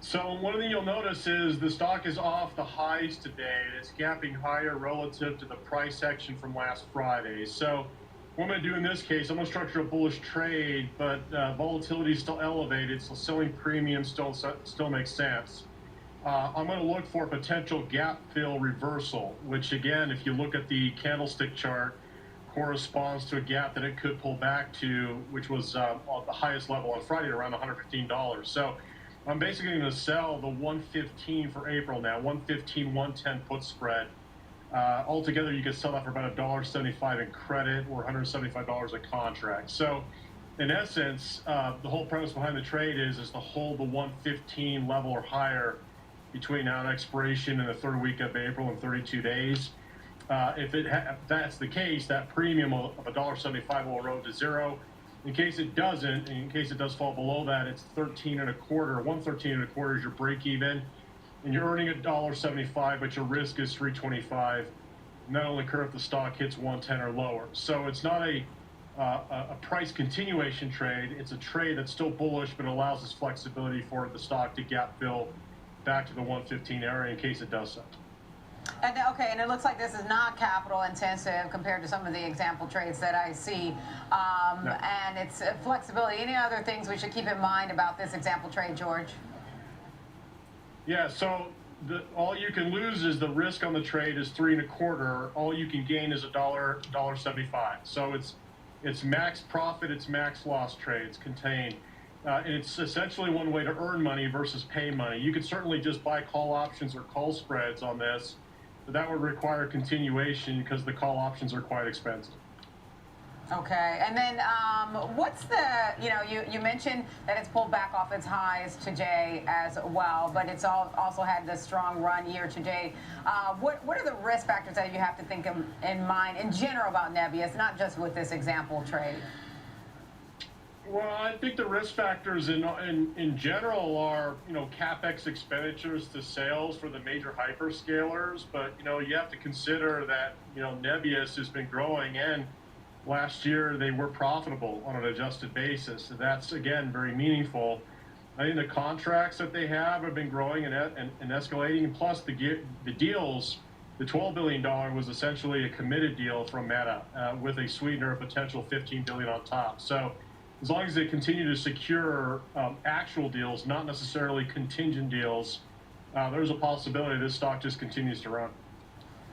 So one thing you'll notice is the stock is off the highs today. It's gapping higher relative to the price action from last Friday. So what I'm going to do in this case, I'm going to structure a bullish trade, but volatility is still elevated, so selling premium still makes sense. I'm going to look for a potential gap fill reversal, which again, if you look at the candlestick chart, corresponds to a gap that it could pull back to, which was the highest level on Friday, around $115. So I'm basically going to sell the 115 for April now, 115, 110 put spread. Altogether, you could sell that for about $1.75 in credit, or $175 a contract. So, in essence, the whole premise behind the trade is to hold the 115 level or higher between now and expiration in the third week of April in 32 days. If that's the case, that premium of $1.75 will erode to zero. In case it doesn't, in case it does fall below that, it's 13 and a quarter. 113 and a quarter is your break even. And you're earning $1.75, but your risk is $3.25. And that'll occur if the stock hits 110 or lower. So it's not a a price continuation trade. It's a trade that's still bullish, but allows us flexibility for the stock to gap fill back to the 115 area in case it does so. And okay, and it looks like this is not capital intensive compared to some of the example trades that I see. No. And it's flexibility. Any other things we should keep in mind about this example trade, George? Yeah, so all you can lose is the risk on the trade is 3 1/4. All you can gain is $1.75. So it's max profit, it's max loss trades contained. And it's essentially one way to earn money versus pay money. You could certainly just buy call options or call spreads on this, but that would require continuation because the call options are quite expensive. Okay, and then what's the, you mentioned that it's pulled back off its highs today as well, but it's also had this strong run year to date. What are the risk factors that you have to think in mind in general about Nebius, not just with this example trade? Well, I think the risk factors in general are, CapEx expenditures to sales for the major hyperscalers, but, you have to consider that, Nebius has been growing, and last year they were profitable on an adjusted basis. So that's, again, very meaningful. I think the contracts that they have been growing and escalating, and plus the deals, the $12 billion was essentially a committed deal from Meta with a sweetener of potential $15 billion on top. So as long as they continue to secure actual deals, not necessarily contingent deals, there's a possibility this stock just continues to run.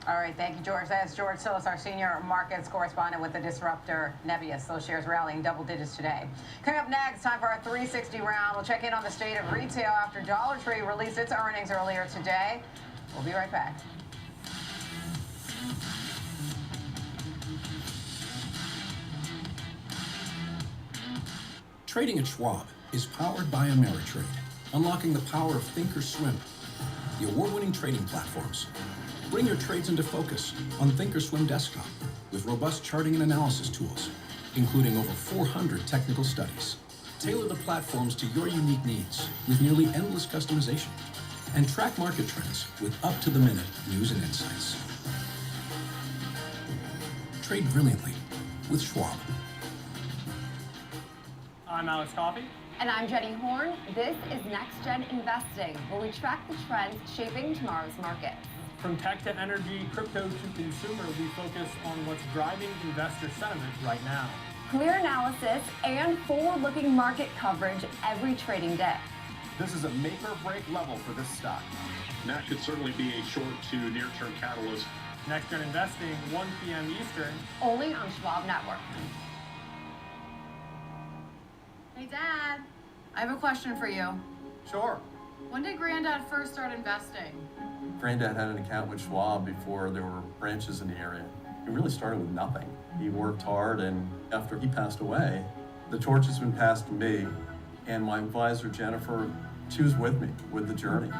All right, thank you, George. That's George Sillis, our senior markets correspondent with the disruptor Nebius. Those shares rallying double digits today. Coming up next, time for our 360 round. We'll check in on the state of retail after Dollar Tree released its earnings earlier today. We'll be right back. Trading at Schwab is powered by Ameritrade, unlocking the power of Thinkorswim, the award-winning trading platforms. Bring your trades into focus on Thinkorswim Desktop with robust charting and analysis tools, including over 400 technical studies. Tailor the platforms to your unique needs with nearly endless customization, and track market trends with up-to-the-minute news and insights. Trade brilliantly with Schwab. I'm Alex Coffey. And I'm Jenny Horn. This is Next Gen Investing, where we track the trends shaping tomorrow's market. From tech to energy, crypto to consumer, we focus on what's driving investor sentiment right now. Clear analysis and forward-looking market coverage every trading day. This is a make or break level for this stock. And that could certainly be a short to near-term catalyst. Next Gen Investing, 1 p.m. Eastern. Only on Schwab Network. Hey, Dad, I have a question for you. Sure. When did Granddad first start investing? Granddad had an account with Schwab before there were branches in the area. He really started with nothing. He worked hard, and after he passed away, the torch has been passed to me, and my advisor, Jennifer, she was with me with the journey,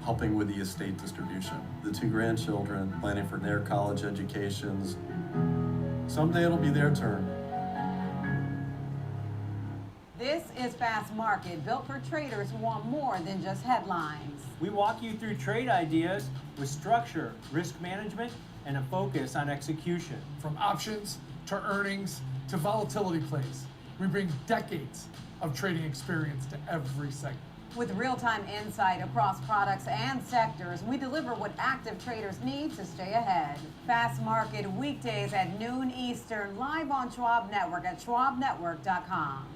helping with the estate distribution. The 2 grandchildren, planning for their college educations. Someday it'll be their turn. This is Fast Market, built for traders who want more than just headlines. We walk you through trade ideas with structure, risk management, and a focus on execution. From options to earnings to volatility plays, we bring decades of trading experience to every segment. With real-time insight across products and sectors, we deliver what active traders need to stay ahead. Fast Market weekdays at noon Eastern, live on Schwab Network at schwabnetwork.com.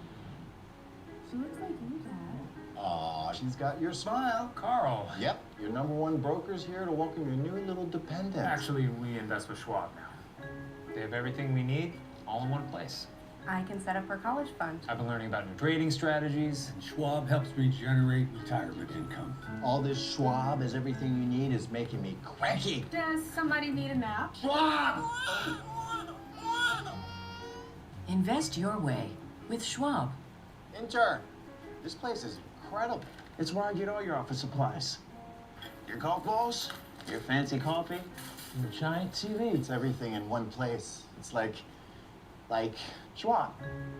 She looks like you, Dad. Aw, she's got your smile. Carl. Yep, your #1 broker's here to welcome your new little dependent. Actually, we invest with Schwab now. They have everything we need, all in one place. I can set up her college fund. I've been learning about new trading strategies. Schwab helps me generate retirement income. All this Schwab is everything you need is making me cranky. Does somebody need a nap? Schwab! Invest your way with Schwab. Intern, this place is incredible. It's where I get all your office supplies. Your golf balls, your fancy coffee, your giant TV. It's everything in one place. It's like Schwab.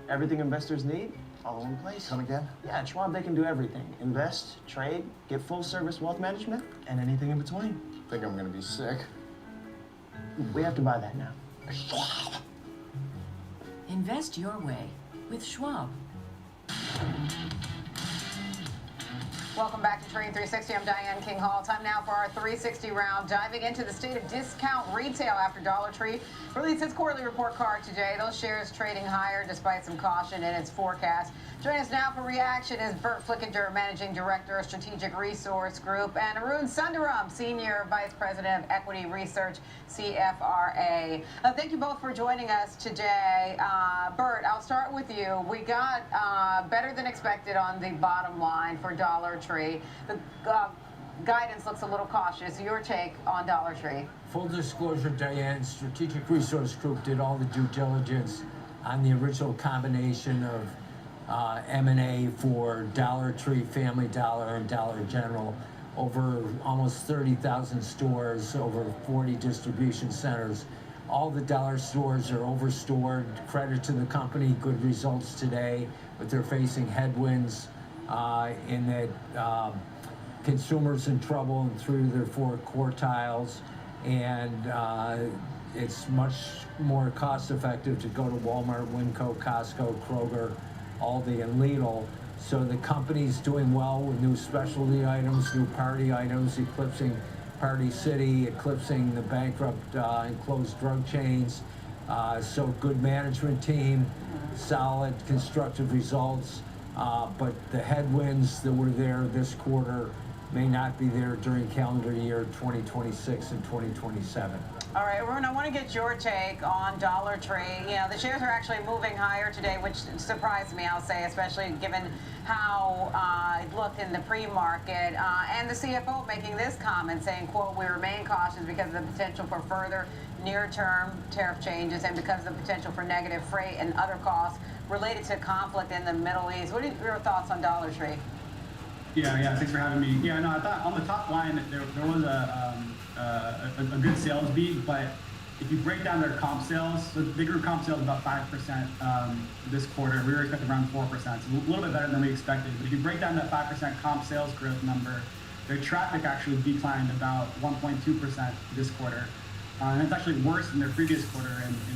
Everything investors need, all in one place. Come again? Yeah, at Schwab they can do everything. Invest, trade, get full service wealth management, and anything in between. I think I'm gonna be sick. We have to buy that now. Schwab. Invest your way with Schwab. Welcome back to Trading 360. I'm Diane King Hall. Time now for our 360 round, diving into the state of discount retail after Dollar Tree released its quarterly report card today. Those shares trading higher despite some caution in its forecast. Joining us now for reaction is Bert Flickinger, Managing Director of Strategic Resource Group, and Arun Sundaram, Senior Vice President of Equity Research, CFRA. Thank you both for joining us today. Bert, I'll start with you. We got better than expected on the bottom line for Dollar Tree. The guidance looks a little cautious. Your take on Dollar Tree? Full disclosure, Diane, Strategic Resource Group did all the due diligence on the original combination of M&A for Dollar Tree, Family Dollar, and Dollar General. Over almost 30,000 stores, over 40 distribution centers. All the dollar stores are overstored. Credit to the company, good results today, but they're facing headwinds in that consumers in trouble and through their 4 quartiles, and it's much more cost effective to go to Walmart, Winco, Costco, Kroger, Aldi, and Lidl. So the company's doing well with new specialty items, new party items, eclipsing Party City, eclipsing the bankrupt and closed drug chains. So good management team, solid, constructive results. But the headwinds that were there this quarter may not be there during calendar year 2026 and 2027. All right, Arun, I want to get your take on Dollar Tree. You know, the shares are actually moving higher today, which surprised me, I'll say, especially given how it looked in the pre-market. And the CFO making this comment saying, quote, "We remain cautious because of the potential for further near-term tariff changes and because of the potential for negative freight and other costs related to conflict in the Middle East." What are your thoughts on Dollar Tree? Yeah, thanks for having me. Yeah, no, I thought on the top line there was a good sales beat, but if you break down their comp sales, so they grew comp sales about 5% this quarter. We were expecting around 4%, so a little bit better than we expected. But if you break down that 5% comp sales growth number, their traffic actually declined about 1.2% this quarter. And it's actually worse than their previous quarter.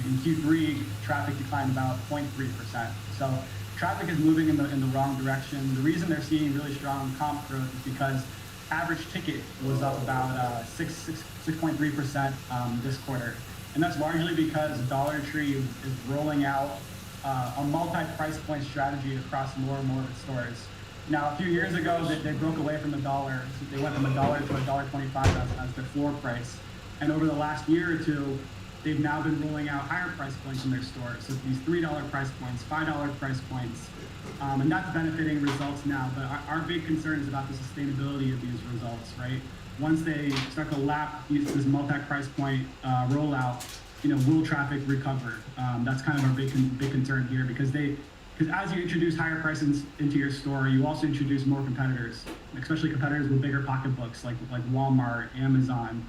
In Q3, traffic declined about 0.3%. So traffic is moving in the wrong direction. The reason they're seeing really strong comp growth is because average ticket was up about 6.3% this quarter. And that's largely because Dollar Tree is rolling out a multi-price point strategy across more and more of its stores. Now, a few years ago, they broke away from the dollar. So they went from $1 to $1.25 as their floor price. And over the last year or two, they've now been rolling out higher price points in their stores. So these $3 price points, $5 price points. And that's benefiting results now. But our big concern is about the sustainability of these results, right? Once they start to lap this multi-price point rollout, will traffic recover? That's kind of our big concern here because as you introduce higher prices into your store, you also introduce more competitors, especially competitors with bigger pocketbooks like Walmart, Amazon.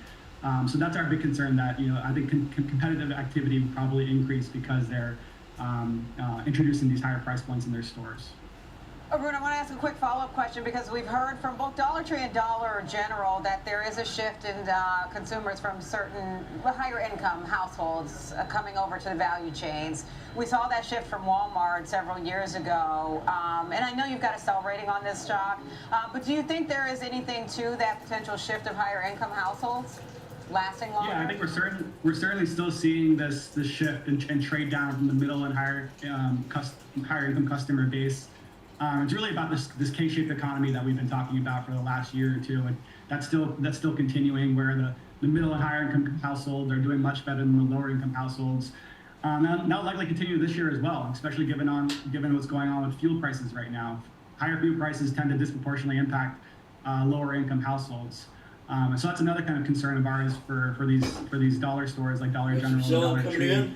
So that's our big concern that, I think competitive activity will probably increase because they're introducing these higher price points in their stores. Arun, I want to ask a quick follow-up question because we've heard from both Dollar Tree and Dollar General that there is a shift in consumers from certain higher income households coming over to the value chains. We saw that shift from Walmart several years ago. And I know you've got a sell rating on this stock, but do you think there is anything to that potential shift of higher income households lasting longer? Yeah, I think we're certainly still seeing this shift and trade down from the middle and higher income customer base. It's really about this K-shaped economy that we've been talking about for the last year or two, and that's still continuing where the middle and higher income households are doing much better than the lower income households. That'll likely continue this year as well, especially given what's going on with fuel prices right now. Higher fuel prices tend to disproportionately impact lower income households. So that's another kind of concern of ours for these dollar stores like Dollar General and Dollar Tree.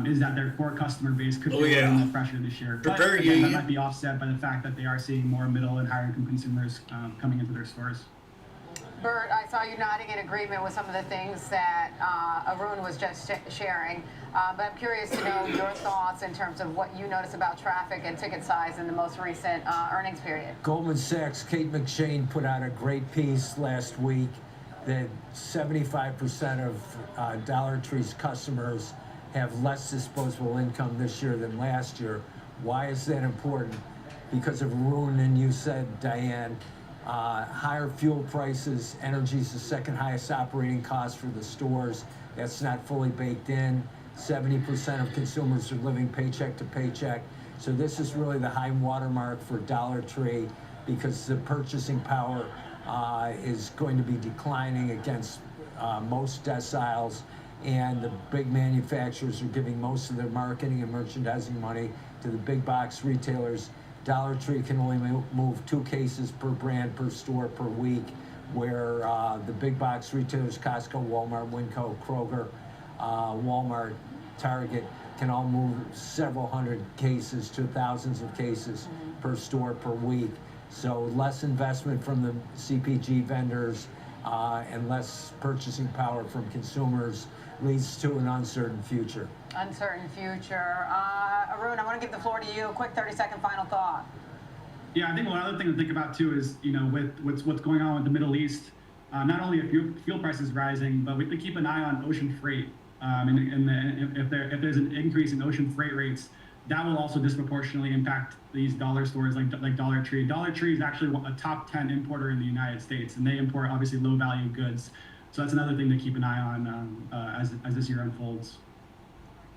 Is that their core customer base could be under more pressure this year. But again, that might be offset by the fact that they are seeing more middle and higher income consumers coming into their stores. Bert, I saw you nodding in agreement with some of the things that Arun was just sharing, but I'm curious to know your thoughts in terms of what you notice about traffic and ticket size in the most recent earnings period. Goldman Sachs, Kate McShane put out a great piece last week that 75% of Dollar Tree's customers have less disposable income this year than last year. Why is that important? Because of Arun and you said, Diane, higher fuel prices, energy is the second highest operating cost for the stores. That's not fully baked in. 70% of consumers are living paycheck to paycheck. So this is really the high watermark for Dollar Tree because the purchasing power is going to be declining against most deciles, and the big manufacturers are giving most of their marketing and merchandising money to the big box retailers. Dollar Tree can only move 2 cases per brand per store per week, where the big box retailers, Costco, Walmart, Winco, Kroger, Walmart, Target, can all move several hundred cases to thousands of cases per store per week. So less investment from the CPG vendors and less purchasing power from consumers leads to an uncertain future. Uncertain future. Arun, I want to give the floor to you. A quick 30-second final thought. Yeah, I think one other thing to think about too is, with what's going on with the Middle East, not only are fuel prices rising, but we have to keep an eye on ocean freight. And if there's an increase in ocean freight rates, that will also disproportionately impact these dollar stores like Dollar Tree. Dollar Tree is actually a top 10 importer in the United States, and they import obviously low value goods. So that's another thing to keep an eye on as this year unfolds.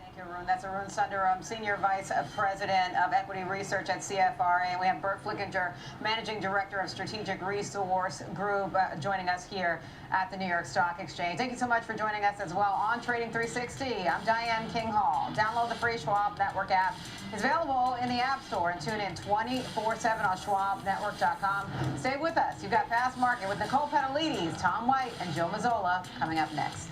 Thank you, Arun. That's Arun Sundaram, Senior Vice President of Equity Research at CFRA. And we have Bert Flickinger, Managing Director of Strategic Resource Group, joining us here at the New York Stock Exchange. Thank you so much for joining us as well on Trading 360. I'm Diane King Hall. Download the free Schwab Network app. It's available in the App Store and tune in 24/7 on schwabnetwork.com. Stay with us. You've got Fast Market with Nicole Petalides, Tom White, and Joe Mazzola coming up next.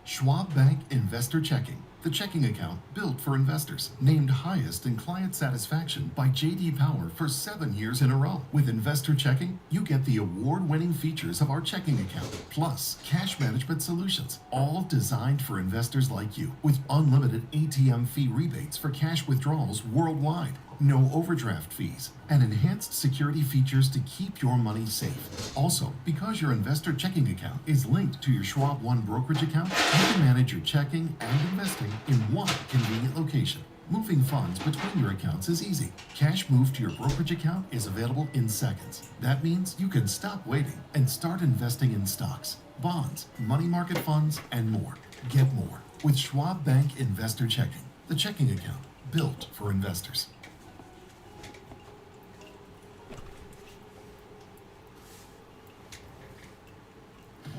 Schwab Bank Investor Checking, the checking account built for investors. Named highest in client satisfaction by J.D. Power for 7 years in a row. With Investor Checking, you get the award-winning features of our checking account, plus cash management solutions, all designed for investors like you, with unlimited ATM fee rebates for cash withdrawals worldwide. No overdraft fees, and enhanced security features to keep your money safe. Also, because your investor checking account is linked to your Schwab One brokerage account, you can manage your checking and investing in one convenient location. Moving funds between your accounts is easy. Cash moved to your brokerage account is available in seconds. That means you can stop waiting and start investing in stocks, bonds, money market funds, and more. Get more with Schwab Bank Investor Checking, the checking account built for investors.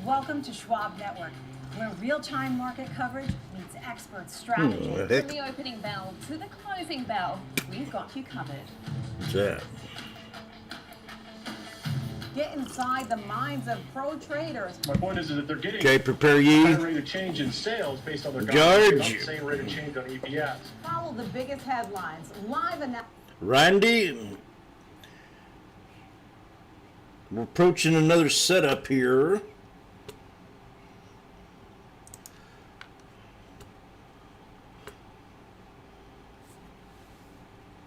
Welcome to Schwab Network, where real-time market coverage meets expert strategy. From the opening bell to the closing bell, we've got you covered. What's that? Get inside the minds of pro traders. My point is that they're getting Okay, prepare ye. a high rate of change in sales based on their George. not the same rate of change on EPS. Follow the biggest headlines, live analysis. Randy, we're approaching another setup here.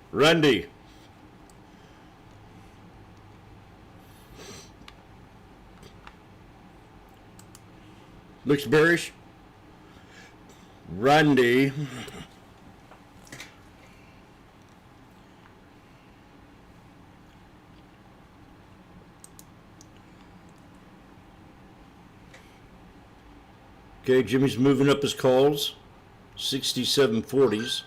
Randy. Looks bearish. Randy. Okay, Jimmy's moving up his calls. 67.40s.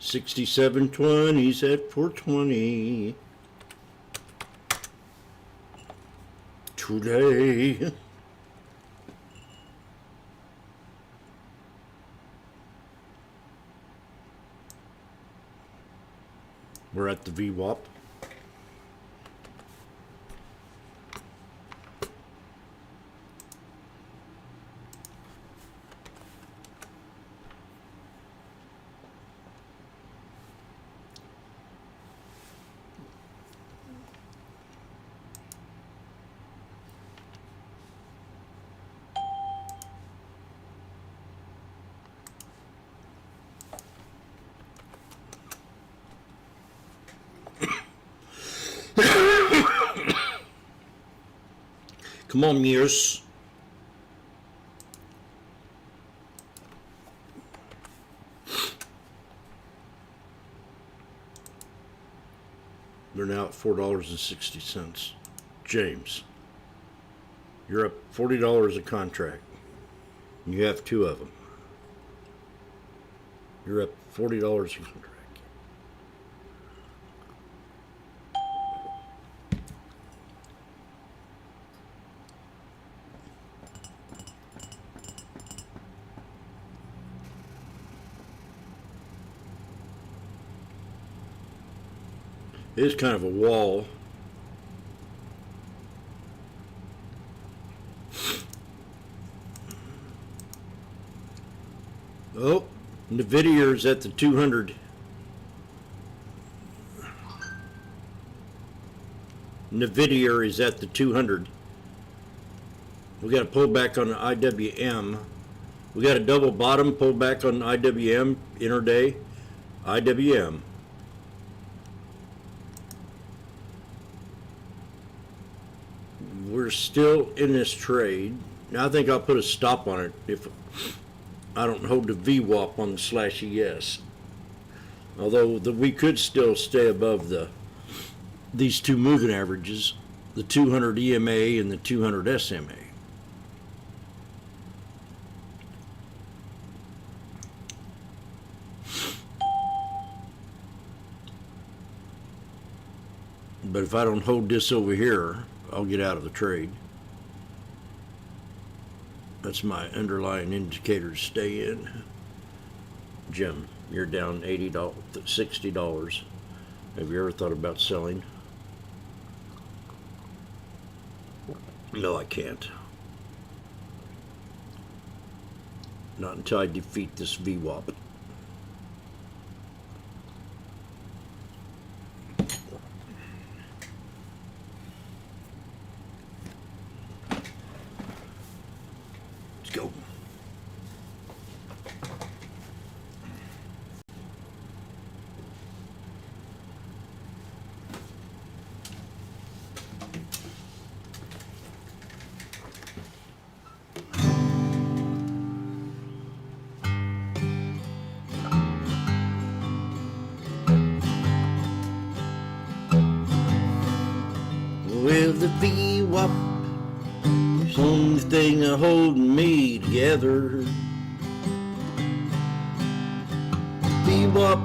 $67.20s at $4.20 today. We're at the VWAP. Come on, Mears. They're now at $4.60. James, you're up $40 a contract. You have 2 of them. You're up $40 a contract. It is kind of a wall. Oh, NVIDIA is at the 200. NVIDIA is at the 200. We got a pullback on the IWM. We got a double bottom pullback on IWM intraday. IWM. We're still in this trade. Now I think I'll put a stop on it if I don't hold the VWAP on the /ES. Although we could still stay above these 2 moving averages, the 200 EMA and the 200 SMA. But if I don't hold this over here, I'll get out of the trade. That's my underlying indicator to stay in. Jim, you're down $80, $60. Have you ever thought about selling? No, I can't. Not until I defeat this VWAP. Go. With the VWAP, it's the only thing holding me together. VWAP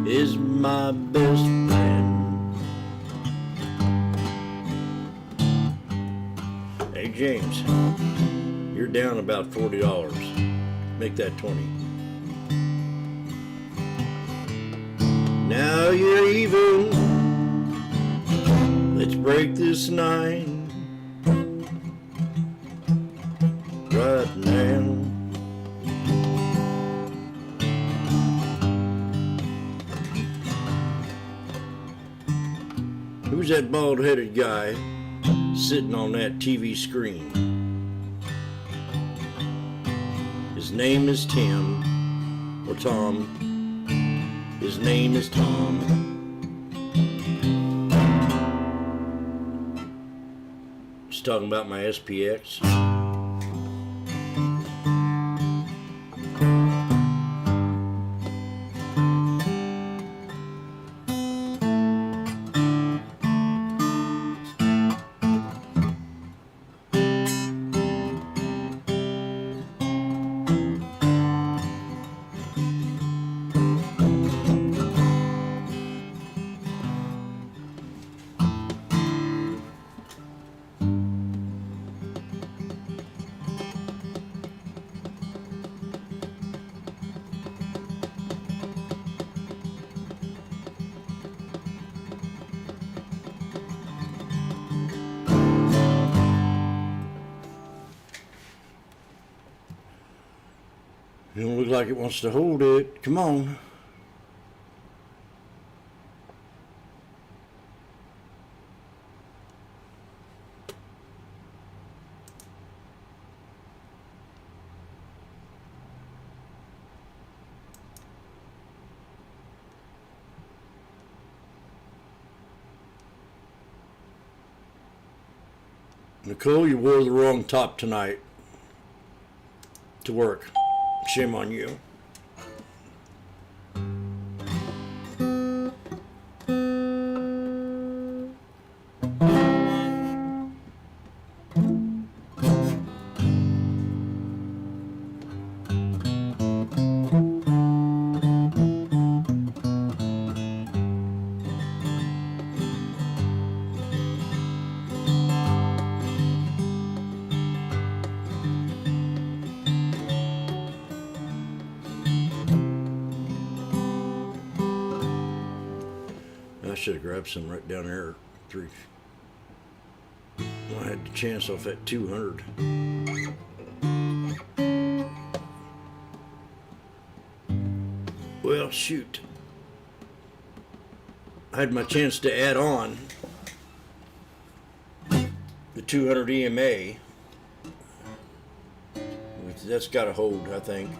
is my best friend. Hey James, you're down about $40. Make that 20. Now you're even. Let's break this 9 right now. Who's that bald-headed guy sitting on that TV screen? His name is Tim, or Tom. His name is Tom. Talking about my SPX. like it wants to hold it. Come on. Nicole, you wore the wrong top tonight to work. Shame on you. I should have grabbed some right down there. I had the chance off that 200. Well, shoot. I had my chance to add on the 200 EMA. That's got to hold, I think.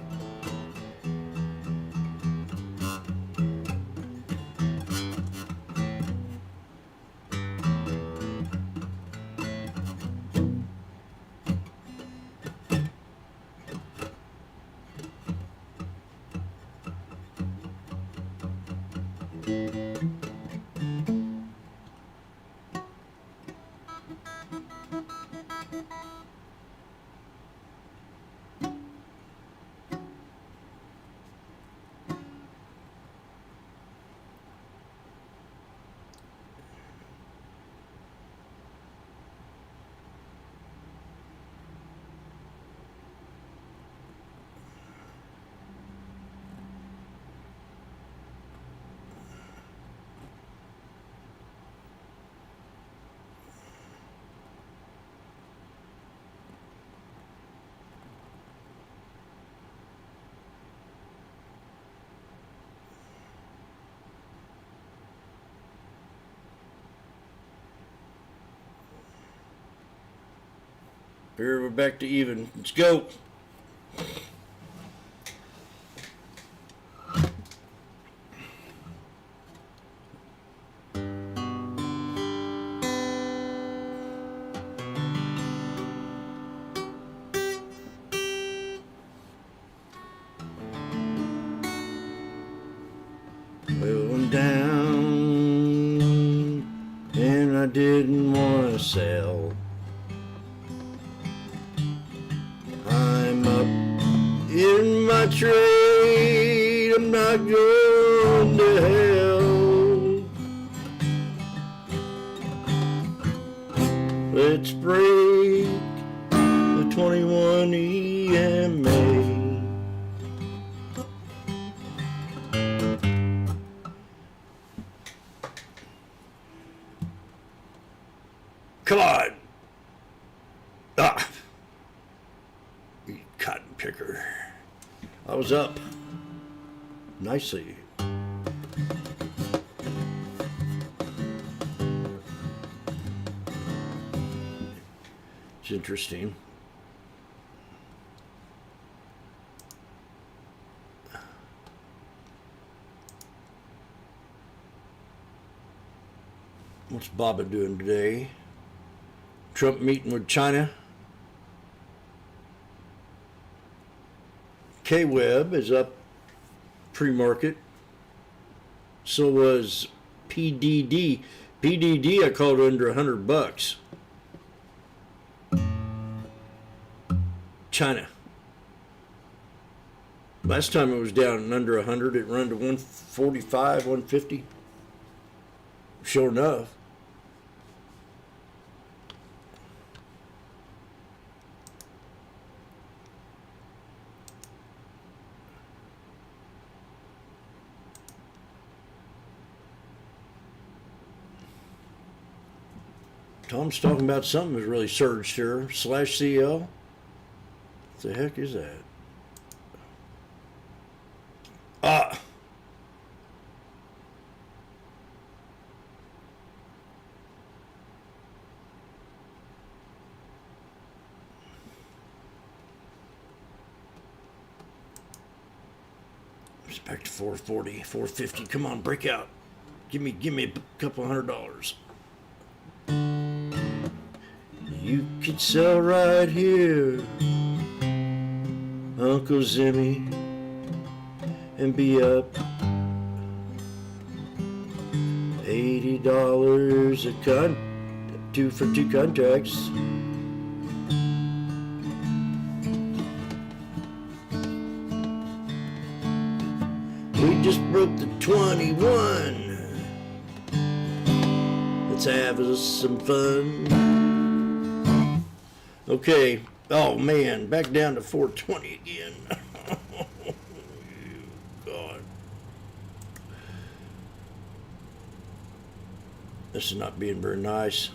Here we're back to even. Let's go. Going down, and I didn't want to sell. I'm up in my trade, I'm not going to hell. Let's break the 21 EMA. Come on. Ah. You cotton picker. I was up nicely. It's interesting. What's Baba doing today? Trump meeting with China. K-Web is up pre-market. So was PDD. PDD I called under $100. China. Last time it was down and under 100, it run to 145, 150. Sure enough. Tom's talking about something that's really surged here. /CL. What the heck is that? It's back to 440, 450. Come on, break out. Give me a couple $100. You could sell right here, Uncle Zimmy, and be up $80 a for two contracts. We just broke the 21. Let's have us some fun. Okay. Oh man, back down to 420 again. God. This is not being very nice.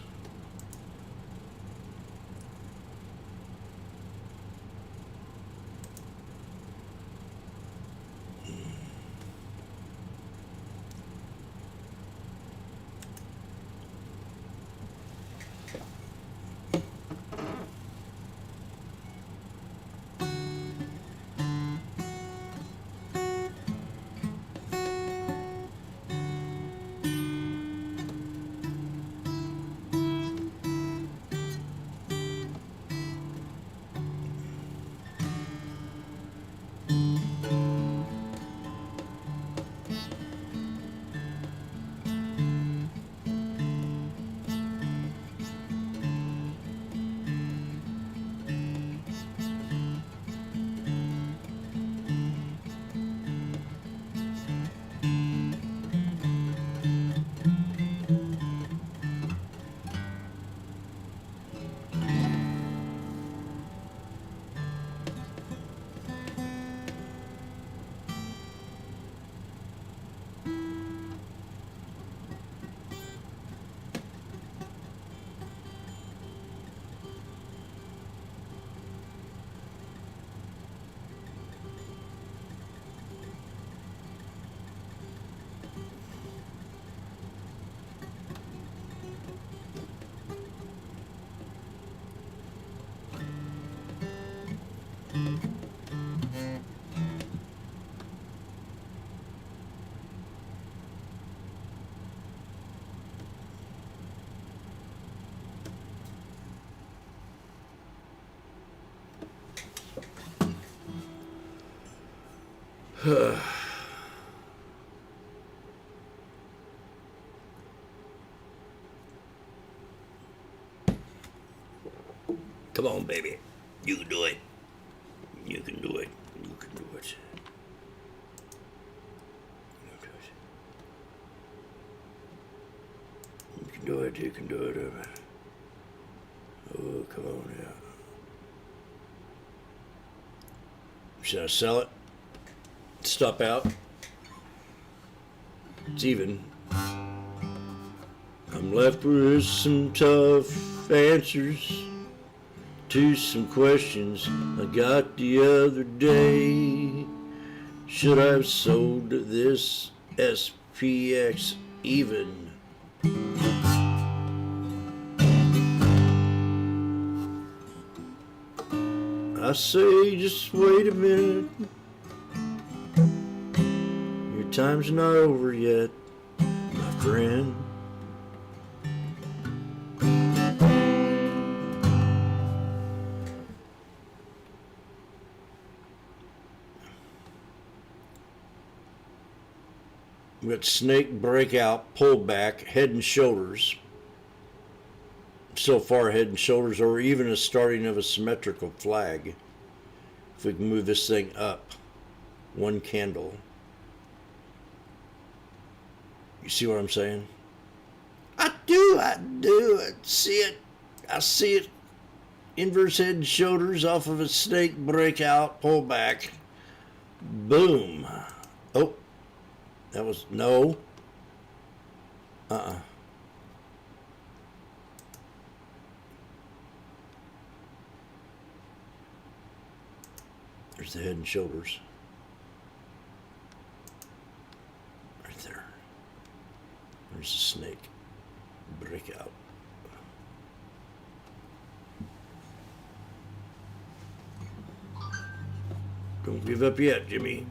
Come on, baby. You can do it. You can do it. You can do it. You can do it. You can do it. Oh, come on, yeah. Should I sell it? Stop out? It's even. I'm left with some tough answers to some questions I got the other day. Should I have sold this SPX even? I say just wait a minute. Your time's not over yet, my friend. We got snake breakout, pullback, head and shoulders. So far, head and shoulders, or even a starting of a symmetrical flag. If we can move this thing up, one candle. You see what I'm saying? I do. I see it. I see it. Inverse head and shoulders off of a snake breakout, pullback. Boom. Oh. That was, no. There's the head and shoulders. Right there. There's a snake. Breakout. Don't give up yet, Jimmy.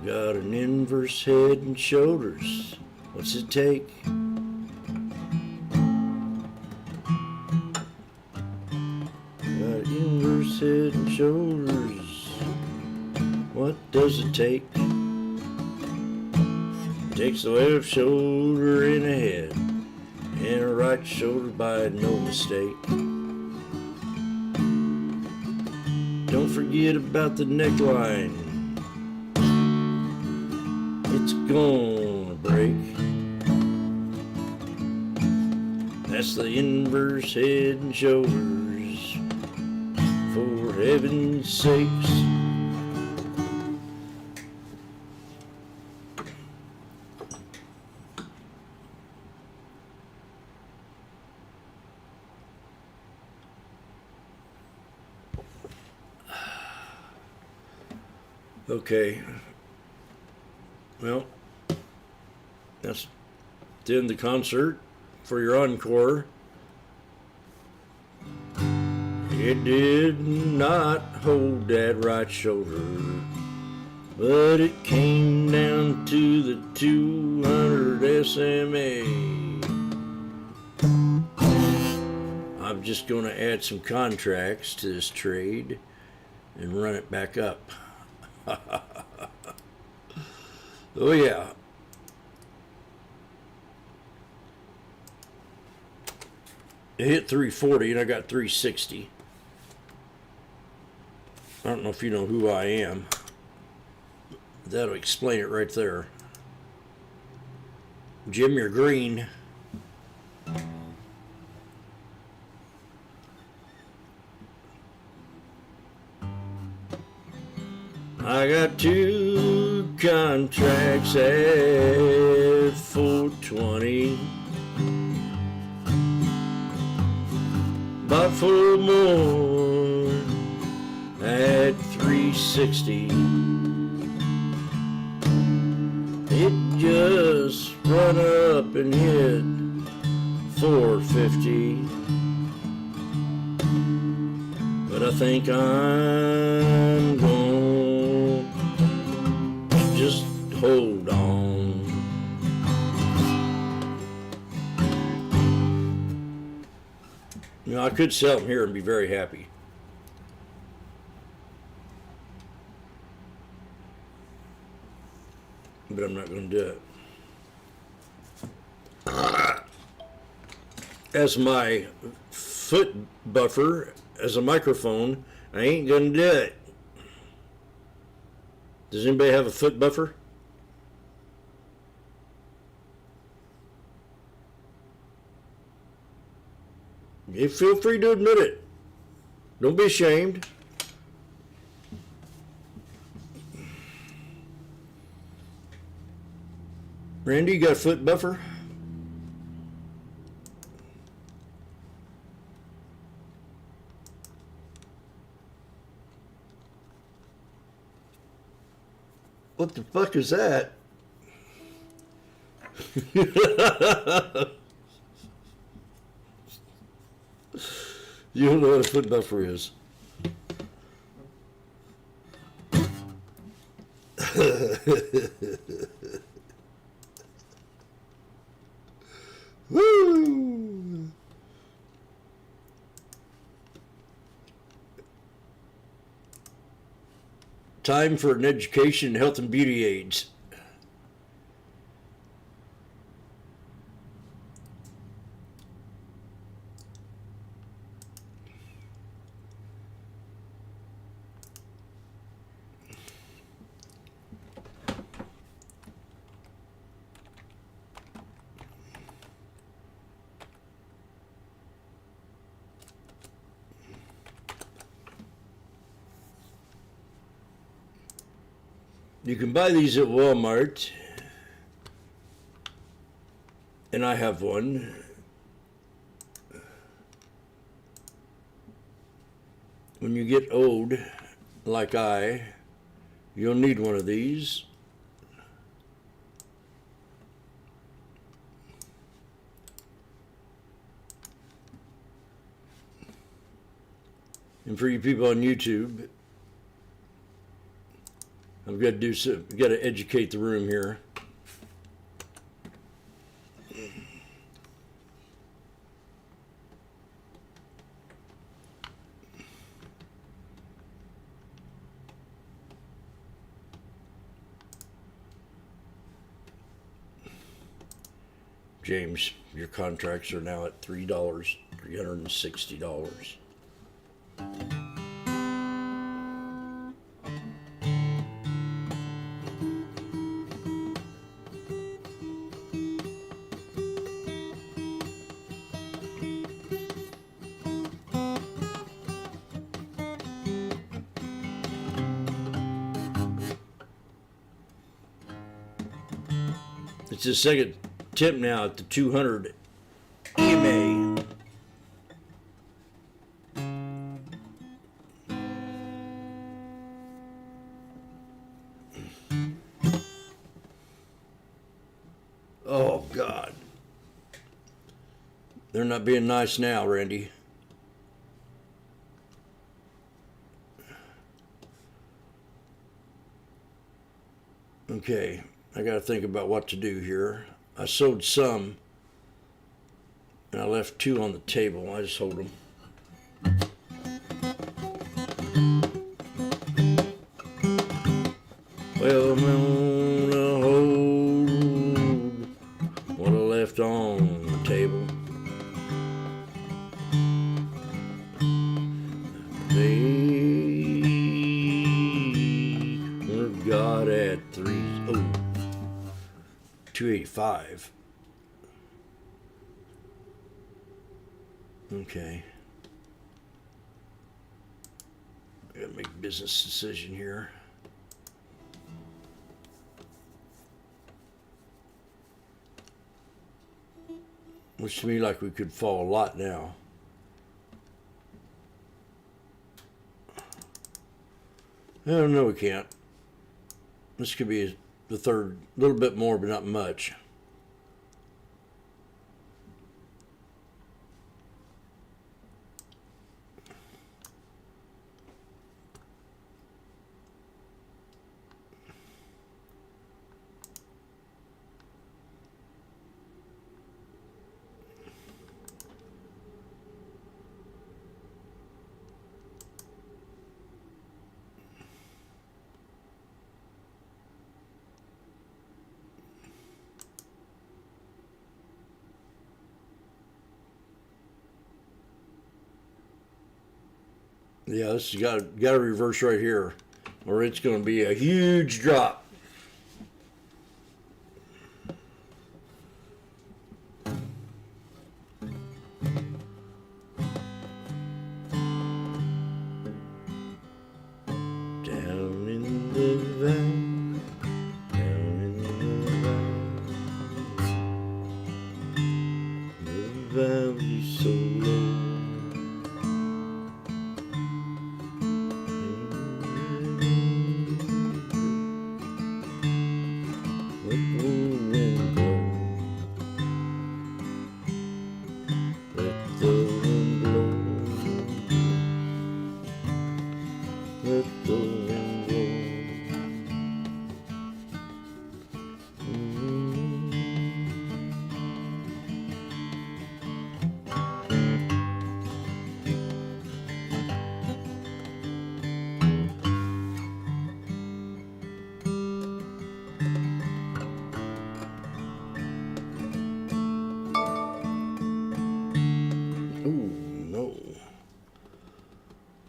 got an inverse head and shoulders. What's it take? Got inverse head and shoulders. What does it take? It takes a left shoulder and a head, and a right shoulder by no mistake. Don't forget about the neckline. It's gonna break. That's the inverse head and shoulders, for heaven's sakes. Okay. Well, that's the end of the concert. For your encore, it did not hold that right shoulder, but it came down to the 200 SMA. I'm just going to add some contracts to this trade and run it back up. Oh yeah. It hit 340 and I got 360. I don't know if you know who I am. That'll explain it right there. Jim, you're green. I got 2 contracts at 420. Bought 4 more at 360. It just run up and hit 450. But I think I'm gonna just hold on. You know, I could sell them here and be very happy. But I'm not going to do it. As my foot buffer, as a microphone, I ain't going to do it. Does anybody have a foot buffer? You feel free to admit it. Don't be ashamed. Randy, you got a foot buffer? What the fuck is that? You don't know what a foot buffer is. Woo! Time for an education, health, and beauty aids. You can buy these at Walmart, and I have one. When you get old, like you'll need one of these. And for you people on YouTube, I've got to do some, got to educate the room here. James, your contracts are now at $360. It's the second attempt now at the 200 EMA. Oh, God. They're not being nice now, Randy. Okay, I got to think about what to do here. I sold some, and I left 2 on the table. I just hold them. Well, I'm gonna hold what I left on the table. They got at 285. Okay. I gotta make a business decision here. Looks to me like we could fall a lot now. Oh, no, we can't. This could be the third, a little bit more, but not much. Yeah, this has got to reverse right here, or it's going to be a huge drop. Down in the valley, down in the valley so low.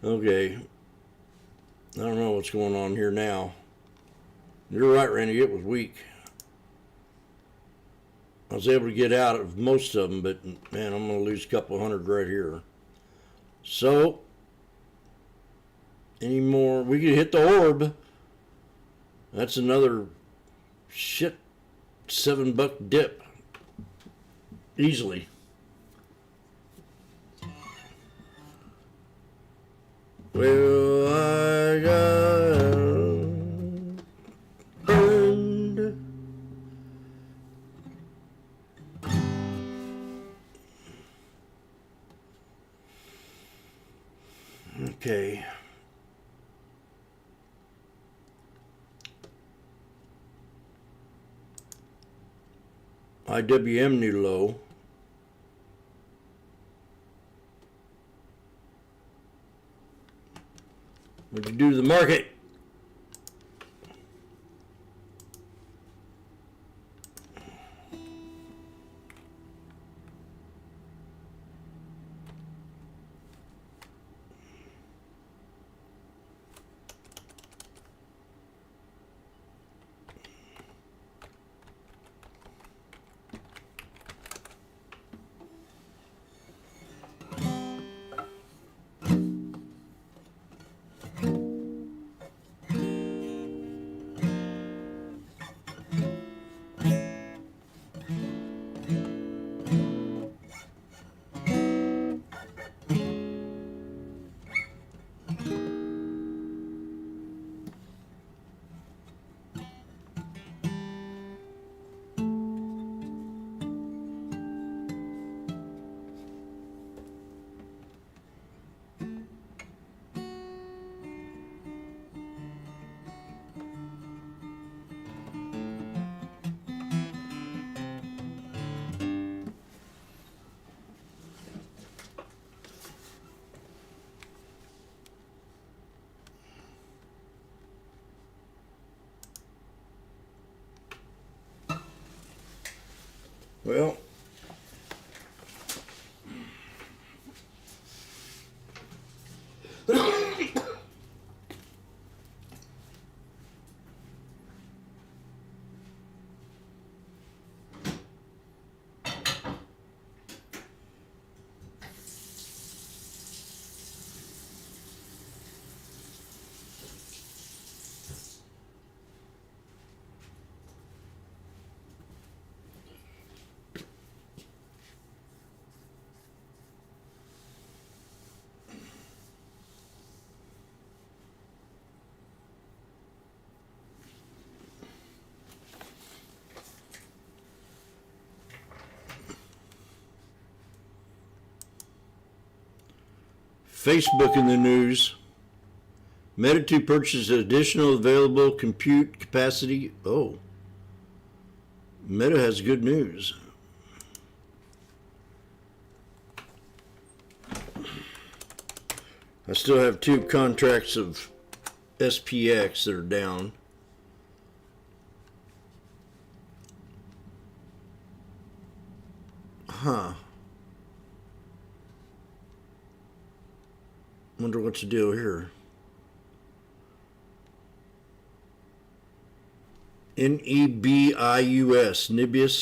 Okay. I don't know what's going on here now. You're right, Randy. It was weak. I was able to get out of most of them, but man, I'm going to lose a couple hundred right here. So, any more? We could hit the orb. That's another shit $7 dip. Easily. Well, I got burned. Okay. IWM new low. What'd you do to the market? Well, Facebook in the news. Meta to purchase additional available compute capacity. Oh, Meta has good news. I still have 2 contracts of SPX that are down. Huh. Wonder what's the deal here. NEBIUS, Nibus.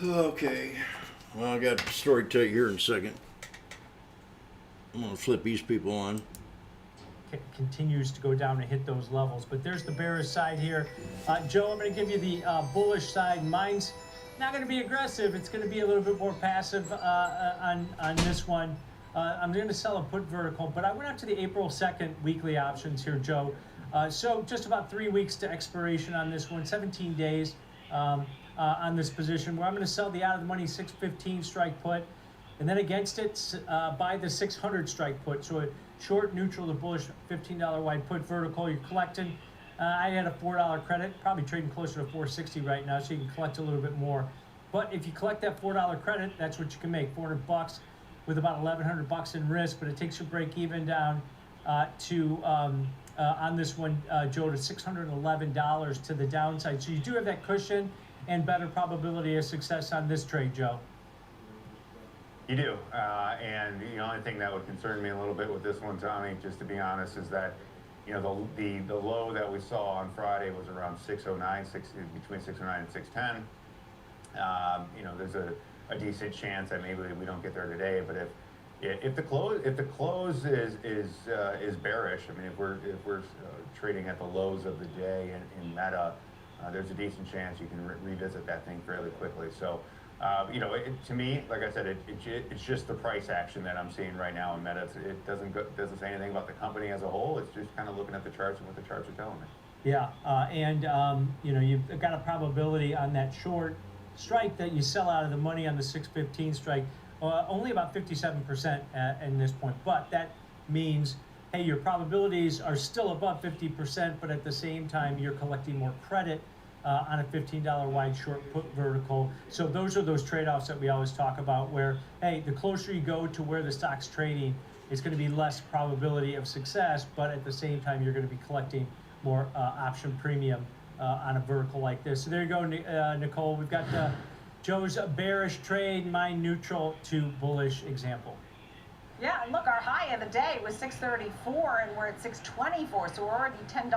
Okay. Well, I got a story to tell you here in a second. I'm going to flip these people on. Continues to go down and hit those levels. But there's the bearish side here. Joe, I'm going to give you the bullish side. Mine's not going to be aggressive. It's going to be a little bit more passive on this one. I'm going to sell a put vertical, but I went out to the April 2nd weekly options here, Joe. So just about 3 weeks to expiration on this one, 17 days on this position, where I'm going to sell the out-of-the-money 615 strike put, and then against it, buy the 600 strike put. So a short, neutral to bullish, $15 wide put vertical. You're collecting. I had a $4 credit, probably trading closer to $4.60 right now, so you can collect a little bit more. But if you collect that $4 credit, that's what you can make, $400 with about $1,100 in risk. But it takes your break even down on this one, Joe, to $611 to the downside. So you do have that cushion and better probability of success on this trade, Joe. You do, and the only thing that would concern me a little bit with this one, Tommy, just to be honest, is that the low that we saw on Friday was around 609, between 609 and 610. There's a decent chance that maybe we don't get there today, but if the close is bearish, I mean, if we're trading at the lows of the day in Meta, there's a decent chance you can revisit that thing fairly quickly. So. To me, like I said, it's just the price action that I'm seeing right now in Meta. It doesn't say anything about the company as a whole. It's just kind of looking at the charts and what the charts are telling me. Yeah, you've got a probability on that short strike that you sell out of the money on the 615 strike, only about 57% in this point. But that means, hey, your probabilities are still above 50%, but at the same time, you're collecting more credit on a $15 wide short put vertical. So those are those trade-offs that we always talk about where, hey, the closer you go to where the stock's trading, it's going to be less probability of success, but at the same time, you're going to be collecting more option premium on a vertical like this. So there you go, Nicole. We've got Joe's bearish trade, mine neutral to bullish example. Yeah, and look, our high of the day was 634, and we're at 624, so we're already $10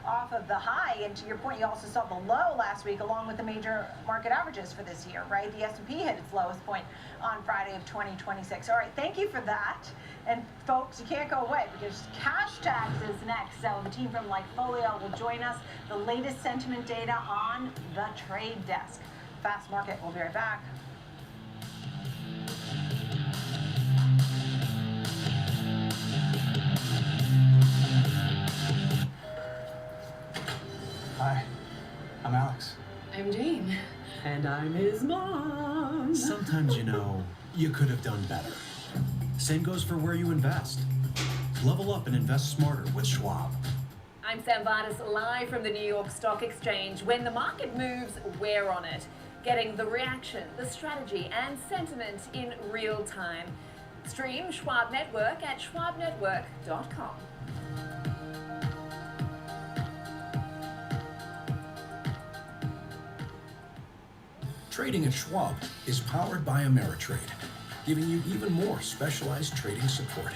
off of the high. And to your point, you also saw the low last week, along with the major market averages for this year, right? The S&P hit its lowest point on Friday of 2026. All right, thank you for that. And folks, you can't go away because cash tax is next. So the team from Lifefolio will join us. The latest sentiment data on the trade desk. Fast Market, we'll be right back. Hi, I'm Alex. I'm Jane. And I'm his mom. Sometimes, you could have done better. Same goes for where you invest. Level up and invest smarter with Schwab. I'm Sam Vardas, live from the New York Stock Exchange. When the market moves, we're on it. Getting the reaction, the strategy, and sentiment in real time. Stream Schwab Network at schwabnetwork.com. Trading at Schwab is powered by Ameritrade, giving you even more specialized trading support.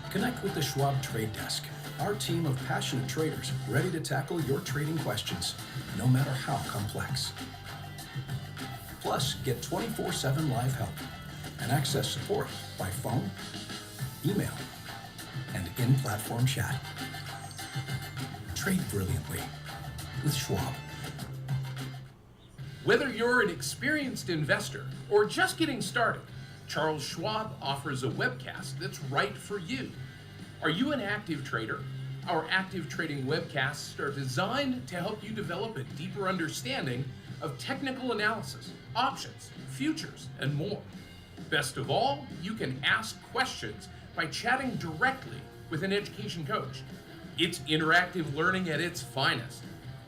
Connect with the Schwab Trade Desk, our team of passionate traders ready to tackle your trading questions, no matter how complex. Plus, get 24/7 live help and access support by phone, email, and in-platform chat. Trade brilliantly with Schwab. Whether you're an experienced investor or just getting started, Charles Schwab offers a webcast that's right for you. Are you an active trader? Our active trading webcasts are designed to help you develop a deeper understanding of technical analysis, options, futures, and more. Best of all, you can ask questions by chatting directly with an education coach. It's interactive learning at its finest.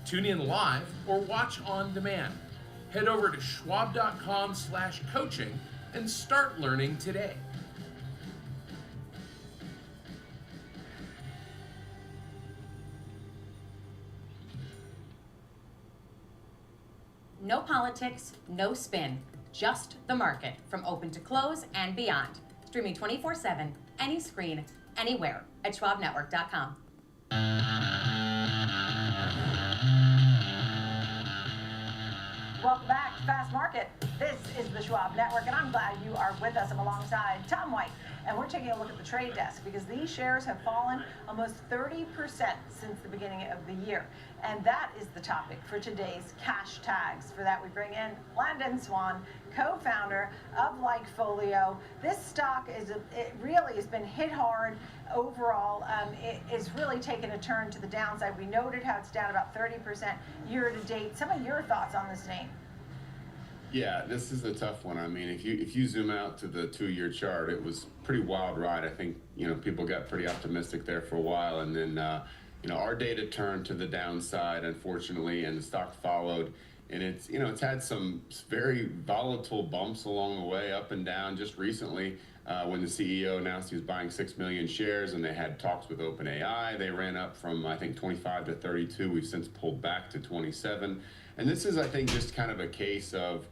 Tune in live or watch on demand. Head over to schwab.com/coaching and start learning today. No politics, no spin, just the market from open to close and beyond. Streaming 24/7, any screen, anywhere at schwabnetwork.com. Welcome back. fast market. This is the Schwab Network, and I'm glad you are with us. I'm alongside Tom White, and we're taking a look at the trade desk because these shares have fallen almost 30% since the beginning of the year. And that is the topic for today's Cash Tags. For that, we bring in Landon Swan, co-founder of Likefolio. This stock it really has been hit hard overall. It is really taken a turn to the downside. We noted how it's down about 30% year to date. Some of your thoughts on this name? Yeah, this is a tough one. I mean, if you zoom out to the 2-year chart, it was pretty wild ride. I think people got pretty optimistic there for a while, and then our data turned to the downside, unfortunately, and the stock followed. And it's had some very volatile bumps along the way, up and down. Just recently, when the CEO announced he was buying 6 million shares, and they had talks with OpenAI, they ran up from I think 25 to 32. We've since pulled back to 27, and this is, I think, just kind of a case of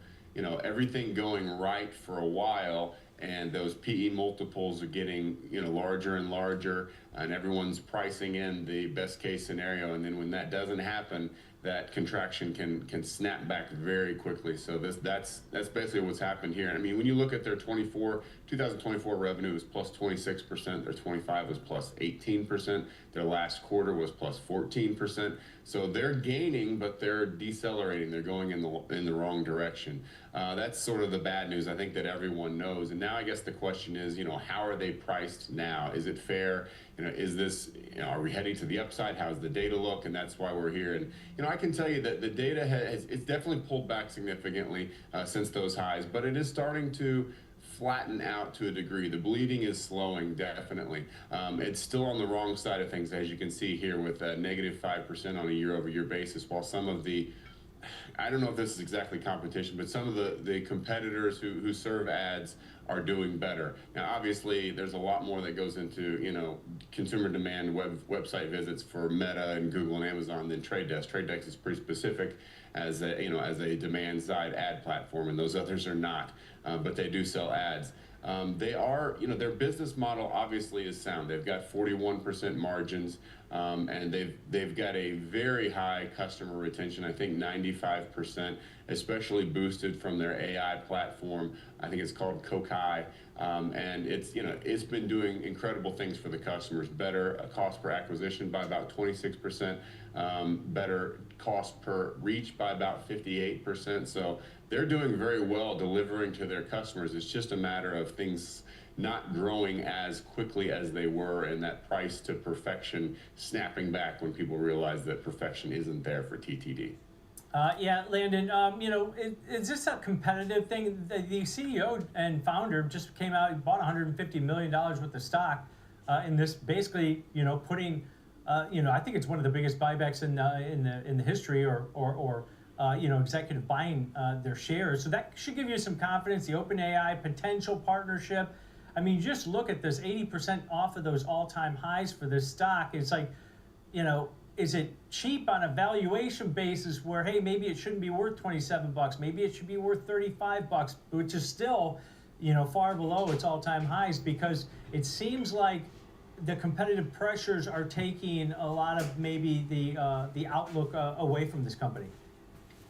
everything going right for a while, and those PE multiples are getting larger and larger, and everyone's pricing in the best case scenario, and then when that doesn't happen, that contraction can snap back very quickly. So that's basically what's happened here. I mean, when you look at their 2024 revenue was plus 26%, their 25 was plus 18%, their last quarter was plus 14%. So they're gaining, but they're decelerating. They're going in the wrong direction. That's sort of the bad news, I think, that everyone knows. And now I guess the question is, how are they priced now? Is it fair? Is this, are we heading to the upside? How's the data look? And that's why we're here. And, I can tell you that the data it's definitely pulled back significantly since those highs, but it is starting to flatten out to a degree. The bleeding is slowing, definitely. It's still on the wrong side of things, as you can see here, with negative 5% on a year-over-year basis, while some of the, I don't know if this is exactly competition, but some of the competitors who serve ads are doing better. Now, obviously, there's a lot more that goes into, consumer demand website visits for Meta and Google and Amazon than Trade Desk. Trade Desk is pretty specific as a demand side ad platform, and those others are not, but they do sell ads. They are, their business model obviously is sound. They've got 41% margins, and they've got a very high customer retention, I think 95%, especially boosted from their AI platform. I think it's called Kokai, and it's been doing incredible things for the customers. Better cost per acquisition by about 26%, better cost per reach by about 58%. So they're doing very well delivering to their customers. It's just a matter of things not growing as quickly as they were, and that price to perfection snapping back when people realize that perfection isn't there for TTD. Yeah, Landon, is this a competitive thing? The CEO and founder just came out and bought $150 million worth of stock in this, basically, putting, I think it's one of the biggest buybacks in the history, or executive buying their shares. So that should give you some confidence. The OpenAI potential partnership. I mean, just look at this, 80% off of those all-time highs for this stock. It's like, is it cheap on a valuation basis where, hey, maybe it shouldn't be worth 27 bucks, maybe it should be worth 35 bucks, which is still, far below its all-time highs, because it seems like the competitive pressures are taking a lot of maybe the outlook away from this company.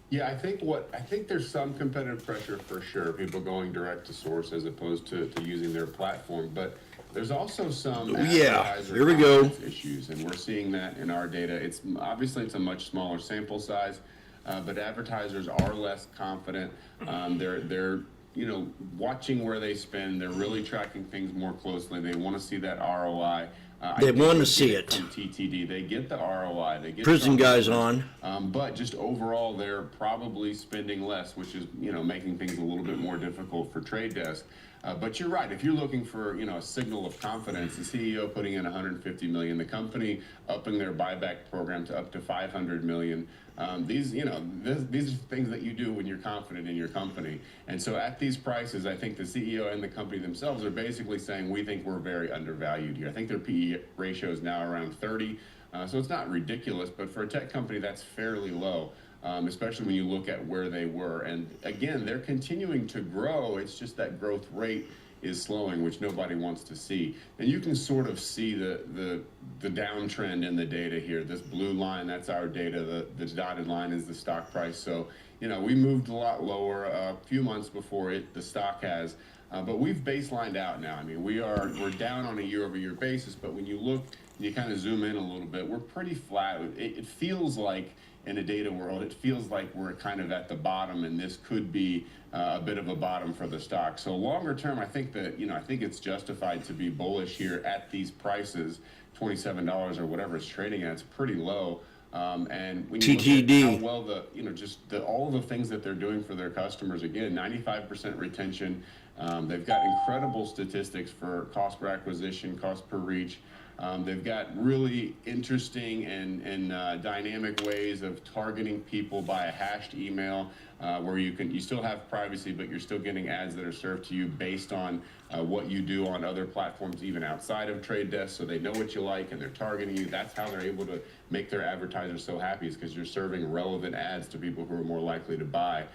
Yeah, I think there's some competitive pressure for sure. People going direct to source as opposed to using their platform, but there's also some here we go issues, and we're seeing that in our data. It's obviously a much smaller sample size, but advertisers are less confident. They're watching where they spend. They're really tracking things more closely. They want to see that ROI. They want to see it. From TTD, they get the ROI. They get prison guys on. But just overall, they're probably spending less, which is making things a little bit more difficult for Trade Desk. But you're right. If you're looking for a signal of confidence, the CEO putting in $150 million, the company upping their buyback program to up to $500 million. These are things that you do when you're confident in your company. And so at these prices, I think the CEO and the company themselves are basically saying, we think we're very undervalued here. I think their PE ratio is now around 30. So it's not ridiculous, but for a tech company, that's fairly low, especially when you look at where they were. And again, they're continuing to grow. It's just that growth rate is slowing, which nobody wants to see. And you can sort of see the downtrend in the data here. This blue line, that's our data. The dotted line is the stock price. So, you know, we moved a lot lower a few months before the stock has. But we've baselined out now. I mean, we're down on a year-over-year basis, but when you look, you kind of zoom in a little bit, we're pretty flat. It feels like, in a data world, it feels like we're kind of at the bottom, and this could be a bit of a bottom for the stock. So longer term, I think that, you know, I think it's justified to be bullish here at these prices. $27 or whatever it's trading at, it's pretty low. And when you look at how well all of the things that they're doing for their customers, again, 95% retention. They've got incredible statistics for cost per acquisition, cost per reach. They've got really interesting and dynamic ways of targeting people by a hashed email, where you still have privacy, but you're still getting ads that are served to you based on what you do on other platforms, even outside of Trade Desk. So they know what you like and they're targeting you. That's how they're able to make their advertisers so happy, is because you're serving relevant ads to people who are more likely to buy.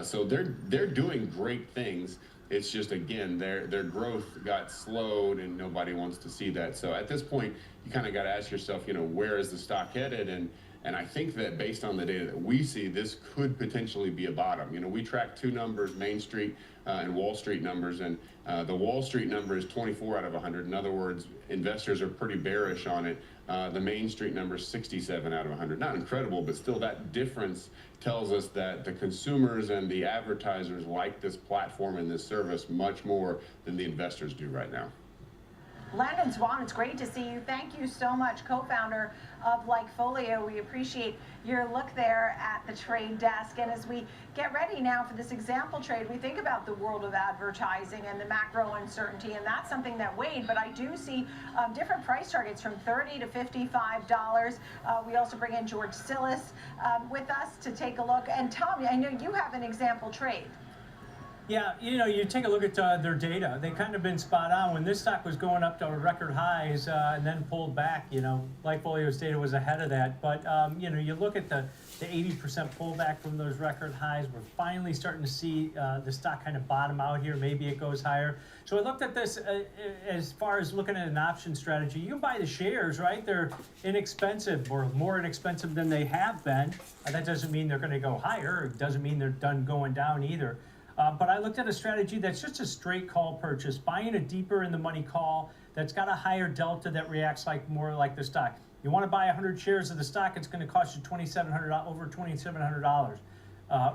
So they're doing great things. It's just, again, their growth got slowed and nobody wants to see that. So at this point, you kind of got to ask yourself, you know, where is the stock headed? And I think that based on the data that we see, this could potentially be a bottom. You know, we track two numbers, Main Street and Wall Street numbers, and the Wall Street number is 24 out of 100. In other words, investors are pretty bearish on it. The Main Street number is 67 out of 100. Not incredible, but still that difference tells us that the consumers and the advertisers like this platform and this service much more than the investors do right now. Landon Swan, it's great to see you. Thank you so much, co-founder of Likefolio. We appreciate your look there at the trade desk. And as we get ready now for this example trade, we think about the world of advertising and the macro uncertainty, and that's something that weighed. But I do see different price targets from $30 to $55. We also bring in George Sillis with us to take a look. And Tom, I know you have an example trade. Yeah, you know, you take a look at their data. They kind of been spot on. When this stock was going up to record highs and then pulled back, you know, Likefolio's data was ahead of that. But, you know, you look at the 80% pullback from those record highs. We're finally starting to see the stock kind of bottom out here. Maybe it goes higher. So I looked at this as far as looking at an option strategy. You can buy the shares, right? They're inexpensive, or more inexpensive than they have been. That doesn't mean they're going to go higher. It doesn't mean they're done going down either. But I looked at a strategy that's just a straight call purchase, buying a deeper in the money call that's got a higher delta that reacts more like the stock. You want to buy 100 shares of the stock, it's going to cost you $2,700, over $2,700,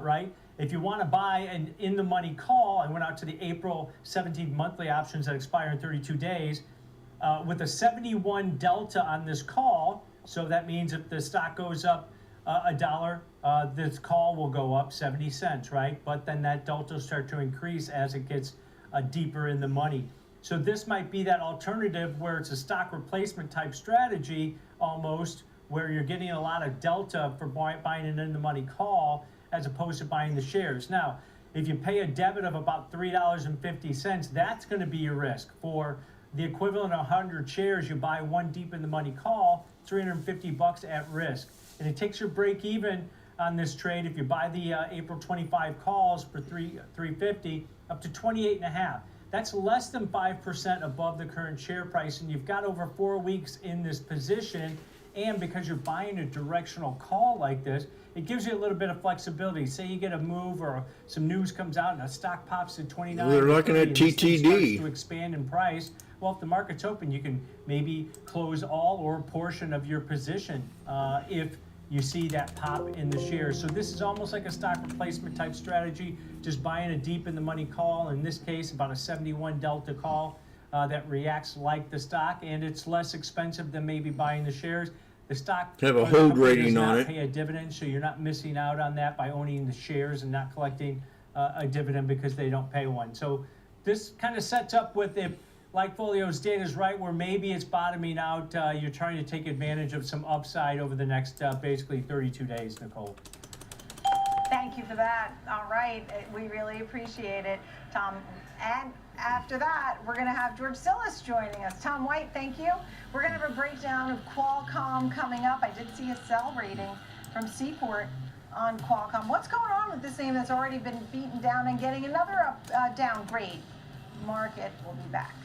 right? If you want to buy an in the money call, I went out to the April 17th monthly options that expire in 32 days with a 71 delta on this call. So that means if the stock goes up $1, this call will go up 70 cents, right? But then that delta will start to increase as it gets deeper in the money. So this might be that alternative where it's a stock replacement type strategy almost, where you're getting a lot of delta for buying an in the money call as opposed to buying the shares. Now, if you pay a debit of about $3.50, that's going to be your risk. For the equivalent of 100 shares, you buy one deep in the money call, $350 at risk. And it takes your break even on this trade if you buy the April 25 calls for $350 up to 28.5. That's less than 5% above the current share price, and you've got over 4 weeks in this position. And because you're buying a directional call like this, it gives you a little bit of flexibility. Say you get a move or some news comes out and a stock pops to 29. They're looking at TTD. Starts to expand in price. Well, if the market's open, you can maybe close all or a portion of your position if you see that pop in the shares. So this is almost like a stock replacement type strategy, just buying a deep in the money call, in this case about a 71 delta call that reacts like the stock, and it's less expensive than maybe buying the shares. The stock have a hold rating does on not it. pay a dividend, so you're not missing out on that by owning the shares and not collecting a dividend because they don't pay one. So this kind of sets up with, if Likefolio's data is right, where maybe it's bottoming out, you're trying to take advantage of some upside over the next basically 32 days, Nicole. Thank you for that. All right, we really appreciate it, Tom. And after that, we're going to have George Sillis joining us. Tom White, thank you. We're going to have a breakdown of Qualcomm coming up. I did see a sell rating from Seaport on Qualcomm. What's going on with this name that's already been beaten down and getting another downgrade? market. We'll be back.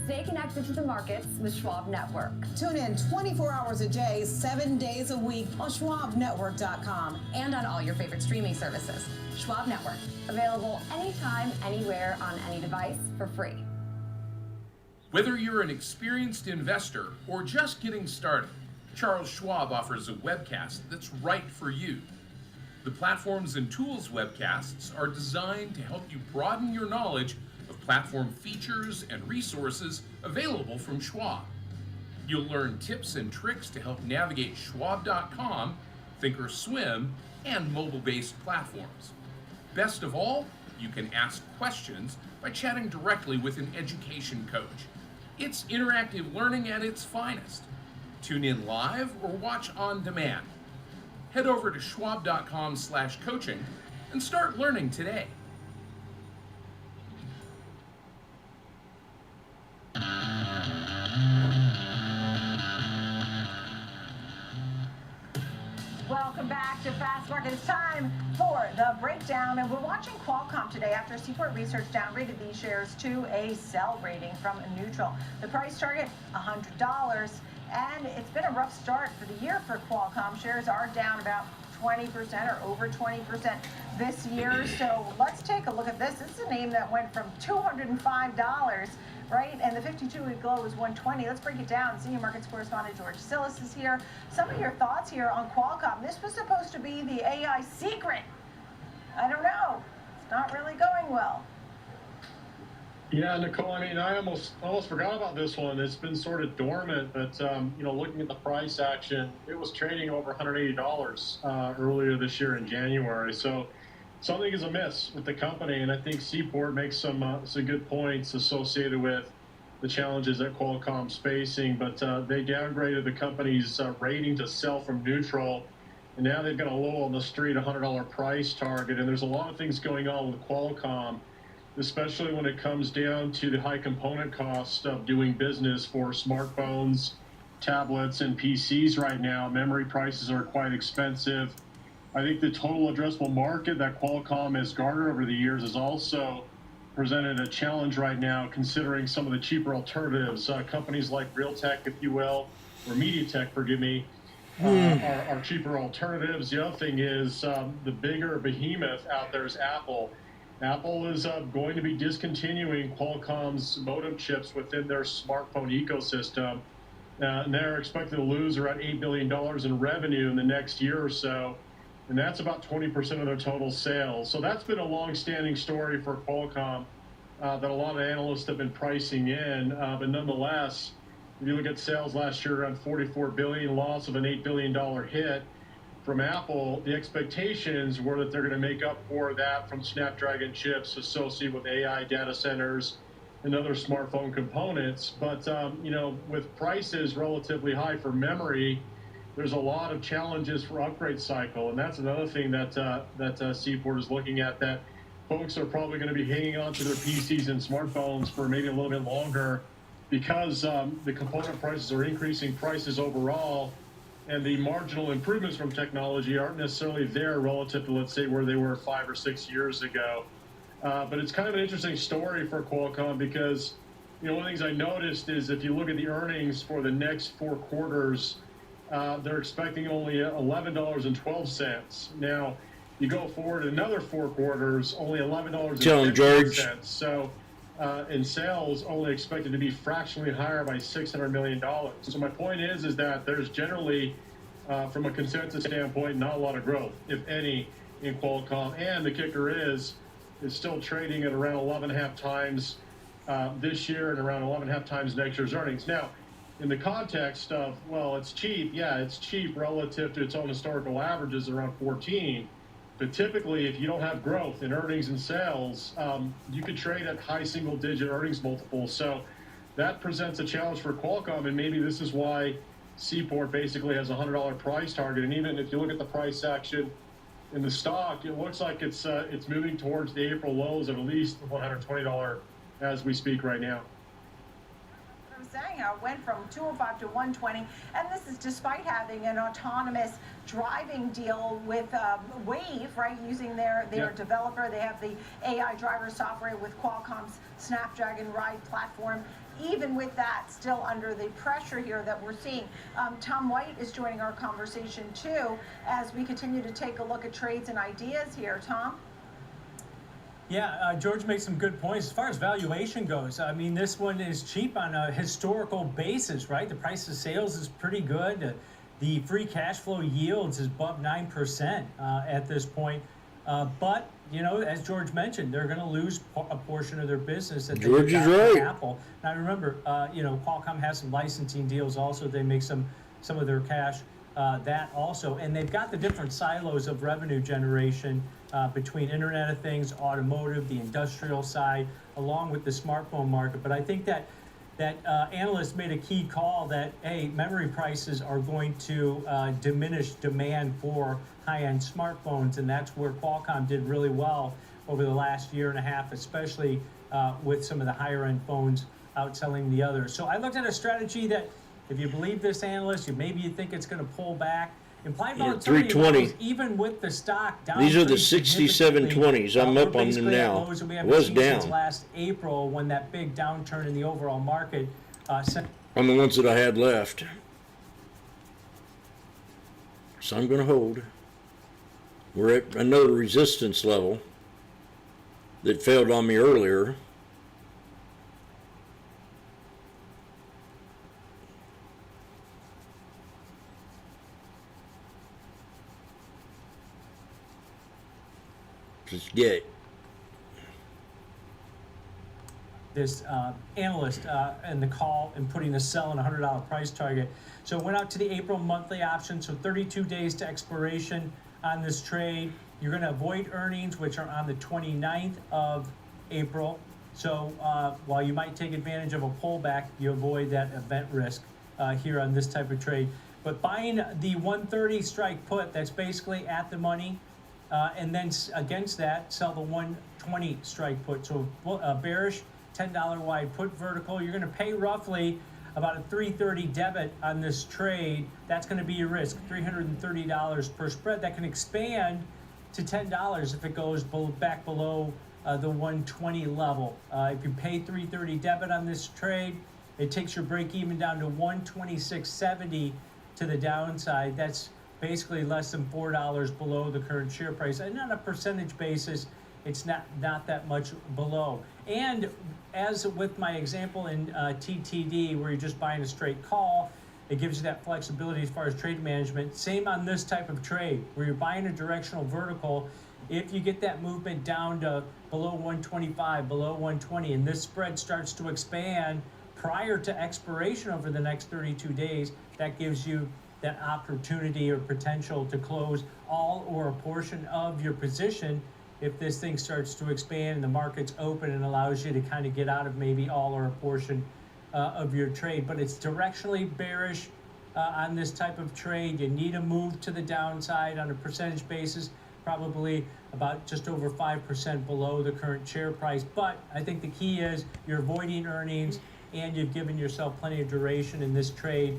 Stay connected to the markets with Schwab Network. Tune in 24 hours a day, 7 days a week on SchwabNetwork.com. And on all your favorite streaming services. Schwab Network. Available anytime, anywhere, on any device for free. Whether you're an experienced investor or just getting started, Charles Schwab offers a webcast that's right for you. The Platforms and Tools webcasts are designed to help you broaden your knowledge of platform features and resources available from Schwab. You'll learn tips and tricks to help navigate Schwab.com, Thinkorswim, and mobile-based platforms. Best of all, you can ask questions by chatting directly with an education coach. It's interactive learning at its finest. Tune in live or watch on demand. Head over to schwab.com/coaching and start learning today. Welcome back to Fast Market. It's time for the breakdown, and we're watching Qualcomm today after Seaport Research downgraded these shares to a sell rating from a neutral. The price target, $100, and it's been a rough start for the year for Qualcomm. Shares are down about 20% or over 20% this year. So let's take a look at this. This is a name that went from $205, right? And the 52-week low is 120. Let's break it down. Senior markets correspondent George Sillis is here. Some of your thoughts here on Qualcomm. This was supposed to be the AI secret. I don't know. It's not really going well. Yeah, Nicole, I mean, I almost forgot about this one. It's been sort of dormant, but, you know, looking at the price action, it was trading over $180 earlier this year in January. So something is amiss with the company, and I think Seaport makes some good points associated with the challenges that Qualcomm's facing, but they downgraded the company's rating to sell from neutral, and now they've got a low on the street, $100 price target, and there's a lot of things going on with Qualcomm, especially when it comes down to the high component cost of doing business for smartphones, tablets, and PCs right now. Memory prices are quite expensive. I think the total addressable market that Qualcomm has garnered over the years has also presented a challenge right now, considering some of the cheaper alternatives. Companies like Realtek, if you will, or MediaTek, forgive me, are cheaper alternatives. The other thing is the bigger behemoth out there is Apple. Apple is going to be discontinuing Qualcomm's modem chips within their smartphone ecosystem. And they're expected to lose around $8 billion in revenue in the next year or so. And that's about 20% of their total sales. So that's been a long-standing story for Qualcomm that a lot of analysts have been pricing in. But nonetheless, if you look at sales last year, around $44 billion, loss of an $8 billion hit. From Apple, the expectations were that they're going to make up for that from Snapdragon chips associated with AI data centers and other smartphone components. But, you know, with prices relatively high for memory, there's a lot of challenges for upgrade cycle. And that's another thing that Seaport is looking at, that folks are probably going to be hanging on to their PCs and smartphones for maybe a little bit longer because the component prices are increasing prices overall. And the marginal improvements from technology aren't necessarily there relative to, let's say, where they were 5 or 6 years ago. But it's kind of an interesting story for Qualcomm because, you know, one of the things I noticed is if you look at the earnings for the next 4 quarters, they're expecting only $11.12. Now, you go forward another 4 quarters, only $11.10. So, in sales, only expected to be fractionally higher by $600 million. So my point is that there's generally, from a consensus standpoint, not a lot of growth, if any, in Qualcomm. And the kicker is it's still trading at around 11.5 times this year and around 11.5 times next year's earnings. Now, in the context of, well, it's cheap. Yeah, it's cheap relative to its own historical averages around 14. But typically, if you don't have growth in earnings and sales, you could trade at high single-digit earnings multiples. So that presents a challenge for Qualcomm, and maybe this is why Seaport basically has a $100 price target. And even if you look at the price action in the stock, it looks like it's moving towards the April lows of at least $120 as we speak right now. I was saying how it went from 205 to 120, and this is despite having an autonomous driving deal with Wave, right? Using their developer, they have the AI driver software with Qualcomm's Snapdragon Ride platform. Even with that, still under the pressure here that we're seeing. Tom White is joining our conversation too as we continue to take a look at trades and ideas here. Tom? Yeah, George makes some good points. As far as valuation goes, I mean, this one is cheap on a historical basis, right? The price of sales is pretty good. The free cash flow yields is above 9% at this point. But, you know, as George mentioned, they're going to lose a portion of their business that George is got from right. Apple. Now, remember, you know, Qualcomm has some licensing deals also. They make some of their cash that also. And they've got the different silos of revenue generation between Internet of Things, automotive, the industrial side, along with the smartphone market. But I think that analysts made a key call that, hey, memory prices are going to diminish demand for high-end smartphones, and that's where Qualcomm did really well over the last year and a half, especially with some of the higher-end phones outselling the others. So I looked at a strategy that, if you believe this analyst, maybe you think it's going to pull back. Implied volatility 320. levels, even with the stock down. These are the pretty 67.20s. I'm we're up on them basically at now. lows that we haven't Was seen since down. last April, when that big downturn in the overall market sent. On the ones that I had left. So I'm going to hold. We're at another resistance level that failed on me earlier. Just get this analyst and the call and putting the sell and $100 price target. So it went out to the April monthly option, so 32 days to expiration on this trade. You're going to avoid earnings, which are on the 29th of April. So while you might take advantage of a pullback, you avoid that event risk here on this type of trade. But buying the 130 strike put, that's basically at the money. And then against that, sell the 120 strike put. So bearish, $10 wide put vertical. You're going to pay roughly about a $330 debit on this trade. That's going to be your risk, $330 per spread. That can expand to $10 if it goes back below the 120 level. If you pay $330 debit on this trade, it takes your break even down to 126.70 to the downside. That's basically less than $4 below the current share price. And on a percentage basis, it's not that much below. And as with my example in TTD, where you're just buying a straight call, it gives you that flexibility as far as trade management. Same on this type of trade, where you're buying a directional vertical. If you get that movement down to below 125, below 120, and this spread starts to expand prior to expiration over the next 32 days, that gives you that opportunity or potential to close all or a portion of your position if this thing starts to expand and the market's open, and allows you to kind of get out of maybe all or a portion of your trade. But it's directionally bearish on this type of trade. You need a move to the downside on a percentage basis, probably about just over 5% below the current share price. But I think the key is you're avoiding earnings and you've given yourself plenty of duration in this trade.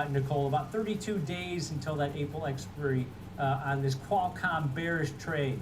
Nicole, about 32 days until that April expiry on this Qualcomm bearish trade.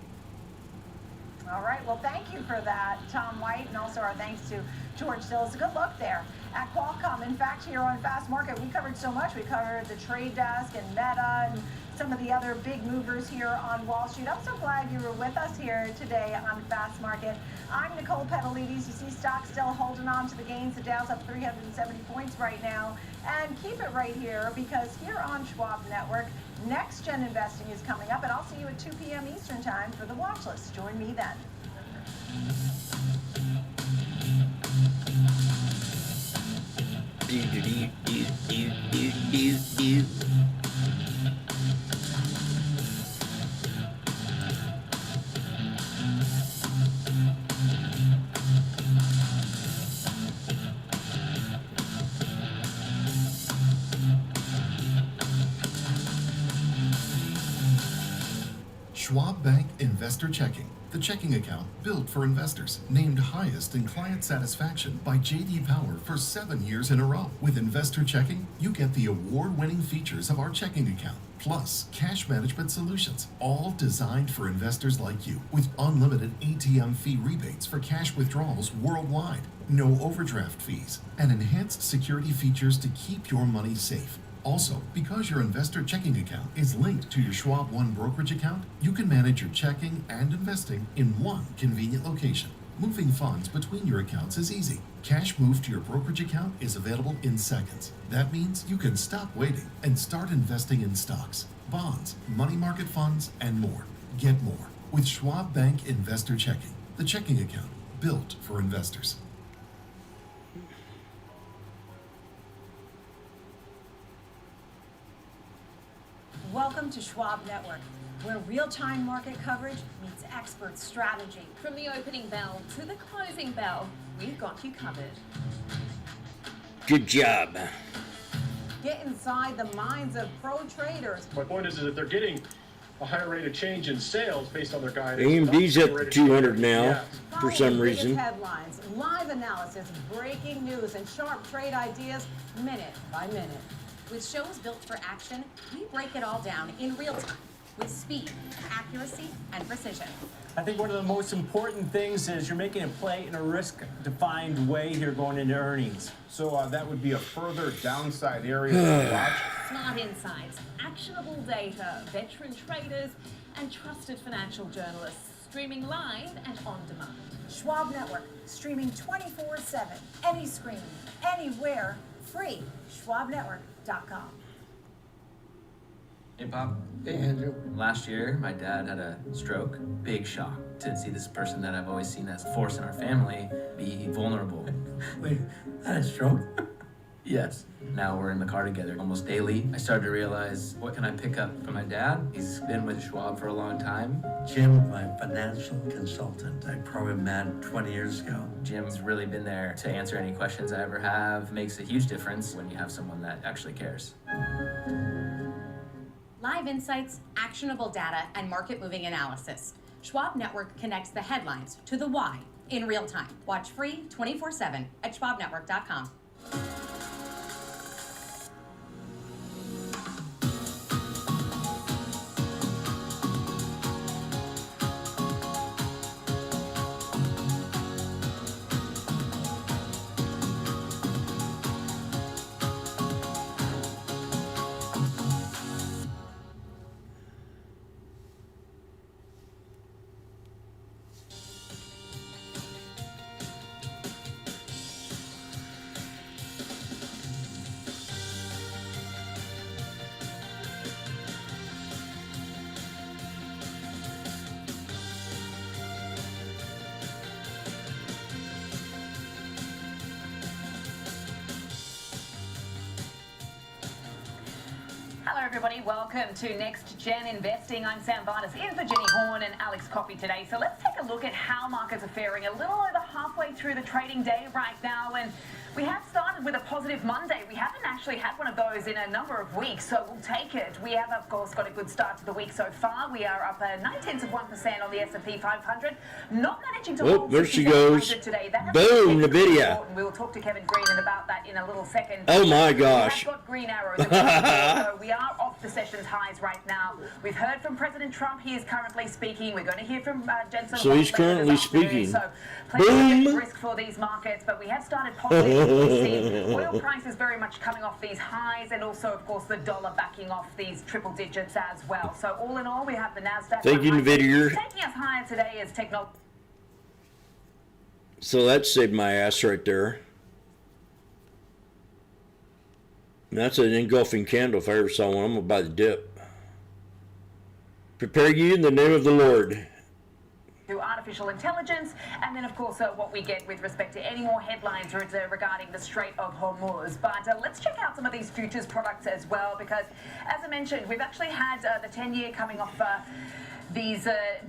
All right, well, thank you for that, Tom White, and also our thanks to George Still. It's a good look there at Qualcomm. In fact, here on Fast Market, we covered so much. We covered the Trade Desk and Meta and some of the other big movers here on Wall Street. I'm so glad you were with us here today on Fast Market. I'm Nicole Petalides. You see stocks still holding on to the gains. The Dow's up 370 points right now. And keep it right here, because here on Schwab Network, Next Gen Investing is coming up, and I'll see you at 2 p.m. Eastern Time for the watch list. Join me then. Schwab Bank Investor Checking, the checking account built for investors, named highest in client satisfaction by J.D. Power for 7 years in a row. With Investor Checking, you get the award-winning features of our checking account, plus cash management solutions, all designed for investors like you, with unlimited ATM fee rebates for cash withdrawals worldwide, no overdraft fees, and enhanced security features to keep your money safe. Also, because your investor checking account is linked to your Schwab One brokerage account, you can manage your checking and investing in one convenient location. Moving funds between your accounts is easy. Cash moved to your brokerage account is available in seconds. That means you can stop waiting and start investing in stocks, bonds, money market funds, and more. Get more with Schwab Bank Investor Checking, the checking account built for investors. Welcome to Schwab Network, where real-time market coverage meets expert strategy. From the opening bell to the closing bell, we've got you covered. Good job. Get inside the minds of pro traders. My point is that they're getting a higher rate of change in sales based on their guidance. AMD's at the 200 now for some Follow the biggest reason. Headlines, live analysis, breaking news, and sharp trade ideas minute by minute. With shows built for action, we break it all down in real time with speed, accuracy, and precision. I think one of the most important things is you're making a play in a risk-defined way here going into earnings. So that would be a further downside area to watch. Smart insights, actionable data, veteran traders, and trusted financial journalists streaming live and on demand. Schwab Network, streaming 24/7, any screen, anywhere, free. SchwabNetwork.com. Hey, Bob. Hey, Andrew. Last year, my dad had a stroke. Big shock to see this person that I've always seen as a force in our family be vulnerable. Wait, had a stroke? Yes. Now we're in the car together almost daily. I started to realize, what can I pick up from my dad? He's been with Schwab for a long time. Jim, my financial consultant, I probably met 20 years ago. Jim's really been there to answer any questions I ever have. Makes a huge difference when you have someone that actually cares. Live insights, actionable data, and market-moving analysis. Schwab Network connects the headlines to the why in real time. Watch free 24/7 at SchwabNetwork.com. Hello everybody, welcome to Next Gen Investing. I'm Sam Vardas in for Jenny Horn and Alex Coffey today. So let's take a look at how markets are faring a little over halfway through the trading day right now, and we have started with a positive Monday. We haven't actually had one of those in a number of weeks, so we'll take it. We have, of course, got a good start to the week so far. We are up 0.9% on the S&P 500. Not managing to hold there she goes. today. That Boom, NVIDIA. We'll talk to Kevin Green about that in a little second. Oh my gosh. We have got green arrows. So we are off the session's highs right now. We've heard from President Trump. He is currently speaking. We're going to hear from Jensen. So he's currently speaking. So plenty of risk for these markets, but we have started positive. We've seen oil prices very much coming off these highs, and also, of course, the dollar backing off these triple digits as well. So all in all, we have the NASDAQ. Thank you, NVIDIA. Taking us higher today is technology. So that saved my ass right there. And that's an engulfing candle if I ever saw one. I'm going to buy the dip. Prepare ye in the name of the Lord. To artificial intelligence, and then of course what we get with respect to any more headlines regarding the Strait of Hormuz. But let's check out some of these futures products as well, because as I mentioned, we've actually had the 10-year coming off these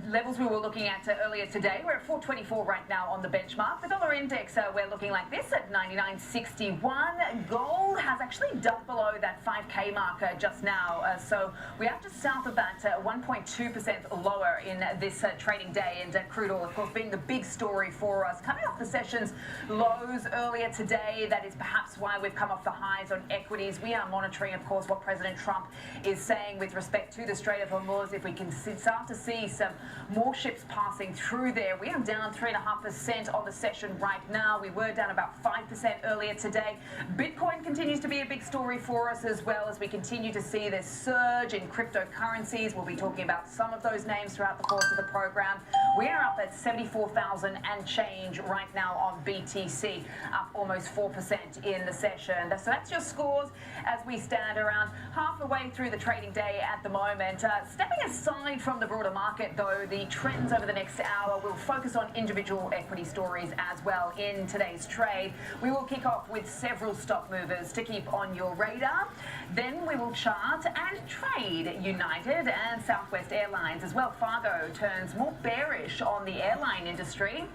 levels we were looking at earlier today. We're at 424 right now on the benchmark. The dollar index, we're looking like this at 99.61. Gold has actually dumped below that 5K marker just now. So we are just south of that 1.2% lower in this trading day. And crude oil, of course, being the big story for us. Coming off the session's lows earlier today, that is perhaps why we've come off the highs on equities. We are monitoring, of course, what President Trump is saying with respect to the Strait of Hormuz. If we can start to see some more ships passing through there. We are down 3.5% on the session right now. We were down about 5% earlier today. Bitcoin continues to be a big story for us, as well as we continue to see this surge in cryptocurrencies. We'll be talking about some of those names throughout the course of the program. We are up at 74,000 and change right now on BTC, up almost 4% in the session. So that's your scores as we stand around half the way through the trading day at the moment. Stepping aside from the broader market, though, the trends over the next hour will focus on individual equity stories as well in today's trade. We will kick off with several stock movers to keep on your radar. Then we will chart and trade United and Southwest Airlines as well. Fargo turns more bearish on the airline industry.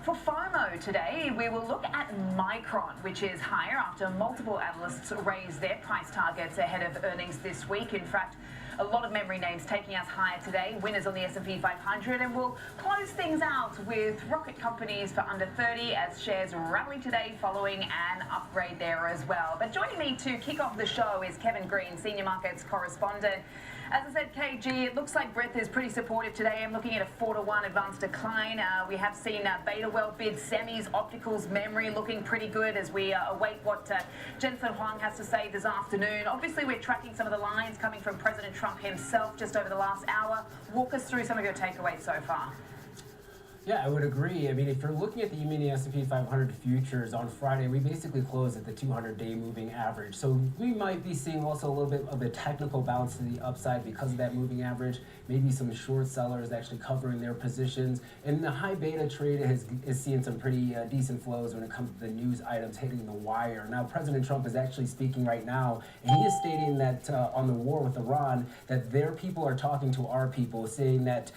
For FOMO today, we will look at Micron, which is higher after multiple analysts raised their price targets ahead of earnings this week. In fact, a lot of memory names taking us higher today, winners on the S&P 500, and we'll close things out with rocket companies for under 30 as shares rally today following an upgrade there as well. But joining me to kick off the show is Kevin Green, Senior Markets Correspondent. As I said, KG, it looks like breadth is pretty supportive today. I'm looking at a 4-to-1 advanced decline. We have seen beta well bid, semis, opticals, memory looking pretty good as we await what Jensen Huang has to say this afternoon. Obviously, we're tracking some of the lines coming from President Trump himself just over the last hour. Walk us through some of your takeaways so far. Yeah, I would agree. I mean, if you're looking at the E-mini S&P 500 futures on Friday, we basically closed at the 200-day moving average. So we might be seeing also a little bit of a technical bounce to the upside because of that moving average. Maybe some short sellers actually covering their positions. And the high beta trade is seeing some pretty decent flows when it comes to the news items hitting the wire. Now, President Trump is actually speaking right now, and he is stating that on the war with Iran, that their people are talking to our people, saying that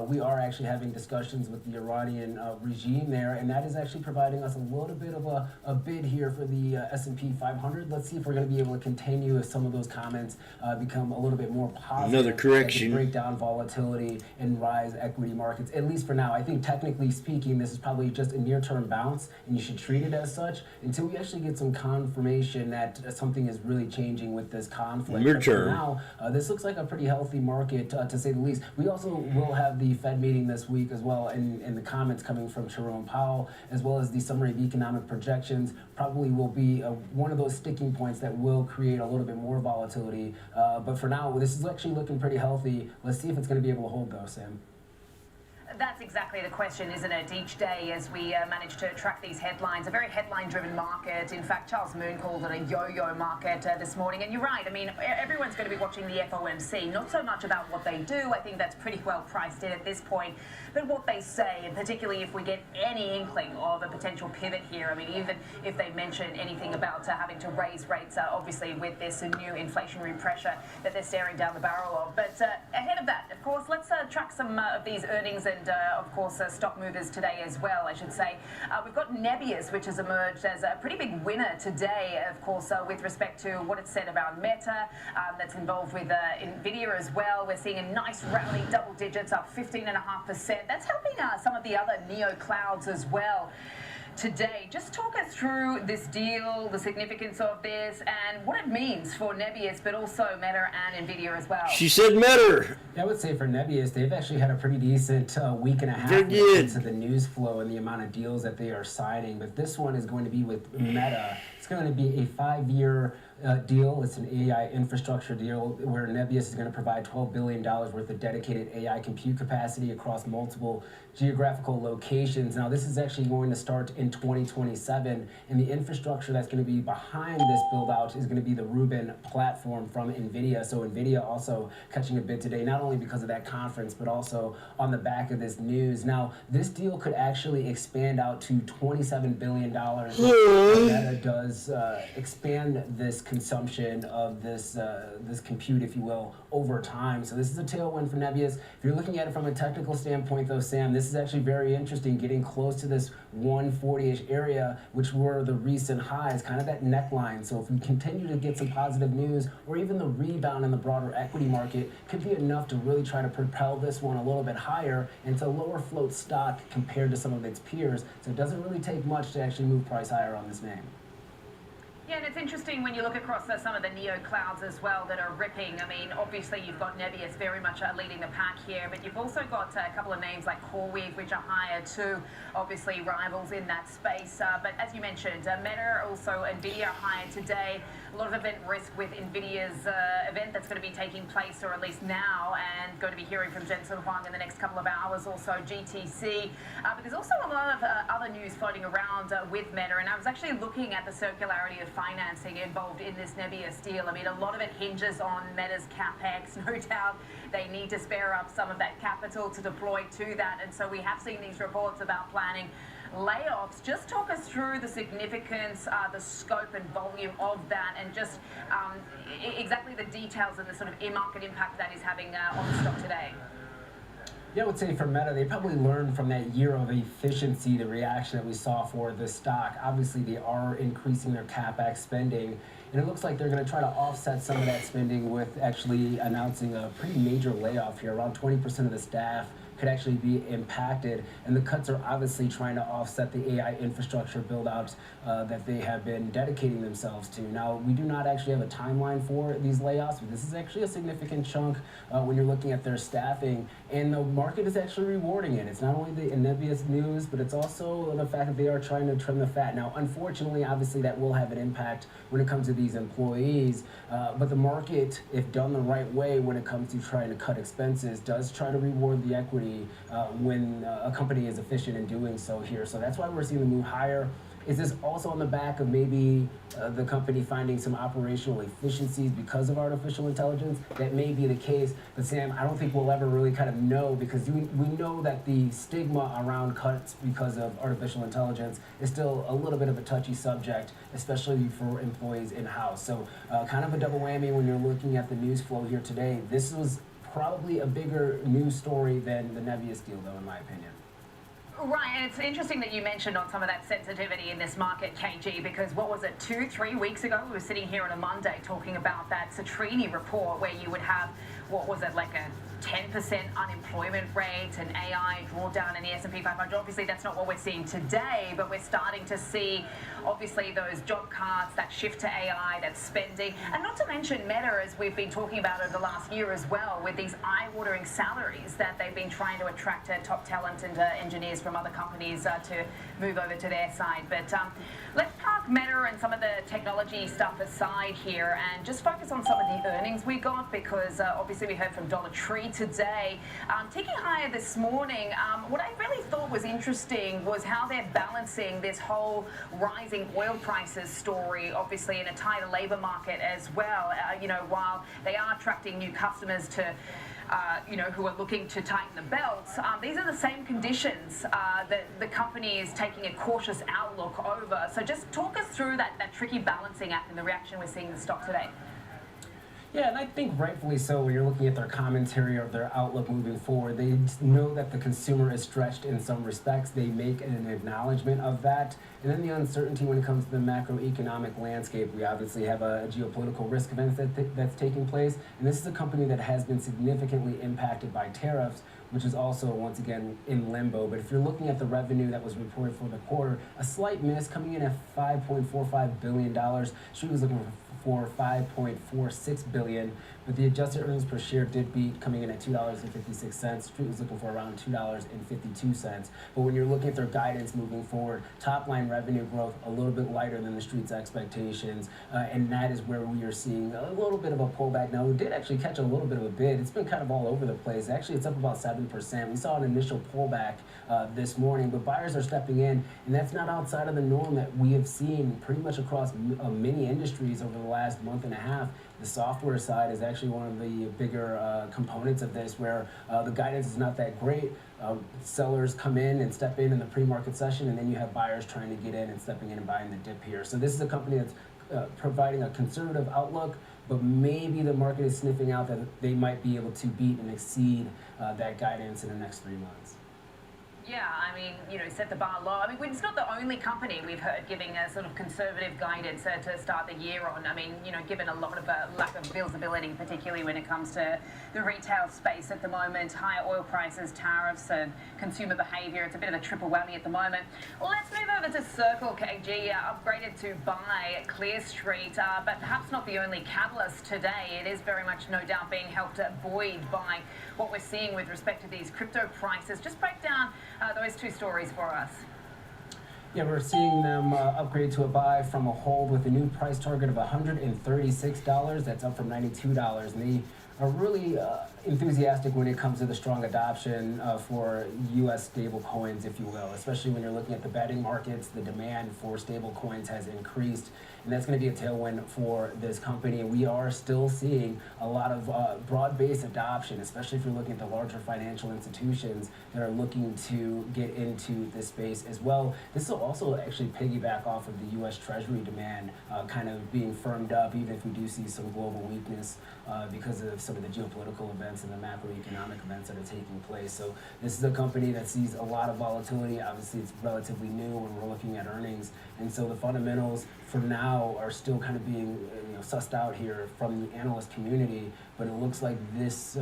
we are actually having discussions with the Iranian regime there, and that is actually providing us a little bit of a bid here for the S&P 500. Let's see if we're going to be able to continue if some of those comments become a little bit more positive. Another correction. Break down volatility and rise equity markets, at least for now. I think technically speaking, this is probably just a near-term bounce, and you should treat it as such until we actually get some confirmation that something is really changing with this conflict. But for now, this looks like a pretty healthy market, to say the least. We also will have the Fed meeting this week as well, and the comments coming from Jerome Powell, as well as the summary of economic projections, probably will be one of those sticking points that will create a little bit more volatility. But for now, this is actually looking pretty healthy. Let's see if it's going to be able to hold, though, Sam. That's exactly the question, isn't it? Each day as we manage to track these headlines, a very headline-driven market. In fact, Charles Moon called it a yo-yo market this morning. And you're right. I mean, everyone's going to be watching the FOMC, not so much about what they do. I think that's pretty well priced in at this point. But what they say, and particularly if we get any inkling of a potential pivot here. I mean, even if they mention anything about having to raise rates, obviously with this new inflationary pressure that they're staring down the barrel of. But ahead of that, of course, let's track some of these earnings and of course, stock movers today as well, I should say. We've got Nebius, which has emerged as a pretty big winner today, of course, with respect to what it said about Meta, that's involved with NVIDIA as well. We're seeing a nice rally, double digits, up 15.5%. That's helping some of the other neo clouds as well today. Just talk us through this deal, the significance of this, and what it means for Nebius, but also Meta and NVIDIA as well. She said Meta. Yeah, I would say for Nebius, they've actually had a pretty decent week and a half into the news flow and the amount of deals that they are signing. But this one is going to be with Meta. It's going to be a 5-year deal. It's an AI infrastructure deal where Nebius is going to provide $12 billion worth of dedicated AI compute capacity across multiple geographical locations. Now, this is actually going to start in 2027, and the infrastructure that's going to be behind this build-out is going to be the Rubin platform from NVIDIA. So NVIDIA also catching a bid today, not only because of that conference, but also on the back of this news. Now, this deal could actually expand out to $27 billion. Meta does expand this consumption of this this compute, if you will, over time. So this is a tailwind for Nebius. If you're looking at it from a technical standpoint, though, Sam, this is actually very interesting, getting close to this 140-ish area, which were the recent highs, kind of that neckline. So if we continue to get some positive news, or even the rebound in the broader equity market, could be enough to really try to propel this one a little bit higher into lower float stock compared to some of its peers. So it doesn't really take much to actually move price higher on this name. Yeah, and it's interesting when you look across some of the neo clouds as well that are ripping. I mean, obviously you've got Nebius very much leading the pack here, but you've also got a couple of names like CoreWeave, which are higher too, obviously rivals in that space. But as you mentioned, Meta, also Nvidia higher today. A lot of event risk with Nvidia's event that's going to be taking place, or at least now, and going to be hearing from Jensen Huang in the next couple of hours, also GTC. But there's also a lot of other news floating around with Meta, and I was actually looking at the circularity of financing involved in this Nebius deal. I mean, a lot of it hinges on Meta's capex. No doubt they need to spare up some of that capital to deploy to that, and so we have seen these reports about planning layoffs. Just talk us through the significance, the scope and volume of that, and just exactly the details and the sort of in-market impact that is having on the stock today. Yeah, I would say for Meta, they probably learned from that year of efficiency, the reaction that we saw for the stock. Obviously, they are increasing their CapEx spending, and it looks like they're going to try to offset some of that spending with actually announcing a pretty major layoff here. Around 20% of the staff could actually be impacted, and the cuts are obviously trying to offset the AI infrastructure build-outs that they have been dedicating themselves to. Now, we do not actually have a timeline for these layoffs, but this is actually a significant chunk when you're looking at their staffing, and the market is actually rewarding it. It's not only the Nebius news, but it's also the fact that they are trying to trim the fat. Now, unfortunately, obviously, that will have an impact when it comes to these employees, but the market, if done the right way when it comes to trying to cut expenses, does try to reward the equity when a company is efficient in doing so here. So that's why we're seeing the move higher. Is this also on the back of maybe the company finding some operational efficiencies because of artificial intelligence? That may be the case, but Sam, I don't think we'll ever really kind of know, because we know that the stigma around cuts because of artificial intelligence is still a little bit of a touchy subject, especially for employees in-house. So kind of a double whammy when you're looking at the news flow here today. This was probably a bigger news story than the Nebius deal, though, in my opinion. Right, and it's interesting that you mentioned on some of that sensitivity in this market, KG, because what was it, 2-3 weeks ago, we were sitting here on a Monday talking about that Citrini report where you would have, what was it, like a 10% unemployment rate, an AI drawdown in the S&P 500. Obviously, that's not what we're seeing today, but we're starting to see, obviously, those job cuts, that shift to AI, that spending, and not to mention Meta, as we've been talking about over the last year as well, with these eye-watering salaries that they've been trying to attract top talent and engineers from other companies to move over to their side. But let's park Meta and some of the technology stuff aside here and just focus on some of the earnings we got, because obviously we heard from Dollar Tree today, ticking higher this morning. What I really thought was interesting was how they're balancing this whole rising oil prices story, obviously in a tighter labor market as well. You know, while they are attracting new customers to you know, who are looking to tighten the belts, these are the same conditions that the company is taking a cautious outlook over. So just talk us through that tricky balancing act and the reaction we're seeing in the stock today. Yeah, and I think rightfully so. When you're looking at their commentary or their outlook moving forward, they know that the consumer is stretched in some respects. They make an acknowledgement of that. And then the uncertainty when it comes to the macroeconomic landscape. We obviously have a geopolitical risk event that's taking place. And this is a company that has been significantly impacted by tariffs, which is also, once again, in limbo. But if you're looking at the revenue that was reported for the quarter, a slight miss coming in at $5.45 billion. Street was looking for $5.46 billion, but the adjusted earnings per share did beat, coming in at $2.56. Street was looking for around $2.52. But when you're looking at their guidance moving forward, top line revenue growth a little bit lighter than the Street's expectations, and that is where we are seeing a little bit of a pullback. Now, we did actually catch a little bit of a bid. It's been kind of all over the place. Actually, it's up about 7%. We saw an initial pullback this morning, but buyers are stepping in, and that's not outside of the norm that we have seen pretty much across many industries over the last month and a half. The software side is actually one of the bigger components of this, where the guidance is not that great. Sellers come in and step in the pre-market session, and then you have buyers trying to get in and stepping in and buying the dip here. So this is a company that's providing a conservative outlook, but maybe the market is sniffing out that they might be able to beat and exceed that guidance in the next 3 months. Yeah, I mean, set the bar low. I mean, it's not the only company we've heard giving a sort of conservative guidance to start the year on. I mean, given a lot of lack of visibility, particularly when it comes to the retail space at the moment, higher oil prices, tariffs, and consumer behavior. It's a bit of a triple whammy at the moment. Let's move over to Circle KG, upgraded to buy Clear Street, but perhaps not the only catalyst today. It is very much, no doubt, being helped buoyed by what we're seeing with respect to these crypto prices. Just break down those two stories for us. Yeah, we're seeing them upgrade to a buy from a hold with a new price target of $136. That's up from $92. And they are really enthusiastic when it comes to the strong adoption for U.S. stable coins, if you will, especially when you're looking at the betting markets. The demand for stable coins has increased, and that's going to be a tailwind for this company. We are still seeing a lot of broad-based adoption, especially if you're looking at the larger financial institutions that are looking to get into this space as well. This will also actually piggyback off of the U.S. Treasury demand kind of being firmed up, even if we do see some global weakness because of some of the geopolitical events and the macroeconomic events that are taking place. So this is a company that sees a lot of volatility. Obviously, it's relatively new when we're looking at earnings. And so the fundamentals for now are still kind of being sussed out here from the analyst community. But it looks like this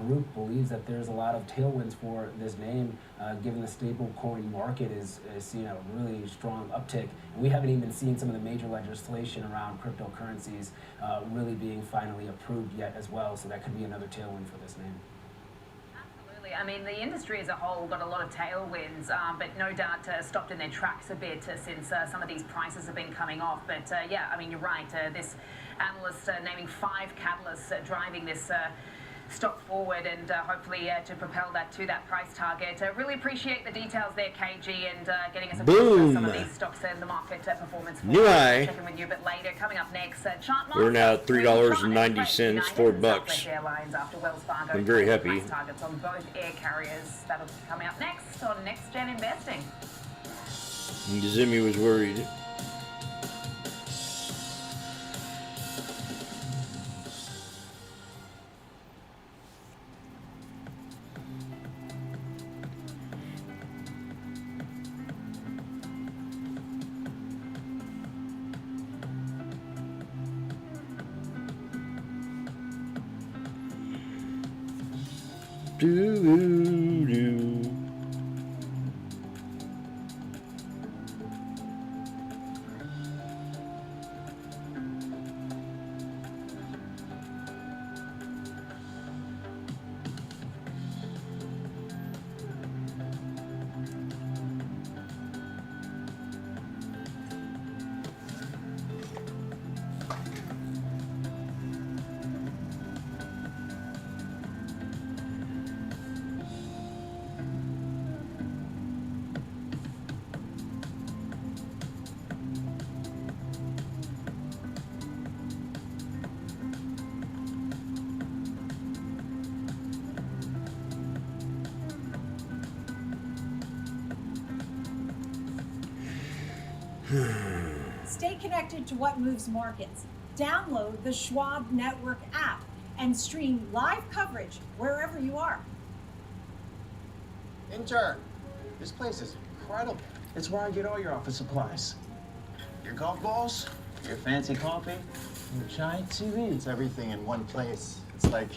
group believes that there's a lot of tailwinds for this name, given the stable coin market is seeing a really strong uptick. And we haven't even seen some of the major legislation around cryptocurrencies really being finally approved yet as well. So that could be another tailwind for this name. Absolutely. I mean, the industry as a whole got a lot of tailwinds, but no doubt stopped in their tracks a bit since some of these prices have been coming off. But yeah, I mean, you're right. This analyst naming 5 catalysts driving this stock forward and hopefully to propel that to that price target. Really appreciate the details there, KG, and getting us a Boom. some of these stocks and the market performance. New high. Checking with you a bit later. Coming up next, chart We're now at $3.90, $4. Airlines after Wells Fargo. I'm very happy. Price targets on both air carriers. That'll be coming up next on Next Gen Investing. Zimmy was worried. Do-do-do. Stay connected to what moves markets. Download the Schwab Network app and stream live coverage wherever you are. Intern, this place is incredible. It's where I get all your office supplies. Your golf balls, your fancy coffee, your giant TV. It's everything in one place. It's like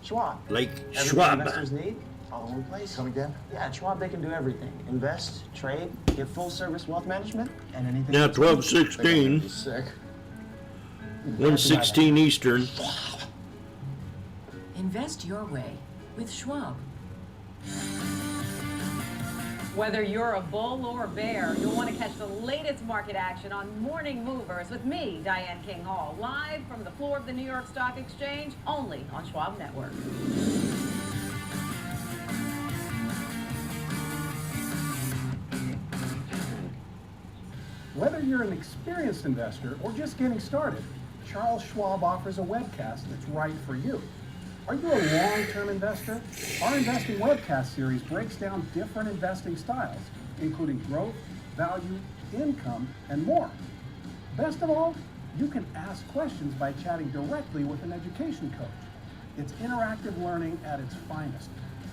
Schwab. Like Everything Schwab. investors need, all in one place. Come again? Yeah, at Schwab they can do everything. Invest, trade, get full service wealth management, and anything. Now else. 12:16. Sick. 1:16 Eastern. Invest your way with Schwab. Whether you're a bull or a bear, you'll want to catch the latest market action on Morning Movers with me, Diane King Hall, live from the floor of the New York Stock Exchange, only on Schwab Network. Whether you're an experienced investor or just getting started, Charles Schwab offers a webcast that's right for you. Are you a long-term investor? Our investing webcast series breaks down different investing styles, including growth, value, income, and more. Best of all, you can ask questions by chatting directly with an education coach. It's interactive learning at its finest.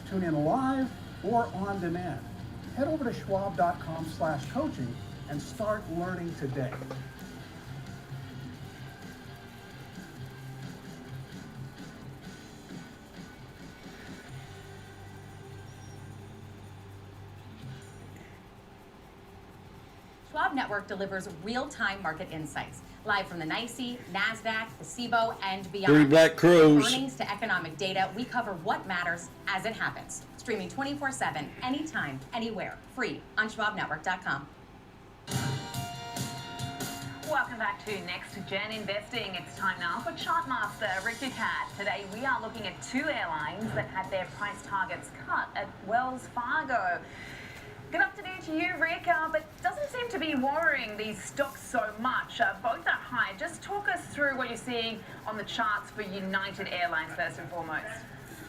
Tune in live or on demand. Head over to schwab.com/coaching and start learning today. Schwab Network delivers real-time market insights, live from the NYSE, NASDAQ, the SIBO, and beyond. Three black crows. From earnings to economic data, we cover what matters as it happens. Streaming 24/7, anytime, anywhere, free on schwabnetwork.com. Welcome back to Next Gen Investing. It's time now for Chartmaster Rick Ducat. Today we are looking at two airlines that had their price targets cut at Wells Fargo. Good afternoon to you, Rick, but doesn't seem to be worrying these stocks so much. Both are high. Just talk us through what you're seeing on the charts for United Airlines first and foremost.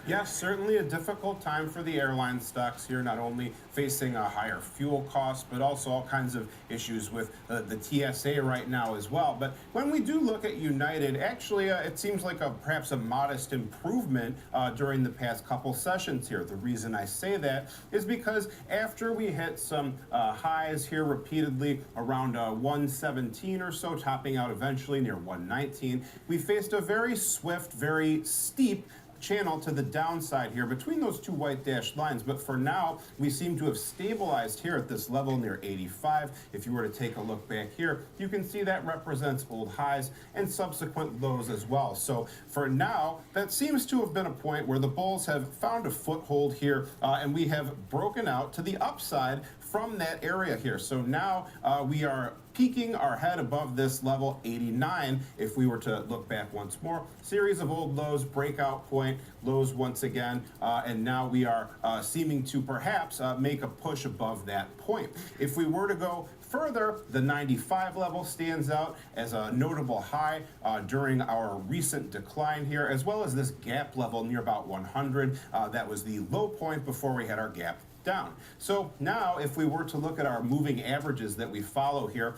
Yes, certainly a difficult time for the airline stocks here, not only facing a higher fuel cost, but also all kinds of issues with the TSA right now as well. But when we do look at United, actually, it seems like perhaps a modest improvement during the past couple sessions here. The reason I say that is because after we hit some highs here repeatedly around 117 or so, topping out eventually near 119, we faced a very swift, very steep channel to the downside here between those two white dashed lines, but for now we seem to have stabilized here at this level near 85. If you were to take a look back here, you can see that represents old highs and subsequent lows as well. So for now, that seems to have been a point where the bulls have found a foothold here, and we have broken out to the upside from that area here. So now we are peaking our head above this level 89. If we were to look back once more, series of old lows, breakout point, lows once again, and now we are seeming to perhaps make a push above that point. If we were to go further, the 95 level stands out as a notable high during our recent decline here, as well as this gap level near about 100. That was the low point before we had our gap down. So now if we were to look at our moving averages that we follow here,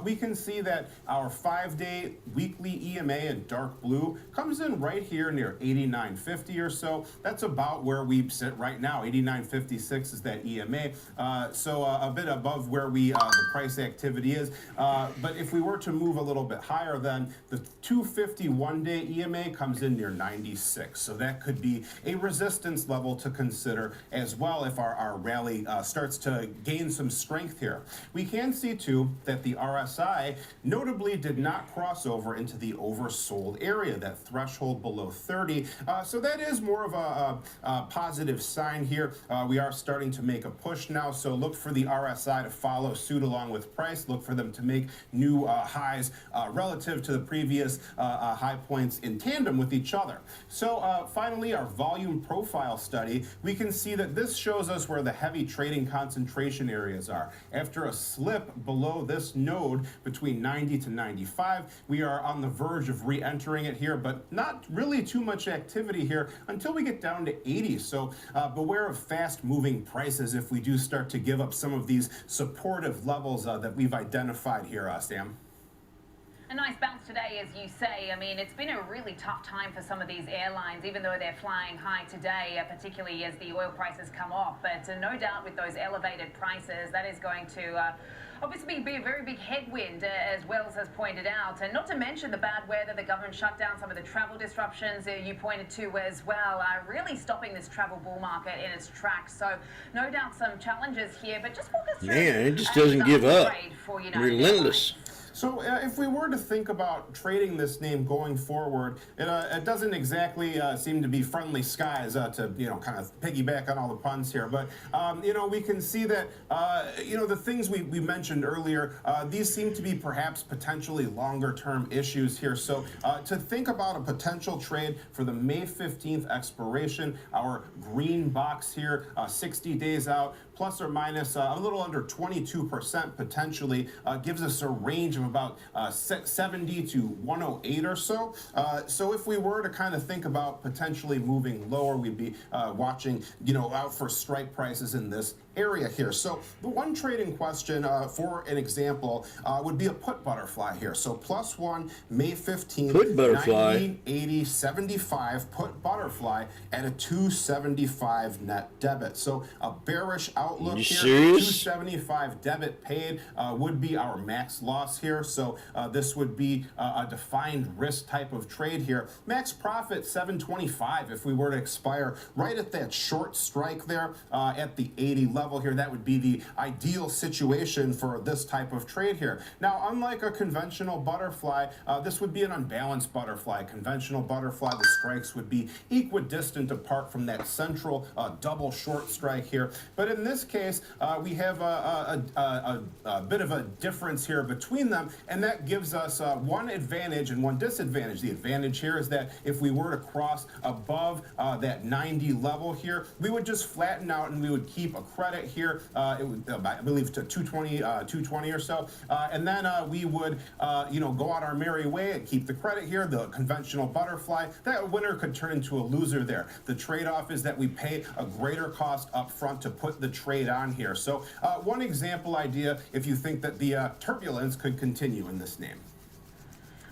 we can see that our 5-day weekly EMA in dark blue comes in right here near 89.50 or so. That's about where we sit right now. 89.56 is that EMA. So a bit above where the price activity is. But if we were to move a little bit higher, then the 251-day EMA comes in near 96. So that could be a resistance level to consider as well if our rally starts to gain some strength here. We can see too that the RSI notably did not cross over into the oversold area, that threshold below 30. So that is more of a positive sign here. We are starting to make a push now, so look for the RSI to follow suit along with price. Look for them to make new highs relative to the previous high points in tandem with each other. So finally, our volume profile study, we can see that this shows us where the heavy trading concentration areas are. After a slip below this node between 90 to 95, we are on the verge of re-entering it here, but not really too much activity here until we get down to 80. So beware of fast moving prices if we do start to give up some of these supportive levels that we've identified here, Sam. A nice bounce today, as you say. I mean, it's been a really tough time for some of these airlines, even though they're flying high today, particularly as the oil prices come off. But no doubt with those elevated prices, that is going to obviously be a very big headwind, as Wells has pointed out. And not to mention the bad weather, the government shut down, some of the travel disruptions you pointed to as well, really stopping this travel bull market in its tracks. So no doubt some challenges here, but just walk us through. Man, it just doesn't give up. Relentless. So if we were to think about trading this name going forward, it doesn't exactly seem to be friendly skies to, kind of piggyback on all the puns here. But, we can see that, the things we mentioned earlier, these seem to be perhaps potentially longer term issues here. So to think about a potential trade for the May 15th expiration, our green box here, 60 days out, plus or minus a little under 22% potentially, gives us a range of about 70 to 108 or so. So if we were to kind of think about potentially moving lower, we'd be watching, out for strike prices in this area here. So the one trading question, for an example, would be a put butterfly here. So +1, May 15th, Put butterfly. 90, 80, 75, put butterfly at a 275 net debit. So a bearish outlook You here. serious? 275 debit paid would be our max loss here. So this would be a defined risk type of trade here. Max profit 725 if we were to expire right at that short strike there at the 80 level here. That would be the ideal situation for this type of trade here. Now, unlike a conventional butterfly, this would be an unbalanced butterfly. Conventional butterfly, the strikes would be equidistant apart from that central double short strike here. But in this case, we have a bit of a difference here between them, and that gives us one advantage and one disadvantage. The advantage here is that if we were to cross above that 90 level here, we would just flatten out and we would keep a credit here, it would, I believe, to 220 or so, and then we would go out our merry way and keep the credit here. The conventional butterfly, that winner could turn into a loser there. The trade-off is that we pay a greater cost up front to put the trade on here. So one example idea, if you think that the turbulence could continue in this name.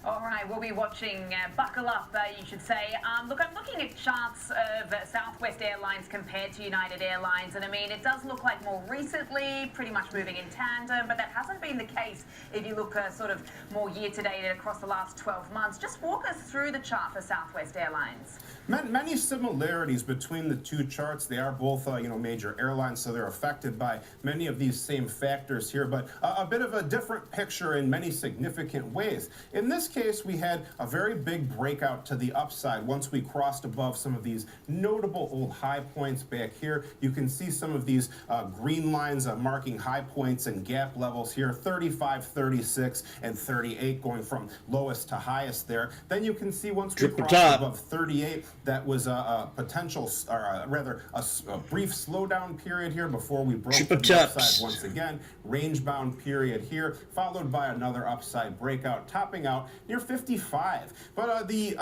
All right, we'll be watching. Buckle up, you should say. Look, I'm looking at charts of Southwest Airlines compared to United Airlines, and I mean, it does look like more recently, pretty much moving in tandem, but that hasn't been the case if you look sort of more year-to-date across the last 12 months. Just walk us through the chart for Southwest Airlines. Many similarities between the two charts. They are both, major airlines, so they're affected by many of these same factors here, but a bit of a different picture in many significant ways. In this case, we had a very big breakout to the upside once we crossed above some of these notable old high points back here. You can see some of these green lines marking high points and gap levels here, 35, 36, and 38 going from lowest to highest there. Then you can see once we crossed above 38, that was a potential, or rather a brief slowdown period here before we broke to the upside once again. Range-bound period here, followed by another upside breakout, topping out near 55. But the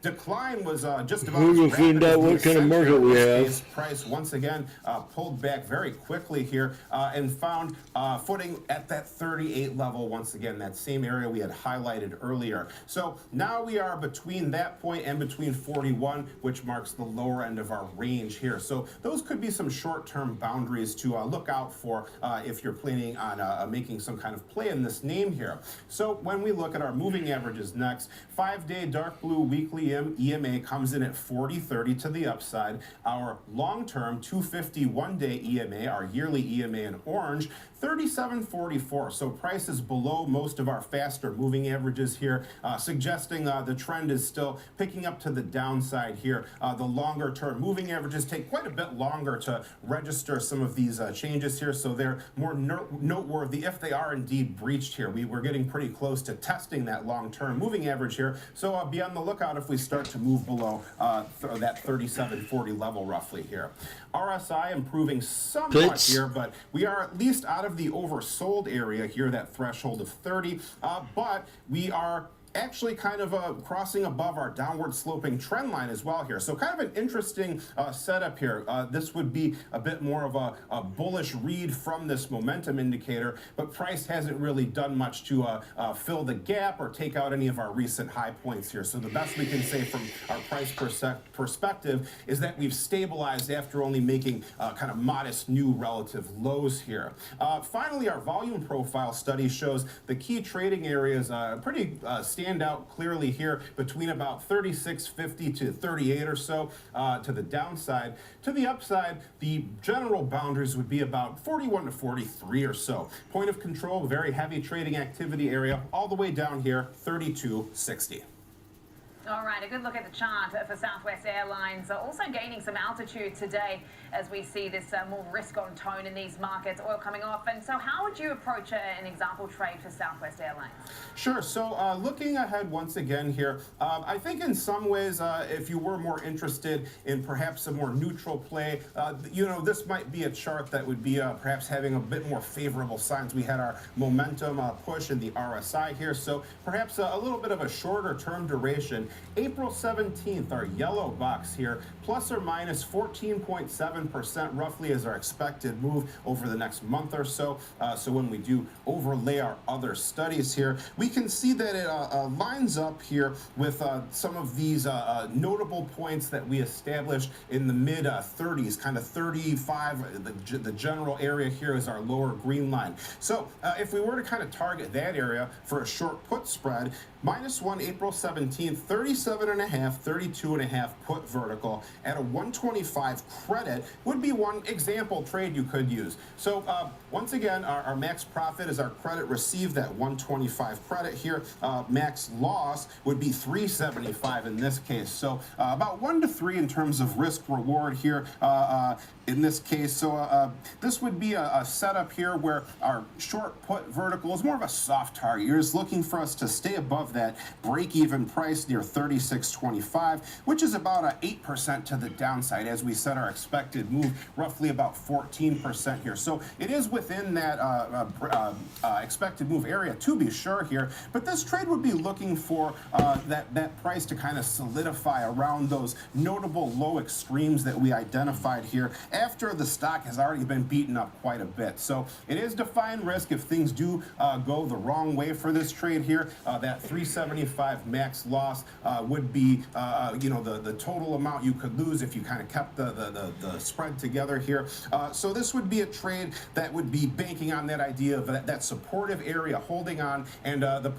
decline was just about We'll find out what kind of market we have. Price once again pulled back very quickly here and found footing at that 38 level once again, that same area we had highlighted earlier. So now we are between that point and between 41, which marks the lower end of our range here. So those could be some short-term boundaries to look out for if you're planning on making some kind of play in this name here. So when we look at our moving averages next, 5-day dark blue weekly EMA comes in at 40.30 to the upside. Our long-term 250 one-day EMA, our yearly EMA in orange, 37.44. So price is below most of our faster moving averages here, suggesting the trend is still picking up to the downside here. The longer term moving averages take quite a bit longer to register some of these changes here, so they're more noteworthy if they are indeed breached here. We were getting pretty close to testing that long-term moving average here, so be on the lookout if we start to move below that 37.40 level roughly here. RSI improving somewhat here, but we are at least out of the oversold area here, that threshold of 30, but we are actually kind of crossing above our downward sloping trend line as well here. So kind of an interesting setup here. This would be a bit more of a bullish read from this momentum indicator, but price hasn't really done much to fill the gap or take out any of our recent high points here. So the best we can say from our price perspective is that we've stabilized after only making kind of modest new relative lows here. Finally, our volume profile study shows the key trading areas pretty stand out clearly here between about 36.50 to 38 or so to the downside. To the upside, the general boundaries would be about 41 to 43 or so. Point of control, very heavy trading activity area, all the way down here, 32.60. All right, a good look at the chart for Southwest Airlines. Also gaining some altitude today as we see this more risk on tone in these markets, oil coming off. And so how would you approach an example trade for Southwest Airlines? Sure. So looking ahead once again here, I think in some ways, if you were more interested in perhaps a more neutral play, this might be a chart that would be perhaps having a bit more favorable signs. We had our momentum push in the RSI here, so perhaps a little bit of a shorter term duration. April 17th, our yellow box here, plus or minus 14.7% roughly is our expected move over the next month or so. So when we do overlay our other studies here, we can see that it lines up here with some of these notable points that we established in the mid 30s, kind of 35. The general area here is our lower green line. So if we were to kind of target that area for a short put spread, -1 April 17th, 37.5, 32.5 put vertical at a 125 credit would be one example trade you could use. So once again, our max profit is our credit received at 125 credit here. Max loss would be 375 in this case. So about 1 to 3 in terms of risk reward here in this case. So this would be a setup here where our short put vertical is more of a soft target. You're just looking for us to stay above that break-even price near 36.25, which is about a 8% to the downside as we set our expected move, roughly about 14% here. So it is within that expected move area to be sure here, but this trade would be looking for that price to kind of solidify around those notable low extremes that we identified here after the stock has already been beaten up quite a bit. So it is defined risk if things do go the wrong way for this trade here. That 375 max loss would be the total amount you could lose if you kind of kept the spread together here. So this would be a trade that would be banking on that idea of that supportive area holding on, and the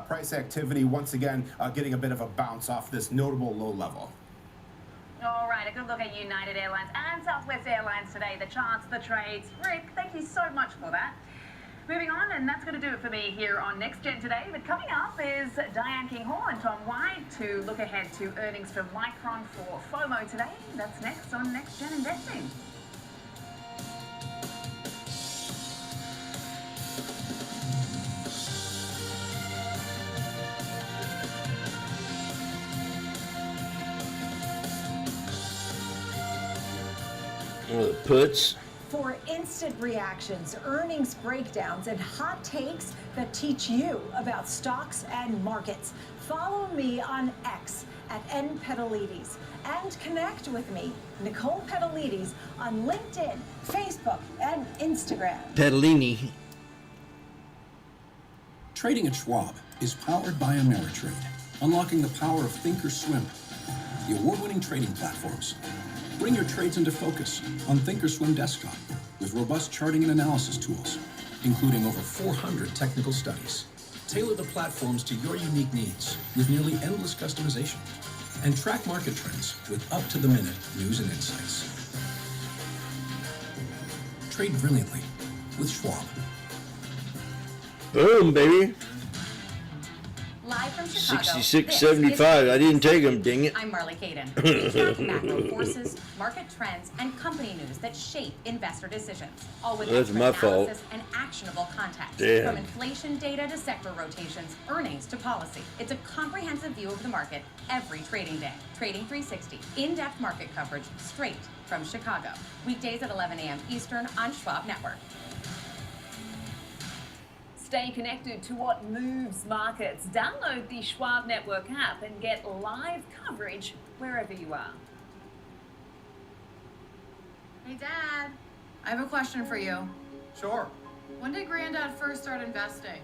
price activity once again getting a bit of a bounce off this notable low level. All right, a good look at United Airlines and Southwest Airlines today. The charts, the trades. Rick, thank you so much for that. Moving on, and that's going to do it for me here on Next Gen today. But coming up is Diane King Hall and Tom White to look ahead to earnings for Micron for FOMO today. That's next on Next Gen Investing. Puts. For instant reactions, earnings breakdowns, and hot takes that teach you about stocks and markets, follow me on X at @NPetalides and connect with me, Nicole Petalides, on LinkedIn, Facebook, and Instagram. Petalini. Trading at Schwab is powered by Ameritrade, unlocking the power of Thinkorswim, the award-winning trading platforms. Bring your trades into focus on Thinkorswim Desktop with robust charting and analysis tools, including over 400 technical studies. Tailor the platforms to your unique needs with nearly endless customization, and track market trends with up-to-the-minute news and insights. Trade brilliantly with Schwab. Boom, baby. Live from Chicago, 66.75. I didn't take them, dang it. I'm Marley Caden. We track macro forces, market trends, and company news that shape investor decisions, all with That's expert my fault. analysis and actionable context. Damn. From inflation data to sector rotations, earnings to policy. It's a comprehensive view of the market every trading day. Trading 360, in-depth market coverage straight from Chicago. Weekdays at 11 a.m. Eastern on Schwab Network. Stay connected to what moves markets. Download the Schwab Network app and get live coverage wherever you are. Hey, Dad. I have a question for you. Sure. When did Granddad first start investing?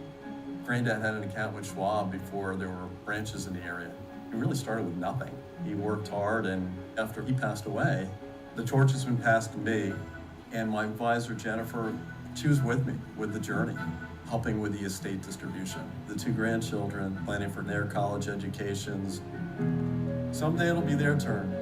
Granddad had an account with Schwab before there were branches in the area. He really started with nothing. He worked hard, and after he passed away, the torch has been passed to me, and my advisor, Jennifer, she was with me with the journey, helping with the estate distribution. The 2 grandchildren, planning for their college educations. Someday it'll be their turn.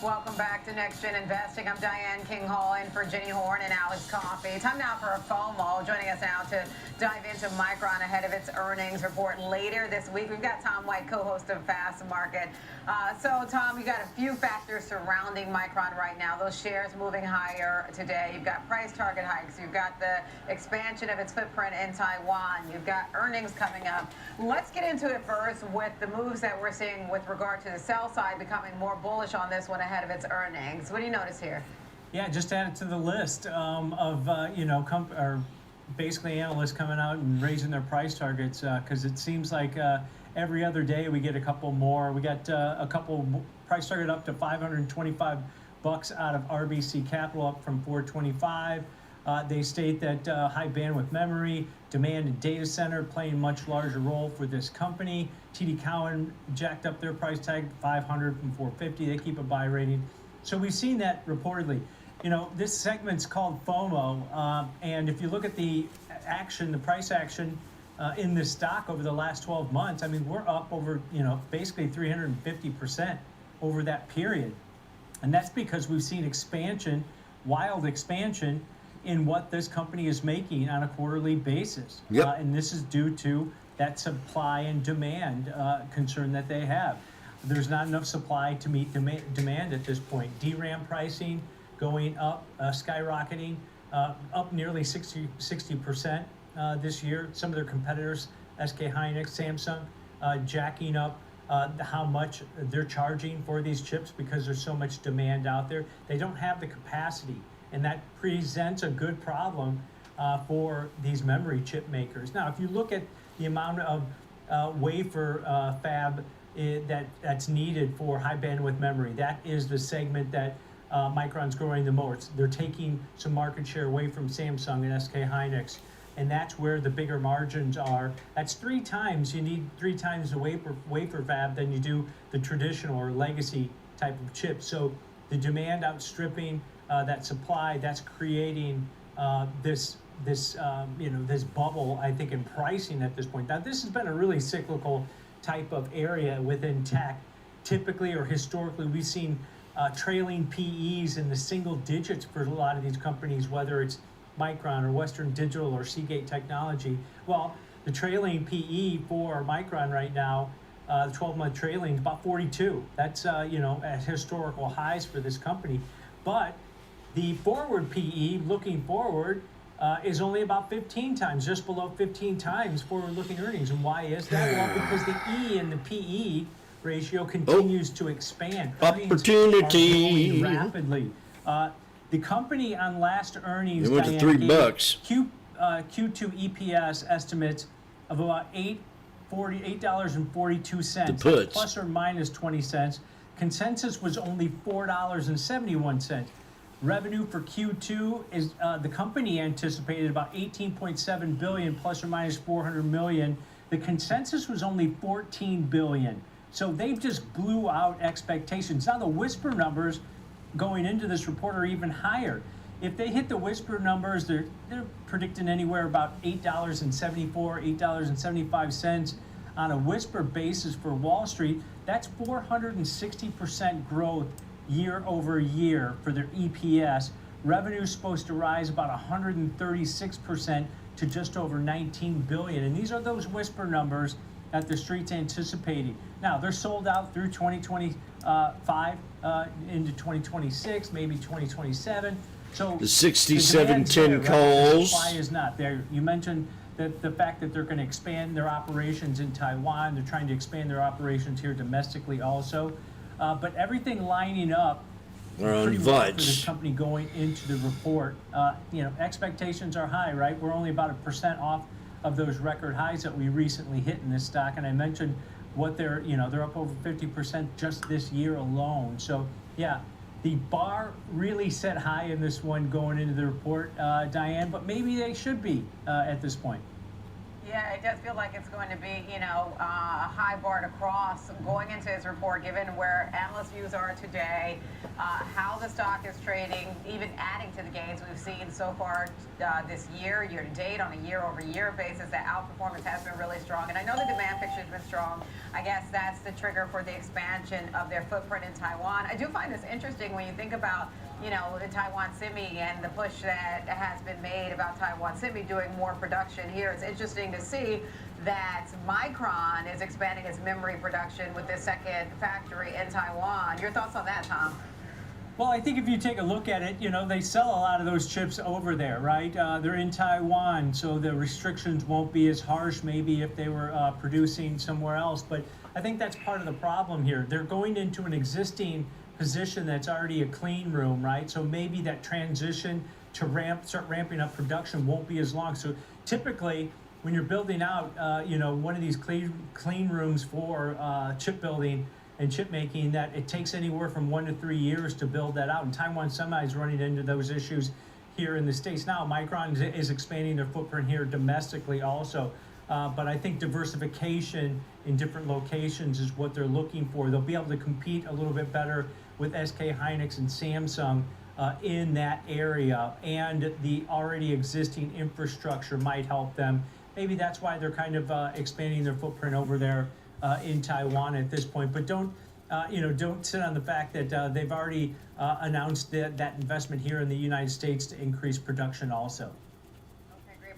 Welcome back to Next Gen Investing. I'm Diane King Hall in for Ginny Horn and Alex Coffey. Time now for a FOMO. Joining us now to dive into Micron ahead of its earnings report later this week. We've got Tom White, co-host of Fast Market. So, Tom, you've got a few factors surrounding Micron right now. Those shares moving higher today. You've got price target hikes. You've got the expansion of its footprint in Taiwan. You've got earnings coming up. Let's get into it first with the moves that we're seeing with regard to the sell side becoming more bullish on this one ahead of its earnings. What do you notice here? Yeah, just add it to the list of basically analysts coming out and raising their price targets because it seems like every other day we get a couple more. We got a couple price target up to $525 out of RBC Capital, up from $425. They state that high bandwidth memory, demand in data center playing a much larger role for this company. TD Cowen jacked up their price tag 500 from 450. They keep a buy rating. So we've seen that reportedly. You know, this segment's called FOMO, and if you look at the action, the price action in this stock over the last 12 months, I mean, we're up over, basically 350% over that period. And that's because we've seen expansion, wild expansion, in what this company is making on a quarterly basis. Yep. And this is due to that supply and demand concern that they have. There's not enough supply to meet demand at this point. DRAM pricing going up, skyrocketing, up nearly 60% this year. Some of their competitors, SK Hynix, Samsung, jacking up how much they're charging for these chips because there's so much demand out there. They don't have the capacity, and that presents a good problem for these memory chip makers. Now, if you look at the amount of wafer fab that's needed for high bandwidth memory, that is the segment that Micron's growing the most. They're taking some market share away from Samsung and SK Hynix, and that's where the bigger margins are. That's 3 times, you need 3 times the wafer fab than you do the traditional or legacy type of chip. So the demand outstripping that supply, that's creating this bubble, I think, in pricing at this point. Now, this has been a really cyclical type of area within tech. Typically or historically, we've seen trailing PEs in the single digits for a lot of these companies, whether it's Micron or Western Digital or Seagate Technology. Well, the trailing PE for Micron right now, the 12-month trailing, is about 42. That's at historical highs for this company. But the forward PE, looking forward, is only about 15 times, just below 15 times forward-looking earnings. And why is that? Well, because the E in the PE ratio continues to expand. Opportunity. Earnings are growing rapidly. The company on last earnings, it went to Diane, $3. Q2 EPS estimates of about $8.42, The puts. plus or minus 20 cents. Consensus was only $4.71. Revenue for Q2 is the company anticipated about $18.7 billion, plus or minus 400 million. The consensus was only $14 billion. So they just blew out expectations. Now the whisper numbers going into this report are even higher. If they hit the whisper numbers, they're predicting anywhere about $8.74, $8.75 on a whisper basis for Wall Street. That's 460% growth year over year for their EPS. Revenue is supposed to rise about 136% to just over $19 billion. And these are those whisper numbers that the street's anticipating. Now, they're sold out through 2025 into 2026, maybe 2027. So the 6710 right? calls. The supply is not there. You mentioned that the fact that they're going to expand their operations in Taiwan. They're trying to expand their operations here domestically also. But everything lining up pretty well for this company going into the report. Expectations are high, right? We're only about 1% off of those record highs that we recently hit in this stock. And I mentioned what they're up over 50% just this year alone. So yeah, the bar really set high in this one going into the report, Diane, but maybe they should be at this point. Yeah, it does feel like it's going to be, a high bar to cross going into his report, given where analyst views are today, how the stock is trading, even adding to the gains we've seen so far this year to date on a year-over-year basis. That outperformance has been really strong. And I know the demand picture has been strong. I guess that's the trigger for the expansion of their footprint in Taiwan. I do find this interesting when you think about the Taiwan Semi and the push that has been made about Taiwan Semi doing more production here. It's interesting to see that Micron is expanding its memory production with this second factory in Taiwan. Your thoughts on that, Tom? Well, I think if you take a look at it, they sell a lot of those chips over there, right? They're in Taiwan, so the restrictions won't be as harsh maybe if they were producing somewhere else. But I think that's part of the problem here. They're going into an existing position that's already a clean room, right? So maybe that transition to start ramping up production won't be as long. So typically, when you're building out, one of these clean rooms for chip building and chip making, that it takes anywhere from 1 to 3 years to build that out. And Taiwan Semi is running into those issues here in the States. Now, Micron is expanding their footprint here domestically also. But I think diversification in different locations is what they're looking for. They'll be able to compete a little bit better with SK Hynix and Samsung in that area, and the already existing infrastructure might help them. Maybe that's why they're kind of expanding their footprint over there in Taiwan at this point. But don't sit on the fact that they've already announced that investment here in the United States to increase production also.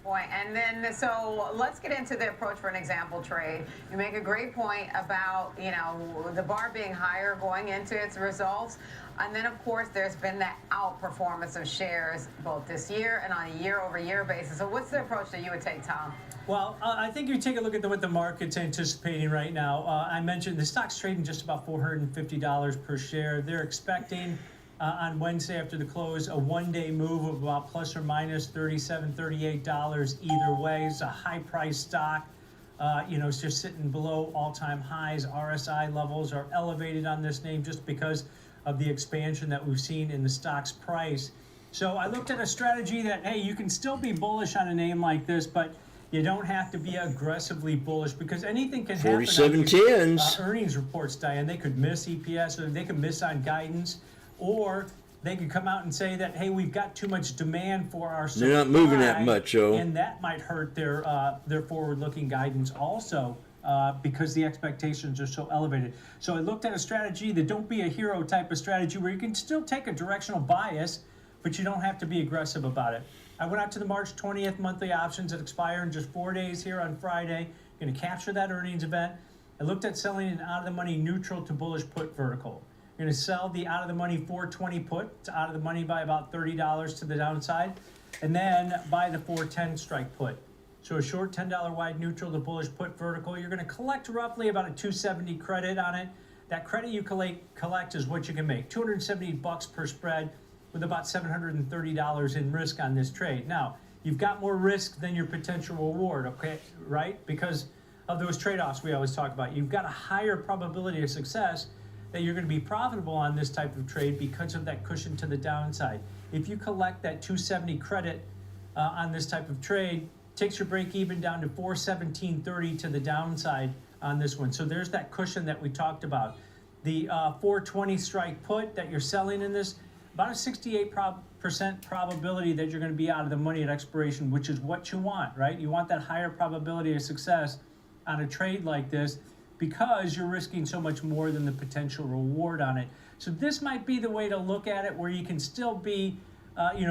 Point. And then, so let's get into the approach for an example trade. You make a great point about, the bar being higher going into its results. And then, of course, there's been that outperformance of shares both this year and on a year-over-year basis. So what's the approach that you would take, Tom? Well, I think you take a look at what the market's anticipating right now. I mentioned the stock's trading just about $450 per share. They're expecting on Wednesday after the close a one-day move of about plus or minus $37, $38 either way. It's a high-priced stock. It's just sitting below all-time highs. RSI levels are elevated on this name just because of the expansion that we've seen in the stock's price. So I looked at a strategy that, hey, you can still be bullish on a name like this, but you don't have to be aggressively bullish because anything can happen. 47.10s. Earnings reports, Diane, they could miss EPS or they could miss on guidance. Or they could come out and say that, hey, we've got too much demand for our supply. They're not moving that much, Joe. And that might hurt their forward-looking guidance also because the expectations are so elevated. So I looked at a strategy, the don't be a hero type of strategy, where you can still take a directional bias, but you don't have to be aggressive about it. I went out to the March 20th monthly options that expire in just 4 days here on Friday. I'm going to capture that earnings event. I looked at selling an out-of-the-money neutral to bullish put vertical. You're going to sell the out-of-the-money 420 put. It's out of the money by about $30 to the downside. And then buy the 410 strike put. So a short $10 wide neutral to bullish put vertical. You're going to collect roughly about a $270 credit on it. That credit you collect is what you can make. $270 per spread with about $730 in risk on this trade. Now, you've got more risk than your potential reward, okay, right? Because of those trade-offs we always talk about. You've got a higher probability of success that you're going to be profitable on this type of trade because of that cushion to the downside. If you collect that 270 credit on this type of trade, takes your break even down to 417.30 to the downside on this one. So there's that cushion that we talked about. The 420 strike put that you're selling in this, about a 68% probability that you're going to be out of the money at expiration, which is what you want, right? You want that higher probability of success on a trade like this, because you're risking so much more than the potential reward on it. So this might be the way to look at it, where you can still be,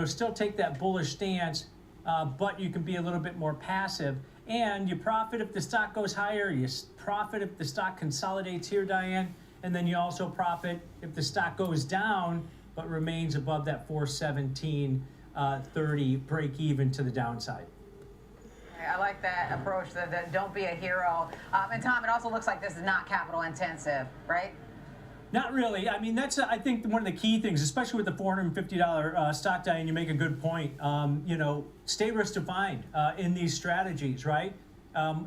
still take that bullish stance, but you can be a little bit more passive. And you profit if the stock goes higher, you profit if the stock consolidates here, Diane, and then you also profit if the stock goes down, but remains above that 417.30 break even to the downside. I like that approach, that don't be a hero. And Tom, it also looks like this is not capital intensive, right? Not really. I mean, that's, I think, one of the key things, especially with the $450 stock, Diane, you make a good point. Stay risk defined in these strategies, right?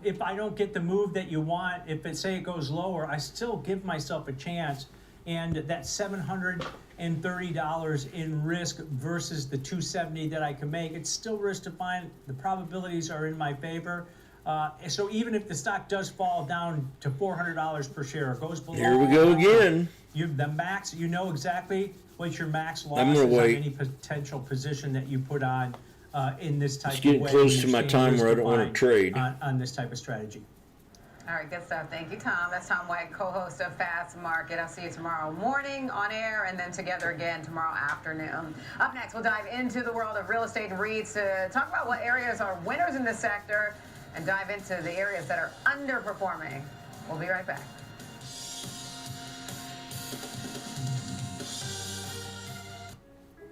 If I don't get the move that you want, if it say it goes lower, I still give myself a chance. And that $730 in risk versus the $270 that I can make, it's still risk defined. The probabilities are in my favor. So even if the stock does fall down to $400 per share, or goes below, Here we go again. The max, you know exactly what your max loss I'm is gonna on wait. any potential position that you put on in this type It's of getting way. close You to my understand time risk where I don't want to defined trade. on this type of strategy. All right, good stuff. Thank you, Tom. That's Tom White, co-host of Fast Market. I'll see you tomorrow morning on air and then together again tomorrow afternoon. Up next, we'll dive into the world of real estate and REITs to talk about what areas are winners in the sector and dive into the areas that are underperforming. We'll be right back.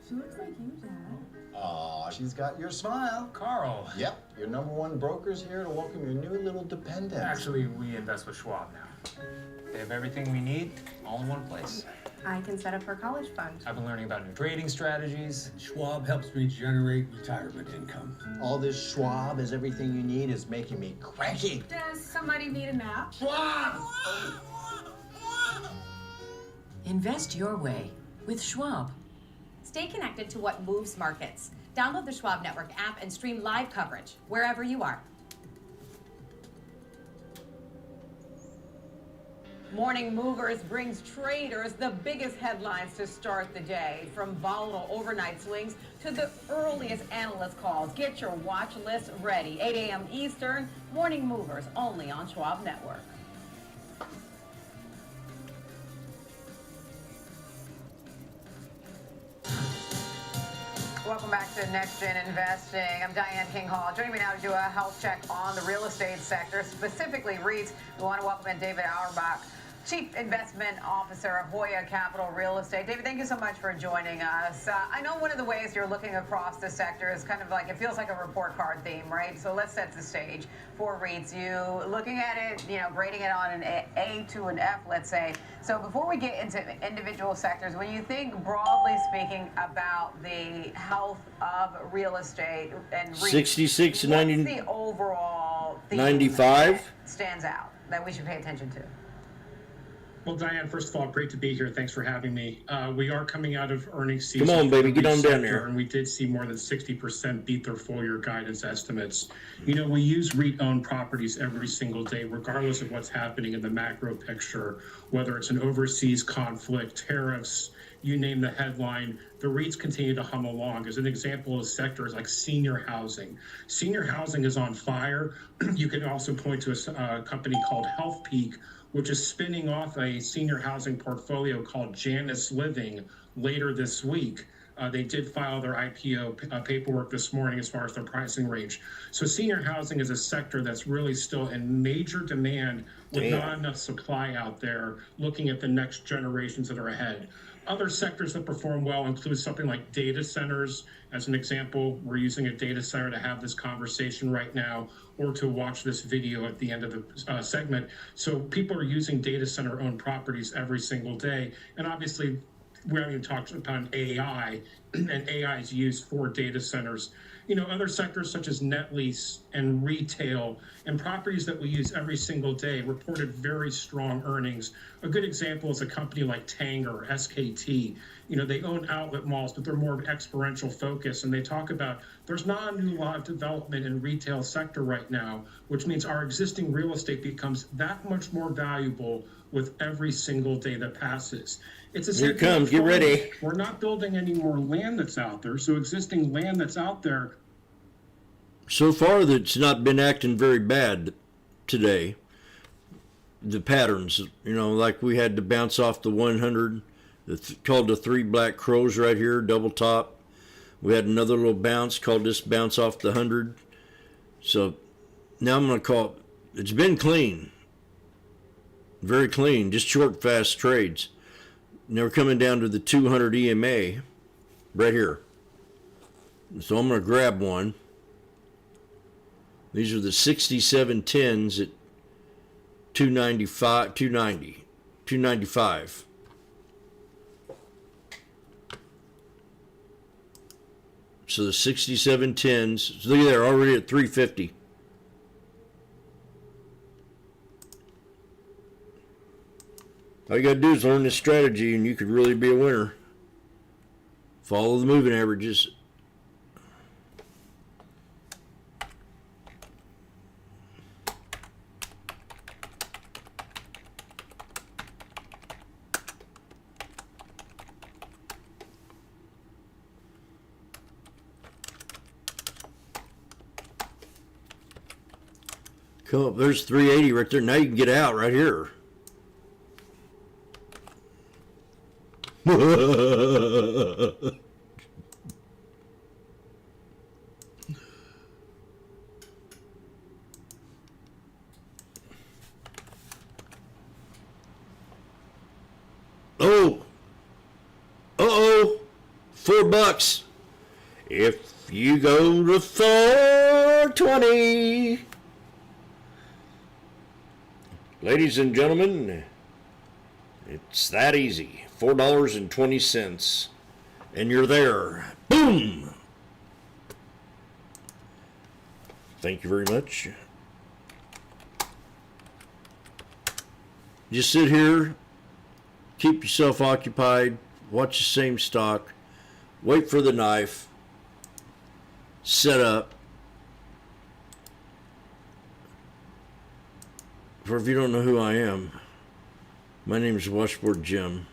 She looks like you, Dad. Aw, she's got your smile. Carl. Yep, your #1 broker's here to welcome your new little dependent. Actually, we invest with Schwab now. They have everything we need, all in one place. I can set up her college fund. I've been learning about new trading strategies. Schwab helps me generate retirement income. All this Schwab is everything you need is making me cranky. Does somebody need a nap? Schwab! Invest your way with Schwab. Stay connected to what moves markets. Download the Schwab Network app and stream live coverage wherever you are. Morning Movers brings traders the biggest headlines to start the day, from volatile overnight swings to the earliest analyst calls. Get your watch list ready. 8 a.m. Eastern, Morning Movers, only on Schwab Network. Welcome back to Next Gen Investing. I'm Diane King Hall. Joining me now to do a health check on the real estate sector, specifically REITs. We want to welcome in David Auerbach, Chief Investment Officer of Hoya Capital Real Estate. David, thank you so much for joining us. I know one of the ways you're looking across the sector is kind of like, it feels like a report card theme, right? So let's set the stage for REITs. You looking at it, grading it on an A to an F, let's say. So before we get into individual sectors, when you think broadly speaking about the health of real estate and REITs, 66, what's 90, the overall theme 95? that stands out that we should pay attention to? Well, Diane, first of all, great to be here. Thanks for having me. We are coming out of earnings season. Come on, baby, get on down sector, there. And we did see more than 60% beat their full year guidance estimates. We use REIT-owned properties every single day, regardless of what's happening in the macro picture, whether it's an overseas conflict, tariffs, you name the headline, the REITs continue to hum along. As an example of sectors like senior housing. Senior housing is on fire. You can also point to a company called Health Peak, which is spinning off a senior housing portfolio called Janus Living later this week. They did file their IPO paperwork this morning as far as their pricing range. So senior housing is a sector that's really still in major demand with not enough supply out there, looking at the next generations that are ahead. Other sectors that perform well include something like data centers. As an example, we're using a data center to have this conversation right now, or to watch this video at the end of the segment. So people are using data center owned properties every single day. And obviously, we haven't even talked about AI, and AI is used for data centers. Other sectors such as net lease and retail and properties that we use every single day reported very strong earnings. A good example is a company like Tanger, SKT. They own outlet malls, but they're more of experiential focus. And they talk about there's not a new lot of development in retail sector right now, which means our existing real estate becomes that much more valuable with every single day that passes. It's a Here it comes, get ready. We're not building any more land that's out there. So existing land that's out there. So far, that's not been acting very bad today. The patterns, like we had to bounce off the 100, called the 3 black crows right here, double top. We had another little bounce called this bounce off the 100. So now I'm going to call it's been clean. Very clean, just short, fast trades. Now we're coming down to the 200 EMA right here. So I'm going to grab one. These are the 6710s at 295, 290, 295. So the 6710s, look at there, already at 350. All you got to do is learn this strategy and you could really be a winner. Follow the moving averages. Come up, there's 380 right there. Now you can get out right here. Oh. Uh-oh. $4. If you go to 420. Ladies and gentlemen, it's that easy. $4.20. And you're there. Boom! Thank you very much. Just sit here, keep yourself occupied, watch the same stock, wait for the knife, set up. For if you don't know who I am, my name is Washboardjim.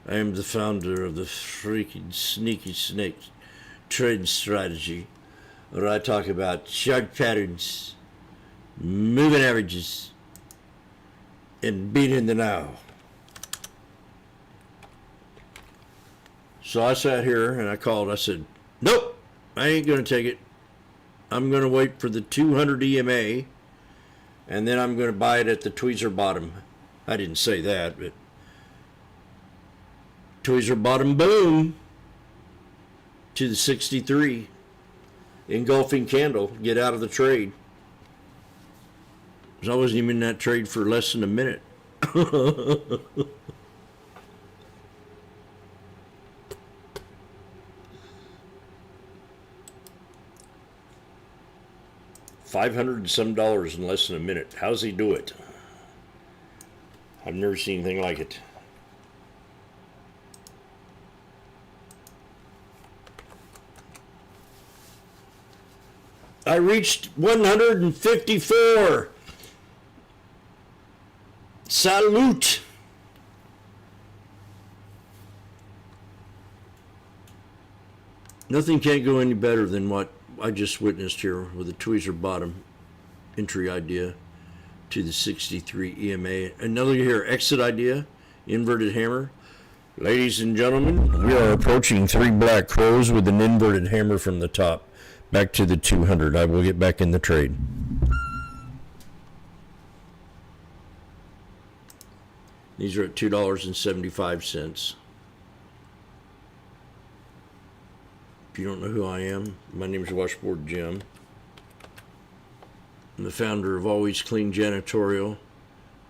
I am the founder of the freaking Sneaky Snake trading strategy, where I talk about chart patterns, moving averages, and beating the now. So I sat here and I called. I said, nope, I ain't going to take it. I'm going to wait for the 200 EMA, and then I'm going to buy it at the tweezer bottom. I didn't say that, but tweezer bottom, boom, to the 63. Engulfing candle, get out of the trade. Because I wasn't even in that trade for less than a minute. $500 and some in less than a minute. How's he do it? I've never seen anything like it. I reached 154. Salute. Nothing can't go any better than what I just witnessed here with a tweezer bottom entry idea to the 63 EMA. Another here, exit idea, inverted hammer. Ladies and gentlemen, we are approaching 3 black crows with an inverted hammer from the top. Back to the 200. I will get back in the trade. These are at $2.75. If you don't know who I am, my name is Washboardjim. I'm the founder of Always Clean Janitorial,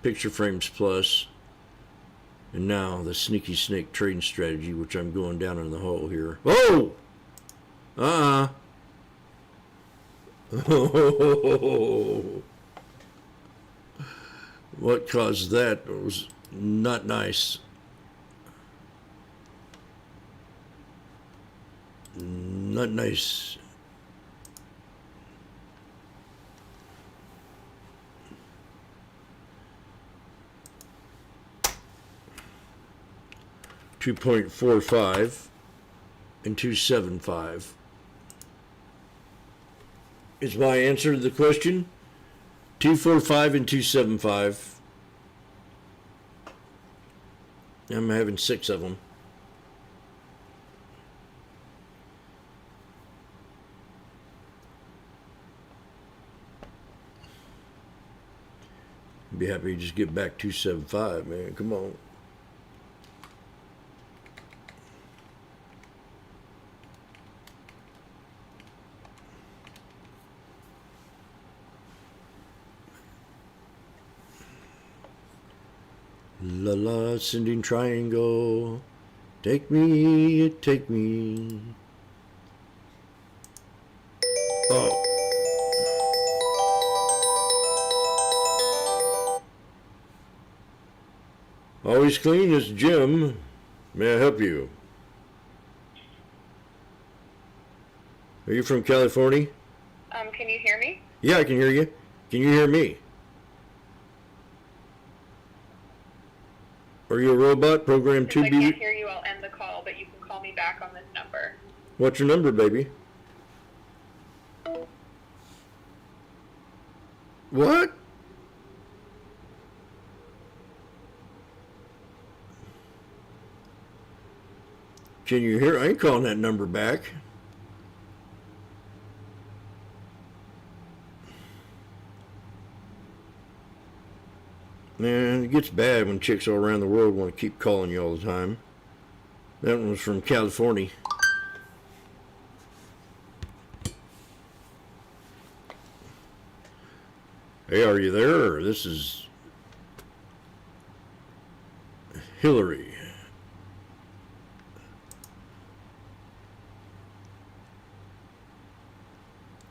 Picture Frames Plus, and now the Sneaky Snake trading strategy, which I'm going down in the hole here. Oh! What caused that? It was not nice. Not nice. $2.45 and $2.75 is my answer to the question. $2.45 and $2.75. I'm having 6 of them. Be happy to just get back 275, man. Come on. La la, ascending triangle. Take me, take me. Oh. Always Clean is Jim. May I help you? Are you from California? Can you hear me? Yeah, I can hear you. Can you hear me? Are you a robot? Program 2B? If I can't hear you, I'll end the call, but you can call me back on this number. What's your number, baby? What? Can you hear? I ain't calling that number back. Man, it gets bad when chicks all around the world want to keep calling you all the time. That one was from California. Hey, are you there? This is Hillary.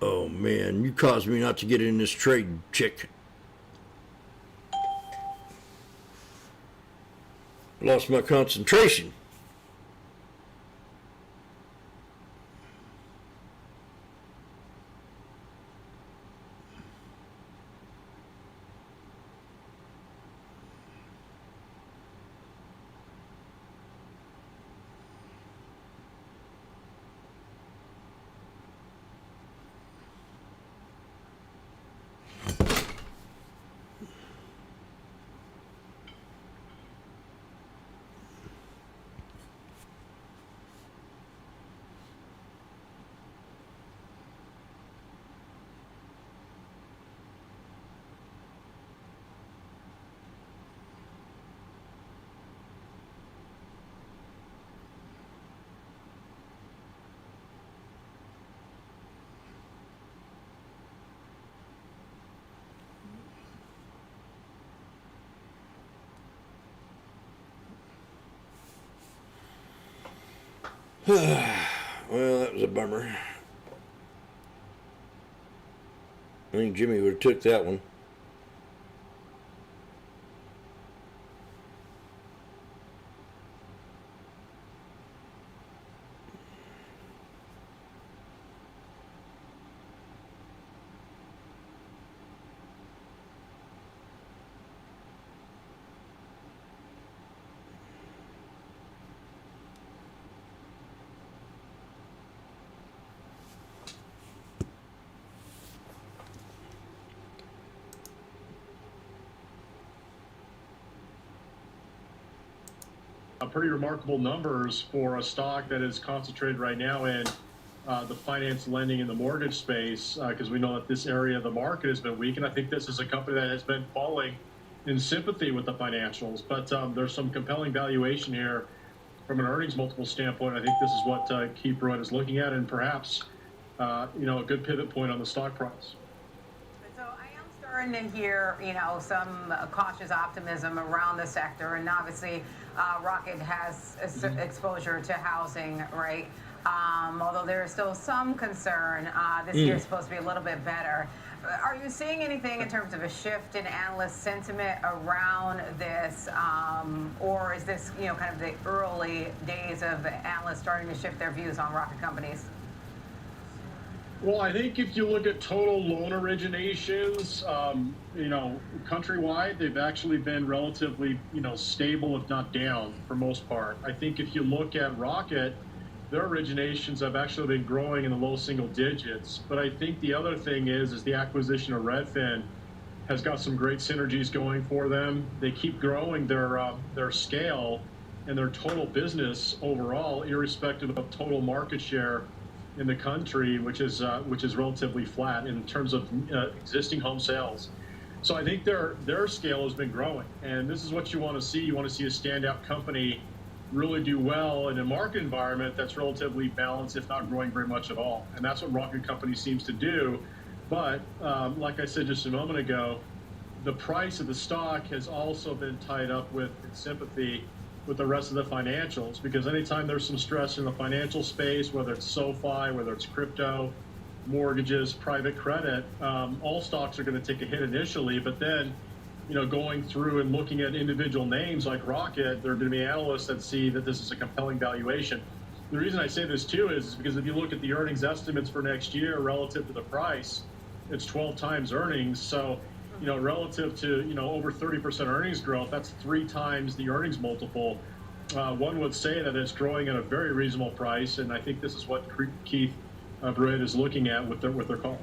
Oh man, you caused me not to get in this trade, chick. Lost my concentration. Well, that was a bummer. I think Jimmy would have took that one. Pretty remarkable numbers for a stock that is concentrated right now in the finance, lending, and the mortgage space, because we know that this area of the market has been weak, and I think this is a company that has been falling in sympathy with the financials. But there's some compelling valuation here from an earnings multiple standpoint. I think this is what Keith Pruitt is looking at, and perhaps a good pivot point on the stock price. Starting to hear, some cautious optimism around the sector, and obviously Rocket has exposure to housing, right? Although there is still some concern, this year is supposed to be a little bit better. Are you seeing anything in terms of a shift in analyst sentiment around this, or is this, kind of the early days of analysts starting to shift their views on rocket companies? Well, I think if you look at total loan originations, countrywide, they've actually been relatively, stable, if not down, for most part. I think if you look at Rocket, their originations have actually been growing in the low single digits. But I think the other thing is the acquisition of Redfin has got some great synergies going for them. They keep growing their scale and their total business overall, irrespective of total market share in the country, which is relatively flat in terms of existing home sales. So I think their scale has been growing, and this is what you want to see. You want to see a standout company really do well in a market environment that's relatively balanced, if not growing very much at all. And that's what Rocket Company seems to do. But like I said just a moment ago, the price of the stock has also been tied up with sympathy with the rest of the financials, because anytime there's some stress in the financial space, whether it's SoFi, whether it's crypto, mortgages, private credit, all stocks are going to take a hit initially, but then, going through and looking at individual names like Rocket, there are going to be analysts that see that this is a compelling valuation. The reason I say this too is because if you look at the earnings estimates for next year relative to the price, it's 12 times earnings. So, relative to, over 30% earnings growth, that's 3 times the earnings multiple. One would say that it's growing at a very reasonable price, and I think this is what Keith Pruitt is looking at with their call.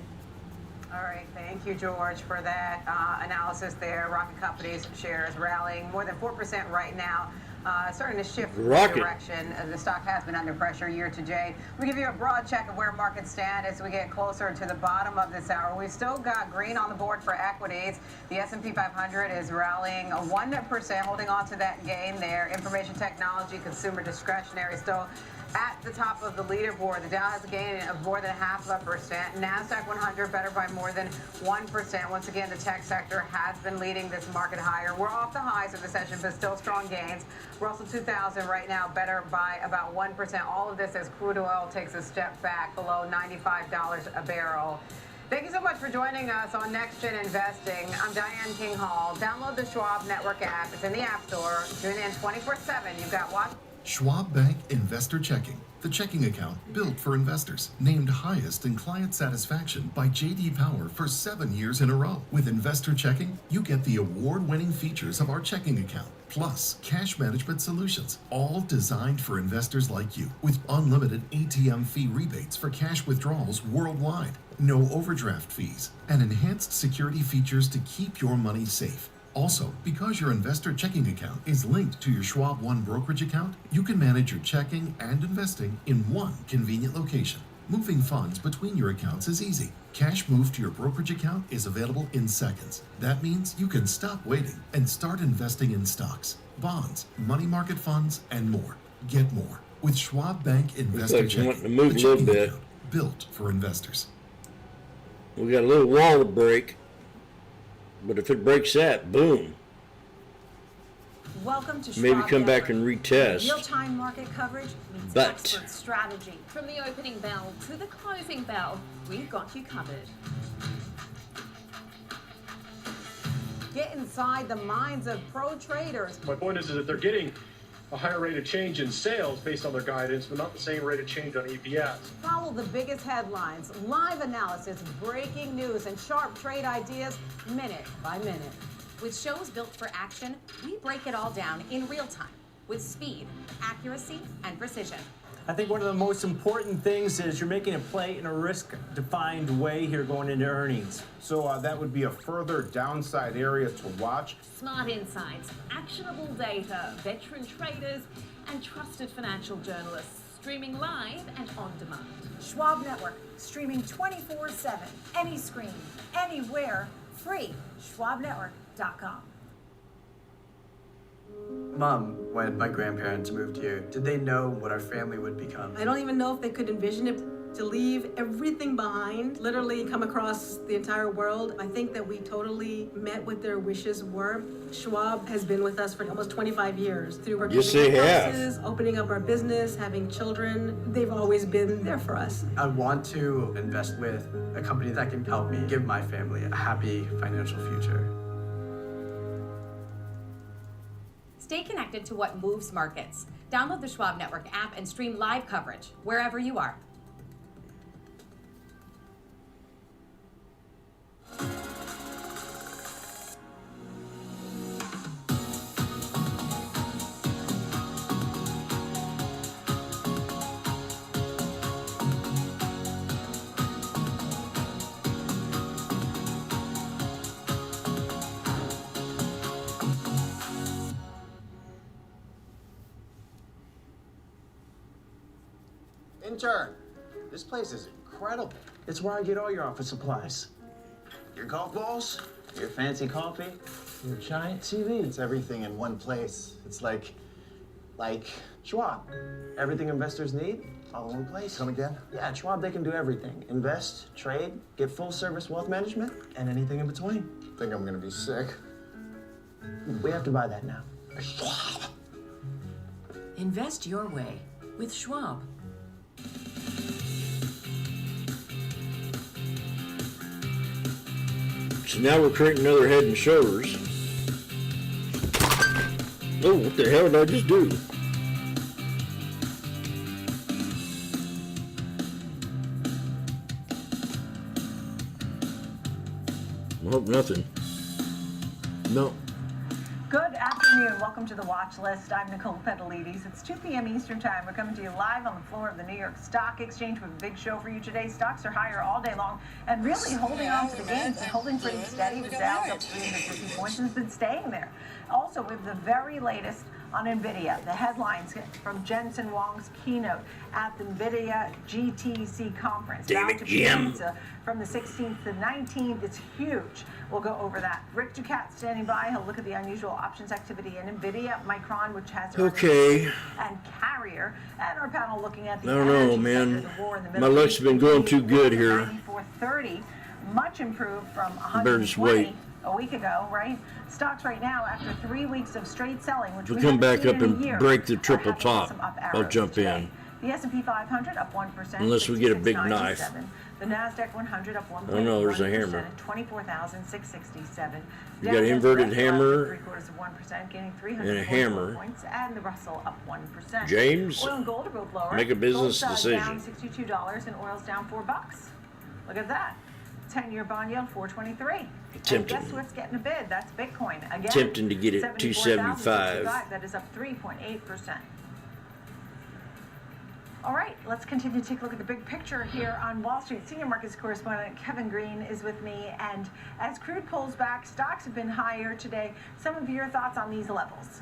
All right, thank you, George, for that analysis there. Rocket Companies shares rallying more than 4% right now. Starting to shift the direction. The stock has been under pressure year to date. We give you a broad check of where markets stand as we get closer to the bottom of this hour. We've still got green on the board for equities. The S&P 500 is rallying 1%, holding on to that gain there. Information technology, consumer discretionary still at the top of the leaderboard. The Dow has a gain of more than 0.5%. NASDAQ 100 better by more than 1%. Once again, the tech sector has been leading this market higher. We're off the highs of the session, but still strong gains. Russell 2000 right now better by about 1%. All of this as crude oil takes a step back below $95 a barrel. Thank you so much for joining us on Next Gen Investing. I'm Diane King Hall. Download the Schwab Network app. It's in the App Store. Tune in 24/7. You've got what? Schwab Bank Investor Checking, the checking account built for investors. Named highest in client satisfaction by J.D. Power for 7 years in a row. With Investor Checking, you get the award-winning features of our checking account, plus cash management solutions, all designed for investors like you. With unlimited ATM fee rebates for cash withdrawals worldwide, no overdraft fees, and enhanced security features to keep your money safe. Also, because your investor checking account is linked to your Schwab One brokerage account, you can manage your checking and investing in one convenient location. Moving funds between your accounts is easy. Cash moved to your brokerage account is available in seconds. That means you can stop waiting and start investing in stocks, bonds, money market funds, and more. Get more with Schwab Bank Investor Checking, the checking account built for investors. We got a little wall to break. But if it breaks that, boom. Welcome to Schwab Maybe come Network. back and retest. Real-time market coverage means But expert strategy. From the opening bell to the closing bell, we've got you covered. Get inside the minds of pro traders. My point is that they're getting a higher rate of change in sales based on their guidance, but not the same rate of change on EPS. Follow the biggest headlines, live analysis, breaking news, and sharp trade ideas minute by minute. With shows built for action, we break it all down in real time with speed, accuracy, and precision. I think one of the most important things is you're making a play in a risk-defined way here going into earnings. So that would be a further downside area to watch. Smart insights, actionable data, veteran traders, and trusted financial journalists streaming live and on demand. Schwab Network, streaming 24/7, any screen, anywhere, free. SchwabNetwork.com. Mom, when my grandparents moved here, did they know what our family would become? I don't even know if they could envision it. To leave everything behind, literally come across the entire world. I think that we totally met what their wishes were. Schwab has been with us for almost 25 years. Through working Yes, they have. houses, opening up our business, having children. They've always been there for us. I want to invest with a company that can help me give my family a happy financial future. Stay connected to what moves markets. Download the Schwab Network app and stream live coverage wherever you are. Intern, this place is incredible. It's where I get all your office supplies. Your golf balls, your fancy coffee, your giant TV. It's everything in one place. It's like Schwab. Everything investors need, all in one place. Come again? Yeah, at Schwab, they can do everything. Invest, trade, get full service wealth management, and anything in between. Think I'm gonna be sick. We have to buy that now. Schwab. Invest your way with Schwab. So now we're creating another Head and Shoulders. Oh, what the hell did I just do? I hope nothing. No. Good afternoon. afternoon. Welcome to the Watch List. I'm Nicole Petalides. It's 2 p.m. Eastern Time. We're coming to you live on the floor of the New York Stock Exchange with a big show for you today. Stocks are higher all day long and really holding on to the gains and holding pretty steady. The Dow's up 350 points and has been staying there. Also, we have the very latest on NVIDIA. The headlines from Jensen Huang's keynote at the NVIDIA GTC conference. Damn it, Jim. From the 16th to 19th. It's huge. We'll go over that. Rick Ducat standing by. He'll look at the unusual options activity in NVIDIA, Micron, which has Okay. and Carrier. And our panel looking at the I don't know, energy man. sector, the war in the My Middle luck's East. been going too good here. 94.30, much improved from Better just wait. 120 a week ago, right? Stocks right now, after 3 weeks of straight selling, which If we we come haven't back seen up in a and year, break the are triple having top, some up I'll arrows jump today. in. The S&P 500 up 1%. Unless we get a big knife. 66.97. The Nasdaq 100 up 1.1%. Oh, no, there's a hammer. At 24,667. You got an inverted hammer 3/4%, gaining and a hammer. points, and the Russell up 1%. James, Oil and gold are both lower. make a business Gold's decision. down $62 and oil's down $4. Look at that. 10-year bond yield 4.23. Tempting. And guess what's getting a bid? That's Bitcoin again. Tempting to get it 275. That is up 3.8%. All right, let's continue to take a look at the big picture here on Wall Street. Senior markets correspondent Kevin Green is with me. And as crude pulls back, stocks have been higher today. Some of your thoughts on these levels?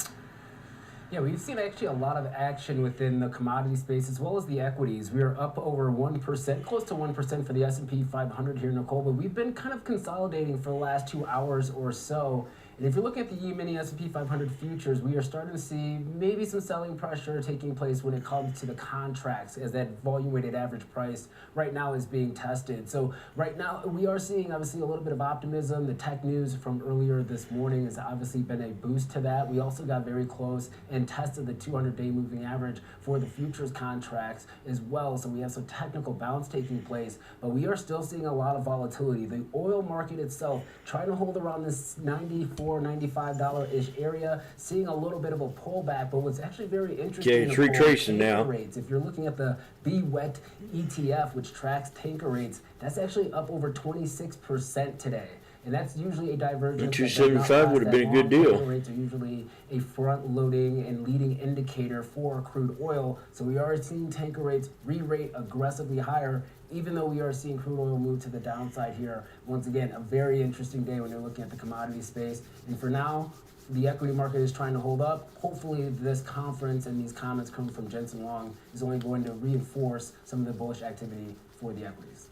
Yeah, we've seen actually a lot of action within the commodity space as well as the equities. We are up over 1%, close to 1% for the S&P 500 here, Nicole, but we've been kind of consolidating for the last 2 hours or so. And if you're looking at the E-mini S&P 500 futures, we are starting to see maybe some selling pressure taking place when it comes to the contracts as that volume-weighted average price right now is being tested. So right now we are seeing obviously a little bit of optimism. The tech news from earlier this morning has obviously been a boost to that. We also got very close and tested the 200-day moving average for the futures contracts as well. So we have some technical bounce taking place, but we are still seeing a lot of volatility. The oil market itself trying to hold around this $95-ish area, seeing a little bit of a pullback, but what's actually very interesting Okay, it's retracing now. rates. If you're looking at the BWET ETF, which tracks tanker rates, that's actually up over 26% today. And that's usually a divergence. 275 would have been a good deal. Tanker rates are usually a front-loading and leading indicator for crude oil. So we are seeing tanker rates re-rate aggressively higher, even though we are seeing crude oil move to the downside here. Once again, a very interesting day when you're looking at the commodity space. And for now, the equity market is trying to hold up. Hopefully this conference and these comments coming from Jensen Huang is only going to reinforce some of the bullish activity for the equities.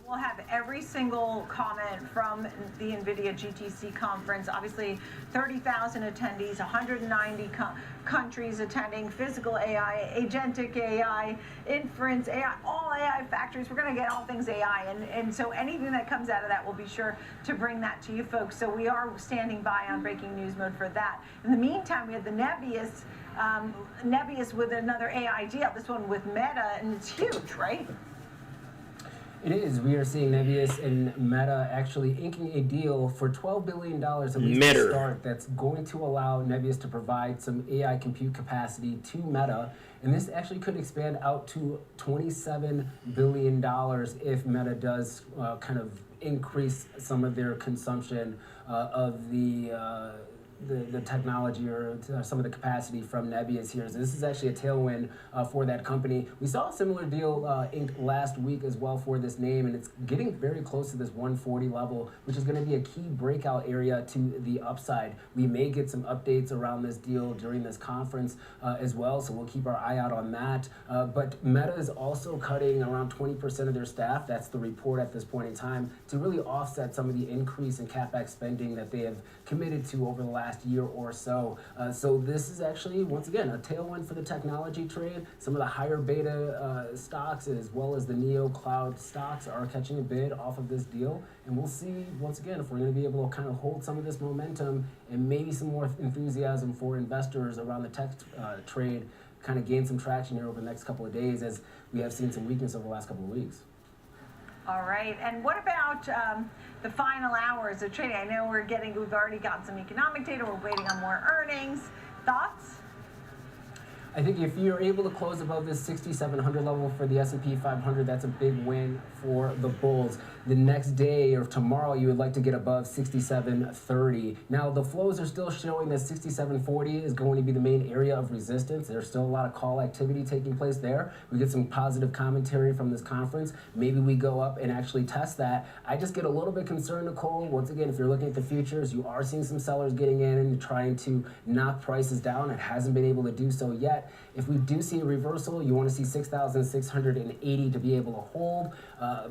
We'll have every single comment from the NVIDIA GTC conference. Obviously, 30,000 attendees, 190 countries attending, physical AI, agentic AI, inference AI, all AI factories. We're going to get all things AI. And so anything that comes out of that, we'll be sure to bring that to you folks. So we are standing by on breaking news mode for that. In the meantime, we have the Nebius with another AI deal, this one with Meta, and it's huge, right? It is. We are seeing Nebius and Meta actually inking a deal for $12 billion at least to start that's going to allow Nebius to provide some AI compute capacity to Meta. And this actually could expand out to $27 billion if Meta does kind of increase some of their consumption of the technology or some of the capacity from Nebius here. So this is actually a tailwind for that company. We saw a similar deal inked last week as well for this name, and it's getting very close to this 140 level, which is going to be a key breakout area to the upside. We may get some updates around this deal during this conference as well, so we'll keep our eye out on that. But Meta is also cutting around 20% of their staff. That's the report at this point in time, to really offset some of the increase in CapEx spending that they have committed to over the last year or so. So this is actually, once again, a tailwind for the technology trade. Some of the higher beta stocks as well as the neo cloud stocks are catching a bid off of this deal. And we'll see, once again, if we're going to be able to kind of hold some of this momentum and maybe some more enthusiasm for investors around the tech trade kind of gain some traction here over the next couple of days, as we have seen some weakness over the last couple of weeks. All right, and what about the final hours of trading? I know we've already gotten some economic data. We're waiting on more earnings. Thoughts? I think if you're able to close above this 6,700 level for the S&P 500, that's a big win for the bulls. The next day or tomorrow, you would like to get above 6,730. Now, the flows are still showing that 6,740 is going to be the main area of resistance. There's still a lot of call activity taking place there. We get some positive commentary from this conference. Maybe we go up and actually test that. I just get a little bit concerned, Nicole. Once again, if you're looking at the futures, you are seeing some sellers getting in and trying to knock prices down. It hasn't been able to do so yet. If we do see a reversal, you want to see 6,680 to be able to hold.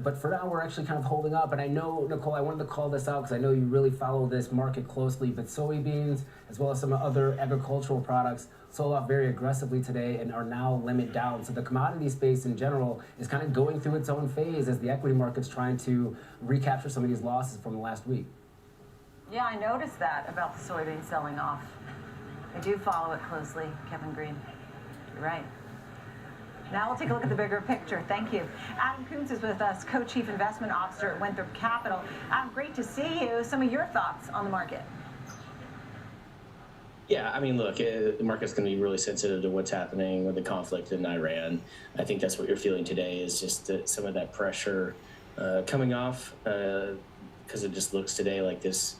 But for now, we're actually kind of holding up. And I know, Nicole, I wanted to call this out because I know you really follow this market closely. But soybeans, as well as some other agricultural products, sold off very aggressively today and are now limit down. So the commodity space in general is kind of going through its own phase as the equity market's trying to recapture some of these losses from the last week. Yeah, I noticed that about the soybean selling off. I do follow it closely, Kevin Green. You're right. Now we'll take a look at the bigger picture. Thank you. Adam Kuntz is with us, Co-Chief Investment Officer at Winthrop Capital. Adam, great to see you. Some of your thoughts on the market. Yeah, I mean, look, the market's going to be really sensitive to what's happening with the conflict in Iran. I think that's what you're feeling today is just some of that pressure coming off because it just looks today like this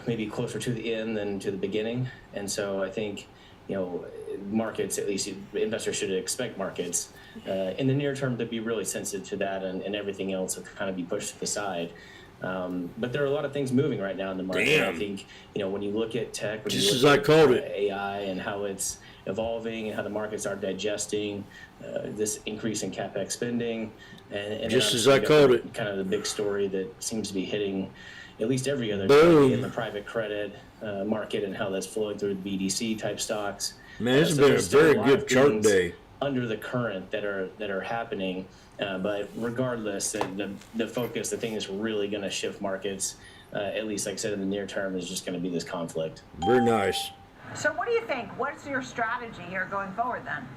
maybe closer to the end than to the beginning. And so I think, you know, markets, at least investors should expect markets in the near term to be really sensitive to that and everything else will kind of be pushed to the side. But there are a lot of things moving right now in the market. Damn. I think, you know, when you look at tech, when Just you as look I at called it. AI and how it's evolving and how the markets are digesting this increase in CapEx spending. And Just then as I called it. Kind of the big story that seems to be hitting at least every other Boom. day in the private credit market and how that's flowing through the BDC type stocks. Man, it's So been a there's still very lot good of chart things day. under the current that are happening. But regardless, the focus, the thing that's really going to shift markets, at least like I said in the near term, is just going to be this conflict. Very nice. So what do you think? What's your strategy here going forward then?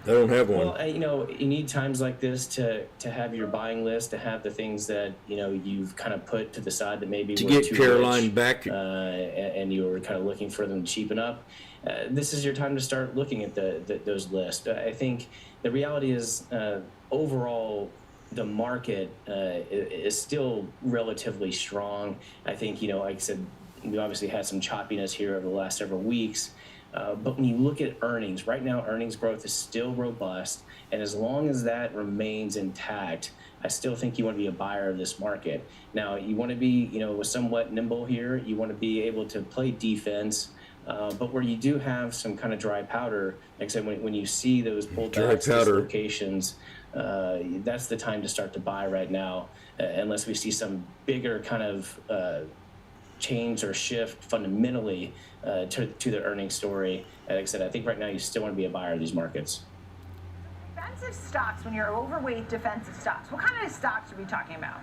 I don't have one. Well, you know, you need times like this to have your buying list, to have the things that, you know, you've kind of put to the side that maybe To were get too Caroline rich, back. and you were kind of looking for them to cheapen up. This is your time to start looking at those lists. I think the reality is overall the market is still relatively strong. I think, you know, like I said, we obviously had some choppiness here over the last several weeks. But when you look at earnings, right now earnings growth is still robust. And as long as that remains intact, I still think you want to be a buyer of this market. Now, you want to be, you know, somewhat nimble here. You want to be able to play defense. But where you do have some kind of dry powder, like I said, when you see those pullbacks, dislocations, that's the time to start to buy right now, unless we see some bigger kind of change or shift fundamentally to the earnings story. Like I said, I think right now you still want to be a buyer of these markets. Defensive stocks, when you're overweight defensive stocks, what kind of stocks are we talking about?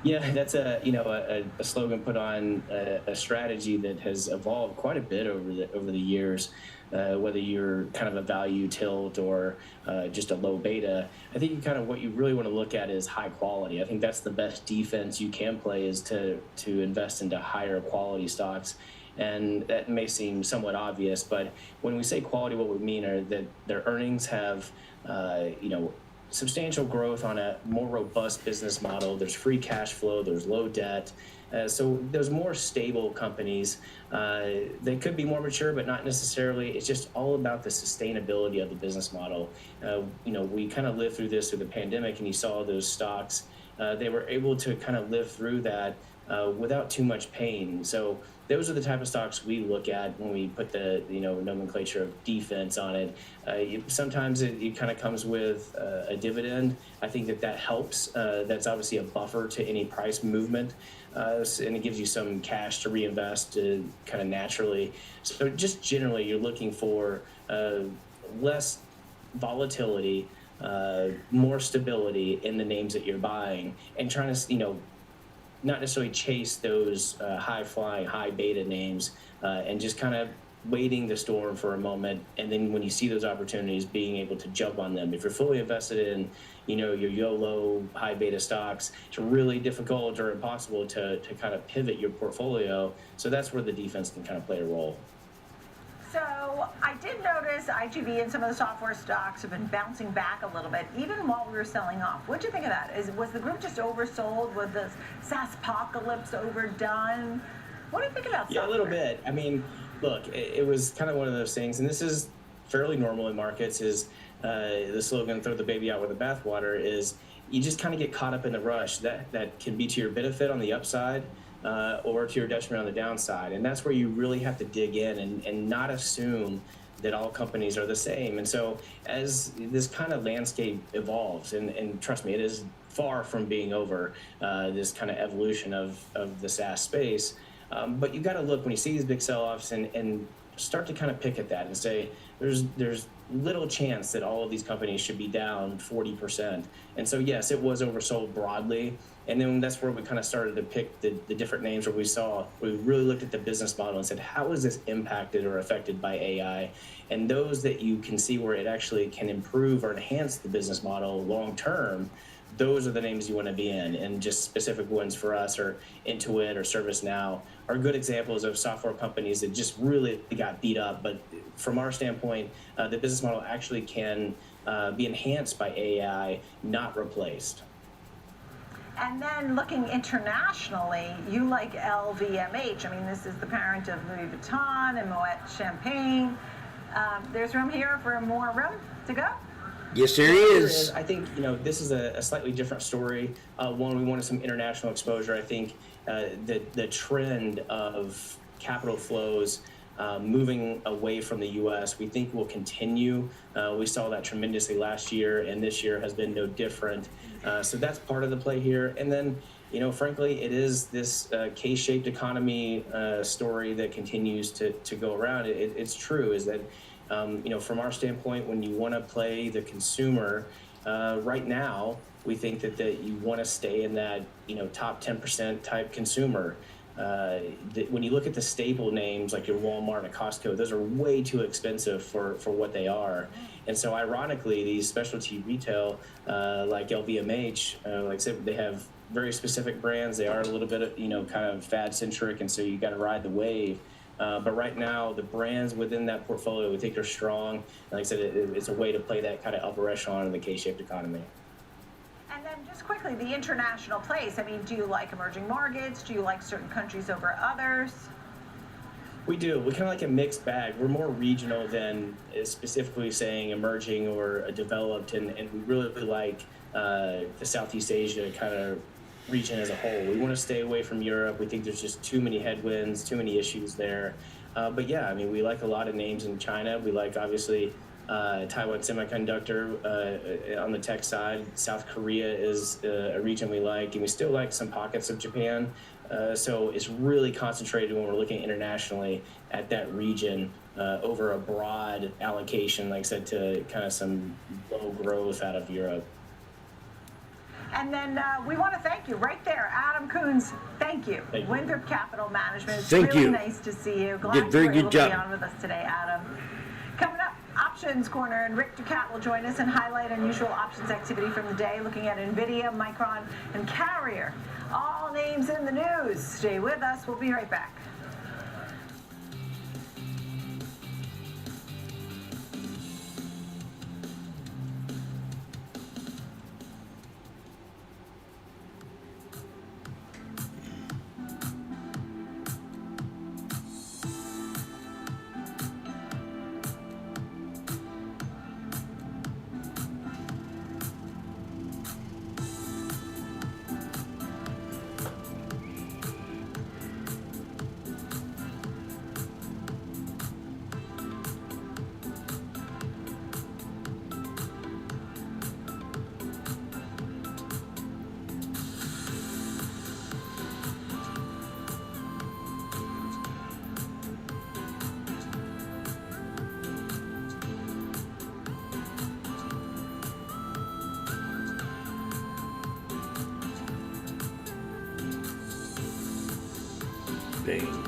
Yeah, that's a slogan put on a strategy that has evolved quite a bit over the years. Whether you're kind of a value tilt or just a low beta, I think what you really want to look at is high quality. I think that's the best defense you can play is to invest into higher quality stocks. And that may seem somewhat obvious, but when we say quality, what we mean are that their earnings have, substantial growth on a more robust business model. There's free cash flow, there's low debt. So there's more stable companies. They could be more mature, but not necessarily. It's just all about the sustainability of the business model. We kind of lived through this through the pandemic, and you saw those stocks. They were able to kind of live through that without too much pain. So those are the type of stocks we look at when we put the nomenclature of defense on it. Sometimes it kind of comes with a dividend. I think that helps. That's obviously a buffer to any price movement, and it gives you some cash to reinvest kind of naturally. So just generally, you're looking for less volatility, more stability in the names that you're buying, and trying to not necessarily chase those high-flying, high-beta names, and just kind of waiting the storm for a moment, and then when you see those opportunities, being able to jump on them. If you're fully invested in, your YOLO high-beta stocks, it's really difficult or impossible to kind of pivot your portfolio. So that's where the defense can kind of play a role. So I did notice IGV and some of the software stocks have been bouncing back a little bit, even while we were selling off. What'd you think of that? Was the group just oversold? Was the SaaS apocalypse overdone? What do you think about software? Yeah, a little bit. I mean, look, it was kind of one of those things, and this is fairly normal in markets, is the slogan, throw the baby out with the bathwater, is you just kind of get caught up in the rush. That can be to your benefit on the upside, or to your detriment on the downside. And that's where you really have to dig in and not assume that all companies are the same. And so as this kind of landscape evolves, and trust me, it is far from being over, this kind of evolution of the SaaS space. But you got to look when you see these big sell-offs and start to kind of pick at that and say, there's little chance that all of these companies should be down 40%. And so, yes, it was oversold broadly. And then that's where we kind of started to pick the different names where we really looked at the business model and said, how is this impacted or affected by AI? And those that you can see where it actually can improve or enhance the business model long-term, those are the names you want to be in. And just specific ones for us are Intuit or ServiceNow are good examples of software companies that just really got beat up. But from our standpoint, the business model actually can be enhanced by AI, not replaced. And then looking internationally, you like LVMH. I mean, this is the parent of Louis Vuitton and Moet Champagne. There's room here for more room to go? Yes, there is. I think, this is a slightly different story. One, we wanted some international exposure. I think the trend of capital flows moving away from the U.S., we think will continue. We saw that tremendously last year, and this year has been no different. So that's part of the play here. And then, frankly, it is this K-shaped economy story that continues to go around. It's true, is that, from our standpoint, when you want to play the consumer, right now, we think that you want to stay in that, top 10% type consumer. When you look at the staple names like your Walmart and Costco, those are way too expensive for what they are. And so ironically, these specialty retail like LVMH, like I said, they have very specific brands. They are a little bit, kind of fad centric. And so you got to ride the wave. But right now, the brands within that portfolio, we think are strong. And like I said, it's a way to play that kind of upper echelon in the K-shaped economy. And then just quickly, the international place. I mean, do you like emerging markets? Do you like certain countries over others? We do. We kind of like a mixed bag. We're more regional than specifically saying emerging or developed, and we really like the Southeast Asia kind of region as a whole. We want to stay away from Europe. We think there's just too many headwinds, too many issues there. But yeah, I mean, we like a lot of names in China. We like, obviously, Taiwan Semiconductor on the tech side. South Korea is a region we like, and we still like some pockets of Japan. So it's really concentrated when we're looking internationally at that region over a broad allocation, like I said, to kind of some low growth out of Europe. And then we want to thank you right there, Adam Coons. Thank you. Winthrop Capital Management. It's really nice to see you. Glad you were able to be on with us today, Adam. Coming up, Options Corner, and Rick Ducat will join us and highlight unusual options activity from the day, looking at NVIDIA, Micron, and Carrier. All names in the news. Stay with us. We'll be right back. Bang.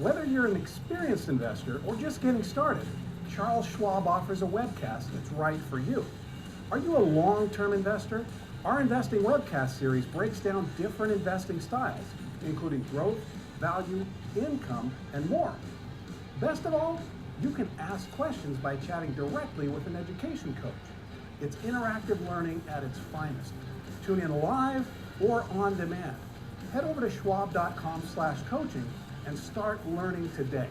Whether you're an experienced investor or just getting started, Charles Schwab offers a webcast that's right for you. Are you a long-term investor? Our investing webcast series breaks down different investing styles, including growth, value, income, and more. Best of all, you can ask questions by chatting directly with an education coach. It's interactive learning at its finest. Tune in live or on demand. Head over to schwab.com/coaching and start learning today.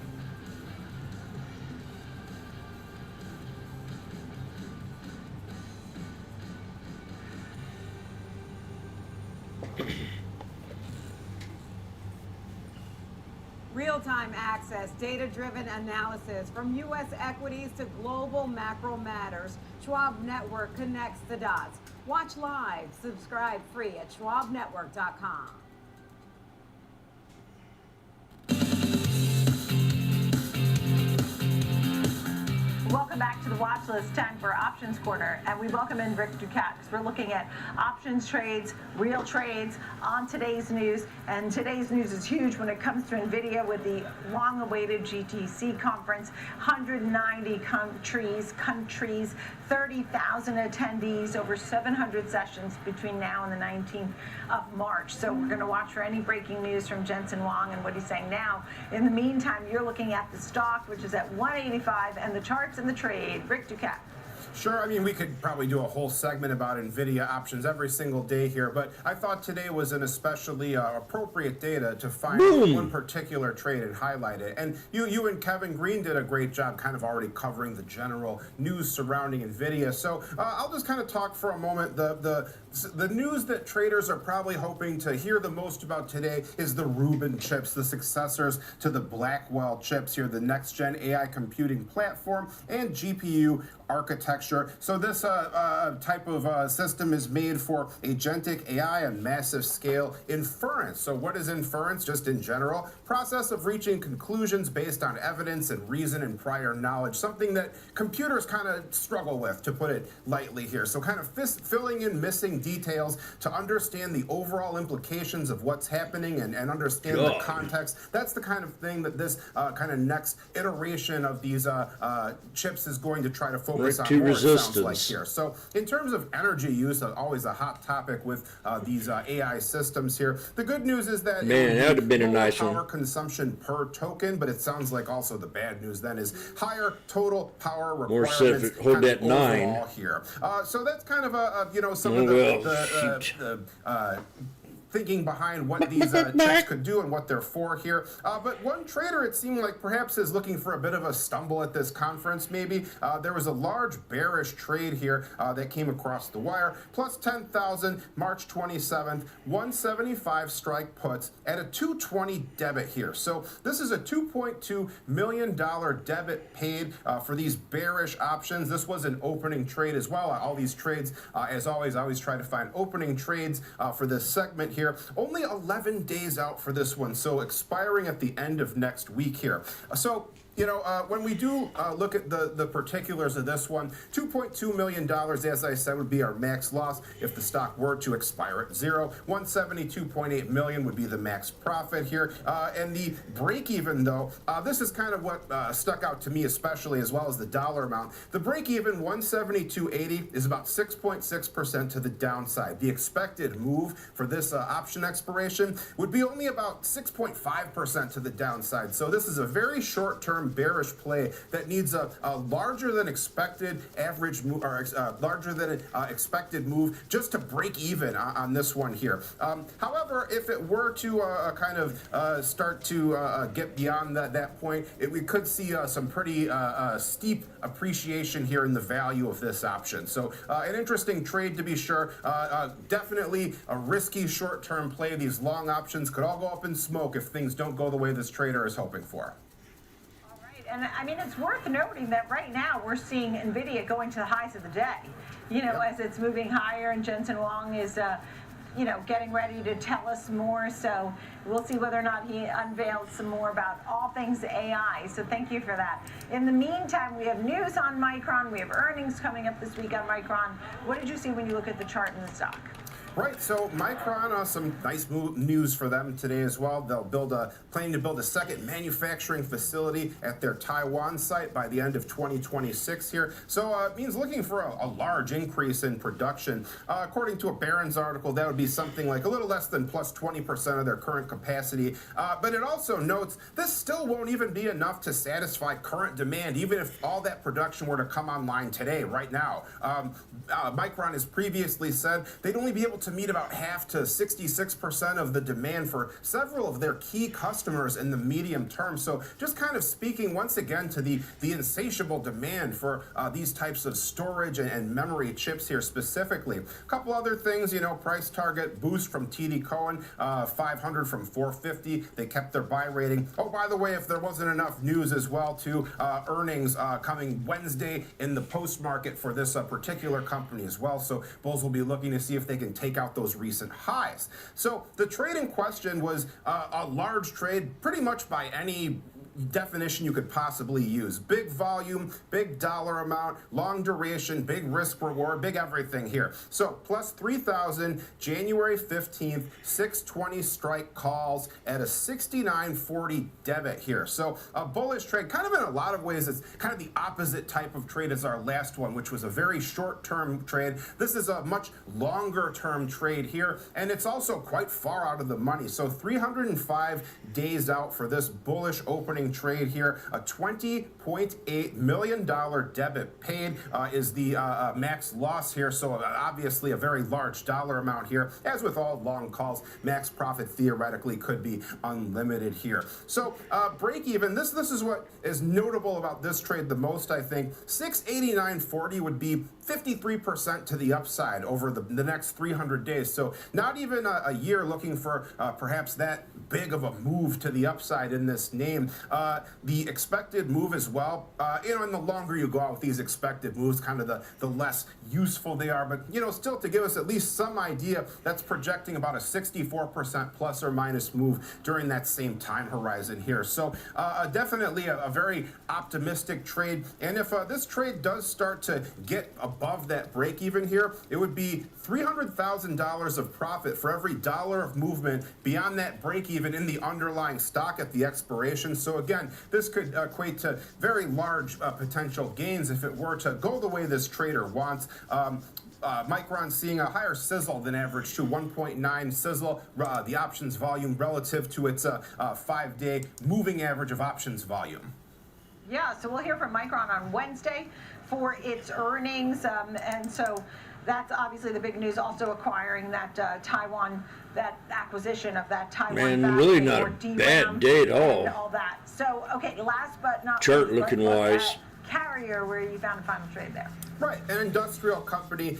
Real-time access, data-driven analysis, from U.S. equities to global macro matters. Schwab Network connects the dots. Watch live, subscribe free at schwabnetwork.com. Welcome back to the watch list, time for Options Corner, and we welcome in Rick Ducat because we're looking at options trades, real trades on today's news, and today's news is huge when it comes to NVIDIA with the long-awaited GTC conference, 190 countries, 30,000 attendees, over 700 sessions between now and the 19th of March. So we're going to watch for any breaking news from Jensen Huang and what he's saying now. In the meantime, you're looking at the stock, which is at 185, and the charts and the trade. Rick Ducat. Sure, I mean, we could probably do a whole segment about NVIDIA options every single day here, but I thought today was an especially appropriate day to find one particular trade and highlight it. And you and Kevin Green did a great job kind of already covering the general news surrounding NVIDIA. So I'll just kind of talk for a moment. The news that traders are probably hoping to hear the most about today is the Rubin chips, the successors to the Blackwell chips here, the next-gen AI computing platform and GPU architecture. So this type of system is made for agentic AI and massive scale inference. So what is inference? Just in general, process of reaching conclusions based on evidence and reason and prior knowledge, something that computers kind of struggle with, to put it lightly here. So kind of filling in missing details to understand the overall implications of what's happening and understand the context. That's the kind of thing that this kind of next iteration of these chips is going to try to focus on more, it sounds like here. So in terms of energy use, always a hot topic with these AI systems here. The good news is that that would have been a nice power consumption per token, but it sounds like also the bad news then is higher total power requirements hold that overall here. So that's kind of some of the thinking behind what these chips could do and what they're for here. But one trader, it seemed like perhaps is looking for a bit of a stumble at this conference maybe. There was a large bearish trade here that came across the wire. Plus 10,000, March 27th, 175 strike puts at a 220 debit here. So this is a $2.2 million debit paid for these bearish options. This was an opening trade as well. All these trades, as always, I always try to find opening trades for this segment here. Only 11 days out for this one, so expiring at the end of next week here. So you know, when we do look at the particulars of this one, $2.2 million, as I said, would be our max loss if the stock were to expire at zero. $172.8 million would be the max profit here. And the break even, though, this is kind of what stuck out to me especially, as well as the dollar amount. The break even, $172.80, is about 6.6% to the downside. The expected move for this option expiration would be only about 6.5% to the downside. So this is a very short-term bearish play that needs a larger than expected average move, or larger than expected move, just to break even on this one here. However, if it were to kind of start to get beyond that point, we could see some pretty steep appreciation here in the value of this option. So an interesting trade to be sure. Definitely a risky short-term play. These long options could all go up in smoke if things don't go the way this trader is hoping for. And I mean, it's worth noting that right now we're seeing NVIDIA going to the highs of the day, you know, as it's moving higher, and Jensen Huang is, you know, getting ready to tell us more. So we'll see whether or not he unveils some more about all things AI. So thank you for that. In the meantime, we have news on Micron. We have earnings coming up this week on Micron. What did you see when you look at the chart in the stock? Right, so Micron, some nice news for them today as well. They'll planning to build a second manufacturing facility at their Taiwan site by the end of 2026 here. So it means looking for a large increase in production. According to a Barron's article, that would be something like a little less than plus 20% of their current capacity. But it also notes this still won't even be enough to satisfy current demand, even if all that production were to come online today, right now. Micron has previously said they'd only be able to meet about half to 66% of the demand for several of their key customers in the medium term. So just kind of speaking once again to the insatiable demand for these types of storage and memory chips here specifically. A couple other things, price target boost from TD Cowen, 500 from 450. They kept their buy rating. Oh, by the way, if there wasn't enough news as well, too, earnings coming Wednesday in the post market for this particular company as well. So bulls will be looking to see if they can take out those recent highs. So the trade in question was a large trade pretty much by any definition you could possibly use. Big volume, big dollar amount, long duration, big risk reward, big everything here. So plus 3,000 January 15th, 620 strike calls at a 69.40 debit here. So a bullish trade, kind of in a lot of ways, it's kind of the opposite type of trade as our last one, which was a very short-term trade. This is a much longer-term trade here, and it's also quite far out of the money. So 305 days out for this bullish opening trade here. A $20.8 million debit paid is the max loss here. So obviously a very large dollar amount here. As with all long calls, max profit theoretically could be unlimited here. So break even, this is what is notable about this trade the most, I think. 689.40 would be 53% to the upside over the next 300 days. So not even a year looking for perhaps that big of a move to the upside in this name. The expected move as well, and the longer you go out with these expected moves, kind of the less useful they are. But, still to give us at least some idea, that's projecting about a 64% plus or minus move during that same time horizon here. So definitely a very optimistic trade. And if this trade does start to get above that break even here, it would be $300,000 of profit for every dollar of movement beyond that break even in the underlying stock at the expiration. So again, this could equate to very large potential gains if it were to go the way this trader wants. Micron seeing a higher sizzle than average to 1.9 sizzle, the options volume relative to its 5-day moving average of options volume. Yeah, so we'll hear from Micron on Wednesday for its earnings, and so that's obviously the big news. Also acquiring that Taiwan, that acquisition of that Taiwan. Man, really not a bad day at all. And all that. So okay, last but not chart least, looking wise. Carrier, where you found a final trade there. Right, an industrial company,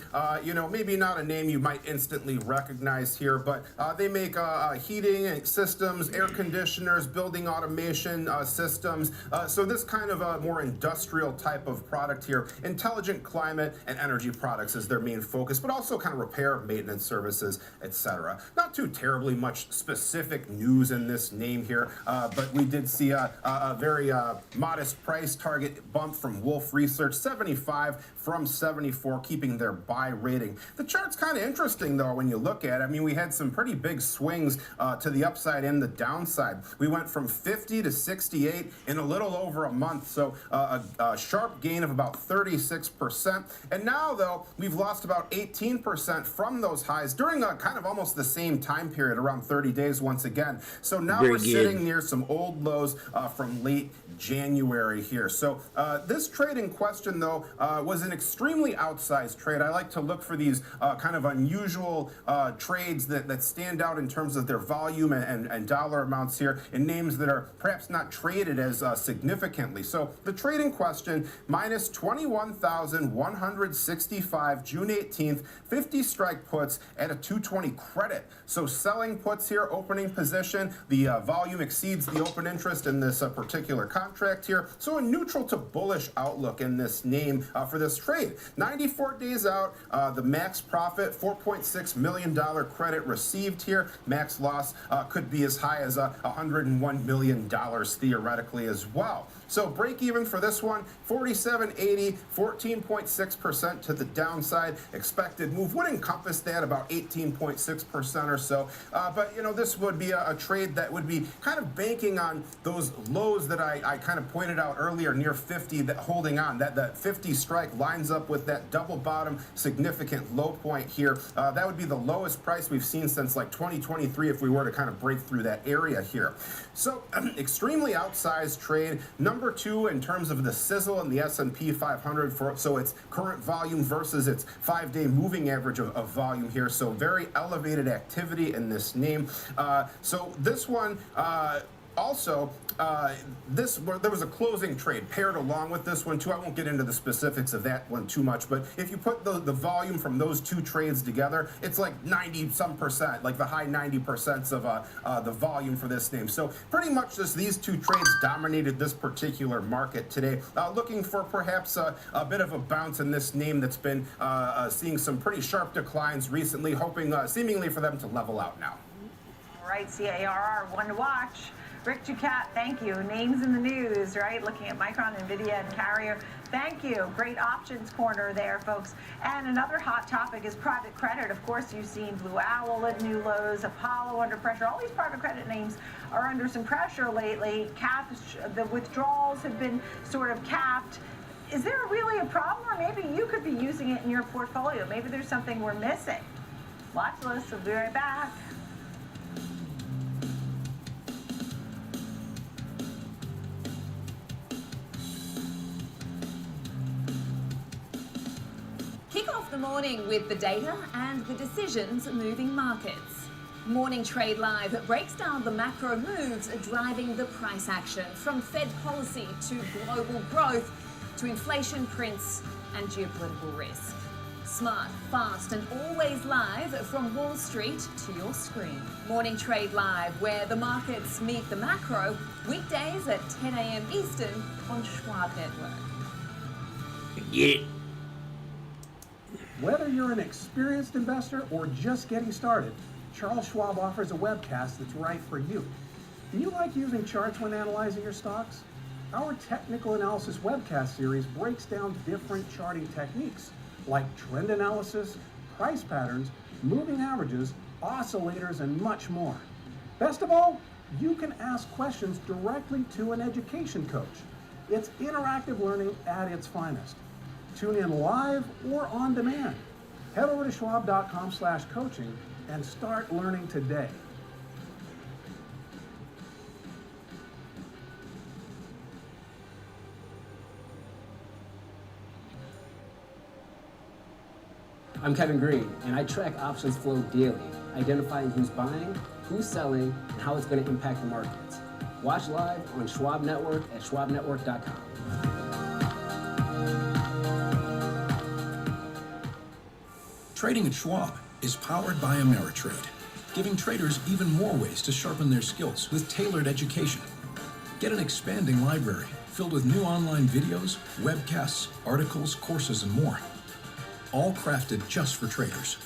maybe not a name you might instantly recognize here, but they make heating systems, air conditioners, building automation systems. So this kind of a more industrial type of product here. Intelligent climate and energy products is their main focus, but also kind of repair, maintenance services, etc. Not too terribly much specific news in this name here, but we did see a very modest price target bump from Wolf Research, 75 from 74, keeping their buy rating. The chart's kind of interesting, though, when you look at it. I mean, we had some pretty big swings to the upside and the downside. We went from 50 to 68 in a little over a month, so a sharp gain of about 36%. And now, though, we've lost about 18% from those highs during a kind of almost the same time period, around 30 days once again. So now we're sitting near some old lows from late January here. So this trade in question, though, was an extremely outsized trade. I like to look for these kind of unusual trades that stand out in terms of their volume and dollar amounts here in names that are perhaps not traded as significantly. So the trade in question, minus 21,165 June 18th, 50 strike puts at a 220 credit. So selling puts here, opening position. The volume exceeds the open interest in this particular contract here. So a neutral to bullish outlook in this name for this trade. 94 days out, the max profit, $4.6 million credit received here. Max loss could be as high as $101 million theoretically as well. So break even for this one, 47.80, 14.6% to the downside. Expected move would encompass that about 18.6% or so. But you know, this would be a trade that would be kind of banking on those lows that I kind of pointed out earlier near 50, that holding on. That 50 strike lines up with that double bottom significant low point here. That would be the lowest price we've seen since like 2023 if we were to kind of break through that area here. So extremely outsized trade. Number 2 in terms of the sizzle in the S&P 500 so its current volume versus its 5-day moving average of volume here. So very elevated activity in this name. So this one also, there was a closing trade paired along with this one too. I won't get into the specifics of that one too much, but if you put the volume from those two trades together, it's like 90-some%, like the high 90% of the volume for this name. So pretty much just these two trades dominated this particular market today. Looking for perhaps a bit of a bounce in this name that's been seeing some pretty sharp declines recently, hoping seemingly for them to level out now. All right, CARR, one to watch. Rick Ducat, thank you. Names in the news, right? Looking at Micron, NVIDIA, and Carrier. Thank you. Great options corner there, folks. And another hot topic is private credit. Of course, you've seen Blue Owl at new lows, Apollo under pressure. All these private credit names are under some pressure lately. The withdrawals have been sort of capped. Is there really a problem, or maybe you could be using it in your portfolio? Maybe there's something we're missing. Watch list. We'll be right back. Kick off the morning with the data and the decisions moving markets. Morning Trade Live breaks down the macro moves driving the price action, from Fed policy to global growth to inflation prints and geopolitical risk. Smart, fast, and always live from Wall Street to your screen. Morning Trade Live, where the markets meet the macro, weekdays at 10 a.m. Eastern on Schwab Network. Yeah. Whether you're an experienced investor or just getting started, Charles Schwab offers a webcast that's right for you. Do you like using charts when analyzing your stocks? Our technical analysis webcast series breaks down different charting techniques like trend analysis, price patterns, moving averages, oscillators, and much more. Best of all, you can ask questions directly to an education coach. It's interactive learning at its finest. Tune in live or on demand. Head over to schwab.com/coaching and start learning today. I'm Kevin Green, and I track options flow daily, identifying who's buying, who's selling, and how it's going to impact the markets. Watch live on Schwab Network at schwabnetwork.com. Trading at Schwab is powered by Ameritrade, giving traders even more ways to sharpen their skills with tailored education. Get an expanding library filled with new online videos, webcasts, articles, courses, and more. All crafted just for traders.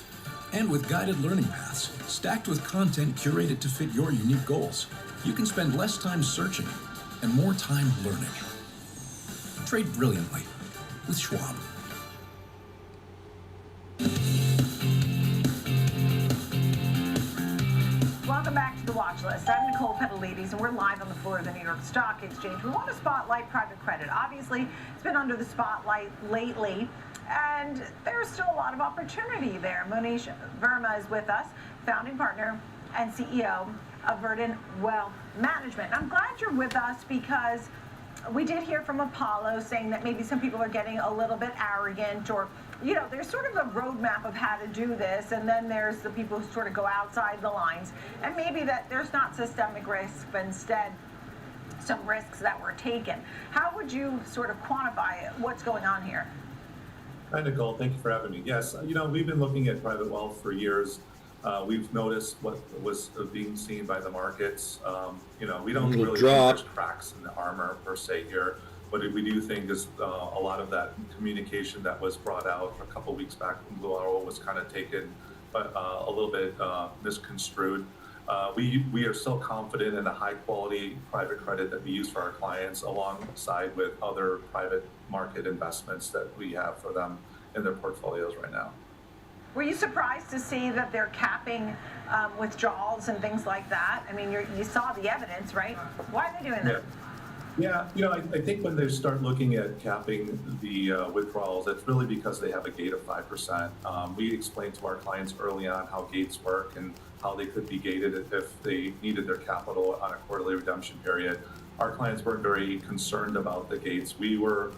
And with guided learning paths, stacked with content curated to fit your unique goals, you can spend less time searching and more time learning. Trade brilliantly with Schwab. Welcome back to the Watch List. I'm Nicole Petalides, and we're live on the floor of the New York Stock Exchange. We want to spotlight private credit. Obviously, it's been under the spotlight lately, and there's still a lot of opportunity there. Monish Verma is with us, founding partner and CEO of Verdant Wealth Management. I'm glad you're with us because we did hear from Apollo saying that maybe some people are getting a little bit arrogant, or, you know, there's sort of a roadmap of how to do this, and then there's the people who sort of go outside the lines, and maybe that there's not systemic risk, but instead some risks that were taken. How would you sort of quantify what's going on here? Hi, Nicole. Thank you for having me. Yes, you know, we've been looking at private wealth for years. We've noticed what was being seen by the markets. You know, we don't really think there's cracks in the armor per se here, but we do think is a lot of that communication that was brought out a couple weeks back from Blue Owl was kind of taken, but a little bit misconstrued. We are still confident in the high quality private credit that we use for our clients alongside with other private market investments that we have for them in their portfolios right now. Were you surprised to see that they're capping withdrawals and things like that? I mean, you saw the evidence, right? Why are they doing that? Yeah, I think when they start looking at capping the withdrawals, it's really because they have a gate of 5%. We explained to our clients early on how gates work and how they could be gated if they needed their capital on a quarterly redemption period. Our clients weren't very concerned about the gates. We were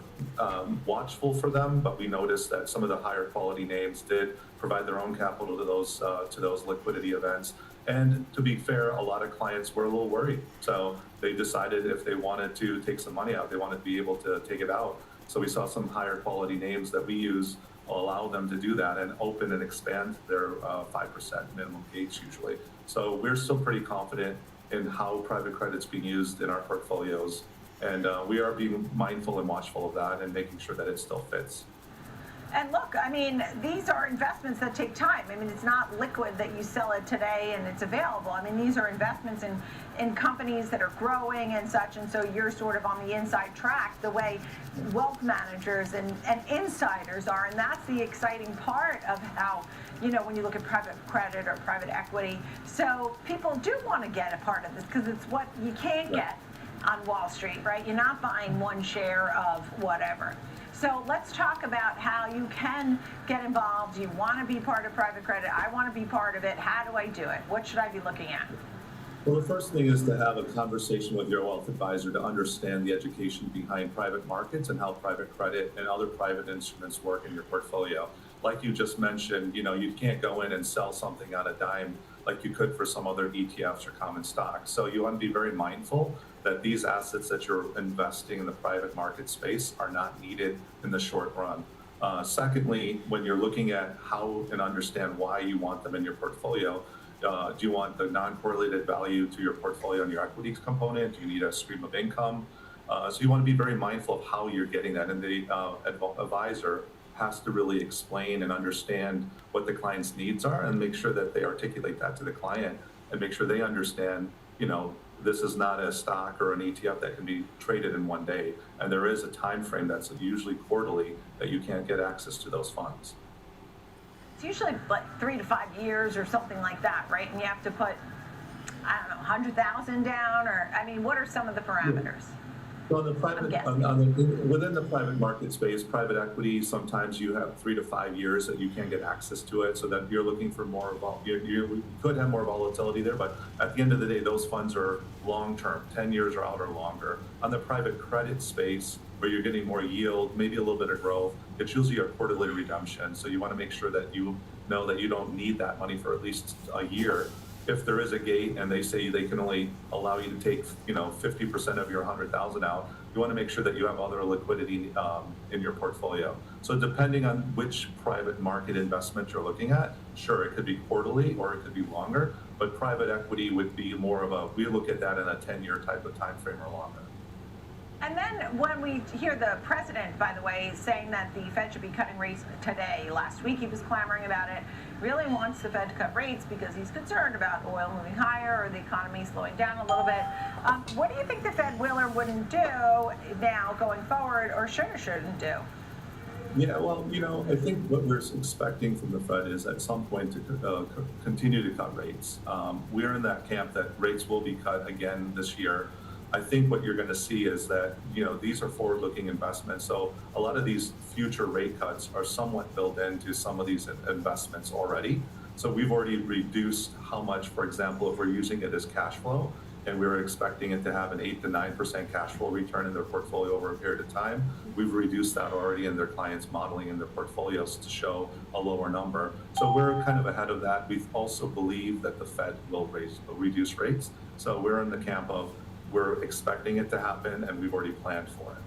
watchful for them, but we noticed that some of the higher quality names did provide their own capital to those liquidity events. And to be fair, a lot of clients were a little worried. So they decided if they wanted to take some money out, they wanted to be able to take it out. So we saw some higher quality names that we use allow them to do that and open and expand their 5% minimum gates usually. So we're still pretty confident in how private credit's being used in our portfolios. And we are being mindful and watchful of that and making sure that it still fits. And look, I mean, these are investments that take time. I mean, it's not liquid that you sell it today and it's available. I mean, these are investments in companies that are growing and such, and so you're sort of on the inside track the way wealth managers and insiders are, and that's the exciting part of how, when you look at private credit or private equity. So people do want to get a part of this because it's what you can't get on Wall Street, right? You're not buying one share of whatever. So let's talk about how you can get involved. You want to be part of private credit. I want to be part of it. How do I do it? What should I be looking at? Well, the first thing is to have a conversation with your wealth advisor to understand the education behind private markets and how private credit and other private instruments work in your portfolio. Like you just mentioned, you can't go in and sell something on a dime like you could for some other ETFs or common stocks. So you want to be very mindful that these assets that you're investing in the private market space are not needed in the short run. Secondly, when you're looking at how and understand why you want them in your portfolio, do you want the non-correlated value to your portfolio and your equities component? Do you need a stream of income? So you want to be very mindful of how you're getting that, and the advisor has to really explain and understand what the client's needs are and make sure that they articulate that to the client and make sure they understand, this is not a stock or an ETF that can be traded in one day. And there is a time frame that's usually quarterly that you can't get access to those funds. It's usually like 3 to 5 years or something like that, right? And you have to put, I don't know, 100,000 down, or, I mean, what are some of the parameters? So within the private market space, private equity, sometimes you have 3 to 5 years that you can't get access to it, so that you're looking for more, you could have more volatility there, but at the end of the day, those funds are long-term, 10 years or out or longer. On the private credit space, where you're getting more yield, maybe a little bit of growth, it's usually a quarterly redemption, so you want to make sure that you know that you don't need that money for at least a year. If there is a gate and they say they can only allow you to take 50% of your 100,000 out, you want to make sure that you have other liquidity in your portfolio. So depending on which private market investment you're looking at, sure, it could be quarterly or it could be longer, but private equity would be more of we look at that in a 10-year type of time frame or longer. And then when we hear the president, by the way, saying that the Fed should be cutting rates today, last week he was clamoring about it, really wants the Fed to cut rates because he's concerned about oil moving higher or the economy slowing down a little bit. What do you think the Fed will or wouldn't do now going forward, or should or shouldn't do? Yeah, well, I think what we're expecting from the Fed is at some point to continue to cut rates. We're in that camp that rates will be cut again this year. I think what you're going to see is that, these are forward-looking investments. So a lot of these future rate cuts are somewhat built into some of these investments already. So we've already reduced how much, for example, if we're using it as cash flow, and we were expecting it to have an 8 to 9% cash flow return in their portfolio over a period of time, we've reduced that already in their clients' modeling in their portfolios to show a lower number. So we're kind of ahead of that. We also believe that the Fed will reduce rates. So we're in the camp of we're expecting it to happen, and we've already planned for it.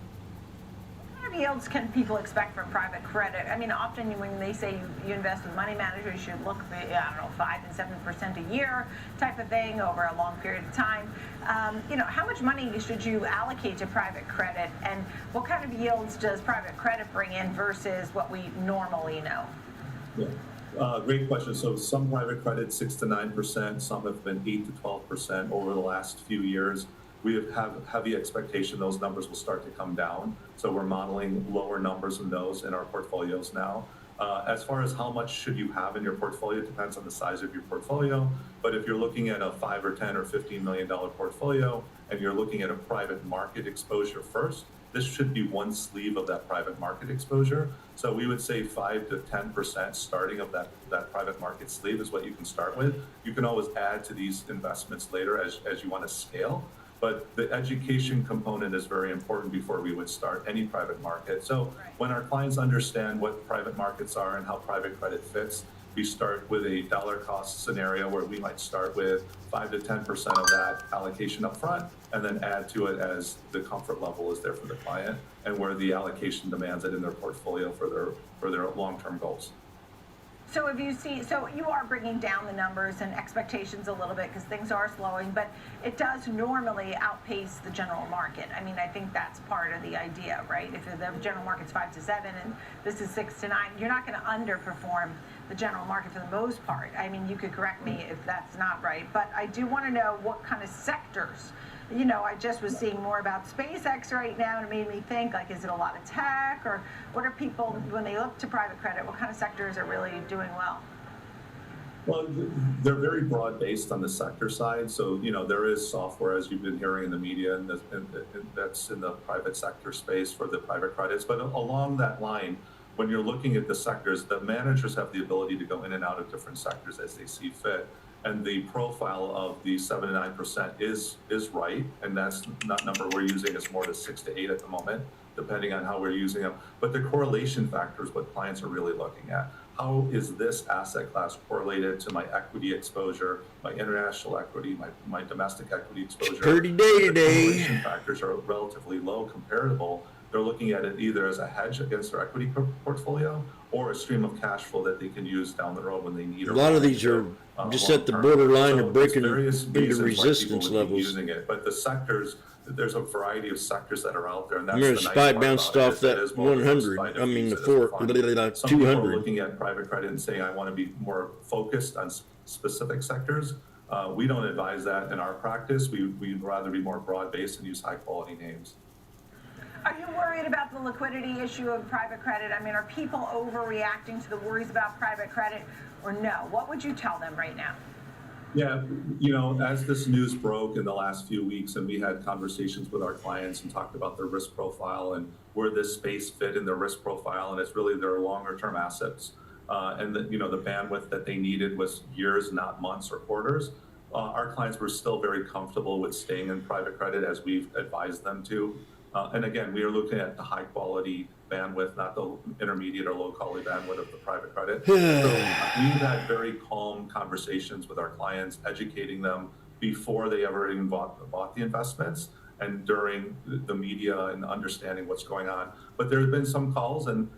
What kind of yields can people expect from private credit? I mean, often when they say you invest with money managers, you should look for, 5 and 7% a year type of thing over a long period of time. How much money should you allocate to private credit, and what kind of yields does private credit bring in versus what we normally know? Yeah. Great question. So some private credit, 6 to 9%. Some have been 8 to 12% over the last few years. We have heavy expectation those numbers will start to come down. So we're modeling lower numbers than those in our portfolios now. As far as how much should you have in your portfolio, it depends on the size of your portfolio. But if you're looking at a $5 or $10 or $15 million portfolio and you're looking at a private market exposure first, this should be one sleeve of that private market exposure. So we would say 5 to 10% starting of that private market sleeve is what you can start with. You can always add to these investments later as you want to scale. But the education component is very important before we would start any private market. So when our clients understand what private markets are and how private credit fits, we start with a dollar cost scenario where we might start with 5 to 10% of that allocation up front and then add to it as the comfort level is there for the client and where the allocation demands it in their portfolio for their long-term goals. So have you seen, so you are bringing down the numbers and expectations a little bit because things are slowing, but it does normally outpace the general market. I mean, I think that's part of the idea, right? If the general market's 5 to 7 and this is 6 to 9, you're not going to underperform the general market for the most part. I mean, you could correct me if that's not right, but I do want to know what kind of sectors. You know, I just was seeing more about SpaceX right now, and it made me think, like, is it a lot of tech, or what are people, when they look to private credit, what kind of sectors are really doing well? Well, they're very broad based on the sector side. So, you know, there is software, as you've been hearing in the media, and that's in the private sector space for the private credits. But along that line, when you're looking at the sectors, the managers have the ability to go in and out of different sectors as they see fit. And the profile of the 7 to 9% is right, and that's not number we're using. It's more to 6 to 8 at the moment, depending on how we're using them. But the correlation factor is what clients are really looking at. How is this asset class correlated to my equity exposure, my international equity, my domestic equity exposure? Pretty day to day. Correlation factors are relatively low comparable. They're looking at it either as a hedge against their equity portfolio or a stream of cash flow that they can use down the road when they need it. A lot of these are just at the borderline of breaking into resistance levels. Using it, but the sectors, there's a variety of sectors that are out there, and that's I'm going to spy bounced off that 100. I mean, the 200. Some people are looking at private credit and saying, I want to be more focused on specific sectors. We don't advise that in our practice. We'd rather be more broad-based and use high-quality names. Are you worried about the liquidity issue of private credit? I mean, are people overreacting to the worries about private credit, or no? What would you tell them right now? Yeah, you know, as this news broke in the last few weeks and we had conversations with our clients and talked about their risk profile and where this space fit in their risk profile, and it's really their longer term assets. And the, you know, the bandwidth that they needed was years, not months or quarters. Our clients were still very comfortable with staying in private credit as we've advised them to. And again, we are looking at the high quality bandwidth, not the intermediate or low quality bandwidth of the private credit. So we've had very calm conversations with our clients, educating them before they ever even bought the investments and during the media and understanding what's going on. But there's been some calls, and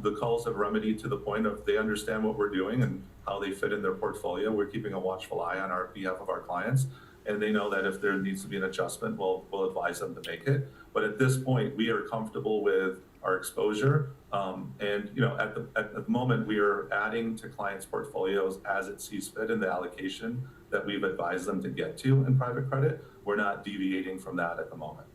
the calls have remedied to the point of they understand what we're doing and how they fit in their portfolio. We're keeping a watchful eye on our behalf of our clients, and they know that if there needs to be an adjustment, we'll advise them to make it. But at this point, we are comfortable with our exposure. And you know, at the moment, we are adding to clients' portfolios as it sees fit in the allocation that we've advised them to get to in private credit. We're not deviating from that at the moment.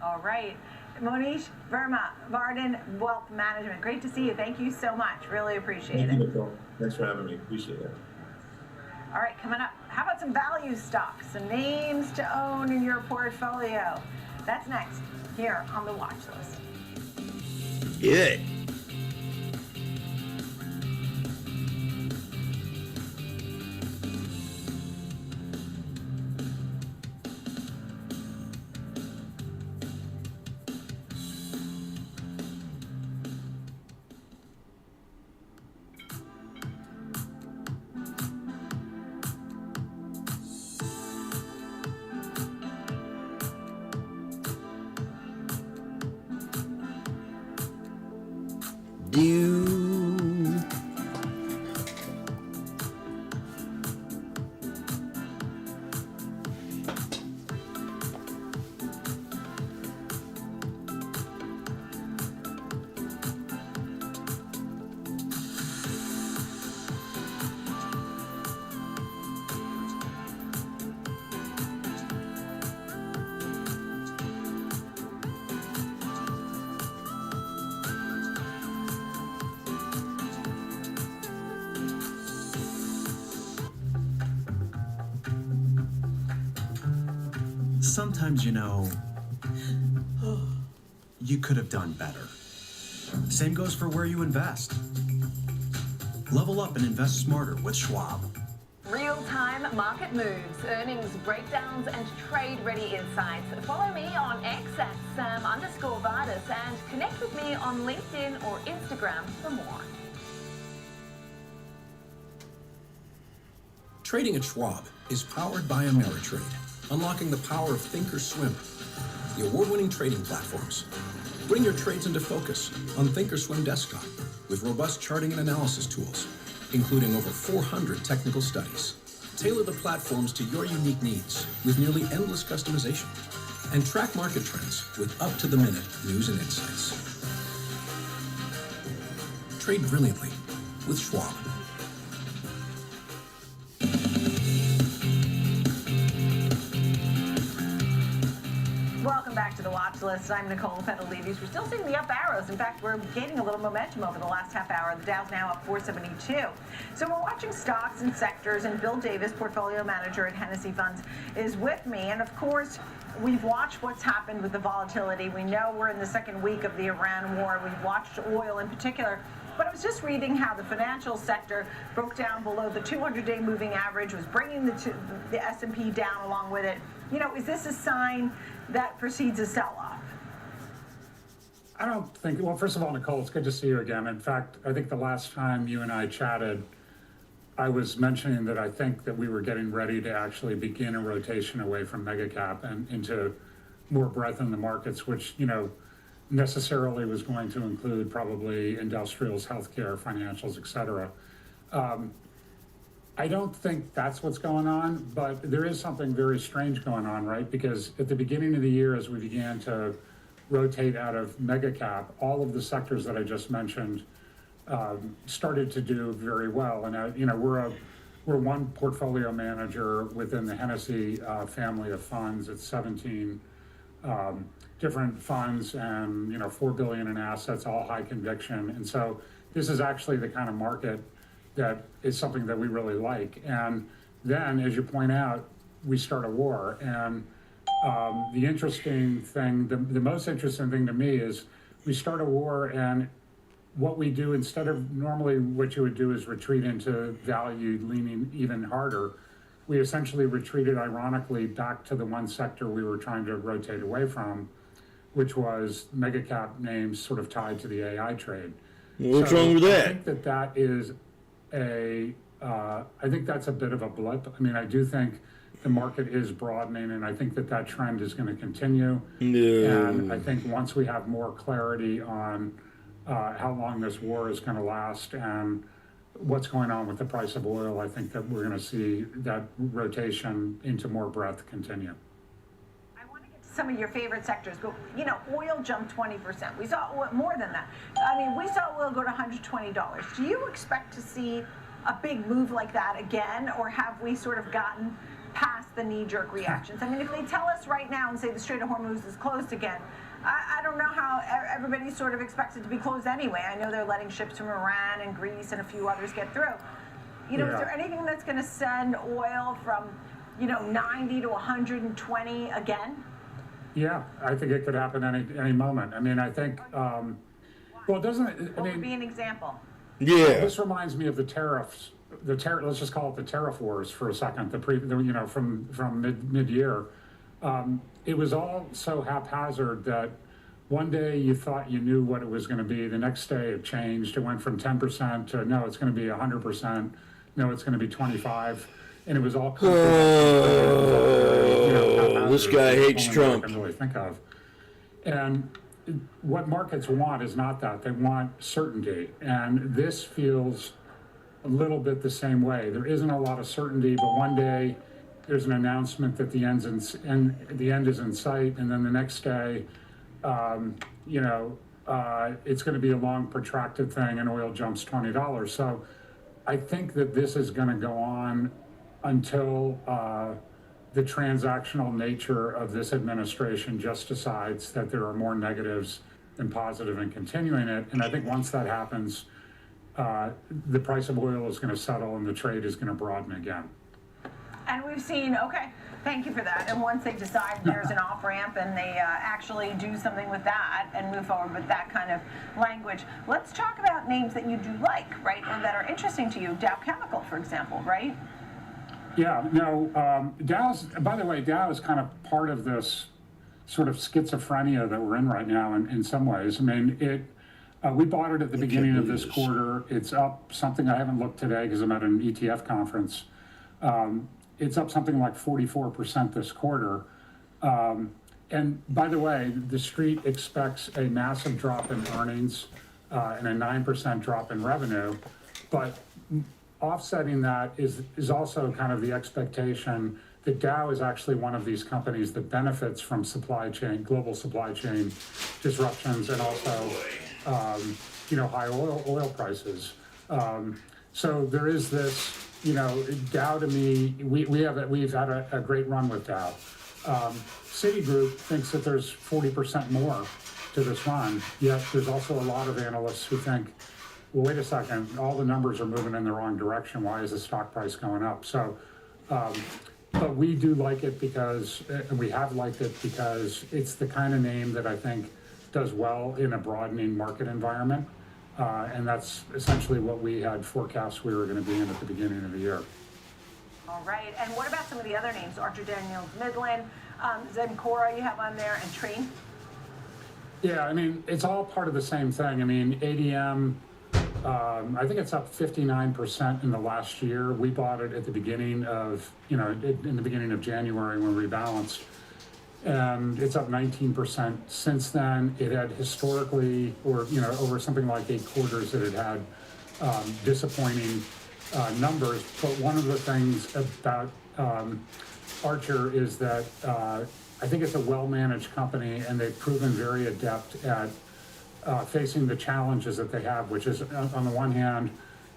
All right. Monish Verma, Varden Wealth Management. Great to see you. Thank you so much. Really appreciate it. Thank you, Nicole. Thanks for having me. Appreciate it. All right, coming up, how about some value stocks, some names to own in your portfolio? That's next here on the watch list. Yeah. sometimes, you know, you could have done better. Same goes for where you invest. Level up and invest smarter with Schwab. Real-time market moves, earnings breakdowns, and trade-ready insights. Follow me on X at Sam_Vardis and connect with me on LinkedIn or Instagram for more. Trading at Schwab is powered by Ameritrade, unlocking the power of Thinkorswim, the award-winning trading platforms. Bring your trades into focus on Thinkorswim desktop with robust charting and analysis tools, including over 400 technical studies. Tailor the platforms to your unique needs with nearly endless customization, and track market trends with up-to-the-minute news and insights. Trade brilliantly with Schwab. Welcome back to the Watch List. I'm Nicole Petalides. We're still seeing the up arrows. In fact, we're gaining a little momentum over the last half hour. The Dow's now up 472. So we're watching stocks and sectors, and Bill Davis, portfolio manager at Hennessy Funds, is with me. And of course, we've watched what's happened with the volatility. We know we're in the second week of the Iran war. We've watched oil in particular. But I was just reading how the financial sector broke down below the 200-day moving average, was bringing the S&P down along with it. You know, is this a sign that precedes a sell-off? I don't think, well, first of all, Nicole, it's good to see you again. In fact, I think the last time you and I chatted, I was mentioning that I think that we were getting ready to actually begin a rotation away from mega cap and into more breadth in the markets, which, you know, necessarily was going to include probably industrials, healthcare, financials, et cetera. I don't think that's what's going on, but there is something very strange going on, right? Because at the beginning of the year, as we began to rotate out of mega cap, all of the sectors that I just mentioned started to do very well. And you know, we're one portfolio manager within the Hennessy family of funds. It's 17 different funds, and you know, $4 billion in assets, all high conviction. And so this is actually the kind of market that is something that we really like. And then, as you point out, we start a war. And the interesting thing, the most interesting thing to me is we start a war, and what we do, instead of normally what you would do is retreat into value, leaning even harder, we essentially retreated, ironically, back to the one sector we were trying to rotate away from, which was mega cap names sort of tied to the AI trade. What's wrong with that? I think that is I think that's a bit of a blip. I mean, I do think the market is broadening, and I think that trend is going to continue. No. And I think once we have more clarity on how long this war is going to last and what's going on with the price of oil, I think that we're going to see that rotation into more breadth continue. Some of your favorite sectors, but you know, oil jumped 20%. We saw oil, more than that. I mean, we saw oil go to $120. Do you expect to see a big move like that again, or have we sort of gotten past the knee-jerk reactions? I mean, if they tell us right now and say the Strait of Hormuz is closed again, I don't know how everybody sort of expects it to be closed anyway. I know they're letting ships from Iran and Greece and a few others get through. You know, is there anything that's going to send oil from, you know, 90 to 120 again? Yeah, I think it could happen any moment. I mean, I think, well, doesn't it? What would be an example? Yeah. This reminds me of the tariffs. Let's just call it the tariff wars for a second. You know, from mid-year, it was all so haphazard that one day you thought you knew what it was going to be. The next day it changed. It went from 10% to no, it's going to be 100%. No, it's going to be 25%. And it was all this guy hates Trump. I can really think of. And what markets want is not that. They want certainty. And this feels a little bit the same way. There isn't a lot of certainty, but one day there's an announcement that the end is in sight, and then the next day, it's going to be a long, protracted thing, and oil jumps $20. So I think that this is going to go on until the transactional nature of this administration just decides that there are more negatives than positive and continuing it. And I think once that happens, the price of oil is going to settle and the trade is going to broaden again. And we've seen, okay, Thank you for that. And once they decide there's an off-ramp and they actually do something with that and move forward with that kind of language, let's talk about names that you do like, right, or that are interesting to you. Dow Chemical, for example, right? Yeah, no, Dow's, by the way, Dow is kind of part of this sort of schizophrenia that we're in right now in some ways. I mean, we bought it at the beginning of this quarter. It's up something, I haven't looked today because I'm at an ETF conference. It's up something like 44% this quarter. And by the way, the street expects a massive drop in earnings and a 9% drop in revenue. But offsetting that is also kind of the expectation that Dow is actually one of these companies that benefits from global supply chain disruptions and also, high oil prices. So there is this, Dow to me, we've had a great run with Dow. Citigroup thinks that there's 40% more to this run, yet there's also a lot of analysts who think, well, wait a second, all the numbers are moving in the wrong direction. Why is the stock price going up? So, but we do like it because, and we have liked it because it's the kind of name that I think does well in a broadening market environment. And that's essentially what we had forecast we were going to be in at the beginning of the year. All right. And what about some of the other names? Archer Daniels Midland, Zencora you have on there, and Trane? Yeah, I mean, it's all part of the same thing. I mean, ADM, I think it's up 59% in the last year. We bought it at the beginning of, in the beginning of January when we rebalanced. And it's up 19% since then. It had historically, or, over something like 8 quarters that it had disappointing numbers. But one of the things about Archer is that I think it's a well-managed company, and they've proven very adept at facing the challenges that they have, which is, on the one hand,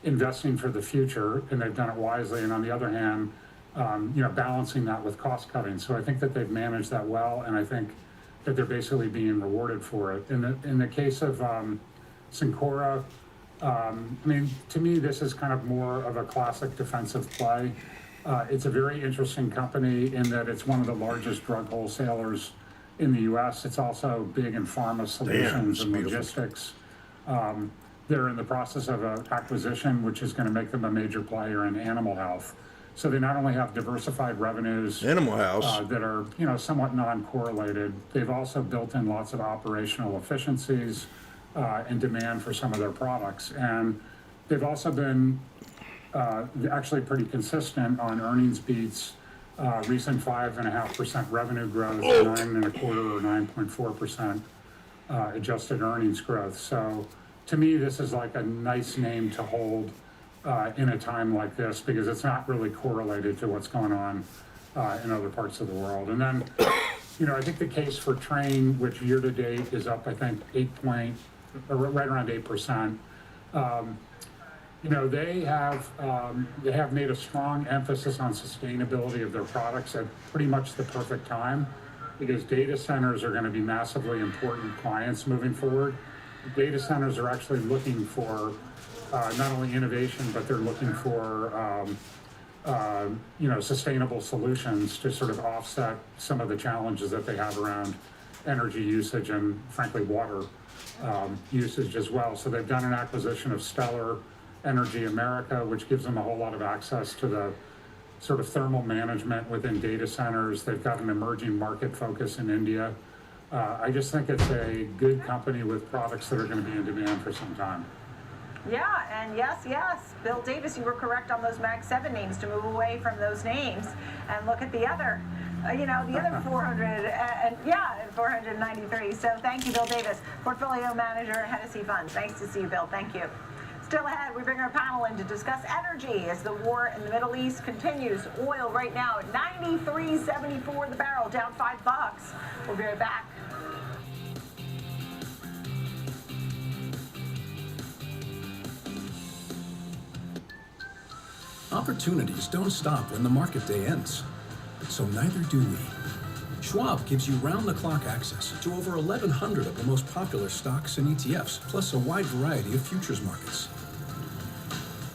investing for the future, and they've done it wisely, and on the other hand, balancing that with cost cutting. So I think that they've managed that well, and I think that they're basically being rewarded for it. In the case of Cencora, I mean, to me, this is kind of more of a classic defensive play. It's a very interesting company in that it's one of the largest drug wholesalers in the U.S. It's also big in pharma solutions and logistics. They're in the process of an acquisition, which is going to make them a major player in animal health. So they not only have diversified revenues that are, somewhat non-correlated, they've also built in lots of operational efficiencies and demand for some of their products. And they've also been actually pretty consistent on earnings beats, recent 5.5% revenue growth, 9.25% or 9.4% adjusted earnings growth. So to me, this is like a nice name to hold in a time like this, because it's not really correlated to what's going on in other parts of the world. And then, I think the case for Trane, which year to date is up, I think, right around 8%. They have made a strong emphasis on sustainability of their products at pretty much the perfect time, because data centers are going to be massively important clients moving forward. Data centers are actually looking for not only innovation, but they're looking for sustainable solutions to sort of offset some of the challenges that they have around energy usage and, frankly, water usage as well. So they've done an acquisition of Stellar Energy America, which gives them a whole lot of access to the sort of thermal management within data centers. They've got an emerging market focus in India. I just think it's a good company with products that are going to be in demand for some time. Yeah, and yes, Bill Davis, you were correct on those Mag 7 names to move away from those names and look at the other, the other 400, and 493. So thank you, Bill Davis, Portfolio Manager at Hennessy Funds. Nice to see you, Bill. Thank you. Still ahead, we bring our panel in to discuss energy as the war in the Middle East continues. Oil right now at $93.74 the barrel, down $5. We'll be right back. Opportunities don't stop when the market day ends, so neither do we. Schwab gives you round-the-clock access to over 1,100 of the most popular stocks and ETFs, plus a wide variety of futures markets.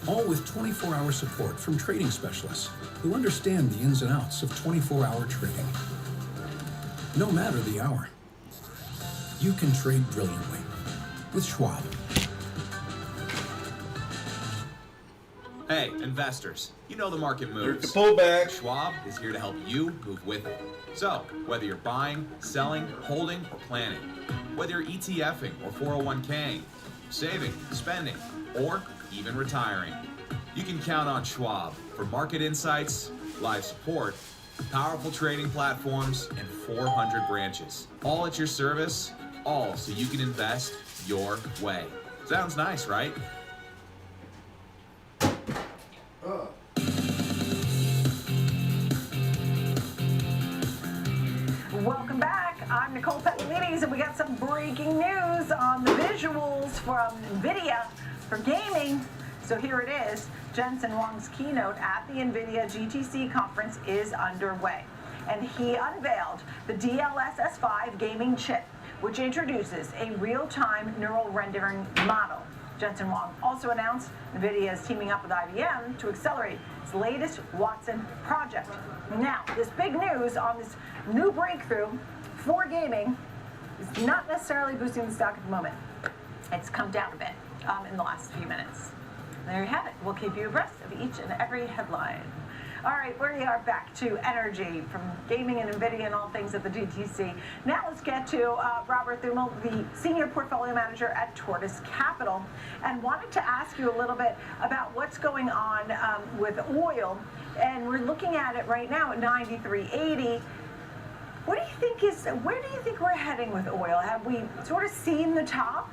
all with 24-hour support from trading specialists who understand the ins and outs of 24-hour trading. No matter the hour, you can trade brilliantly with Schwab. Hey, investors, you know the market moves. There's the pullback. Schwab is here to help you move with it. So, whether you're buying, selling, holding, or planning, whether you're ETFing or 401k'ing, saving, spending, or even retiring, you can count on Schwab for market insights, live support, powerful trading platforms, and 400 branches. All at your service, all so you can invest your way. Sounds nice, right? Welcome back. I'm Nicole Petalides, and we got some breaking news on the visuals from NVIDIA for gaming. So here it is. Jensen Huang's keynote at the NVIDIA GTC conference is underway, and he unveiled the DLSS5 gaming chip, which introduces a real-time neural rendering model. Jensen Huang also announced NVIDIA is teaming up with IBM to accelerate its latest Watson project. Now, this big news on this new breakthrough for gaming is not necessarily boosting the stock at the moment. It's come down a bit in the last few minutes. There you have it. We'll keep you abreast of each and every headline. All right, we are back to energy from gaming and NVIDIA and all things at the GTC. Now let's get to Robert Thumel, the Senior Portfolio Manager at Tortoise Capital, and wanted to ask you a little bit about what's going on with oil. And we're looking at it right now at 93.80. What do you think where do you think we're heading with oil? Have we sort of seen the top?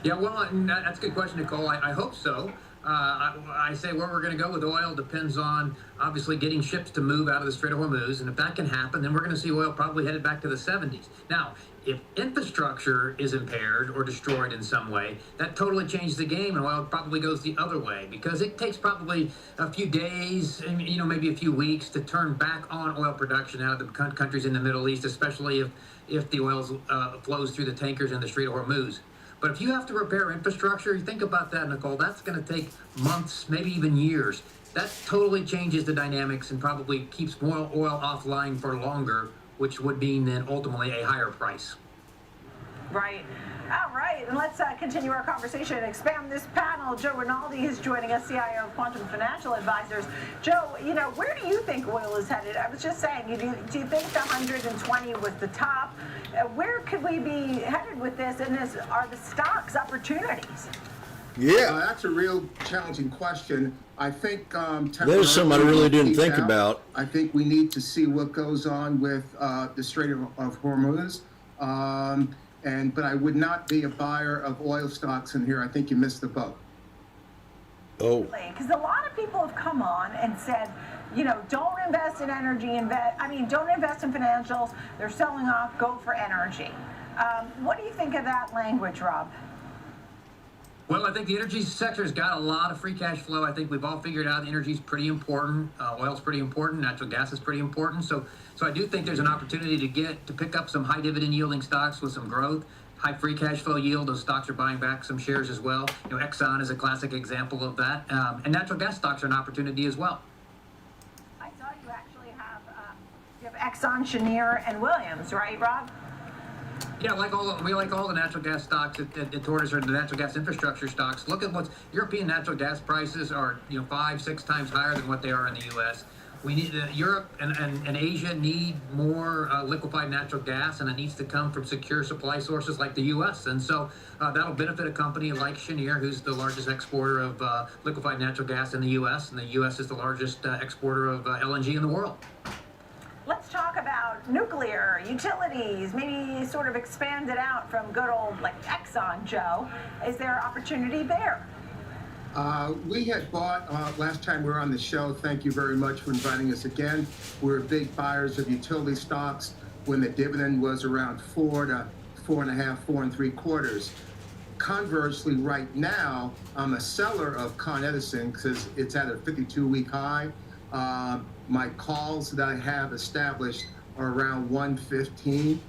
Yeah, well, that's a good question, Nicole. I hope so. I say where we're going to go with oil depends on obviously getting ships to move out of the Strait of Hormuz, and if that can happen, then we're going to see oil probably headed back to the 70s. Now, if infrastructure is impaired or destroyed in some way, that totally changes the game, and oil probably goes the other way, because it takes probably a few days, maybe a few weeks to turn back on oil production out of the countries in the Middle East, especially if the oil flows through the tankers in the Strait of Hormuz. But if you have to repair infrastructure, you think about that, Nicole, that's going to take months, maybe even years. That totally changes the dynamics and probably keeps more oil offline for longer, which would mean then ultimately a higher price. Right. All right, and let's continue our conversation and expand this panel. Joe Rinaldi is joining us, CIO of Quantum Financial Advisors. Joe, where do you think oil is headed? I was just saying, do you think the 120 was the top? Where could we be headed with this, and are the stocks opportunities? Yeah, that's a real challenging question. I think there's something I really didn't think about. I think we need to see what goes on with the Strait of Hormuz. But I would not be a buyer of oil stocks in here. I think you missed the boat. Oh. Because a lot of people have come on and said, don't invest in energy, don't invest in financials. They're selling off, go for energy. What do you think of that language, Rob? Well, I think the energy sector's got a lot of free cash flow. I think we've all figured out energy's pretty important. Oil's pretty important. Natural gas is pretty important. So I do think there's an opportunity to pick up some high dividend yielding stocks with some growth, high free cash flow yield. Those stocks are buying back some shares as well. Exxon is a classic example of that. And natural gas stocks are an opportunity as well. I saw you actually have Exxon, Cheniere, and Williams, right, Rob? Yeah, we like all the natural gas stocks at Tortoise, or the natural gas infrastructure stocks. Look at what's European natural gas prices are 5-6 times higher than what they are in the U.S. We need Europe and Asia need more liquefied natural gas, and it needs to come from secure supply sources like the U.S. And so that'll benefit a company like Cheniere, who's the largest exporter of liquefied natural gas in the U.S., and the U.S. is the largest exporter of LNG in the world. Let's talk about nuclear, utilities, maybe sort of expand it out from good old Exxon, Joe. Is there opportunity there? We had bought last time we were on the show. Thank you very much for inviting us again. We're big buyers of utility stocks when the dividend was around 4 to 4.5, 4 3/4. Conversely, right now, I'm a seller of Con Edison because it's at a 52-week high. My calls that I have established are around 115,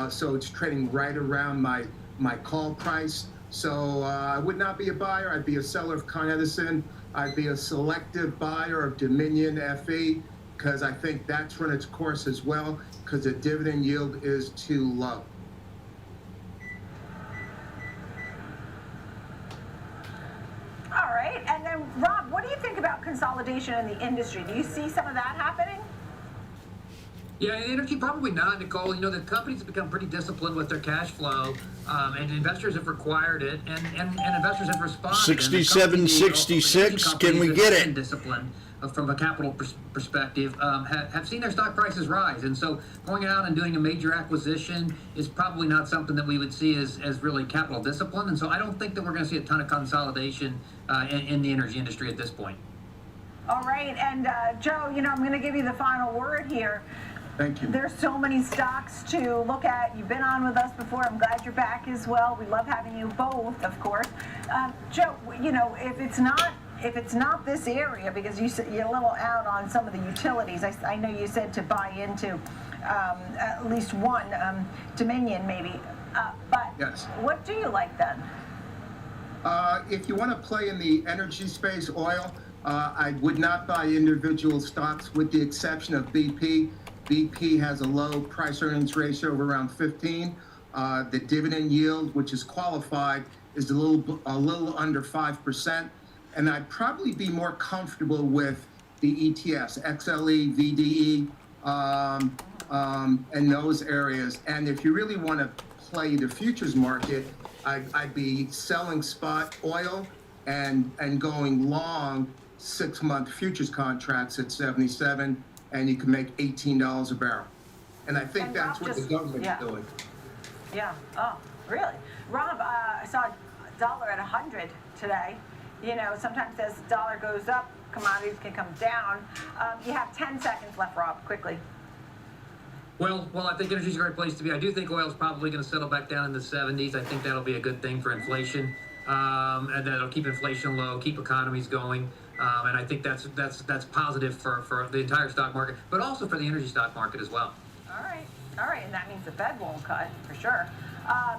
so it's trading right around my call price. So I would not be a buyer. I'd be a seller of Con Edison. I'd be a selective buyer of Dominion FE because I think that's run its course as well because the dividend yield is too low. All right, and then Rob, what do you think about consolidation in the industry? Do you see some of that happening? Yeah, in energy, probably not, Nicole. You know, the companies have become pretty disciplined with their cash flow, and investors have required it, and investors have responded. 67.66. Can we get it? Discipline from a capital perspective have seen their stock prices rise, and so going out and doing a major acquisition is probably not something that we would see as really capital discipline. And so I don't think that we're going to see a ton of consolidation in the energy industry at this point. All right, and Joe, you know, I'm going to give you the final word here. Thank you. There's so many stocks to look at. You've been on with us before. I'm glad you're back as well. We love having you both, of course. Joe, you know, if it's not this area, because you're a little out on some of the utilities. I know you said to buy into at least one, Dominion maybe. But yes. What do you like then? If you want to play in the energy space, oil, I would not buy individual stocks with the exception of BP. BP has a low price-earnings ratio of around 15. The dividend yield, which is qualified, is a little under 5%. And I'd probably be more comfortable with the ETFs, XLE, VDE, and those areas. And if you really want to play the futures market, I'd be selling spot oil and going long 6-month futures contracts at 77. And you can make $18 a barrel. And I think that's what the government's doing. Yeah. Oh, really? Rob, I saw a dollar at 100 today. You know, sometimes as the dollar goes up, commodities can come down. You have 10 seconds left, Rob, quickly. Well, I think energy is a great place to be. I do think oil is probably going to settle back down in the 70s. I think that'll be a good thing for inflation, and that'll keep inflation low, keep economies going. And I think that's positive for the entire stock market, but also for the energy stock market as well. All right, and that means the Fed won't cut for sure.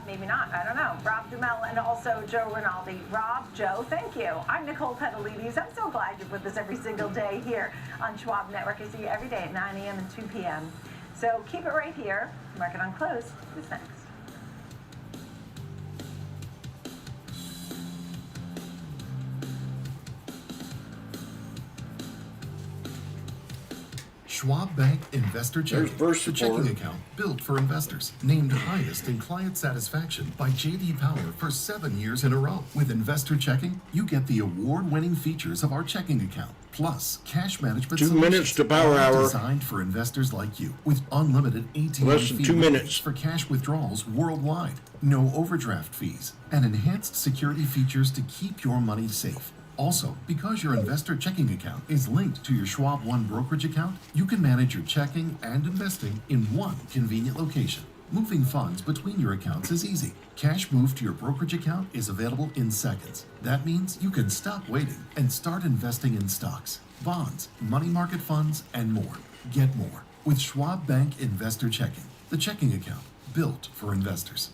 Maybe not. I don't know. Rob Dumel and also Joe Rinaldi. Rob, Joe, thank you. I'm Nicole Petalides. I'm so glad you're with us every single day here on Schwab Network. I see you every day at 9 a.m. and 2 p.m. So keep it right here. Market on Close is next. Schwab Bank Investor Checking, the checking account built for investors. Named highest in client satisfaction by J.D. Power for 7 years in a row. With Investor Checking, you get the award-winning features of our checking account, plus cash management 2 minutes to power hour. Designed for investors like you, with unlimited ATM Less than 2 minutes for cash withdrawals worldwide. No overdraft fees, and enhanced security features to keep your money safe. Also, because your investor checking account is linked to your Schwab One brokerage account, you can manage your checking and investing in one convenient location. Moving funds between your accounts is easy. Cash moved to your brokerage account is available in seconds. That means you can stop waiting and start investing in stocks, bonds, money market funds, and more. Get more with Schwab Bank Investor Checking, the checking account built for investors.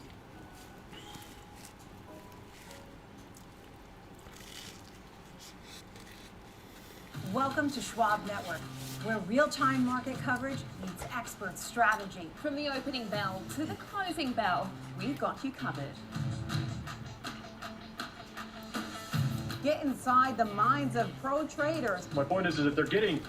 Welcome to Schwab Network, where real-time market coverage meets expert strategy. From the opening bell to the closing bell, we've got you covered. Get inside the minds of pro traders. My point is that they're getting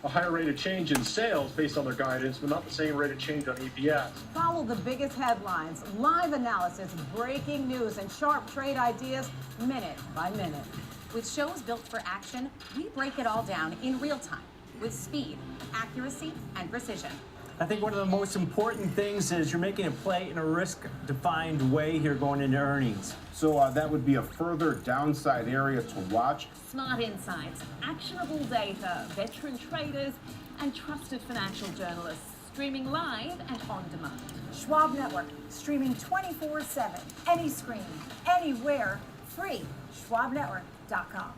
a higher rate of change in sales based on their guidance, but not the same rate of change on EPS. Follow the biggest headlines, live analysis, breaking news, and sharp trade ideas minute by minute. With shows built for action, we break it all down in real time with speed, accuracy, and precision. I think one of the most important things is you're making a play in a risk-defined way here going into earnings. So that would be a further downside area to watch. Smart insights, actionable data, veteran traders, and trusted financial journalists streaming live and on demand. Schwab Network, streaming 24/7, any screen, anywhere, free. SchwabNetwork.com.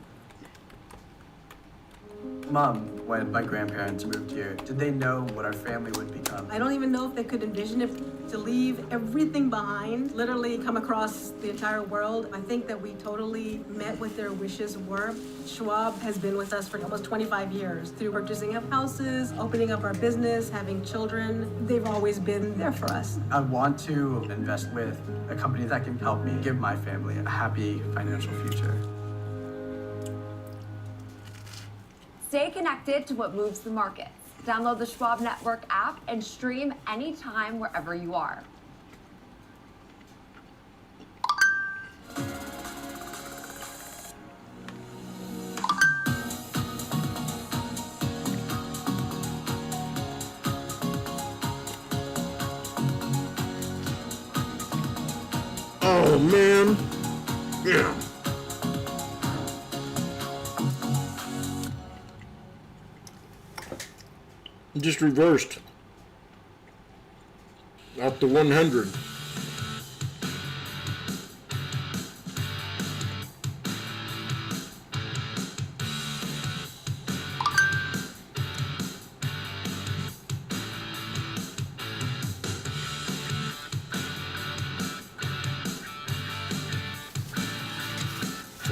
Mom, when my grandparents moved here, did they know what our family would become? I don't even know if they could envision it, to leave everything behind, literally come across the entire world. I think that we totally met what their wishes were. Schwab has been with us for almost 25 years through purchasing of houses, opening up our business, having children. They've always been there for us. I want to invest with a company that can help me give my family a happy financial future. Stay connected to what moves the markets. Download the Schwab Network app and stream anytime wherever you are. Oh, man. Yeah. Just reversed. Out to 100.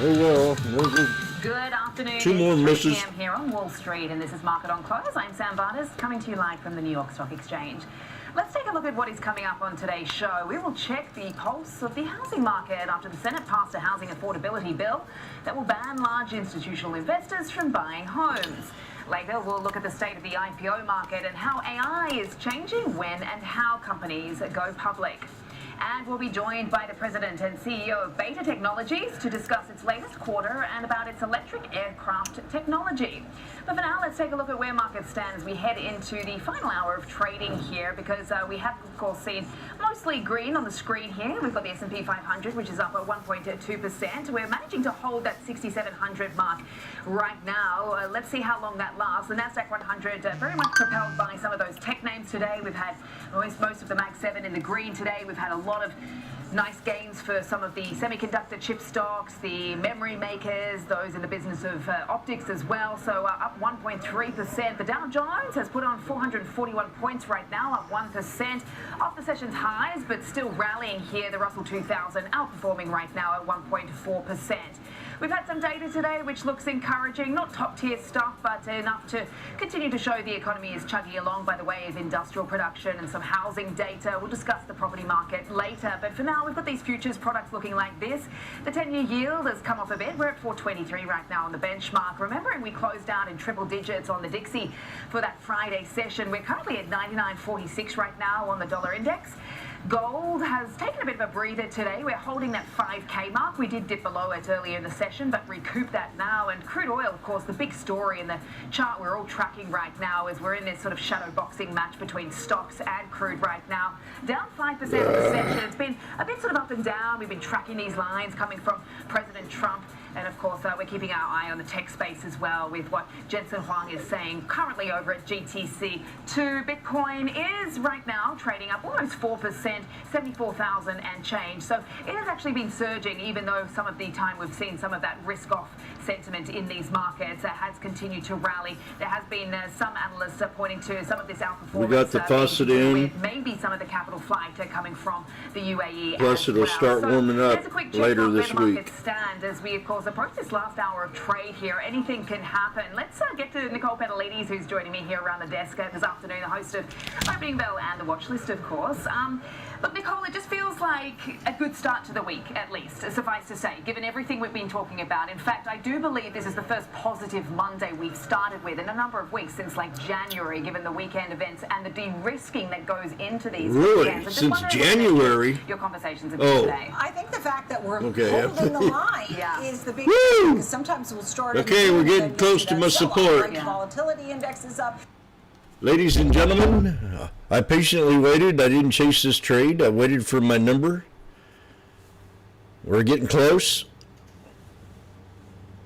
Oh well. Good afternoon. Two more It's 3 misses. p.m. here on Wall Street, and this is Market on Close. I'm Sam Vardas, coming to you live from the New York Stock Exchange. Let's take a look at what is coming up on today's show. We will check the pulse of the housing market after the Senate passed a housing affordability bill that will ban large institutional investors from buying homes. Later, we'll look at the state of the IPO market and how AI is changing when and how companies go public. And we'll be joined by the president and CEO of Beta Technologies to discuss its latest quarter and about its electric aircraft technology. But for now, let's take a look at where markets stand as we head into the final hour of trading here, because we have, of course, seen mostly green on the screen here. We've got the S&P 500, which is up at 1.2%. We're managing to hold that 6,700 mark right now. Let's see how long that lasts. The Nasdaq 100 very much propelled by some of those tech names today. We've had most of the Mag 7 in the green today. We've had a lot of nice gains for some of the semiconductor chip stocks, the memory makers, those in the business of optics as well. So up 1.3%. The Dow Jones has put on 441 points right now, up 1%. Off the session's highs, but still rallying here. The Russell 2000 outperforming right now at 1.4%. We've had some data today which looks encouraging, not top tier stuff, but enough to continue to show the economy is chugging along by the way of industrial production and some housing data. We'll discuss the property market later, but for now we've got these futures products looking like this. The 10-year yield has come off a bit. We're at 4.23 right now on the benchmark. Remembering we closed out in triple digits on the Dixie for that Friday session. We're currently at 99.46 right now on the dollar index. Gold has taken a bit of a breather today. We're holding that 5K mark. We did dip below it earlier in the session, but recoup that now. And crude oil, of course, the big story in the chart we're all tracking right now is we're in this sort of shadow boxing match between stocks and crude right now. Down 5% on the session. It's been a bit sort of up and down. We've been tracking these lines coming from President Trump. And of course, we're keeping our eye on the tech space as well with what Jensen Huang is saying currently over at GTC2. Bitcoin is right now trading up almost 4%, 74,000 and change. So it has actually been surging, even though some of the time we've seen some of that risk-off sentiment in these markets has continued to rally. There has been some analysts pointing to some of this outperformance. We got the faucet in. Maybe some of the capital flight coming from the UAE. Plus, it'll start warming up later this week. Stand as we, of course, approach this last hour of trade here. Anything can happen. Let's get to Nicole Petalides, who's joining me here around the desk this afternoon, the host of Opening Bell and the Watch List, of course. Look, Nicole, it just feels like a good start to the week, at least, suffice to say, given everything we've been talking about. In fact, I do believe this is the first positive Monday we've started with in a number of weeks since like January, given the weekend events and the de-risking that goes into these Really? weekends. Since January? Your conversations have been today. I think the fact that we're Okay. holding the line is the big Woo! thing, because sometimes we'll start. Okay, we're getting close to my support. Volatility index is up. Ladies and gentlemen, I patiently waited. I didn't chase this trade. I waited for my number. We're getting close.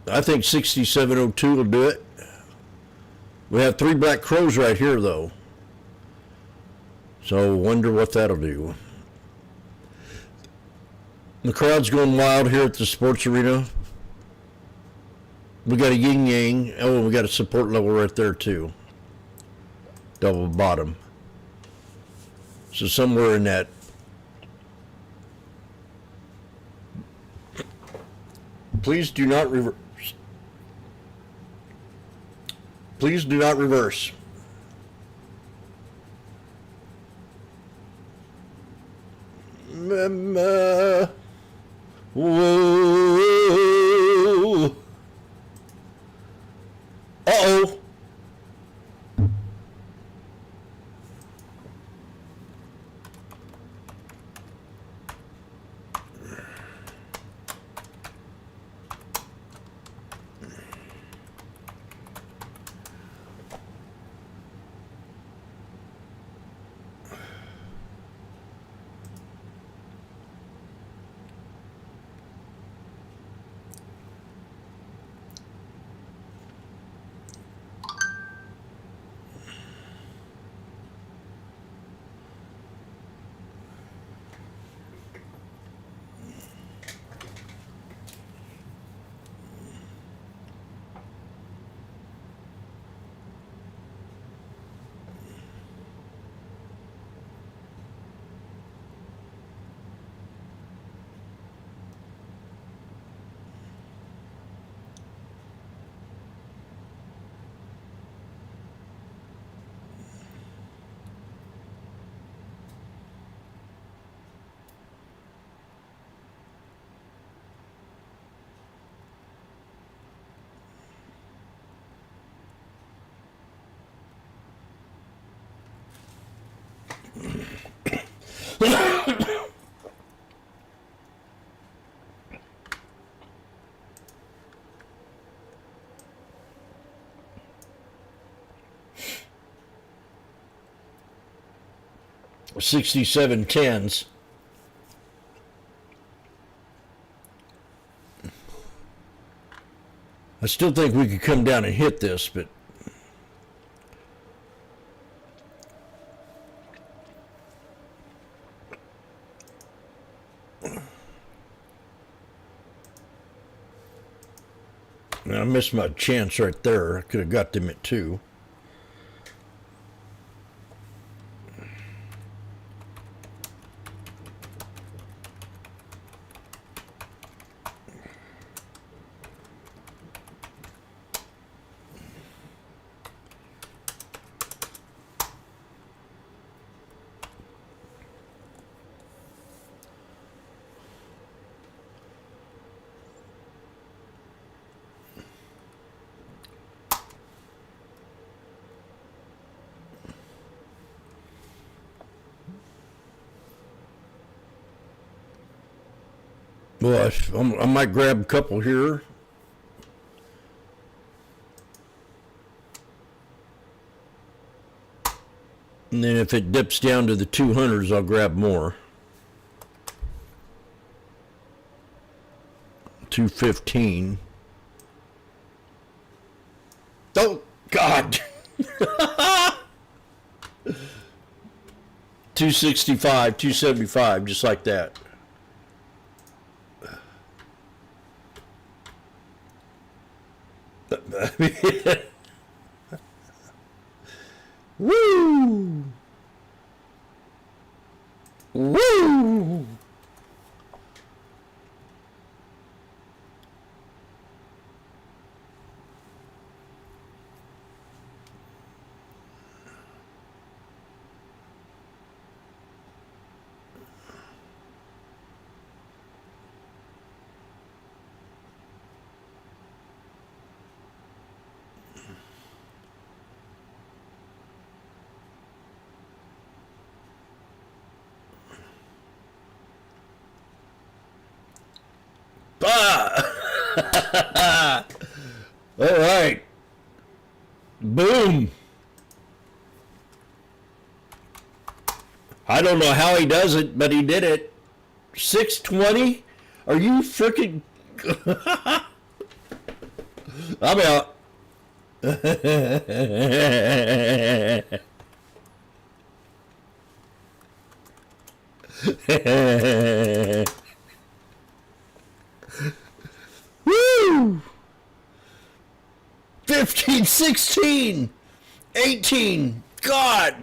I think 6702 will do it. We have 3 black crows right here, though. So wonder what that'll do. The crowd's going wild here at the sports arena. We got a yin yang. Oh, we got a support level right there too. Double bottom. So somewhere in that. Please do not reverse. Please do not reverse. Whoa. Uh-oh. $67 tens. I still think we could come down and hit this, but I missed my chance right there. I could have got them at 2. Well, I might grab a couple here. And then if it dips down to the 200s, I'll grab more. 215. Oh, God. 265, 275, just like that. Woo! Woo! All right. Boom. I don't know how he does it, but he did it. 620? Are you freaking... I'm out. Woo! 15, 16, 18. God.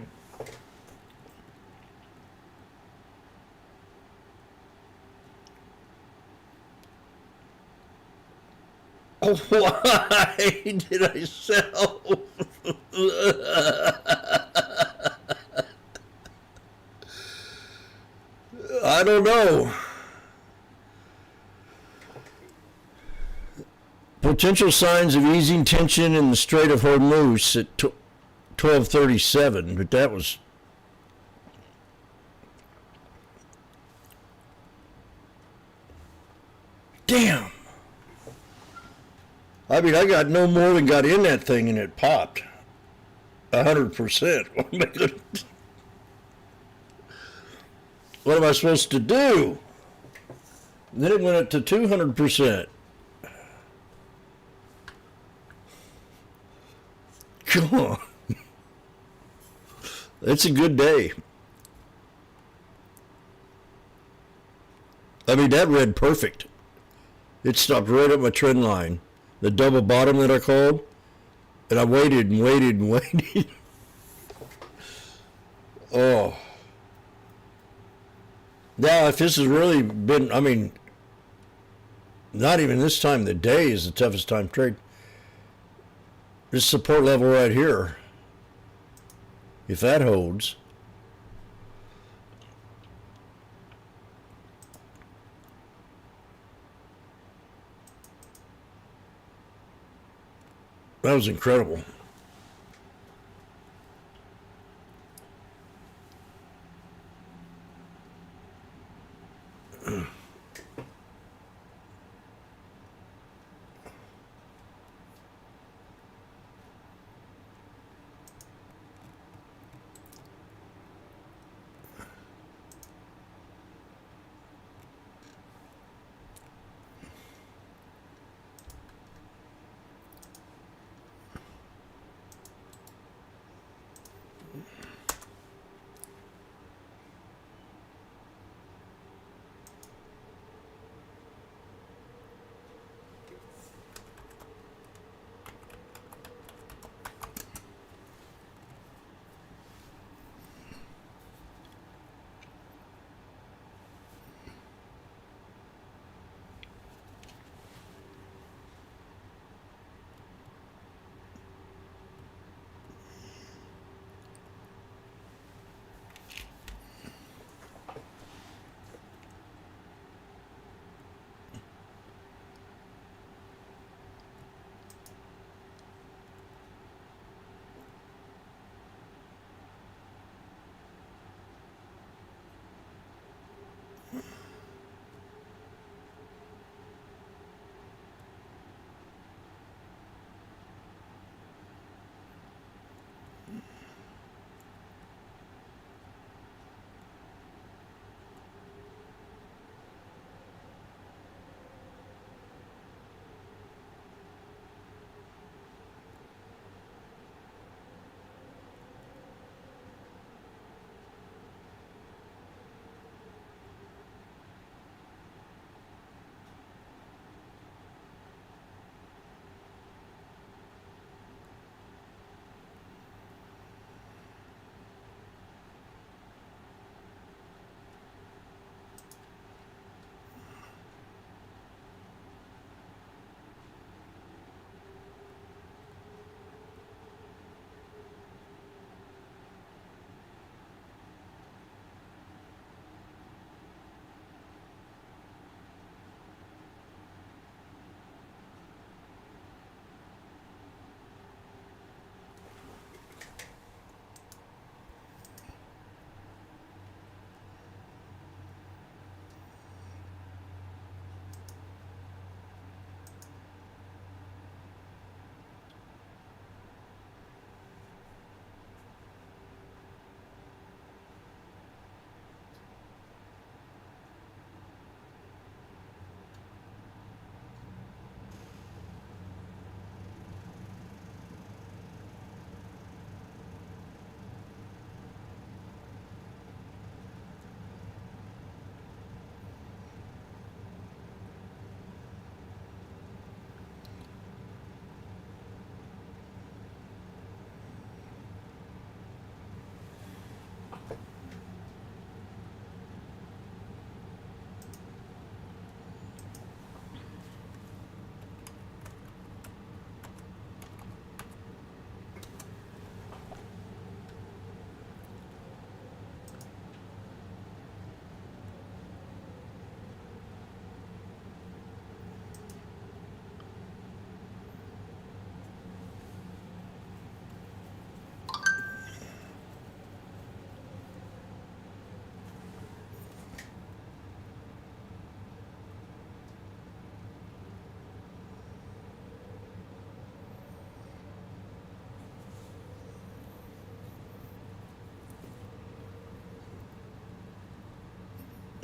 Why did I sell? I don't know. Potential signs of easing tension in the Strait of Hormuz at 12:37, but that was damn. I mean, I got no more than got in that thing and it popped 100%. What am I supposed to do? And then it went up to 200%. Come on. It's a good day. I mean, that read perfect. It stopped right at my trend line. The double bottom that I called. And I waited and waited and waited. Oh. Now, if this has really been, I mean, not even this time of the day is the toughest time to trade. This support level right here, if that holds, that was incredible.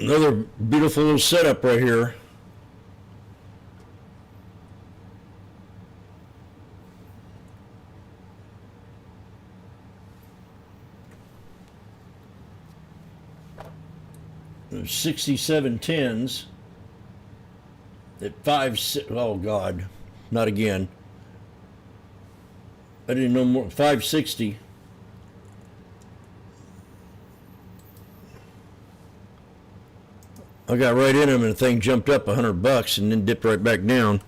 Another beautiful little setup right here. There's 67 tens at 5. Oh God, not again. I didn't know more. 560. I got right in them and the thing jumped up $100 and then dipped right back down.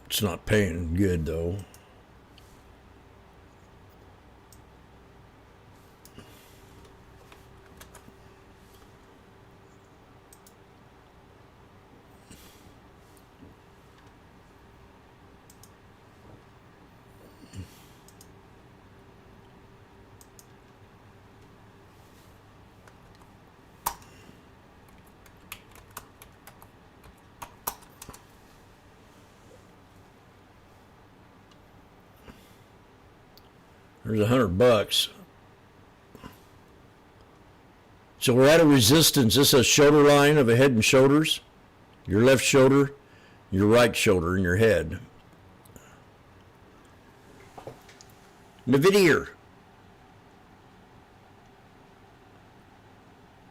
It's not paying good though. There's $100. So we're at a resistance. This is a shoulder line of a head and shoulders. Your left shoulder, your right shoulder, and your head. Navidier.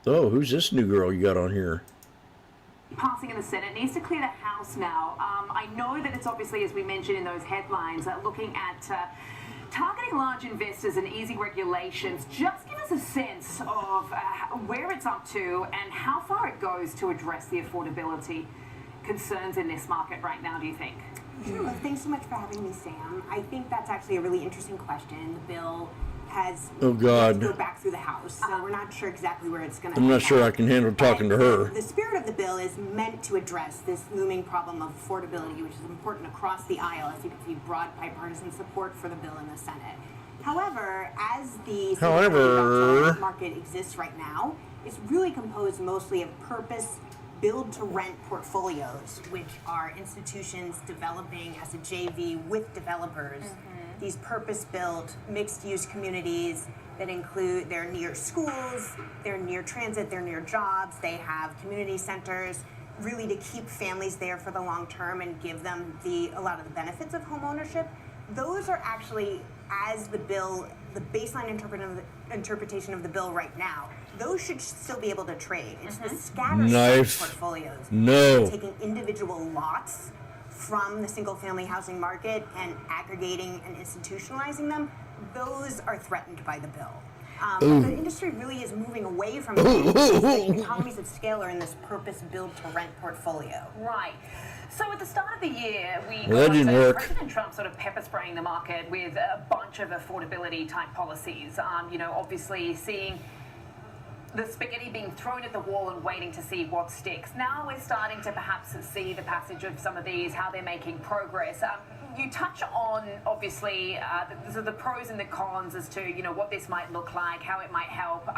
Oh, who's this new girl you got on here? Passing in the Senate needs to clear the House now. I know that it's obviously, as we mentioned in those headlines, looking at targeting large investors and easing regulations. Just give us a sense of where it's up to and how far it goes to address the affordability concerns in this market right now, do you think? Sure. Well, thanks so much for having me, Sam. I think that's actually a really interesting question. The bill has Oh God. to go back through the House, so we're not sure exactly where it's going to I'm not sure I can handle talking to her. The spirit of the bill is meant to address this looming problem of affordability, which is important across the aisle. As you can see, broad bipartisan support for the bill in the Senate. However, as the market exists right now, it's really composed mostly of purpose build-to-rent portfolios, which are institutions developing as a JV with developers. These purpose-built, mixed-use communities that include, they're near schools, they're near transit, they're near jobs, they have community centers, really to keep families there for the long term and give them a lot of the benefits of home ownership. Those are actually, as the bill, the baseline interpretation of the bill right now, those should still be able to trade. It's the scattered portfolios. No. Taking individual lots from the single-family housing market and aggregating and institutionalizing them, those are threatened by the bill. But the industry really is moving away from economies of scale are in this purpose build-to-rent portfolio. Right. So at the start of the year, President Trump sort of pepper spraying the market with a bunch of affordability type policies. Obviously seeing the spaghetti being thrown at the wall and waiting to see what sticks. Now we're starting to perhaps see the passage of some of these, how they're making progress. You touch on, obviously, the pros and the cons as to, what this might look like, how it might help.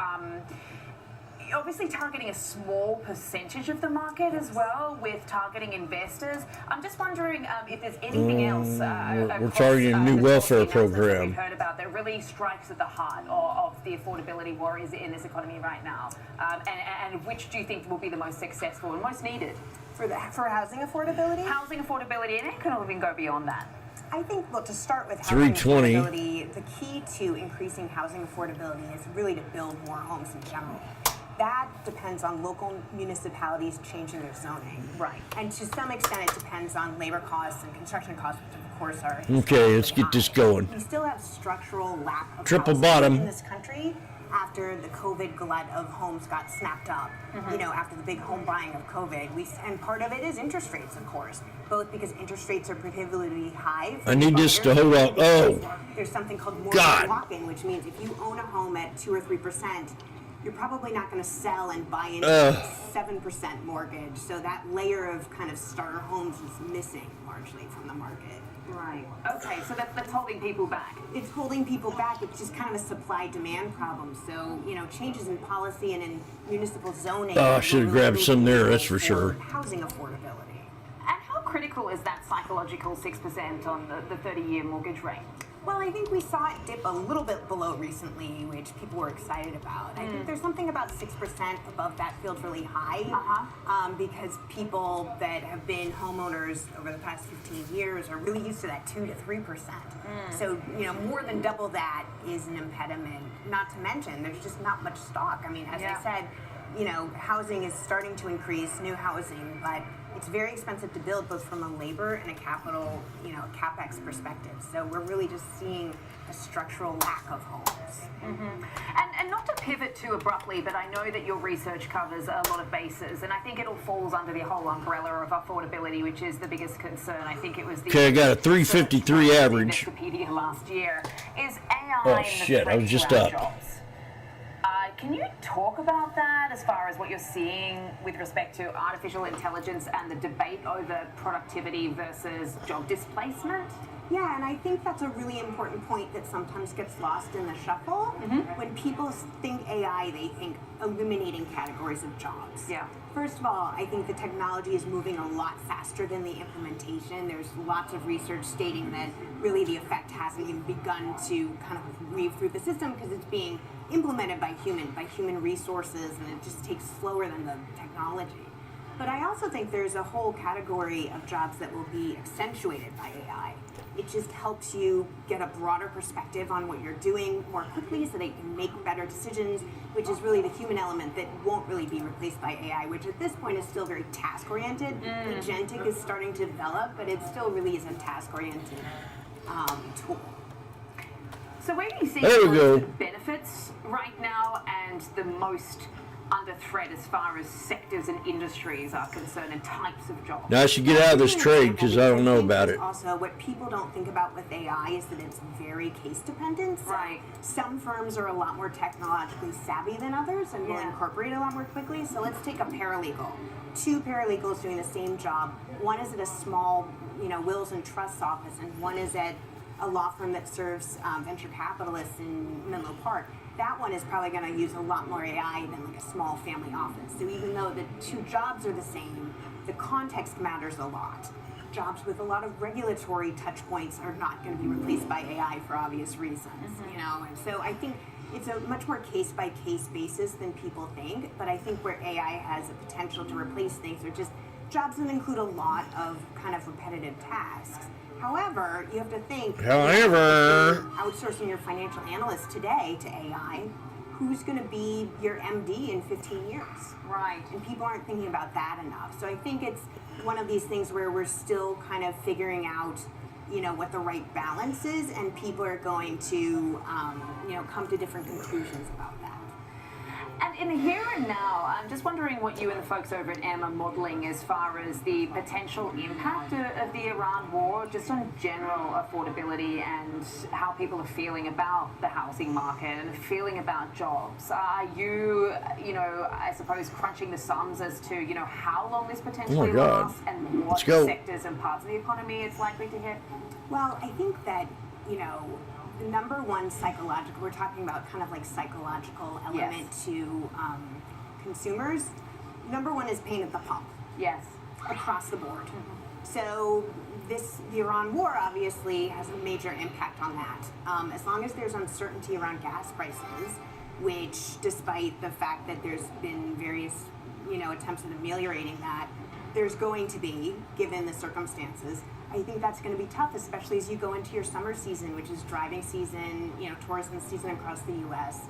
Obviously targeting a small percentage of the market as well with targeting investors. I'm just wondering if there's anything else we're targeting a new welfare that program. we've heard about that really strikes at the heart of the affordability worries in this economy right now. And which do you think will be the most successful and most needed? For housing affordability? Housing affordability, and it can even go beyond that. I think, well, to start with housing affordability, the key to increasing housing affordability is really to build more homes in general. That depends on local municipalities changing their zoning. Right. And to some extent, it depends on labor costs and construction costs, which of course are Okay, let's get this going. We still have structural lack of Triple housing bottom. in this country after the COVID glut of homes got snapped up. After the big home buying of COVID. And part of it is interest rates, of course, both because interest rates are prohibitively high. I need this to hold up. Oh, there's something called mortgage lock-in, which means if you own a home at 2 or 3%, you're probably not going to sell and buy into a 7% mortgage. So that layer of kind of starter homes is missing largely from the market. Right. Okay, so that's holding people back. It's holding people back. It's just kind of a supply-demand problem. So, changes in policy and in municipal zoning. Oh, I should have grabbed some there, that's for sure. Housing affordability. And how critical is that psychological 6% on the 30-year mortgage rate? Well, I think we saw it dip a little bit below recently, which people were excited about. I think there's something about 6% above that feels really high because people that have been homeowners over the past 15 years are really used to that 2 to 3%. So, more than double that is an impediment. Not to mention, there's just not much stock. I mean, as I said, housing is starting to increase, new housing, but it's very expensive to build both from a labor and a capital, CapEx perspective. So we're really just seeing a structural lack of homes. And not to pivot too abruptly, but I know that your research covers a lot of bases, and I think it all falls under the whole umbrella of affordability, which is the biggest concern. I think it was the Okay, I got a 353 average. Wikipedia last year. Is AI Oh shit, I was just up. jobs? Can you talk about that as far as what you're seeing with respect to artificial intelligence and the debate over productivity versus job displacement? Yeah, and I think that's a really important point that sometimes gets lost in the shuffle. When people think AI, they think eliminating categories of jobs. Yeah. First of all, I think the technology is moving a lot faster than the implementation. There's lots of research stating that really the effect hasn't even begun to kind of weave through the system because it's being implemented by human resources, and it just takes slower than the technology. But I also think there's a whole category of jobs that will be accentuated by AI. It just helps you get a broader perspective on what you're doing more quickly so that you can make better decisions, which is really the human element that won't really be replaced by AI, which at this point is still very task-oriented. Agentic is starting to develop, but it still really is a task-oriented tool. So where do you see There we go. the benefits right now and the most under threat as far as sectors and industries are concerned and types of jobs? Now I should get out of this trade because I don't know about it. Also, what people don't think about with AI is that it's very case dependent. So some firms are a lot more technologically savvy than others and will incorporate a lot more quickly. So let's take a paralegal. 2 paralegals doing the same job. One is at a small, wills and trusts office, and one is at a law firm that serves venture capitalists in Menlo Park. That one is probably going to use a lot more AI than like a small family office. So even though the 2 jobs are the same, the context matters a lot. Jobs with a lot of regulatory touch points are not going to be replaced by AI for obvious reasons, And so I think it's a much more case-by-case basis than people think. But I think where AI has a potential to replace things are just jobs that include a lot of kind of repetitive tasks. However, you have to think, outsourcing your financial analyst today to AI, who's going to be your MD in 15 years? Right. And people aren't thinking about that enough. So I think it's one of these things where we're still kind of figuring out, what the right balance is, and people are going to, come to different conclusions about that. And in the here and now, I'm just wondering what you and the folks over at M are modelling as far as the potential impact of the Iran war, just on general affordability and how people are feeling about the housing market and feeling about jobs. Are you, I suppose, crunching the sums as to, how long this potentially lasts and what sectors and parts of the economy it's likely to hit? Well, I think that, the number one psychological, we're talking about kind of like psychological element to consumers. Number one is pain at the pump. Yes. Across the board. So the Iran war obviously has a major impact on that. As long as there's uncertainty around gas prices, which despite the fact that there's been various, attempts at ameliorating that, there's going to be, given the circumstances, I think that's going to be tough, especially as you go into your summer season, which is driving season, tourism season across the U.S.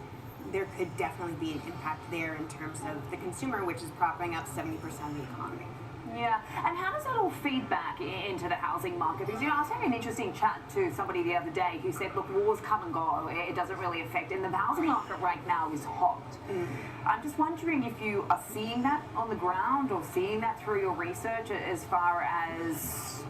There could definitely be an impact there in terms of the consumer, which is propping up 70% of the economy. Yeah, and how does that all feed back into the housing market? Because, I was having an interesting chat to somebody the other day who said, look, wars come and go. It doesn't really affect. And the housing market right now is hot. I'm just wondering if you are seeing that on the ground or seeing that through your research as far as,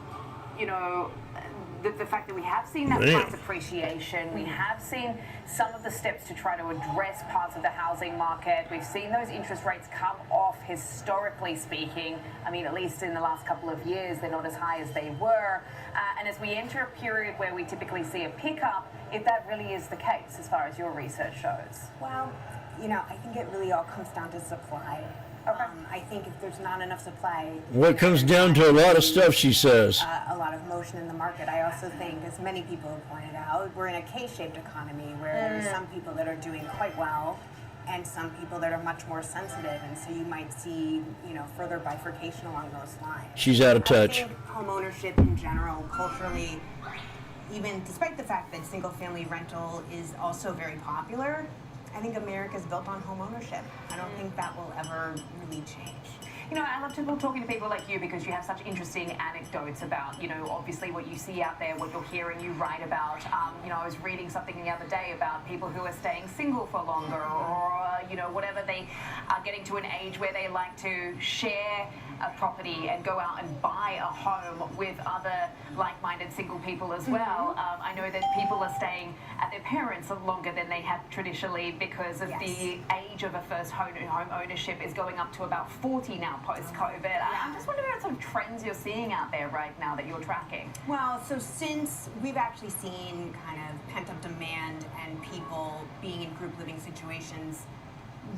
the fact that we have seen that price appreciation, we have seen some of the steps to try to address parts of the housing market. We've seen those interest rates come off, historically speaking. I mean, at least in the last couple of years, they're not as high as they were. And as we enter a period where we typically see a pickup, if that really is the case, as far as your research shows. Well, you know, I think it really all comes down to supply. I think if there's not enough supply... Well, it comes down to a lot of stuff, she says. A lot of motion in the market. I also think, as many people have pointed out, we're in a K-shaped economy where there's some people that are doing quite well and some people that are much more sensitive, and so you might see, you know, further bifurcation along those lines. She's out of touch. I think home ownership in general, culturally, even despite the fact that single-family rental is also very popular, I think America's built on home ownership. I don't think that will ever really change. You know, I love talking to people like you because you have such interesting anecdotes about, you know, obviously what you see out there, what you're hearing, you write about. You know, I was reading something the other day about people who are staying single for longer or, you know, whatever, they are getting to an age where they like to share a property and go out and buy a home with other like-minded single people as well. I know that people are staying at their parents longer than they have traditionally because of the age of a first home ownership is going up to about 40 now post-COVID. I'm just wondering what sort of trends you're seeing out there right now that you're tracking. Well, so since we've actually seen kind of pent-up demand and people being in group living situations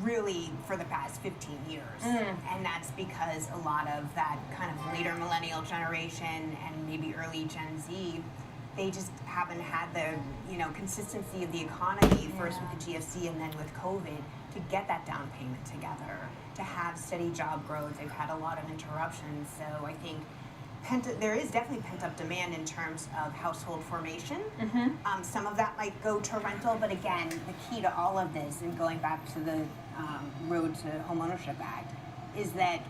really for the past 15 years. And that's because a lot of that kind of later millennial generation and maybe early Gen Z, they just haven't had the, you know, consistency of the economy, first with the GFC and then with COVID, to get that down payment together, to have steady job growth. They've had a lot of interruptions. So I think there is definitely pent-up demand in terms of household formation. Some of that might go to rental, but again, the key to all of this, and going back to the Road to Homeownership Act, is that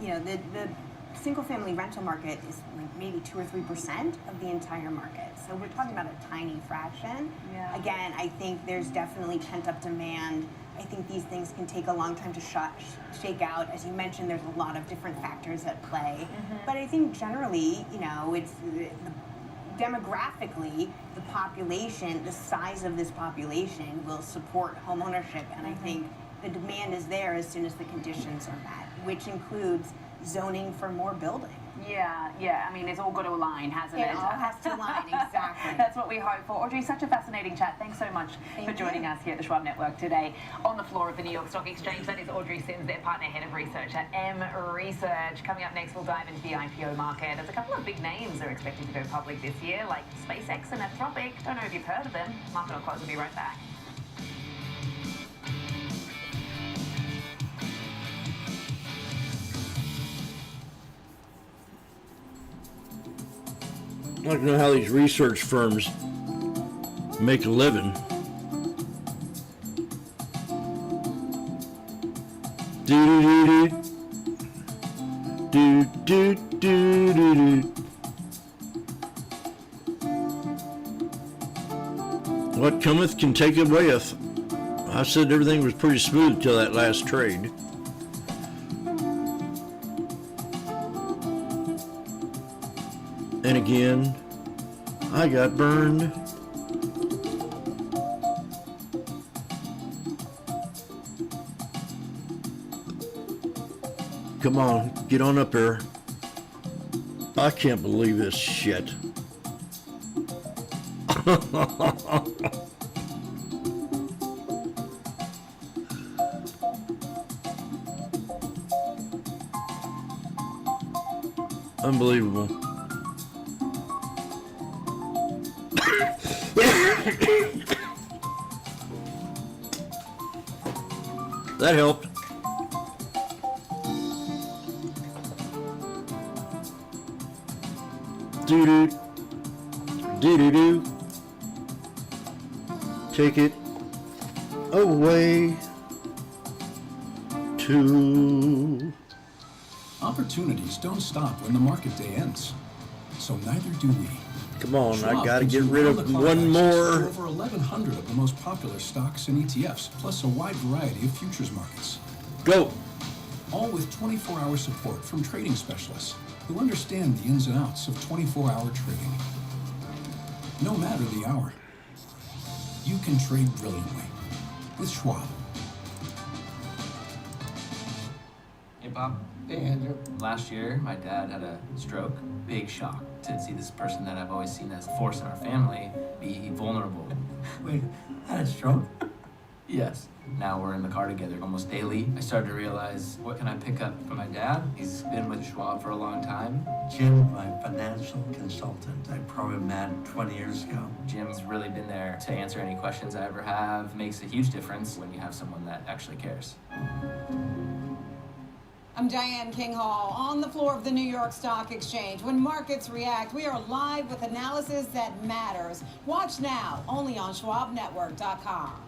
you know, the single-family rental market is like maybe 2 or 3% of the entire market. So we're talking about a tiny fraction. Again, I think there's definitely pent-up demand. I think these things can take a long time to shake out. As you mentioned, there's a lot of different factors at play. But I think generally, you know, it's demographically, the population, the size of this population will support homeownership. And I think the demand is there as soon as the conditions are met, which includes zoning for more building. Yeah. I mean, it's all got to align, hasn't it? It all has to align, exactly. That's what we hope for. Audrey, such a fascinating chat. Thanks so much for joining us here at the Schwab Network today. On the floor of the New York Stock Exchange, that is Audrey Sims, their partner head of research at M Research. Coming up next, we'll dive into the IPO market. There's a couple of big names that are expected to go public this year, like SpaceX and Anthropic. Don't know if you've heard of them. Market on Close will be right back. I'd like to know how these research firms make a living. What cometh can take it awayeth. I said everything was pretty smooth till that last trade. And again, I got burned. Come on, get on up here. I can't believe this shit. Unbelievable. That helped. Doo-doo. Doo-doo-doo. Take it away to... Opportunities don't stop when the market day ends. So neither do we. Come on, Schwab I gotta gives get you rid of round-the-clock one access more. to over 1,100 of the most popular stocks and ETFs, plus a wide variety of futures markets. Go. All with 24-hour support from trading specialists. who understand the ins and outs of 24-hour trading. No matter the hour, you can trade brilliantly with Schwab. Hey, Bob. Hey, Andrew. Last year, my dad had a stroke. Big shock to see this person that I've always seen as a force in our family be vulnerable. Wait, had a stroke? Yes. Now we're in the car together almost daily. I started to realize, what can I pick up from my dad? He's been with Schwab for a long time. Jim, my financial consultant, I probably met 20 years ago. Jim's really been there to answer any questions I ever have. Makes a huge difference when you have someone that actually cares. I'm Diane King Hall on the floor of the New York Stock Exchange. When markets react, we are live with analysis that matters. Watch now, only on SchwabNetwork.com.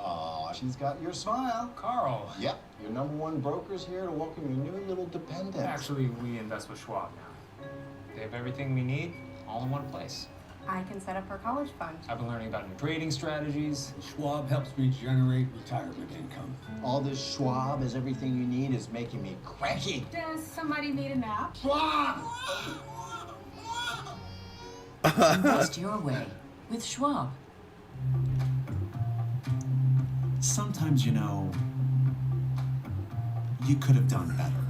Oh, she's got your smile. Carl. Yep, your #1 broker's here to welcome your new little dependent. Actually, we invest with Schwab now. They have everything we need, all in one place. I can set up her college fund. I've been learning about new trading strategies. Schwab helps me generate retirement income. All this Schwab is everything you need is making me cranky. Does somebody need a nap? Schwab! Invest your way with Schwab. Sometimes, you know, you could have done better.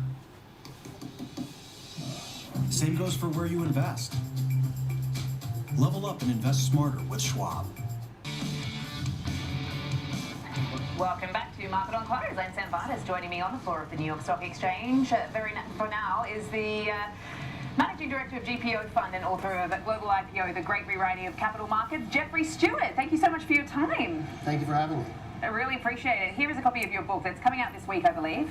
Same goes for where you invest. Level up and invest smarter with Schwab. Welcome back to Market on Close. I'm Sam Vardas, joining me on the floor of the New York Stock Exchange. For now is the Managing Director of GPO Fund and author of Global IPO, The Great Rewriting of Capital Markets, Jeffrey Stewart. Thank you so much for your time. Thank you for having me. I really appreciate it. Here is a copy of your book that's coming out this week, I believe.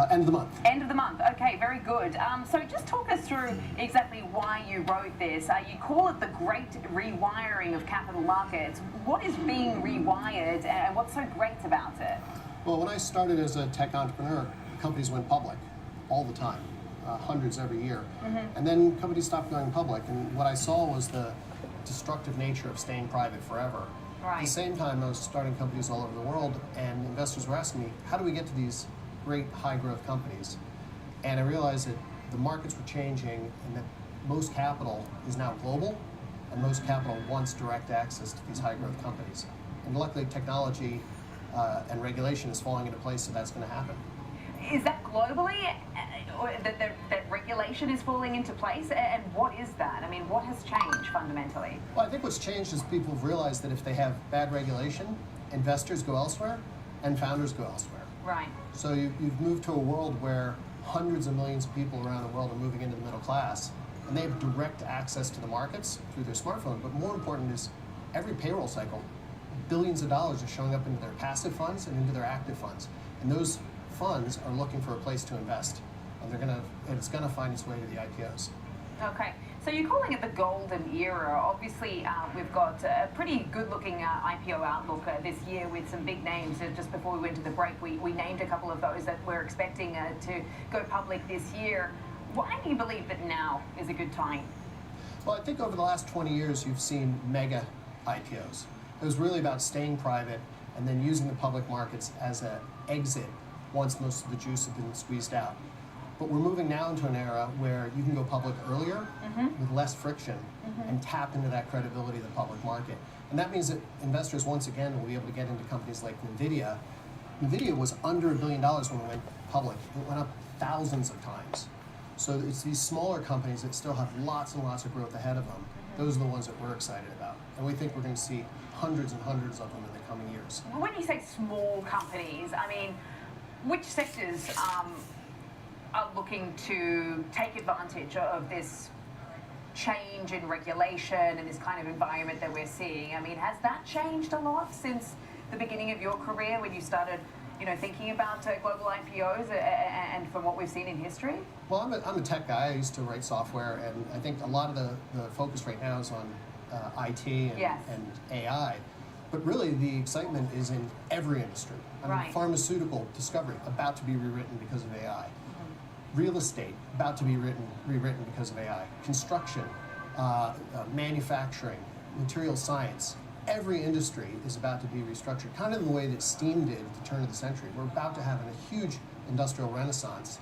End of the month. End of the month. Okay, very good. So just talk us through exactly why you wrote this. You call it the Great Rewiring of Capital Markets. What is being rewired and what's so great about it? Well, when I started as a tech entrepreneur, companies went public all the time, hundreds every year. And then companies stopped going public, and what I saw was the destructive nature of staying private forever. At the same time, I was starting companies all over the world, and investors were asking me, how do we get to these great high-growth companies? And I realized that the markets were changing, and that most capital is now global, and most capital wants direct access to these high-growth companies. And luckily, technology and regulation is falling into place, so that's going to happen. Is that globally, that regulation is falling into place? And what is that? I mean, what has changed fundamentally? Well, I think what's changed is people have realized that if they have bad regulation, investors go elsewhere and founders go elsewhere. Right. So you've moved to a world where hundreds of millions of people around the world are moving into the middle class, and they have direct access to the markets through their smartphone. But more important is every payroll cycle, billions of dollars are showing up into their passive funds and into their active funds. And those funds are looking for a place to invest, and it's gonna find its way to the IPOs. Okay, so you're calling it the golden era. Obviously, we've got a pretty good-looking IPO outlook this year with some big names. Just before we went to the break, we named a couple of those that we're expecting to go public this year. Why do you believe that now is a good time? Well, I think over the last 20 years, you've seen mega IPOs. It was really about staying private and then using the public markets as an exit once most of the juice had been squeezed out. But we're moving now into an era where you can go public earlier with less friction and tap into that credibility of the public market. And that means that investors, once again, will be able to get into companies like NVIDIA. NVIDIA was under $1 billion when it went public. It went up thousands of times. So it's these smaller companies that still have lots and lots of growth ahead of them. Those are the ones that we're excited about. And we think we're going to see hundreds and hundreds of them in the coming years. When you say small companies, I mean, which sectors are looking to take advantage of this change in regulation and this kind of environment that we're seeing? I mean, has that changed a lot since the beginning of your career when you started, thinking about global IPOs and from what we've seen in history? Well, I'm a tech guy. I used to write software, and I think a lot of the focus right now is on IT and AI. But really, the excitement is in every industry. I mean, pharmaceutical discovery about to be rewritten because of AI. Real estate about to be rewritten because of AI. Construction, manufacturing, material science, every industry is about to be restructured, kind of in the way that steam did at the turn of the century. We're about to have a huge industrial renaissance,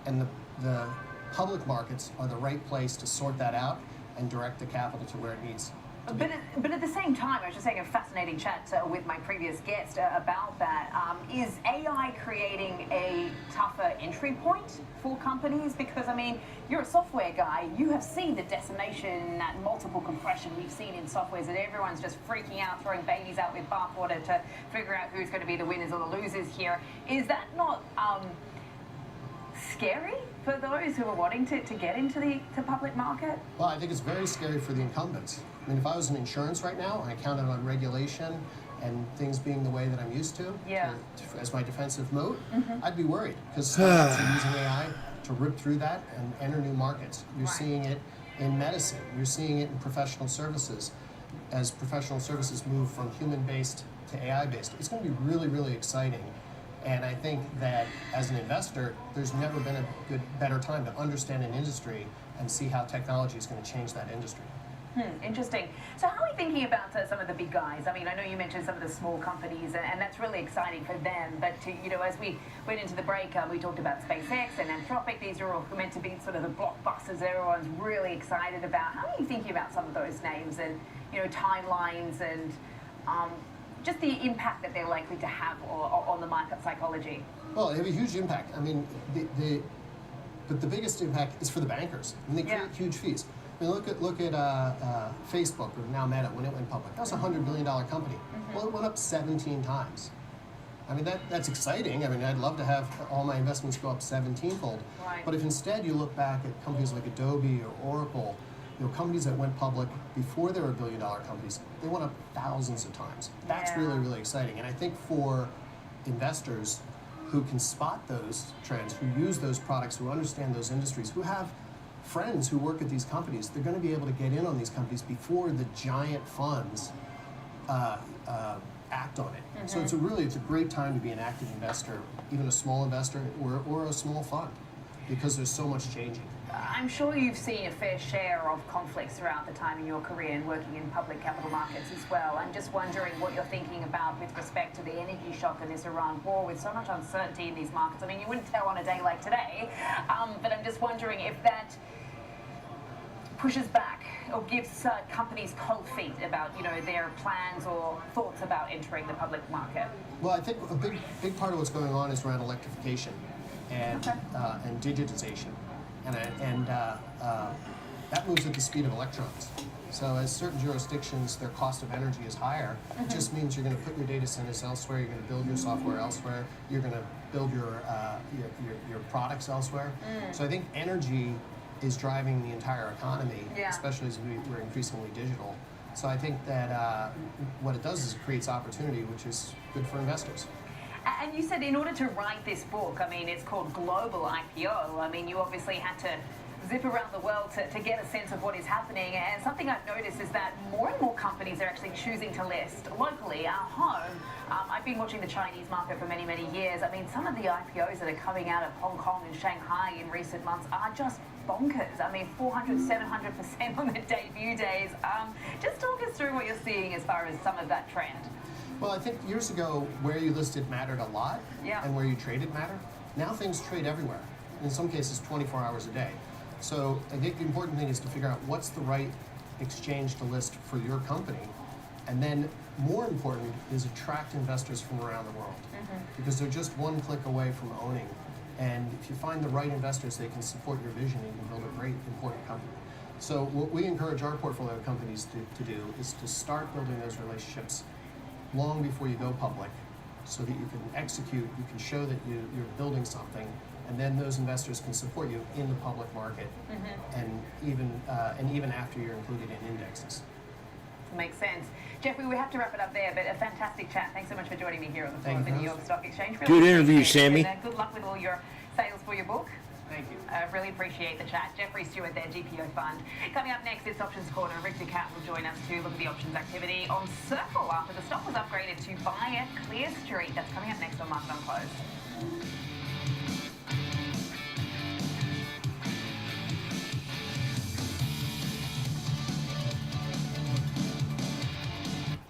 and the public markets are the right place to sort that out and direct the capital to where it needs. But at the same time, I was just having a fascinating chat with my previous guest about that. Is AI creating a tougher entry point for companies? Because, I mean, you're a software guy. You have seen the decimation, that multiple compression we've seen in softwares, that everyone's just freaking out, throwing babies out with bathwater to figure out who's going to be the winners or the losers here. Is that not scary for those who are wanting to get into the public market? Well, I think it's very scary for the incumbents. I mean, if I was in insurance right now and I counted on regulation and things being the way that I'm used to, as my defensive moat, I'd be worried, because startups are using AI to rip through that and enter new markets. You're seeing it in medicine. You're seeing it in professional services. As professional services move from human-based to AI-based, it's going to be really, really exciting. And I think that as an investor, there's never been a better time to understand an industry and see how technology is going to change that industry. Interesting. So how are we thinking about some of the big guys? I mean, I know you mentioned some of the small companies, and that's really exciting for them. But, as we went into the break, we talked about SpaceX and Anthropic. These are all meant to be sort of the blockbusters everyone's really excited about. How are you thinking about some of those names and, timelines and just the impact that they're likely to have on the market psychology? Well, they have a huge impact. I mean, but the biggest impact is for the bankers. I mean, they create huge fees. I mean, look at Facebook, or now Meta, when it went public. That was a $100 billion company. Well, it went up 17 times. I mean, that's exciting. I mean, I'd love to have all my investments go up 17-fold. Right. But if instead you look back at companies like Adobe or Oracle, companies that went public before they were billion-dollar companies, they went up thousands of times. That's really, really exciting. And I think for investors who can spot those trends, who use those products, who understand those industries, who have friends who work at these companies, they're going to be able to get in on these companies before the giant funds act on it. So it's a great time to be an active investor, even a small investor or a small fund, because there's so much changing. I'm sure you've seen a fair share of conflicts throughout the time in your career and working in public capital markets as well. I'm just wondering what you're thinking about with respect to the energy shock and this Iran war, with so much uncertainty in these markets. I mean, you wouldn't tell on a day like today, but I'm just wondering if that pushes back or gives companies cold feet about their plans or thoughts about entering the public market. Well, I think a big part of what's going on is around electrification and digitization, and that moves at the speed of electrons. So as certain jurisdictions, their cost of energy is higher, it just means you're going to put your data centers elsewhere, you're going to build your software elsewhere, you're going to build your products elsewhere. So I think energy is driving the entire economy, especially as we're increasingly digital. So I think that what it does is it creates opportunity, which is good for investors. And you said in order to write this book, I mean, it's called Global IPO. I mean, you obviously had to zip around the world to get a sense of what is happening. And something I've noticed is that more and more companies are actually choosing to list locally at home. I've been watching the Chinese market for many, many years. I mean, some of the IPOs that are coming out of Hong Kong and Shanghai in recent months are just bonkers. I mean, 400, 700% on the debut days. Just talk us through what you're seeing as far as some of that trend. Well, I think years ago, where you listed mattered a lot, and where you traded mattered. Now things trade everywhere. In some cases, 24 hours a day. So I think the important thing is to figure out what's the right exchange to list for your company. And then more important is attract investors from around the world, because they're just one click away from owning. And if you find the right investors, they can support your vision and you can build a great, important company. So what we encourage our portfolio companies to do is to start building those relationships long before you go public, so that you can execute, you can show that you're building something, and then those investors can support you in the public market, and even after you're included in indexes. Makes sense. Jeffrey, we have to wrap it up there, but a fantastic chat. Thanks so much for joining me here on the floor of the New York Stock Exchange. Good interview, Sammy. And, good luck with all your sales for your book. Thank you. I really appreciate the chat. Jeffrey Stewart there, GPO Fund. Coming up next, it's Options Corner. Rick Ducat will join us to look at the options activity on Circle after the stock was upgraded to buy at Clear Street. That's coming up next on Market on Close.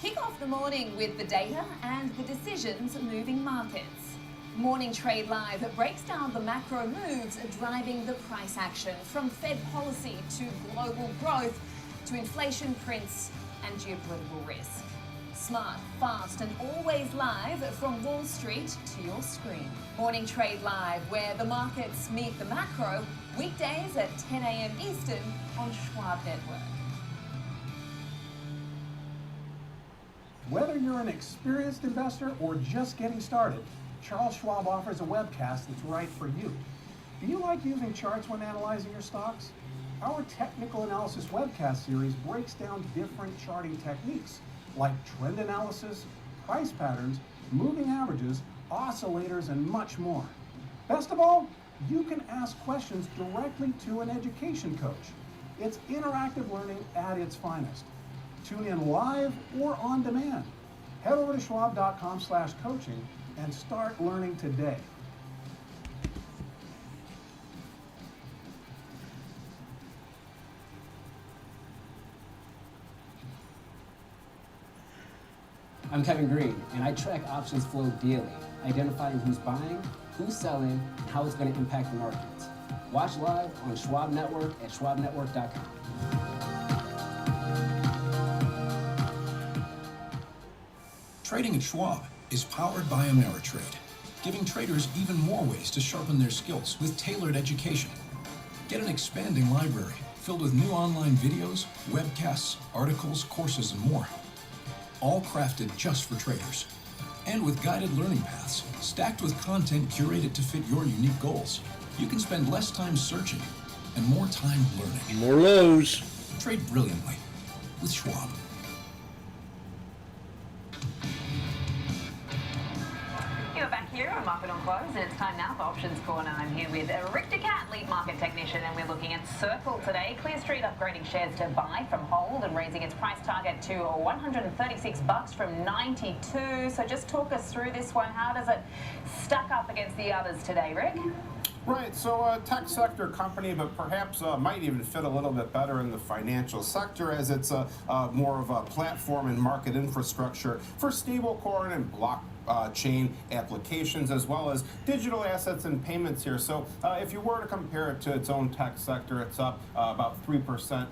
Kick off morning with the data and the decisions moving markets. Morning Trade Live breaks down the macro moves driving the price action, from Fed policy to global growth to inflation prints and geopolitical risk. Smart, fast and always live from Wall Street to your screen. Morning Trade Live, where the markets meet the macro, weekdays at 10 a.m. Eastern on Schwab Network. Whether you're an experienced investor or just getting started, Charles Schwab offers a webcast that's right for you. Do you like using charts when analyzing your stocks? Our technical analysis webcast series breaks down different charting techniques like trend analysis, price patterns, moving averages, oscillators, and much more. Best of all, you can ask questions directly to an education coach. It's interactive learning at its finest. Tune in live or on demand. Head over to schwab.com/coaching and start learning today. I'm Kevin Green, and I track options flow daily, identifying who's buying, who's selling, and how it's going to impact the markets. Watch live on Schwab Network at schwabnetwork.com. Trading at Schwab is powered by Ameritrade, giving traders even more ways to sharpen their skills with tailored education. Get an expanding library filled with new online videos, webcasts, articles, courses, and more. All crafted just for traders. And with guided learning paths, stacked with content curated to fit your unique goals. You can spend less time searching and more time learning. More lows. Trade brilliantly with Schwab. You're back here on Market on Close, and it's time now for Options Corner. I'm here with Rick DeCat, lead market technician, and we're looking at Circle today. Clear Street upgrading shares to buy from hold and raising its price target to $136 from 92. So just talk us through this one. How does it stack up against the others today, Rick? Right, so a tech sector company, but perhaps might even fit a little bit better in the financial sector, as it's more of a platform and market infrastructure for stablecoin and blockchain applications, as well as digital assets and payments here. So if you were to compare it to its own tech sector, it's up about 3%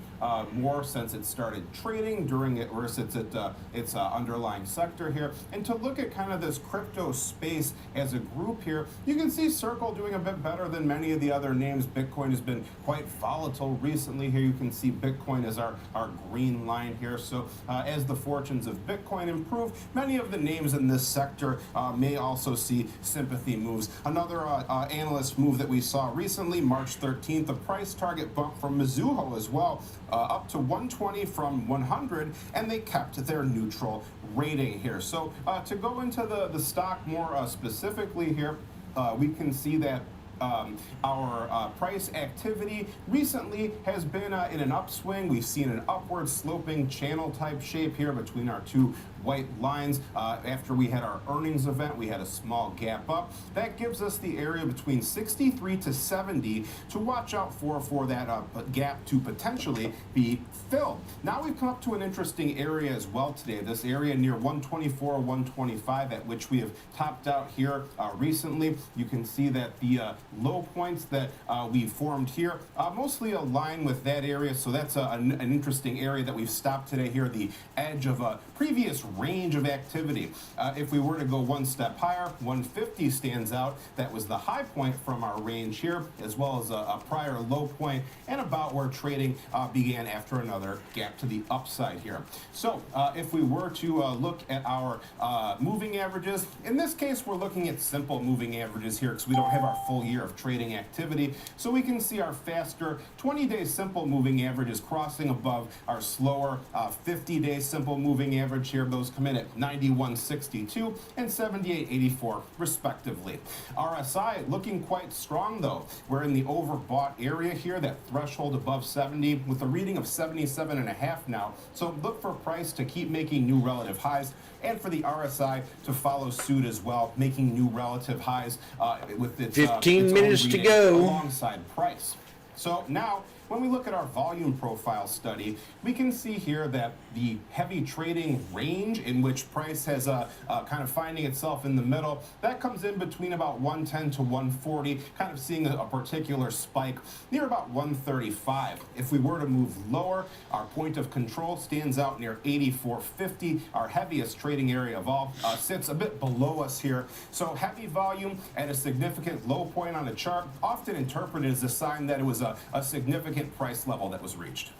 more since it started trading during it versus its underlying sector here. And to look at kind of this crypto space as a group here, you can see Circle doing a bit better than many of the other names. Bitcoin has been quite volatile recently here. You can see Bitcoin as our green line here. So as the fortunes of Bitcoin improve, many of the names in this sector may also see sympathy moves. Another analyst move that we saw recently, March 13th, a price target bump from Mizuho as well, up to 120 from 100, and they kept their neutral rating here. So to go into the stock more specifically here, we can see that our price activity recently has been in an upswing. We've seen an upward sloping channel type shape here between our two white lines. After we had our earnings event, we had a small gap up. That gives us the area between 63 to 70 to watch out for that gap to potentially be filled. Now we've come up to an interesting area as well today, this area near 124, 125, at which we have topped out here recently. You can see that the low points that we formed here mostly align with that area, so that's an interesting area that we've stopped today here, the edge of a previous range of activity. If we were to go one step higher, 150 stands out. That was the high point from our range here, as well as a prior low point, and about where trading began after another gap to the upside here. So if we were to look at our moving averages, in this case we're looking at simple moving averages here because we don't have our full year of trading activity. So we can see our faster 20-day simple moving average is crossing above our slower 50-day simple moving average here. Those come in at 91.62 and 78.84 respectively. RSI looking quite strong though. We're in the overbought area here, that threshold above 70 with a reading of 77.5 now. So look for price to keep making new relative highs and for the RSI to follow suit as well, making new relative highs with its 15 minutes to go alongside price. So now, when we look at our volume profile study, we can see here that the heavy trading range in which price has kind of finding itself in the middle, that comes in between about 110 to 140, kind of seeing a particular spike near about 135. If we were to move lower, our point of control stands out near 84.50. Our heaviest trading area of all sits a bit below us here. So heavy volume at a significant low point on a chart, often interpreted as a sign that it was a significant price level that was reached.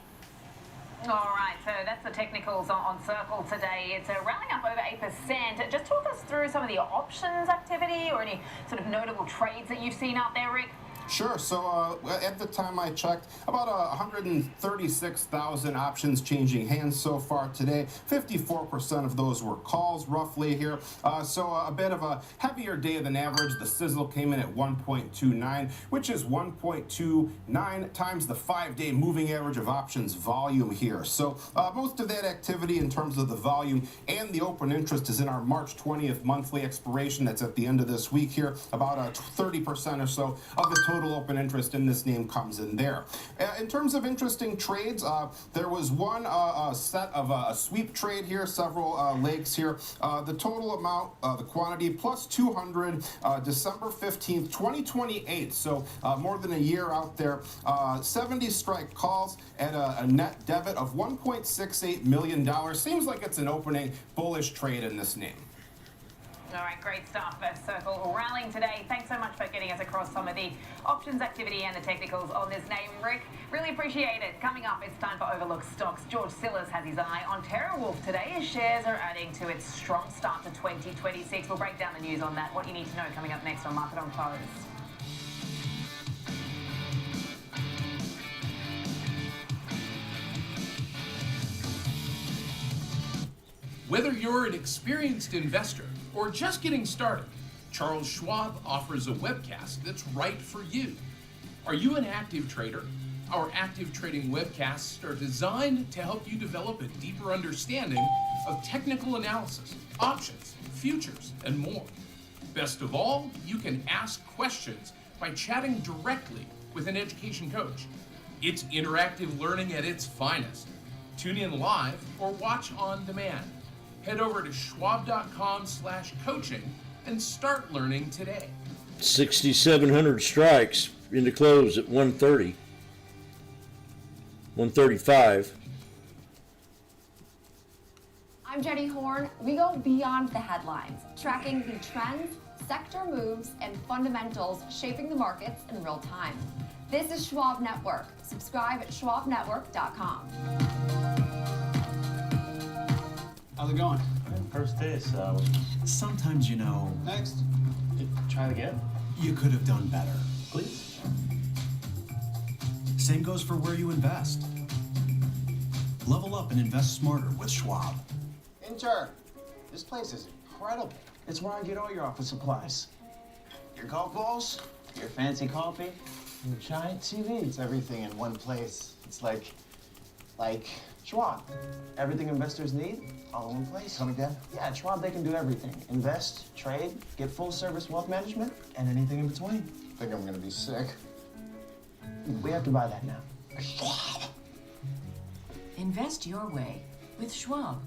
All right, so that's the technicals on Circle today. It's rallying up over 8%. Just talk us through some of the options activity or any sort of notable trades that you've seen out there, Rick. Sure. So at the time I checked, about 136,000 options changing hands so far today. 54% of those were calls, roughly here. So a bit of a heavier day than average. The sizzle came in at 1.29, which is 1.29 times the 5-day moving average of options volume here. So most of that activity in terms of the volume and the open interest is in our March 20th monthly expiration. That's at the end of this week here. About 30% or so of the total open interest in this name comes in there. In terms of interesting trades, there was one set of a sweep trade here, several legs here. The total amount, the quantity, plus 200, December 15th, 2028. So more than a year out there. 70 strike calls at a net debit of $1.68 million. Seems like it's an opening bullish trade in this name. All right, great stuff. Circle rallying today. Thanks so much for getting us across some of the options activity and the technicals on this name, Rick. Really appreciate it. Coming up, it's time for Overlooked Stocks. George Silas has his eye on TerraWolf today as shares are adding to its strong start to 2026. We'll break down the news on that, what you need to know coming up next on Market on Close. Whether you're an experienced investor or just getting started, Charles Schwab offers a webcast that's right for you. Are you an active trader? Our active trading webcasts are designed to help you develop a deeper understanding of technical analysis, options, futures, and more. Best of all, you can ask questions by chatting directly with an education coach. It's interactive learning at its finest. Tune in live or watch on demand. Head over to schwab.com/coaching and start learning today. 6,700 strikes in the close at 130. 135. I'm Jenny Horn. We go beyond the headlines, tracking the trends, sector moves, and fundamentals shaping the markets in real time. This is Schwab Network. Subscribe at schwabnetwork.com. How's it going? First day, so... Sometimes, you know... Next. Try it again. You could have done better. Please. Same goes for where you invest. Level up and invest smarter with Schwab. Intern, this place is incredible. It's where I get all your office supplies. Your golf balls, your fancy coffee, and your giant TV. It's everything in one place. It's like Schwab. Everything investors need, all in one place. Come again? Yeah, at Schwab, they can do everything. Invest, trade, get full service wealth management, and anything in between. Think I'm gonna be sick. We have to buy that now. Schwab. Invest your way with Schwab.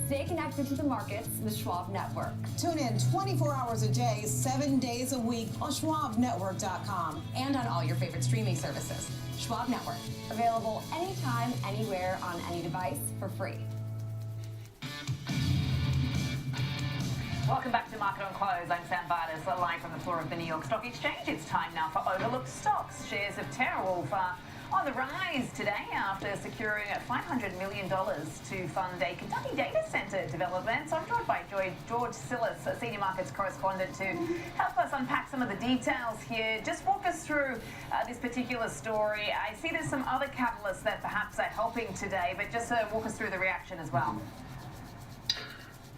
Stay connected to the markets with Schwab Network. Tune in 24 hours a day, 7 days a week on schwabnetwork.com and on all your favorite streaming services. Schwab Network. Available anytime, anywhere, on any device for free. Welcome back to Market on Close. I'm Sam Bartis, live from the floor of the New York Stock Exchange. It's time now for Overlooked Stocks. Shares of TerraWolf are on the rise today after securing $500 million to fund a Kentucky data center development. So I'm joined by George Silas, a senior markets correspondent, to help us unpack some of the details here. Just walk us through this particular story. I see there's some other catalysts that perhaps are helping today, but just walk us through the reaction as well.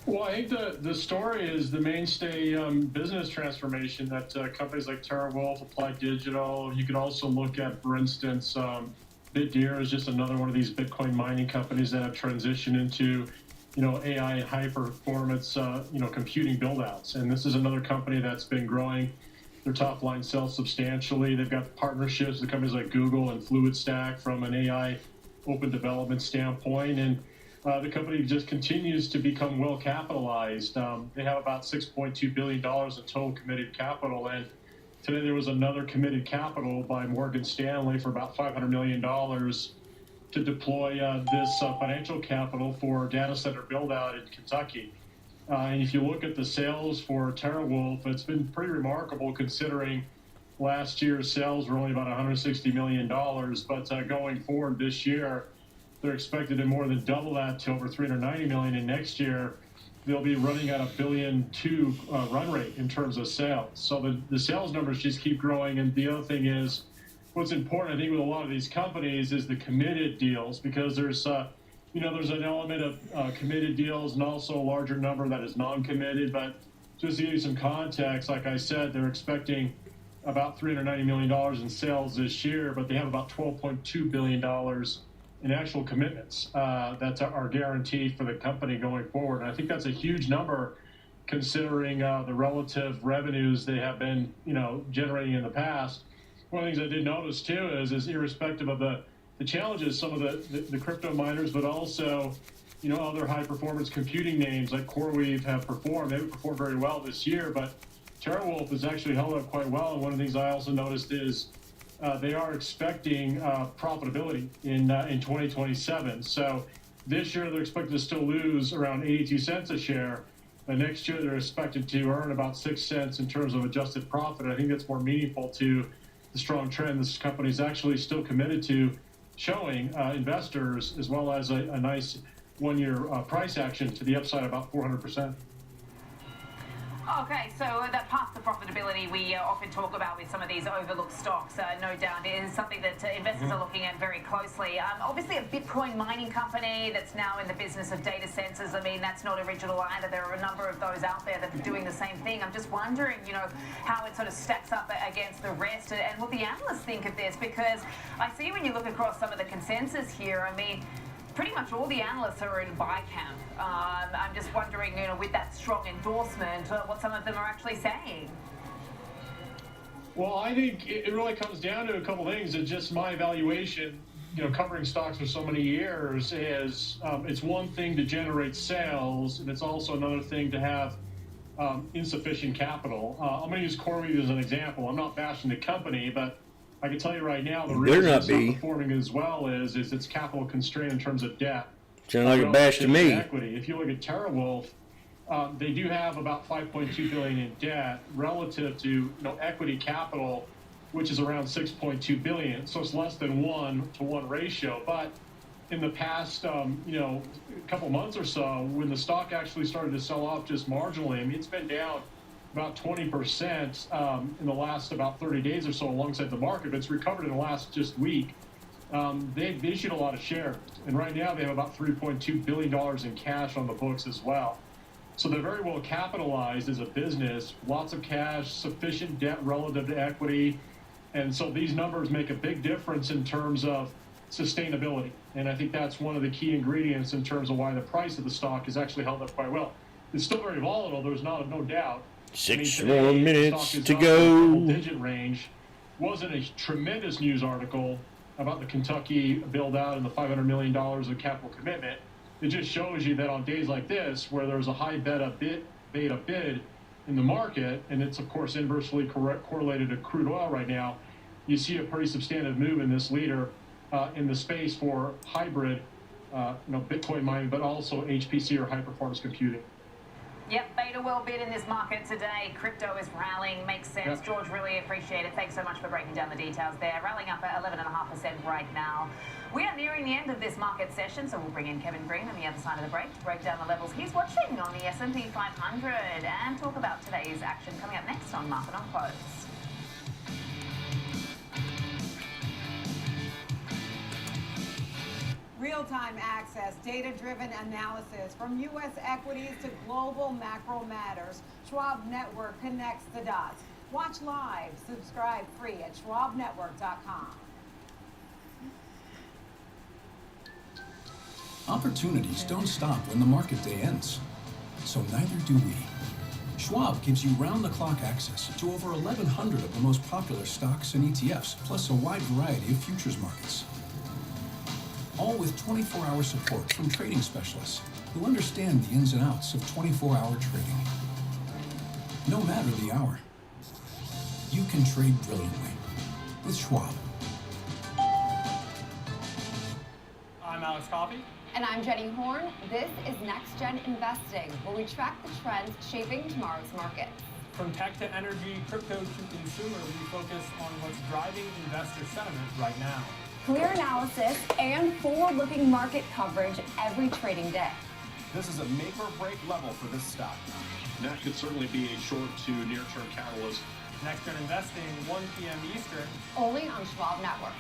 Well, I think the story is the mainstay business transformation that companies like TerraWolf, Applied Digital. You could also look at, for instance, BitDeer is just another one of these Bitcoin mining companies that have transitioned into, AI and high performance, computing build-outs. And this is another company that's been growing their top line sells substantially. They've got partnerships with companies like Google and FluidStack from an AI open development standpoint. And the company just continues to become well capitalized. They have about $6.2 billion in total committed capital. And today there was another committed capital by Morgan Stanley for about $500 million to deploy this financial capital for data center build out in Kentucky. And if you look at the sales for TeraWulf, it's been pretty remarkable considering last year's sales were only about $160 million. But going forward this year, they're expected to more than double that to over $390 million. And next year, they'll be running at $1.2 billion run rate in terms of sales. So the sales numbers just keep growing. And the other thing is, what's important, I think, with a lot of these companies is the committed deals, because there's an element of committed deals and also a larger number that is non-committed. But just to give you some context, like I said, they're expecting about $390 million in sales this year, but they have about $12.2 billion in actual commitments that are guaranteed for the company going forward. And I think that's a huge number considering the relative revenues they have been, generating in the past. One of the things I did notice too is irrespective of the challenges some of the crypto miners, but also, other high performance computing names like CoreWeave have performed. They've performed very well this year, but TeraWulf has actually held up quite well. And one of the things I also noticed is they are expecting profitability in 2027. So this year they're expected to still lose around 82 cents a share. But next year they're expected to earn about 6 cents in terms of adjusted profit. I think that's more meaningful to the strong trend this company is actually still committed to showing investors, as well as a nice one-year price action to the upside, about 400%. Okay, so that path to profitability we often talk about with some of these overlooked stocks, no doubt is something that investors are looking at very closely. Obviously a Bitcoin mining company that's now in the business of data centers. I mean, that's not original either. There are a number of those out there that are doing the same thing. I'm just wondering, how it sort of stacks up against the rest and what the analysts think of this, because I see when you look across some of the consensus here, I mean, pretty much all the analysts are in buy camp. I'm just wondering, with that strong endorsement, what some of them are actually saying. Well, I think it really comes down to a couple things. It's just my evaluation, covering stocks for so many years is it's one thing to generate sales, and it's also another thing to have insufficient capital. I'm going to use CoreWeave as an example. I'm not bashing the company, but I can tell you right now, the reason it's not performing as well is it's capital constrained in terms of debt. Sounds like a bash to me. Equity. If you look at TeraWulf, they do have about $5.2 billion in debt relative to equity capital, which is around $6.2 billion. So it's less than 1-to-1 ratio. But in the past, couple months or so, when the stock actually started to sell off just marginally, I mean, it's been down about 20% in the last about 30 days or so alongside the market. But it's recovered in the last just week. They've issued a lot of shares, and right now they have about $3.2 billion in cash on the books as well. So they're very well capitalized as a business, lots of cash, sufficient debt relative to equity. And so these numbers make a big difference in terms of sustainability. And I think that's one of the key ingredients in terms of why the price of the stock has actually held up quite well. It's still very volatile, there's no doubt. 6 more minutes to go. Double-digit range. Wasn't a tremendous news article about the Kentucky build-out and the $500 million of capital commitment. It just shows you that on days like this, where there's a high beta bid in the market, and it's of course inversely correlated to crude oil right now, you see a pretty substantive move in this leader in the space for hybrid, Bitcoin mining, but also HPC or high-performance computing. Yep, beta will bid in this market today. Crypto is rallying, makes sense. Yep. George, really appreciate it. Thanks so much for breaking down the details there. Rallying up at 11.5% right now. We are nearing the end of this market session, so we'll bring in Kevin Green on the other side of the break to break down the levels he's watching on the S&P 500 and talk about today's action coming up next on Market on Close. Real-time access, data-driven analysis from U.S. equities to global macro matters. Schwab Network connects the dots. Watch live, subscribe free at schwabnetwork.com. Opportunities don't stop when the market day ends. So neither do we. Schwab gives you round-the-clock access to over 1,100 of the most popular stocks and ETFs, plus a wide variety of futures markets. All with 24-hour support from trading specialists who understand the ins and outs of 24-hour trading. No matter the hour, you can trade brilliantly with Schwab. I'm Alex Coffey. And I'm Jenny Horn. This is Next Gen Investing, where we track the trends shaping tomorrow's market. From tech to energy, crypto to consumer, we focus on what's driving investor sentiment right now. Clear analysis and forward-looking market coverage every trading day. This is a make or break level for this stock. That could certainly be a short to near-term catalyst. Next Gen Investing, 1 p.m. Eastern. Only on Schwab Network.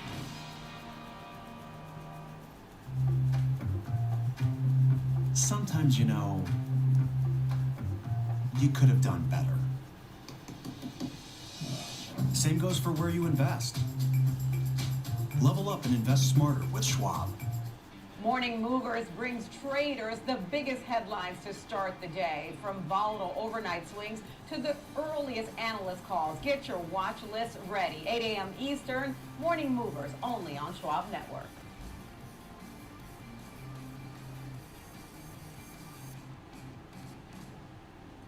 Sometimes, you know, you could have done better. Same goes for where you invest. Level up and invest smarter with Schwab. Morning Movers brings traders the biggest headlines to start the day, from volatile overnight swings to the earliest analyst calls. Get your watch list ready. 8 a.m. Eastern, Morning Movers, only on Schwab Network.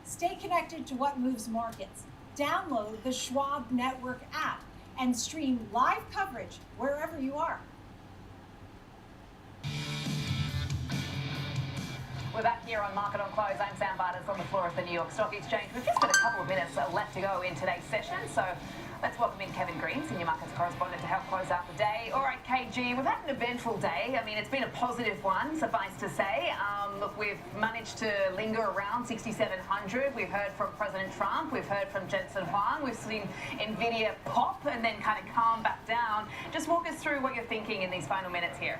Stay connected to what moves markets. Download the Schwab Network app and stream live coverage wherever you are. We're back here on Market on Close. I'm Sam Bartas on the floor of the New York Stock Exchange. We've just got a couple of minutes left to go in today's session, so let's welcome in Kevin Green, Senior Markets Correspondent, to help close out the day. All right, KG, we've had an eventful day. I mean, it's been a positive one, suffice to say. Look, we've managed to linger around 6,700. We've heard from President Trump. We've heard from Jensen Huang. We've seen NVIDIA pop and then kind of calm back down. Just walk us through what you're thinking in these final minutes here.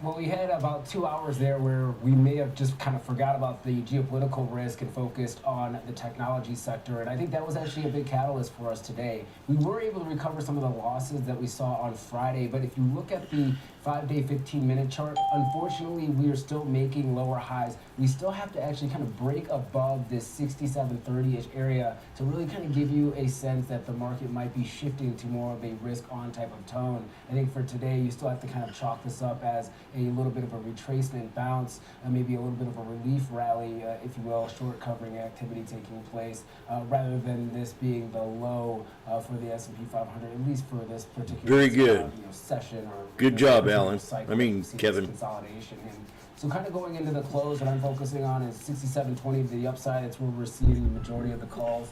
Well, we had about 2 hours there where we may have just kind of forgot about the geopolitical risk and focused on the technology sector. And I think that was actually a big catalyst for us today. We were able to recover some of the losses that we saw on Friday. But if you look at the 5-day, 15-minute chart, unfortunately, we are still making lower highs. We still have to actually kind of break above this 6730-ish area to really kind of give you a sense that the market might be shifting to more of a risk-on type of tone. I think for today, you still have to kind of chalk this up as a little bit of a retracement bounce, maybe a little bit of a relief rally, if you will, short covering activity taking place, rather than this being the low for the S&P 500, at least for this particular Very good. Session. Or good job, Alan. Cycle. I mean, Kevin. Consolidation. And so kind of going into the close, what I'm focusing on is 6720 to the upside. It's where we're seeing the majority of the calls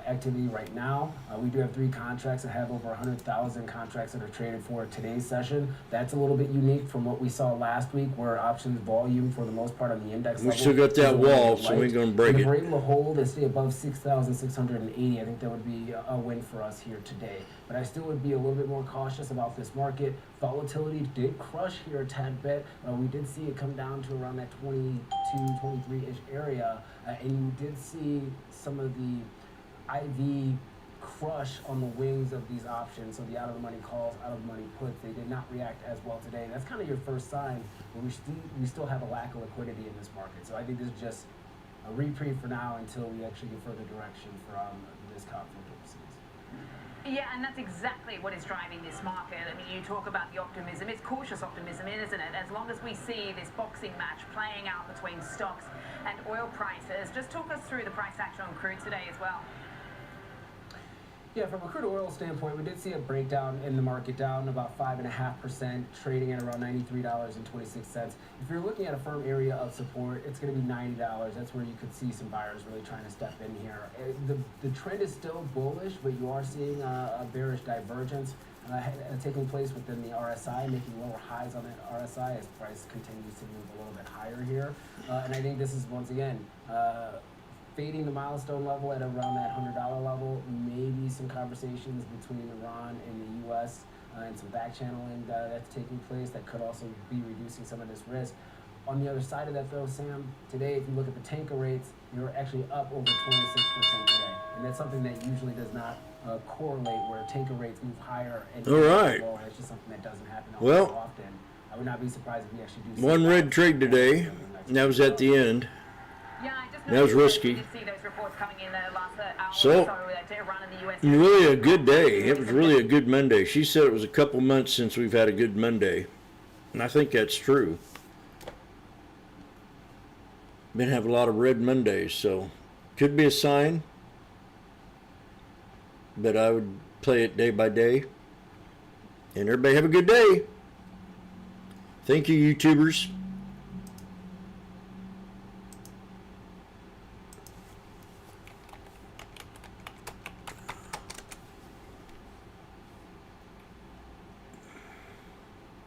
activity right now. We do have 3 contracts that have over 100,000 contracts that are traded for today's session. That's a little bit unique from what we saw last week, where options volume for the most part on the index We still got that wall, so we ain't gonna break it. If we're able to hold and stay above 6,680, I think that would be a win for us here today. But I still would be a little bit more cautious about this market. Volatility did crush here a tad bit. We did see it come down to around that 22, 23-ish area, and you did see some of the IV crush on the wings of these options. So the out-of-the-money calls, out-of-the-money puts, they did not react as well today. That's kind of your first sign where we still have a lack of liquidity in this market. So I think this is just a reprieve for now until we actually get further direction from this conference. Yeah, and that's exactly what is driving this market. I mean, you talk about the optimism. It's cautious optimism, isn't it? As long as we see this boxing match playing out between stocks and oil prices. Just talk us through the price action on crude today as well. Yeah, from a crude oil standpoint, we did see a breakdown in the market, down about 5.5%, trading at around $93.26. If you're looking at a firm area of support, it's going to be $90. That's where you could see some buyers really trying to step in here. The trend is still bullish, but you are seeing a bearish divergence taking place within the RSI, making lower highs on the RSI as price continues to move a little bit higher here. And I think this is, once again, fading the milestone level at around that $100 level, maybe some conversations between Iran and the U.S. And some back channeling that's taking place that could also be reducing some of this risk. On the other side of that though, Sam, today if you look at the tanker rates, you're actually up over 26% today. And that's something that usually does not correlate, where tanker rates move higher and lower. It's just something that doesn't happen all too often. I would not be surprised if we actually do one red trade today, and that was at the end. Yeah, I just That was risky. See those reports coming in the last hour So, or so to Iran and the US. really a good day. It was really a good Monday. She said it was a couple months since we've had a good Monday. And I think that's true. Been having a lot of red Mondays, so could be a sign. But I would play it day by day. And everybody have a good day. Thank you, YouTubers.